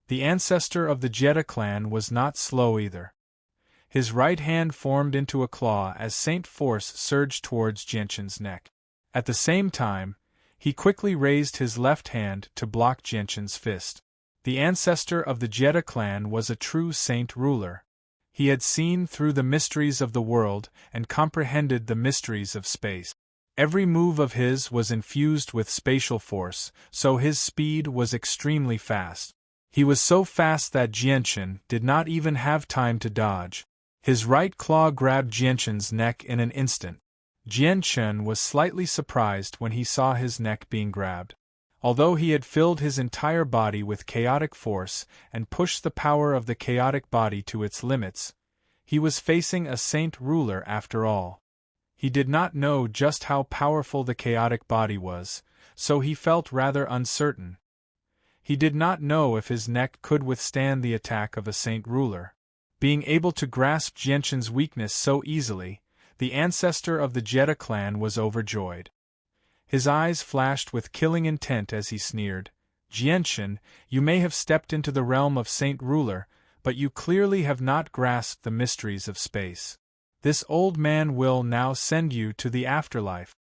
The ancestor of the Jedha clan was not slow either. His right hand formed into a claw as Saint Force surged towards Genshin's neck. At the same time, he quickly raised his left hand to block Genshin's fist. The ancestor of the Jedha clan was a true Saint Ruler. He had seen through the mysteries of the world and comprehended the mysteries of space. Every move of his was infused with spatial force, so his speed was extremely fast. He was so fast that Genshin did not even have time to dodge. His right claw grabbed Genshin's neck in an instant. Genshin was slightly surprised when he saw his neck being grabbed. Although he had filled his entire body with chaotic force and pushed the power of the chaotic body to its limits, he was facing a Saint Ruler after all. He did not know just how powerful the chaotic body was, so he felt rather uncertain. He did not know if his neck could withstand the attack of a Saint Ruler. Being able to grasp Genshin's weakness so easily, the ancestor of the Jedha clan was overjoyed. His eyes flashed with killing intent as he sneered, "Genshin, you may have stepped into the realm of Saint Ruler, but you clearly have not grasped the mysteries of space. This old man will now send you to the afterlife."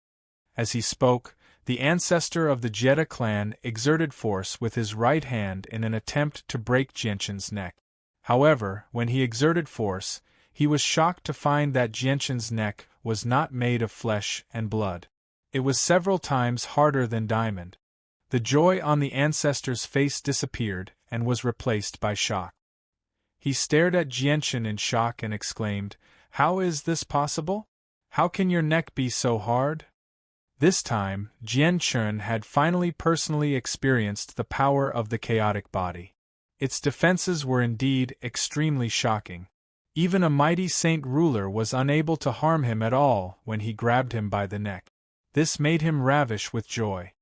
As he spoke, the ancestor of the Jedha clan exerted force with his right hand in an attempt to break Genshin's neck. However, when he exerted force, he was shocked to find that Jianshan's neck was not made of flesh and blood. It was several times harder than diamond. The joy on the ancestor's face disappeared and was replaced by shock. He stared at Jianshan in shock and exclaimed, "How is this possible? How can your neck be so hard?" This time, Jianshan had finally personally experienced the power of the chaotic body. Its defenses were indeed extremely shocking. Even a mighty saint ruler was unable to harm him at all when he grabbed him by the neck. This made him ravish with joy.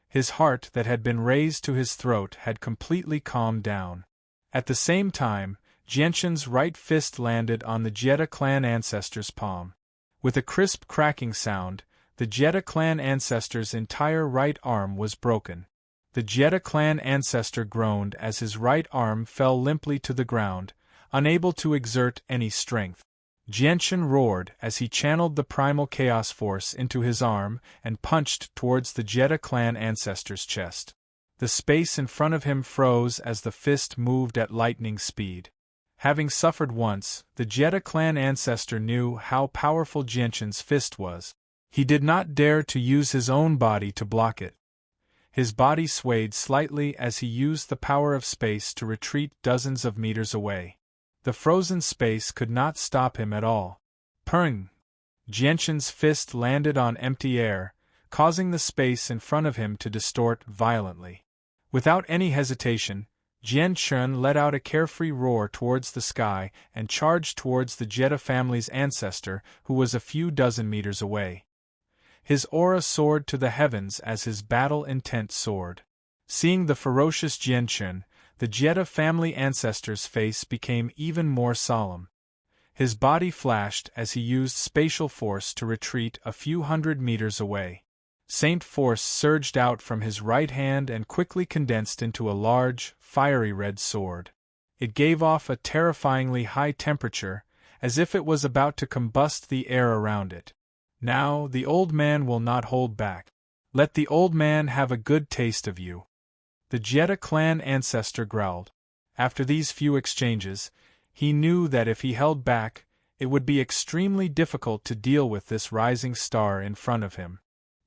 His heart that had been raised to his throat had completely calmed down. At the same time, Jianshan's right fist landed on the Jetta clan ancestor's palm. With a crisp cracking sound, the Jetta clan ancestor's entire right arm was broken. The Jetta clan ancestor groaned as his right arm fell limply to the ground, unable to exert any strength. Jianshan roared as he channeled the primal chaos force into his arm and punched towards the Jetta clan ancestor's chest. The space in front of him froze as the fist moved at lightning speed. Having suffered once, the Jetta clan ancestor knew how powerful Jianshan's fist was. He did not dare to use his own body to block it. His body swayed slightly as he used the power of space to retreat dozens of meters away. The frozen space could not stop him at all. Purring! Jianshan's fist landed on empty air, causing the space in front of him to distort violently. Without any hesitation, Jianshan let out a carefree roar towards the sky and charged towards the Jetta family's ancestor, who was a few dozen meters away. His aura soared to the heavens as his battle intent soared. Seeing the ferocious Jianshan, the Jetta family ancestor's face became even more solemn. His body flashed as he used spatial force to retreat a few hundred meters away. Saint force surged out from his right hand and quickly condensed into a large, fiery red sword. It gave off a terrifyingly high temperature, as if it was about to combust the air around it. Now, the old man will not hold back. Let the old man have a good taste of you. The Jetta clan ancestor growled. After these few exchanges, he knew that if he held back, it would be extremely difficult to deal with this rising star in front of him.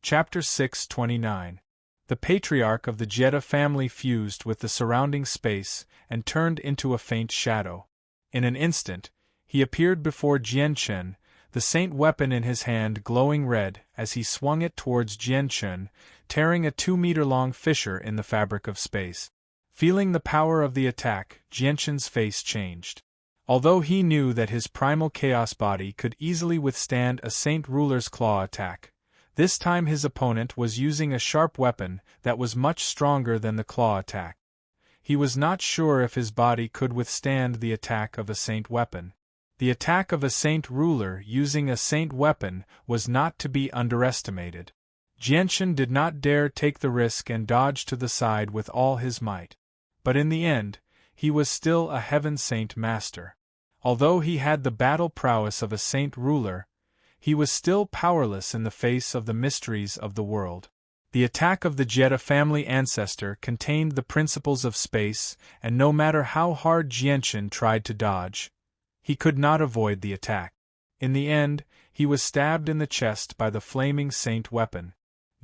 Chapter 629. The patriarch of the Jetta family fused with the surrounding space and turned into a faint shadow. In an instant, he appeared before Jianshan, the saint weapon in his hand glowing red as he swung it towards Jianshan, tearing a 2-meter-long fissure in the fabric of space. Feeling the power of the attack, Jianshan's face changed. Although he knew that his primal chaos body could easily withstand a saint ruler's claw attack, this time his opponent was using a sharp weapon that was much stronger than the claw attack. He was not sure if his body could withstand the attack of a saint weapon. The attack of a saint ruler using a saint weapon was not to be underestimated. Jianshan did not dare take the risk and dodge to the side with all his might. But in the end, he was still a heaven saint master. Although he had the battle prowess of a saint ruler, he was still powerless in the face of the mysteries of the world. The attack of the Jetta family ancestor contained the principles of space, and no matter how hard Jianshan tried to dodge, he could not avoid the attack. In the end, he was stabbed in the chest by the flaming saint weapon.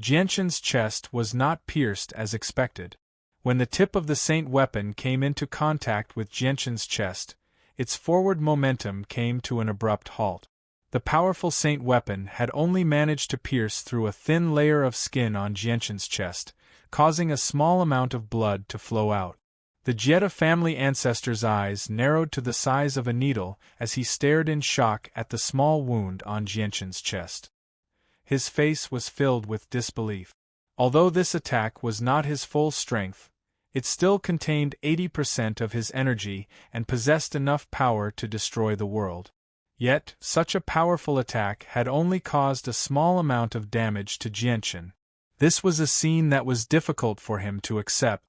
Jianshan's chest was not pierced as expected. When the tip of the saint weapon came into contact with Jianshan's chest, its forward momentum came to an abrupt halt. The powerful saint weapon had only managed to pierce through a thin layer of skin on Jianshan's chest, causing a small amount of blood to flow out. The Jetta family ancestor's eyes narrowed to the size of a needle as he stared in shock at the small wound on Jianshan's chest. His face was filled with disbelief. Although this attack was not his full strength, it still contained 80% of his energy and possessed enough power to destroy the world. Yet, such a powerful attack had only caused a small amount of damage to Jianshan. This was a scene that was difficult for him to accept.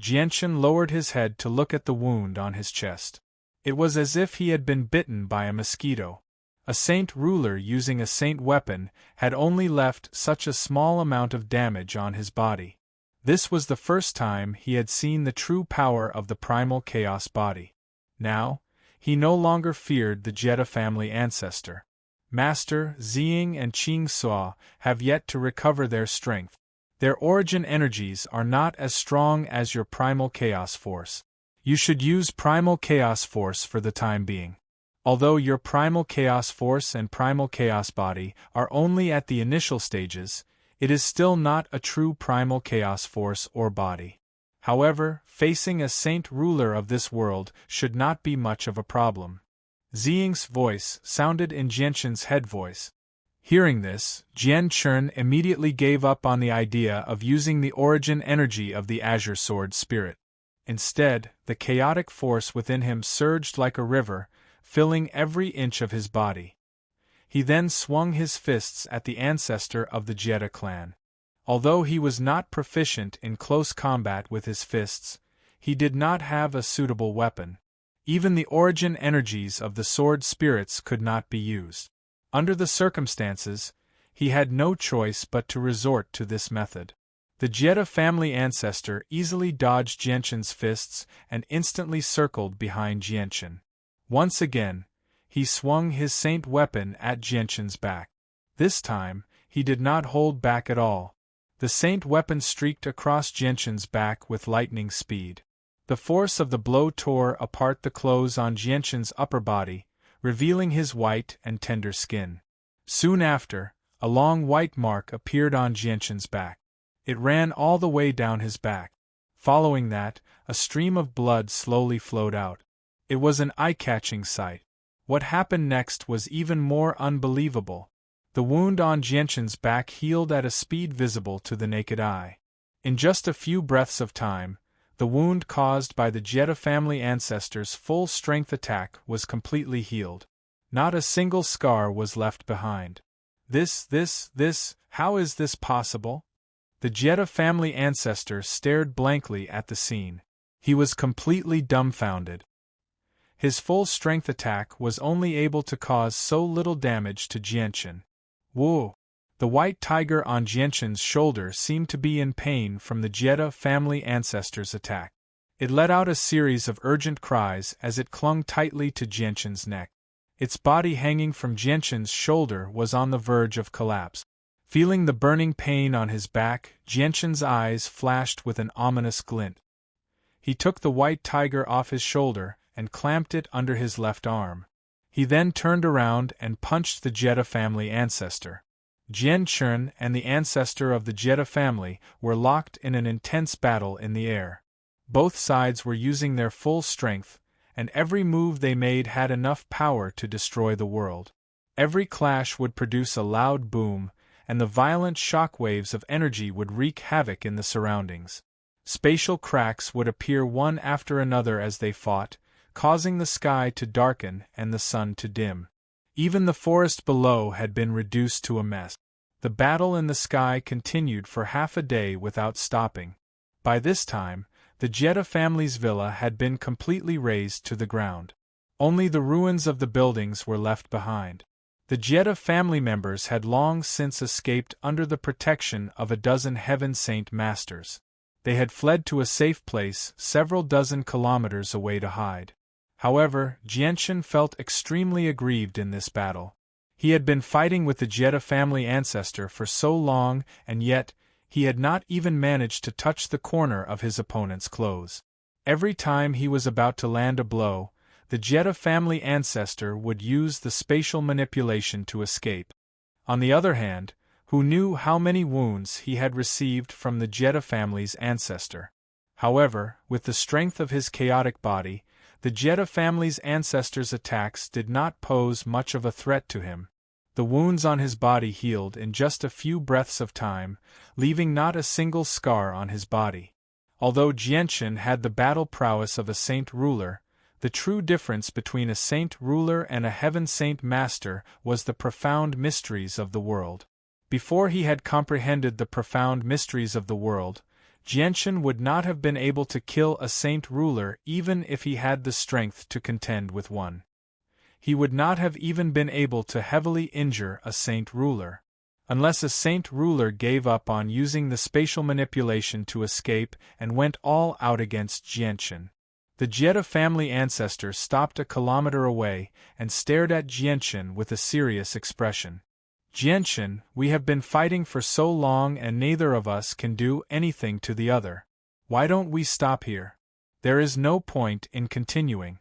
Jianshan lowered his head to look at the wound on his chest. It was as if he had been bitten by a mosquito. A saint ruler using a saint weapon had only left such a small amount of damage on his body. This was the first time he had seen the true power of the primal chaos body. Now, he no longer feared the Jetta family ancestor. Master Ziying and Qing Suo have yet to recover their strength. Their origin energies are not as strong as your primal chaos force. You should use primal chaos force for the time being. Although your primal chaos force and primal chaos body are only at the initial stages, it is still not a true primal chaos force or body. However, facing a saint ruler of this world should not be much of a problem. Ziying's voice sounded in Jianqin's head voice. Hearing this, Jian Chun immediately gave up on the idea of using the origin energy of the Azure Sword Spirit. Instead, the chaotic force within him surged like a river, filling every inch of his body. He then swung his fists at the ancestor of the Jetta clan. Although he was not proficient in close combat with his fists, he did not have a suitable weapon. Even the origin energies of the sword spirits could not be used. Under the circumstances, he had no choice but to resort to this method. The Jetta family ancestor easily dodged Jianqin's fists and instantly circled behind Jianqin. Once again, he swung his saint weapon at Jianqin's back. This time, he did not hold back at all. The saint weapon streaked across Jianqin's back with lightning speed. The force of the blow tore apart the clothes on Jianqin's upper body, revealing his white and tender skin. Soon after, a long white mark appeared on Jianqin's back. It ran all the way down his back. Following that, a stream of blood slowly flowed out. It was an eye-catching sight. What happened next was even more unbelievable. The wound on Jianqin's back healed at a speed visible to the naked eye. In just a few breaths of time, the wound caused by the Jetta family ancestor's full-strength attack was completely healed. Not a single scar was left behind. How is this possible? The Jetta family ancestor stared blankly at the scene. He was completely dumbfounded. His full-strength attack was only able to cause so little damage to Jianqin. Whoa! The white tiger on Jianqin's shoulder seemed to be in pain from the Jetta family ancestor's attack. It let out a series of urgent cries as it clung tightly to Jianqin's neck. Its body hanging from Jianqin's shoulder was on the verge of collapse. Feeling the burning pain on his back, Jianqin's eyes flashed with an ominous glint. He took the white tiger off his shoulder and clamped it under his left arm. He then turned around and punched the Jetta family ancestor. Jian Chun and the ancestor of the Jetta family were locked in an intense battle in the air. Both sides were using their full strength, and every move they made had enough power to destroy the world. Every clash would produce a loud boom, and the violent shock waves of energy would wreak havoc in the surroundings. Spatial cracks would appear one after another as they fought, causing the sky to darken and the sun to dim. Even the forest below had been reduced to a mess. The battle in the sky continued for half a day without stopping. By this time, the Jetta family's villa had been completely razed to the ground. Only the ruins of the buildings were left behind. The Jetta family members had long since escaped under the protection of a dozen Heaven Saint masters. They had fled to a safe place several dozen kilometers away to hide. However, Jianqin felt extremely aggrieved in this battle. He had been fighting with the Jetta family ancestor for so long, and yet, he had not even managed to touch the corner of his opponent's clothes. Every time he was about to land a blow, the Jetta family ancestor would use the spatial manipulation to escape. On the other hand, who knew how many wounds he had received from the Jetta family's ancestor? However, with the strength of his chaotic body, the Jetta family's ancestor's attacks did not pose much of a threat to him. The wounds on his body healed in just a few breaths of time, leaving not a single scar on his body. Although Jianqin had the battle prowess of a saint ruler, the true difference between a saint ruler and a heaven saint master was the profound mysteries of the world. Before he had comprehended the profound mysteries of the world, Jianqin would not have been able to kill a saint ruler even if he had the strength to contend with one. He would not have even been able to heavily injure a saint ruler. Unless a saint ruler gave up on using the spatial manipulation to escape and went all out against Jianqin. The Jetta family ancestor stopped a kilometer away and stared at Jianchen with a serious expression. Jianchen, we have been fighting for so long and neither of us can do anything to the other. Why don't we stop here? There is no point in continuing.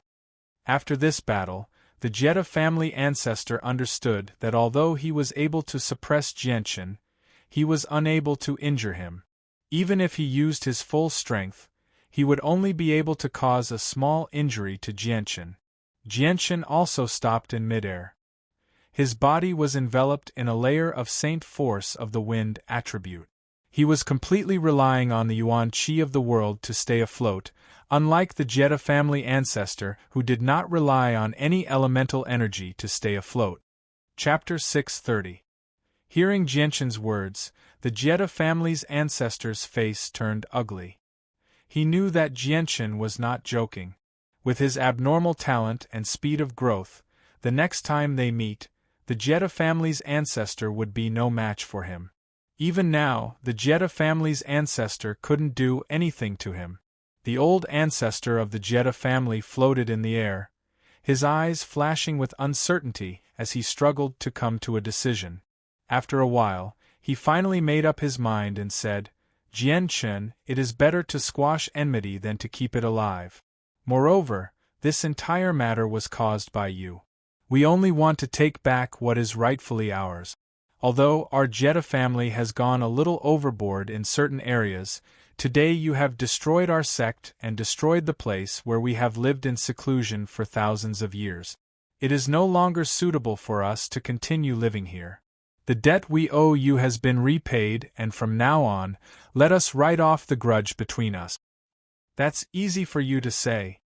After this battle, the Jetta family ancestor understood that although he was able to suppress Jianchen, he was unable to injure him. Even if he used his full strength, he would only be able to cause a small injury to Jianchen. Jianchen also stopped in midair. His body was enveloped in a layer of Saint Force of the Wind attribute. He was completely relying on the Yuan Qi of the world to stay afloat, unlike the Jetta family ancestor who did not rely on any elemental energy to stay afloat. Chapter 630. Hearing Jianchen's words, the Jetta family's ancestor's face turned ugly. He knew that Jianchen was not joking. With his abnormal talent and speed of growth, the next time they meet, the Jetta family's ancestor would be no match for him. Even now, the Jetta family's ancestor couldn't do anything to him. The old ancestor of the Jetta family floated in the air, his eyes flashing with uncertainty as he struggled to come to a decision. After a while, he finally made up his mind and said, Jianchen, it is better to squash enmity than to keep it alive. Moreover, this entire matter was caused by you. We only want to take back what is rightfully ours. Although our Jetta family has gone a little overboard in certain areas, today you have destroyed our sect and destroyed the place where we have lived in seclusion for thousands of years. It is no longer suitable for us to continue living here. The debt we owe you has been repaid, and from now on, let us write off the grudge between us. That's easy for you to say.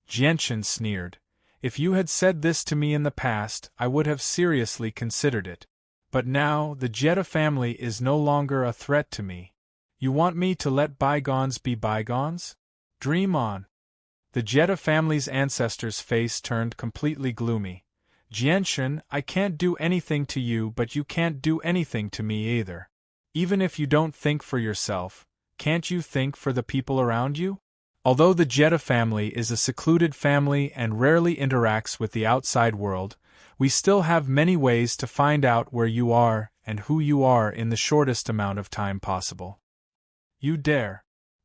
Jianchen sneered. If you had said this to me in the past, I would have seriously considered it. But now, the Jetta family is no longer a threat to me. You want me to let bygones be bygones? Dream on. The Jetta family's ancestor's face turned completely gloomy. Jianchen, I can't do anything to you, but you can't do anything to me either. Even if you don't think for yourself, can't you think for the people around you? Although the Jetta family is a secluded family and rarely interacts with the outside world, we still have many ways to find out where you are and who you are in the shortest amount of time possible. You dare.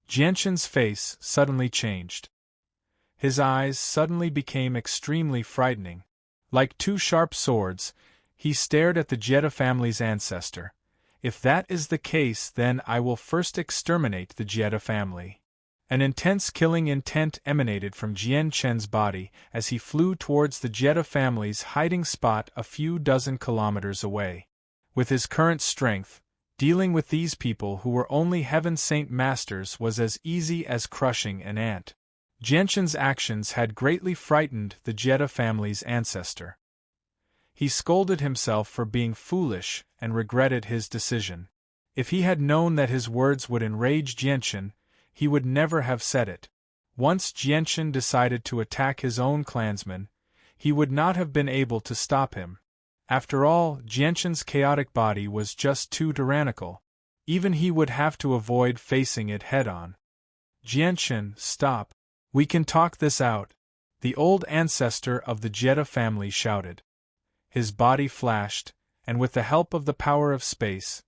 Jianchen's face suddenly changed. His eyes suddenly became extremely frightening. Like two sharp swords, he stared at the Jetta family's ancestor. If that is the case, then I will first exterminate the Jetta family. An intense killing intent emanated from Jianchen's body as he flew towards the Jetta family's hiding spot a few dozen kilometers away. With his current strength, dealing with these people who were only Heaven Saint Masters was as easy as crushing an ant. Jianchen's actions had greatly frightened the Jetta family's ancestor. He scolded himself for being foolish and regretted his decision. If he had known that his words would enrage Jianchen, he would never have said it. Once Jianchen decided to attack his own clansmen, he would not have been able to stop him. After all, Jianchen's chaotic body was just too tyrannical. Even he would have to avoid facing it head-on. Jianchen, stop. We can talk this out, the old ancestor of the Jetta family shouted. His body flashed, and with the help of the power of space,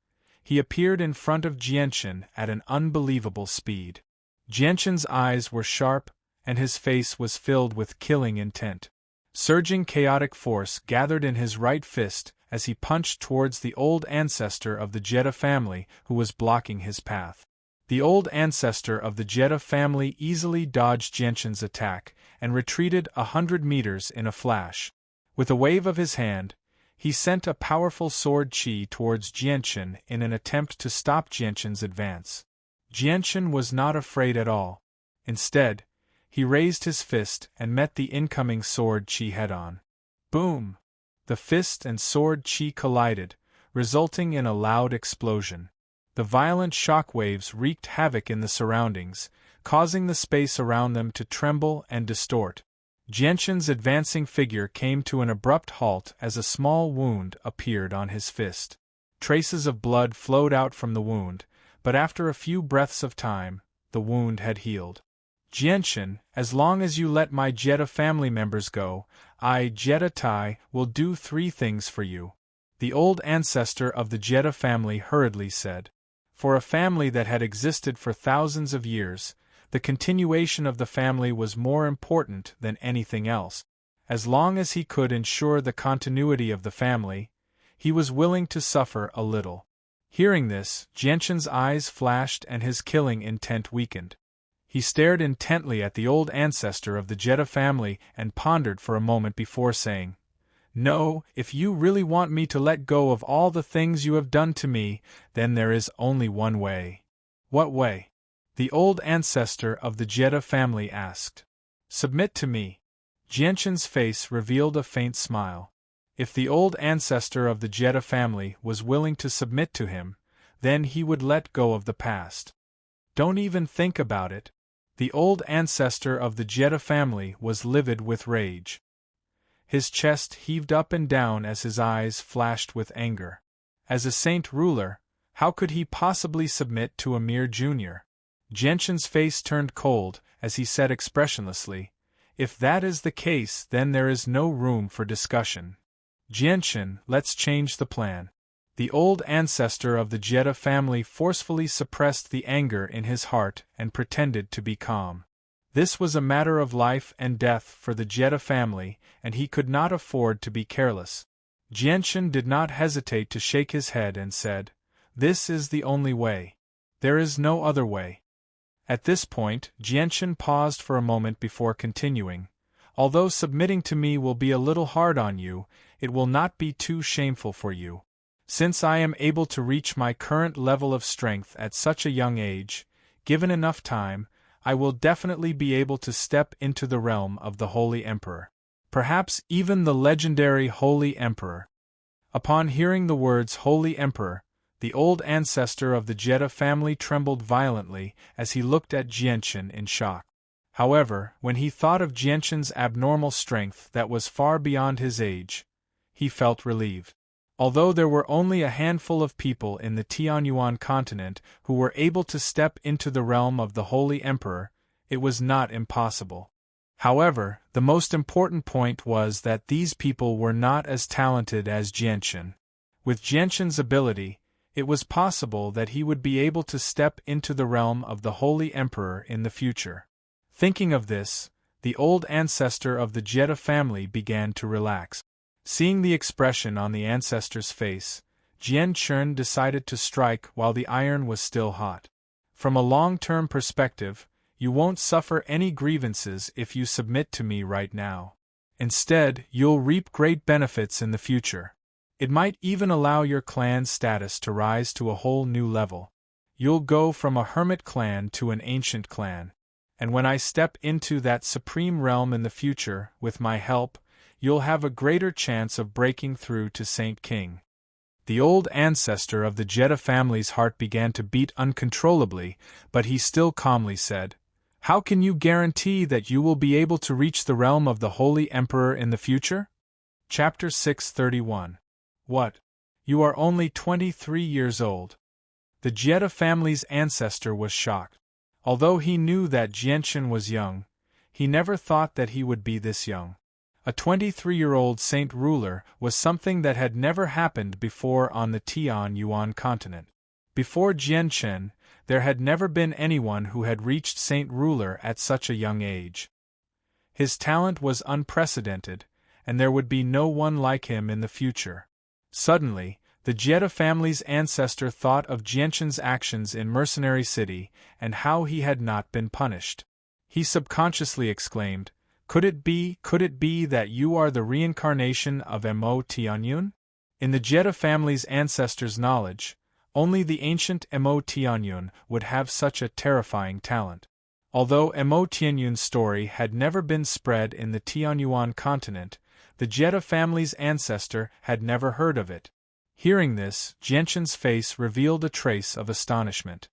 he appeared in front of Jianchen at an unbelievable speed. Jianchen's eyes were sharp, and his face was filled with killing intent. Surging chaotic force gathered in his right fist as he punched towards the old ancestor of the Jetta family who was blocking his path. The old ancestor of the Jetta family easily dodged Jianchen's attack and retreated 100 meters in a flash. With a wave of his hand, he sent a powerful sword chi towards Jianchen in an attempt to stop Jianchen's advance. Jianchen was not afraid at all. Instead, he raised his fist and met the incoming sword chi head-on. Boom! The fist and sword chi collided, resulting in a loud explosion. The violent shock waves wreaked havoc in the surroundings, causing the space around them to tremble and distort. Jianchen's advancing figure came to an abrupt halt as a small wound appeared on his fist. Traces of blood flowed out from the wound, but after a few breaths of time, the wound had healed. Jianshan, as long as you let my Jetta family members go, I, Jetta Tai, will do 3 things for you," the old ancestor of the Jetta family hurriedly said. For a family that had existed for thousands of years, the continuation of the family was more important than anything else. As long as he could ensure the continuity of the family, he was willing to suffer a little. Hearing this, Jianshan's eyes flashed and his killing intent weakened. He stared intently at the old ancestor of the Jetta family and pondered for a moment before saying, "No, if you really want me to let go of all the things you have done to me, then there is only one way." "What way?" the old ancestor of the Jetta family asked. "Submit to me." Jianshan's face revealed a faint smile. If the old ancestor of the Jetta family was willing to submit to him, then he would let go of the past. "Don't even think about it." The old ancestor of the Jetta family was livid with rage. His chest heaved up and down as his eyes flashed with anger. As a saint ruler, how could he possibly submit to a mere junior? Jianshan's face turned cold as he said expressionlessly, "If that is the case, then there is no room for discussion. Jianshan, let's change the plan." The old ancestor of the Jetta family forcefully suppressed the anger in his heart and pretended to be calm. This was a matter of life and death for the Jetta family, and he could not afford to be careless. Jianshan did not hesitate to shake his head and said, "This is the only way. There is no other way." At this point, Jianshan paused for a moment before continuing, "Although submitting to me will be a little hard on you, it will not be too shameful for you. Since I am able to reach my current level of strength at such a young age, given enough time, I will definitely be able to step into the realm of the Holy Emperor. Perhaps even the legendary Holy Emperor." Upon hearing the words Holy Emperor, the old ancestor of the Jetta family trembled violently as he looked at Jianshan in shock. However, when he thought of Jianshan's abnormal strength that was far beyond his age, he felt relieved. Although there were only a handful of people in the Tianyuan continent who were able to step into the realm of the Holy Emperor, it was not impossible. However, the most important point was that these people were not as talented as Jianshan. With Jianshan's ability, it was possible that he would be able to step into the realm of the Holy Emperor in the future. Thinking of this, the old ancestor of the Jetta family began to relax. Seeing the expression on the ancestor's face, Jianshan decided to strike while the iron was still hot. "From a long-term perspective, you won't suffer any grievances if you submit to me right now. Instead, you'll reap great benefits in the future. It might even allow your clan's status to rise to a whole new level. You'll go from a hermit clan to an ancient clan. And when I step into that supreme realm in the future, with my help, you'll have a greater chance of breaking through to Saint King." The old ancestor of the Jetta family's heart began to beat uncontrollably, but he still calmly said, "How can you guarantee that you will be able to reach the realm of the Holy Emperor in the future?" Chapter 631. What? You are only 23 years old. The Jetta family's ancestor was shocked. Although he knew that Jianshan was young, he never thought that he would be this young. A 23-year-old saint ruler was something that had never happened before on the Tianyuan continent. Before Jianshan, there had never been anyone who had reached saint ruler at such a young age. His talent was unprecedented, and there would be no one like him in the future. Suddenly, the Jetta family's ancestor thought of Jianshan's actions in Mercenary City and how he had not been punished. He subconsciously exclaimed, could it be that you are the reincarnation of Mo Tianyun? In the Jetta family's ancestors' knowledge, only the ancient Mo Tianyun would have such a terrifying talent. Although Mo Tianyun's story had never been spread in the Tianyuan continent, the Jetta family's ancestor had never heard of it. Hearing this, Jianshan's face revealed a trace of astonishment.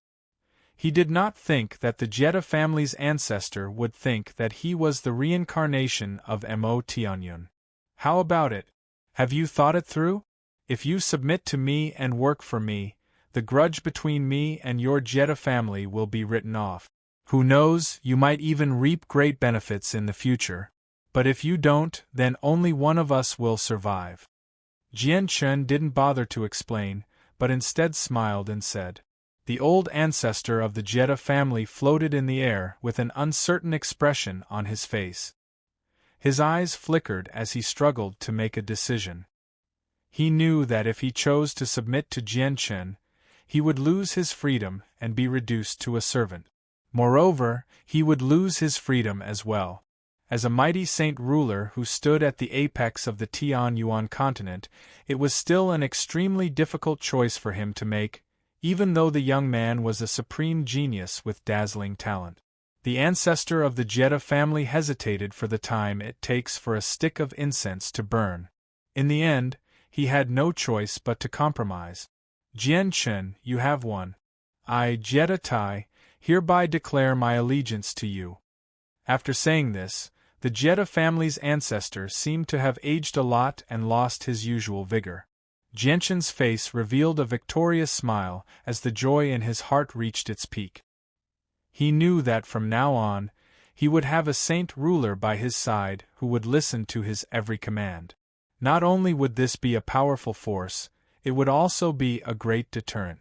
He did not think that the Jetta family's ancestor would think that he was the reincarnation of Mo Tianyun. How about it? Have you thought it through? If you submit to me and work for me, the grudge between me and your Jetta family will be written off. Who knows, you might even reap great benefits in the future. But if you don't, then only one of us will survive. Jianchen didn't bother to explain, but instead smiled and said. The old ancestor of the Jetta family floated in the air with an uncertain expression on his face. His eyes flickered as he struggled to make a decision. He knew that if he chose to submit to Jianchen, he would lose his freedom and be reduced to a servant. Moreover, he would lose his freedom as well. As a mighty saint ruler who stood at the apex of the Tianyuan continent, it was still an extremely difficult choice for him to make, even though the young man was a supreme genius with dazzling talent. The ancestor of the Jetta family hesitated for the time it takes for a stick of incense to burn. In the end, he had no choice but to compromise. Jianchen, you have won. I, Jetta Tai, hereby declare my allegiance to you. After saying this, the Jetta family's ancestor seemed to have aged a lot and lost his usual vigor. Jianchen's face revealed a victorious smile as the joy in his heart reached its peak. He knew that from now on, he would have a saint ruler by his side who would listen to his every command. Not only would this be a powerful force, it would also be a great deterrent.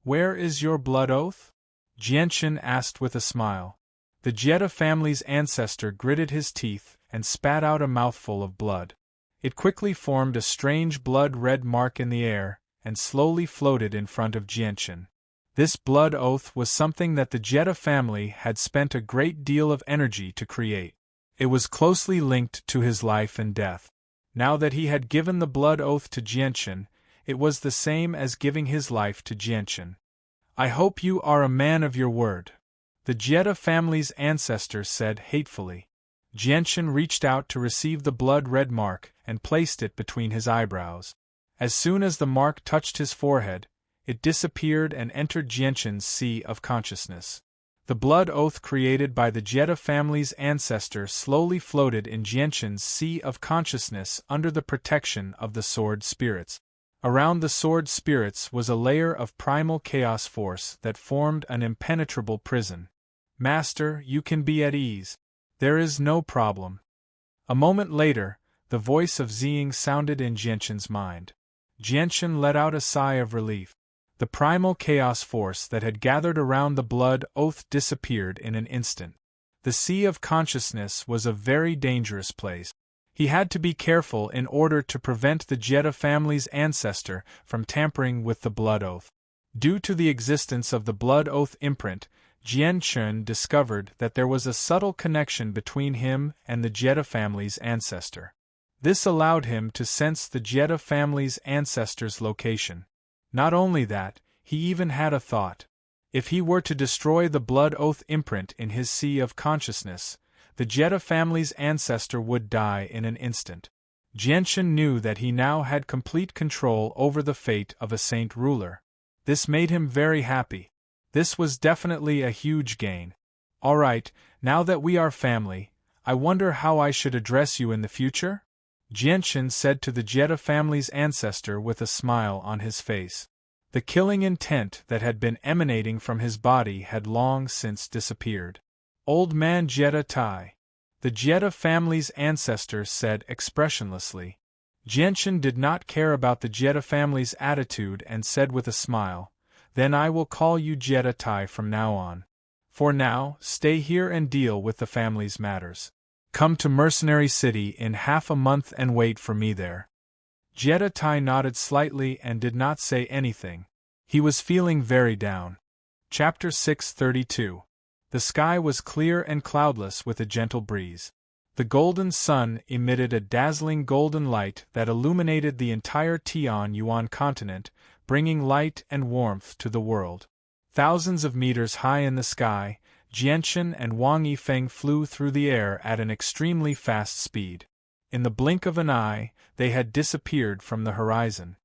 Where is your blood oath? Jianchen asked with a smile. The Jetta family's ancestor gritted his teeth and spat out a mouthful of blood. It quickly formed a strange blood-red mark in the air and slowly floated in front of Jianchen. This blood oath was something that the Jetta family had spent a great deal of energy to create. It was closely linked to his life and death. Now that he had given the blood oath to Jianchen, it was the same as giving his life to Jianchen. I hope you are a man of your word, the Jetta family's ancestor said hatefully. Jianchen reached out to receive the blood-red mark and placed it between his eyebrows. As soon as the mark touched his forehead, it disappeared and entered Jianchen's sea of consciousness. The blood oath created by the Jetta family's ancestor slowly floated in Jianchen's sea of consciousness under the protection of the sword spirits. Around the sword spirits was a layer of primal chaos force that formed an impenetrable prison. Master, you can be at ease. There is no problem. A moment later, the voice of Ziying sounded in Jianchen's mind. Jianchen let out a sigh of relief. The primal chaos force that had gathered around the blood oath disappeared in an instant. The sea of consciousness was a very dangerous place. He had to be careful in order to prevent the Jetta family's ancestor from tampering with the blood oath. Due to the existence of the blood oath imprint, Jianchen discovered that there was a subtle connection between him and the Jetta family's ancestor. This allowed him to sense the Jetta family's ancestor's location. Not only that, he even had a thought. If he were to destroy the blood oath imprint in his sea of consciousness, the Jetta family's ancestor would die in an instant. Jianchen knew that he now had complete control over the fate of a saint ruler. This made him very happy. This was definitely a huge gain. All right, now that we are family, I wonder how I should address you in the future? Jianchen said to the Jetta family's ancestor with a smile on his face. The killing intent that had been emanating from his body had long since disappeared. Old man Jetta Tai. The Jetta family's ancestor said expressionlessly. Jianchen did not care about the Jetta family's attitude and said with a smile, Then I will call you Jetta Tai from now on. For now, stay here and deal with the family's matters. Come to Mercenary City in half a month and wait for me there. Jetta Tai nodded slightly and did not say anything. He was feeling very down. Chapter 632. The sky was clear and cloudless with a gentle breeze. The golden sun emitted a dazzling golden light that illuminated the entire Tianyuan continent, bringing light and warmth to the world. Thousands of meters high in the sky, Jianchen and Wang Yifeng flew through the air at an extremely fast speed. In the blink of an eye, they had disappeared from the horizon.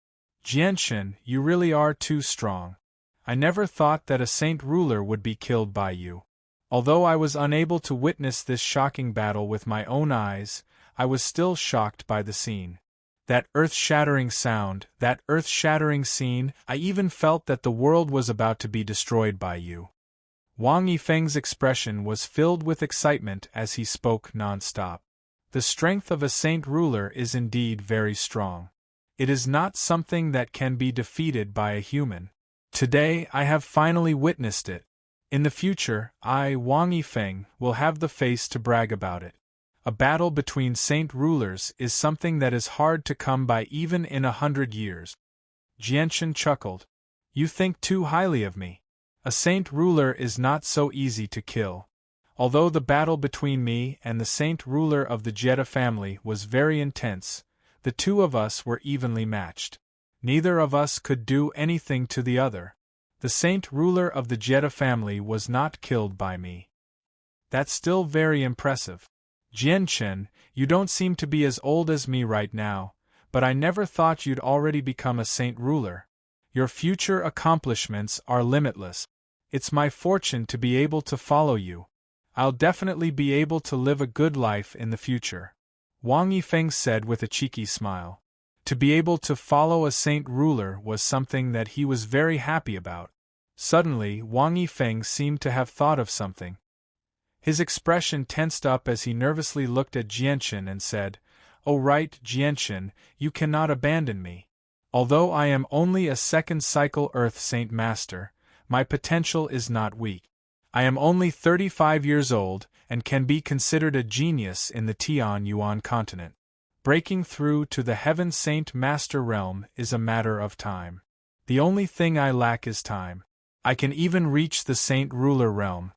Jianchen, you really are too strong. I never thought that a saint ruler would be killed by you. Although I was unable to witness this shocking battle with my own eyes, I was still shocked by the scene. That earth-shattering sound, that earth-shattering scene, I even felt that the world was about to be destroyed by you. Wang Yifeng's expression was filled with excitement as he spoke non-stop. The strength of a saint ruler is indeed very strong. It is not something that can be defeated by a human. Today I have finally witnessed it. In the future, I, Wang Yifeng, will have the face to brag about it. A battle between saint rulers is something that is hard to come by even in 100 years. Jianshan chuckled. You think too highly of me. A saint ruler is not so easy to kill. Although the battle between me and the saint ruler of the Jetta family was very intense, the two of us were evenly matched. Neither of us could do anything to the other. The saint ruler of the Jetta family was not killed by me. That's still very impressive. Jianshan, you don't seem to be as old as me right now, but I never thought you'd already become a saint ruler. Your future accomplishments are limitless. It's my fortune to be able to follow you. I'll definitely be able to live a good life in the future. Wang Yifeng said with a cheeky smile. To be able to follow a saint ruler was something that he was very happy about. Suddenly, Wang Yifeng seemed to have thought of something. His expression tensed up as he nervously looked at Jianshan and said, "Oh right, Jianshan, you cannot abandon me. Although I am only a second cycle Earth Saint Master, my potential is not weak. I am only 35 years old and can be considered a genius in the Tian-Yuan continent. Breaking through to the Heaven Saint Master realm is a matter of time. The only thing I lack is time. I can even reach the Saint Ruler realm.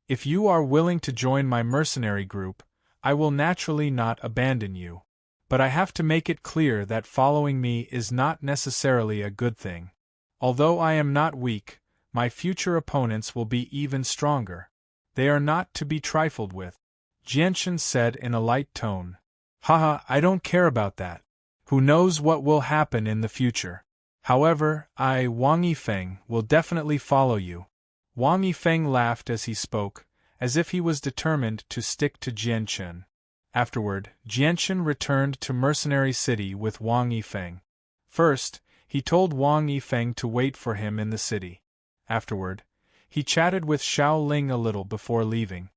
If you are willing to join my mercenary group, I will naturally not abandon you. But I have to make it clear that following me is not necessarily a good thing. Although I am not weak, my future opponents will be even stronger. They are not to be trifled with," Jianshan said in a light tone. "Haha, I don't care about that. Who knows what will happen in the future? However, I, Wang Yifeng, will definitely follow you." Wang Yifeng laughed as he spoke, as if he was determined to stick to Jianshan. Afterward, Jianshan returned to Mercenary City with Wang Yifeng. First, he told Wang Yifeng to wait for him in the city. Afterward, he chatted with Xiao Ling a little before leaving.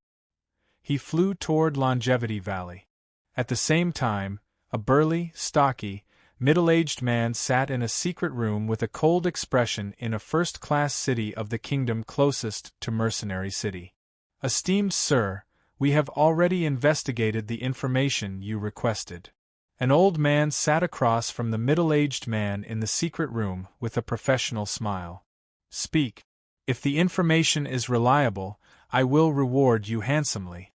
He flew toward Longevity Valley. At the same time, a burly, stocky, middle-aged man sat in a secret room with a cold expression in a first-class city of the kingdom closest to Mercenary City. "Esteemed sir, we have already investigated the information you requested." An old man sat across from the middle-aged man in the secret room with a professional smile. "Speak. If the information is reliable, I will reward you handsomely."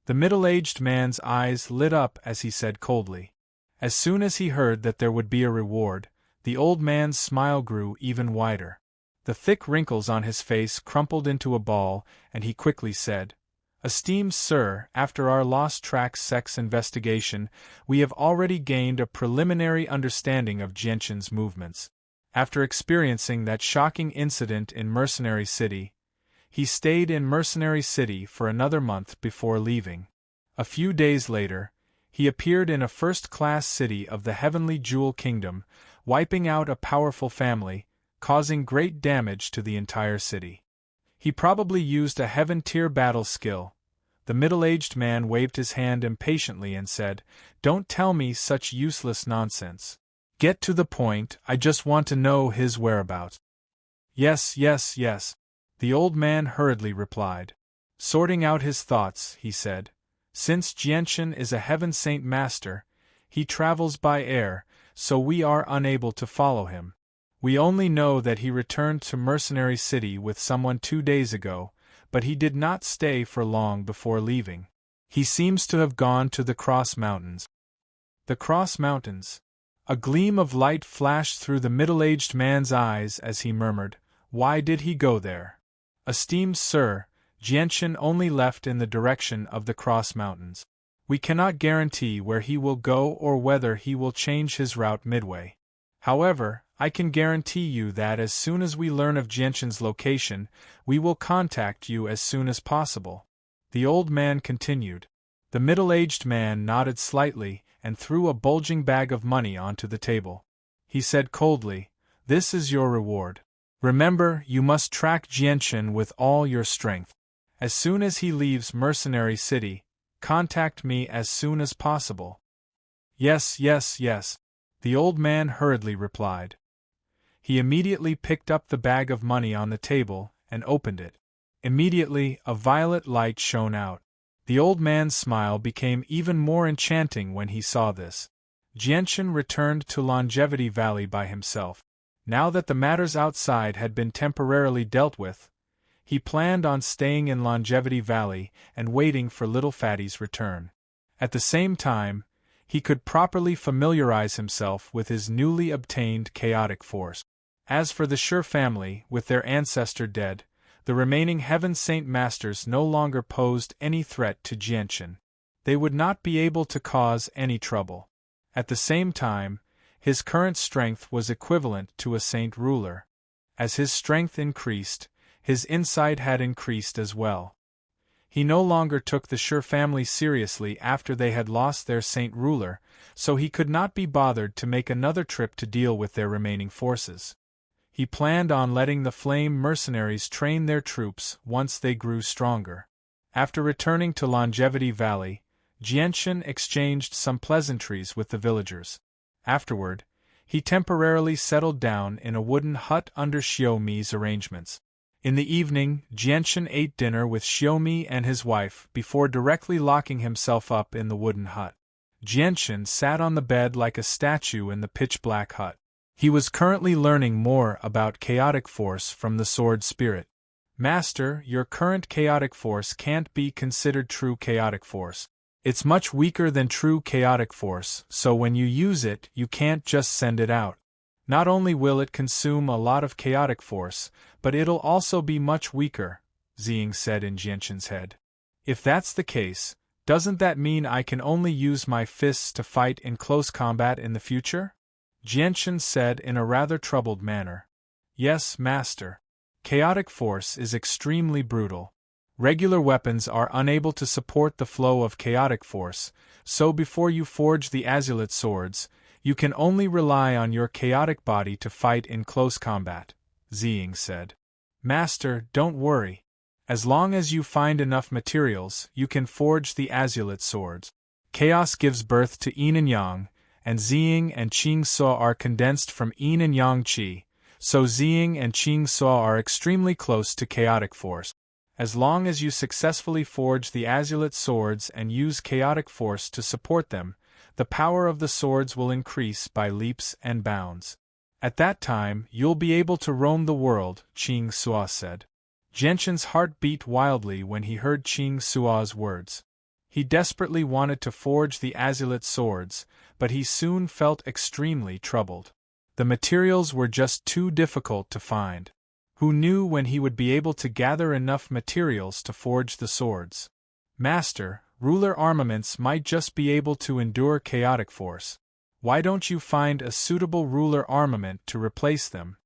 The middle-aged man's eyes lit up as he said coldly. As soon as he heard that there would be a reward, the old man's smile grew even wider. The thick wrinkles on his face crumpled into a ball, and he quickly said, "Esteemed sir, after our Lost Track sex investigation, we have already gained a preliminary understanding of Jianshan's movements. After experiencing that shocking incident in Mercenary City, he stayed in Mercenary City for another month before leaving. A few days later, he appeared in a first-class city of the Heavenly Jewel Kingdom, wiping out a powerful family, causing great damage to the entire city. He probably used a Heaven-tier battle skill." The middle-aged man waved his hand impatiently and said, "Don't tell me such useless nonsense. Get to the point, I just want to know his whereabouts." Yes, the old man hurriedly replied. Sorting out his thoughts, he said, "Since Jianshan is a Heaven Saint Master, he travels by air, so we are unable to follow him. We only know that he returned to Mercenary City with someone 2 days ago, but he did not stay for long before leaving. He seems to have gone to the Cross Mountains." The Cross Mountains. A gleam of light flashed through the middle-aged man's eyes as he murmured, "Why did he go there?" "Esteemed sir, Jianshan only left in the direction of the Cross Mountains. We cannot guarantee where he will go or whether he will change his route midway. However, I can guarantee you that as soon as we learn of Jianshan's location, we will contact you as soon as possible," the old man continued. The middle-aged man nodded slightly and threw a bulging bag of money onto the table. He said coldly, "This is your reward. Remember, you must track Jianchen with all your strength. As soon as he leaves Mercenary City, contact me as soon as possible. Yes, yes, yes, the old man hurriedly replied. He immediately picked up the bag of money on the table and opened it. Immediately, a violet light shone out. The old man's smile became even more enchanting when he saw this. Jianchen returned to Longevity Valley by himself. Now that the matters outside had been temporarily dealt with, he planned on staying in Longevity Valley and waiting for Little Fatty's return. At the same time, he could properly familiarize himself with his newly obtained chaotic force. As for the Sure family, with their ancestor dead, the remaining Heaven Saint Masters no longer posed any threat to Jianchen. They would not be able to cause any trouble. At the same time, his current strength was equivalent to a Saint Ruler. As his strength increased, his insight had increased as well. He no longer took the Sure family seriously after they had lost their Saint Ruler, so he could not be bothered to make another trip to deal with their remaining forces. He planned on letting the Flame mercenaries train their troops once they grew stronger. After returning to Longevity Valley, Jianchen exchanged some pleasantries with the villagers. Afterward, he temporarily settled down in a wooden hut under Xiaomi's arrangements. In the evening, Jianchen ate dinner with Xiaomi and his wife before directly locking himself up in the wooden hut. Jianchen sat on the bed like a statue in the pitch-black hut. He was currently learning more about chaotic force from the Sword Spirit. Master, your current chaotic force can't be considered true chaotic force. It's much weaker than true chaotic force, so when you use it, you can't just send it out. Not only will it consume a lot of chaotic force, but it'll also be much weaker, Ziying said in Jianchen's head. If that's the case, doesn't that mean I can only use my fists to fight in close combat in the future? Jianchen said in a rather troubled manner. Yes, Master. Chaotic force is extremely brutal. Regular weapons are unable to support the flow of chaotic force, so before you forge the azulate swords, you can only rely on your chaotic body to fight in close combat, Ziying said. Master, don't worry. As long as you find enough materials, you can forge the azulate swords. Chaos gives birth to yin and yang, and Ziying and Qing Suo are condensed from yin and yang qi, so Ziying and Qing Suo are extremely close to chaotic force. As long as you successfully forge the azulate swords and use chaotic force to support them, the power of the swords will increase by leaps and bounds. At that time, you'll be able to roam the world, Qing Suo said. Jianchen's heart beat wildly when he heard Qing Suo's words. He desperately wanted to forge the azulate swords, but he soon felt extremely troubled. The materials were just too difficult to find. Who knew when he would be able to gather enough materials to forge the swords? Master, ruler armaments might just be able to endure chaotic force. Why don't you find a suitable ruler armament to replace them?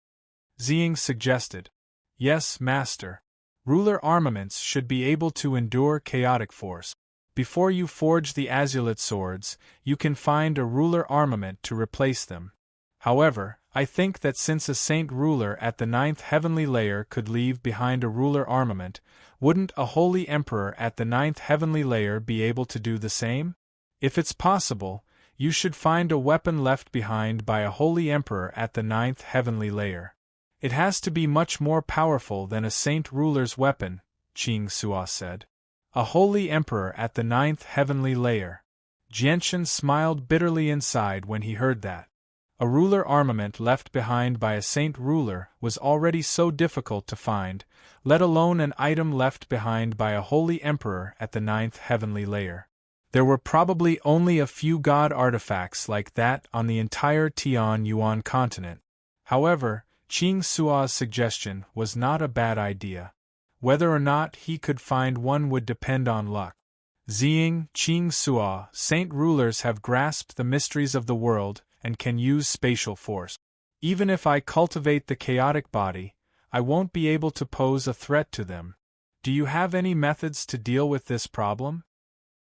Ziying suggested. Yes, Master. Ruler armaments should be able to endure chaotic force. Before you forge the azulate swords, you can find a ruler armament to replace them. However, I think that since a saint ruler at the 9th heavenly layer could leave behind a ruler armament, wouldn't a holy emperor at the 9th heavenly layer be able to do the same? If it's possible, you should find a weapon left behind by a holy emperor at the 9th heavenly layer. It has to be much more powerful than a saint ruler's weapon, Qing Suo said. A holy emperor at the 9th heavenly layer. Jianchen smiled bitterly inside when he heard that. A ruler armament left behind by a saint ruler was already so difficult to find, let alone an item left behind by a holy emperor at the 9th heavenly layer. There were probably only a few god artifacts like that on the entire Tian-Yuan continent. However, Qing Suo's suggestion was not a bad idea. Whether or not he could find one would depend on luck. Ziying, Qing Suo, saint rulers have grasped the mysteries of the world and can use spatial force. Even if I cultivate the chaotic body, I won't be able to pose a threat to them. Do you have any methods to deal with this problem?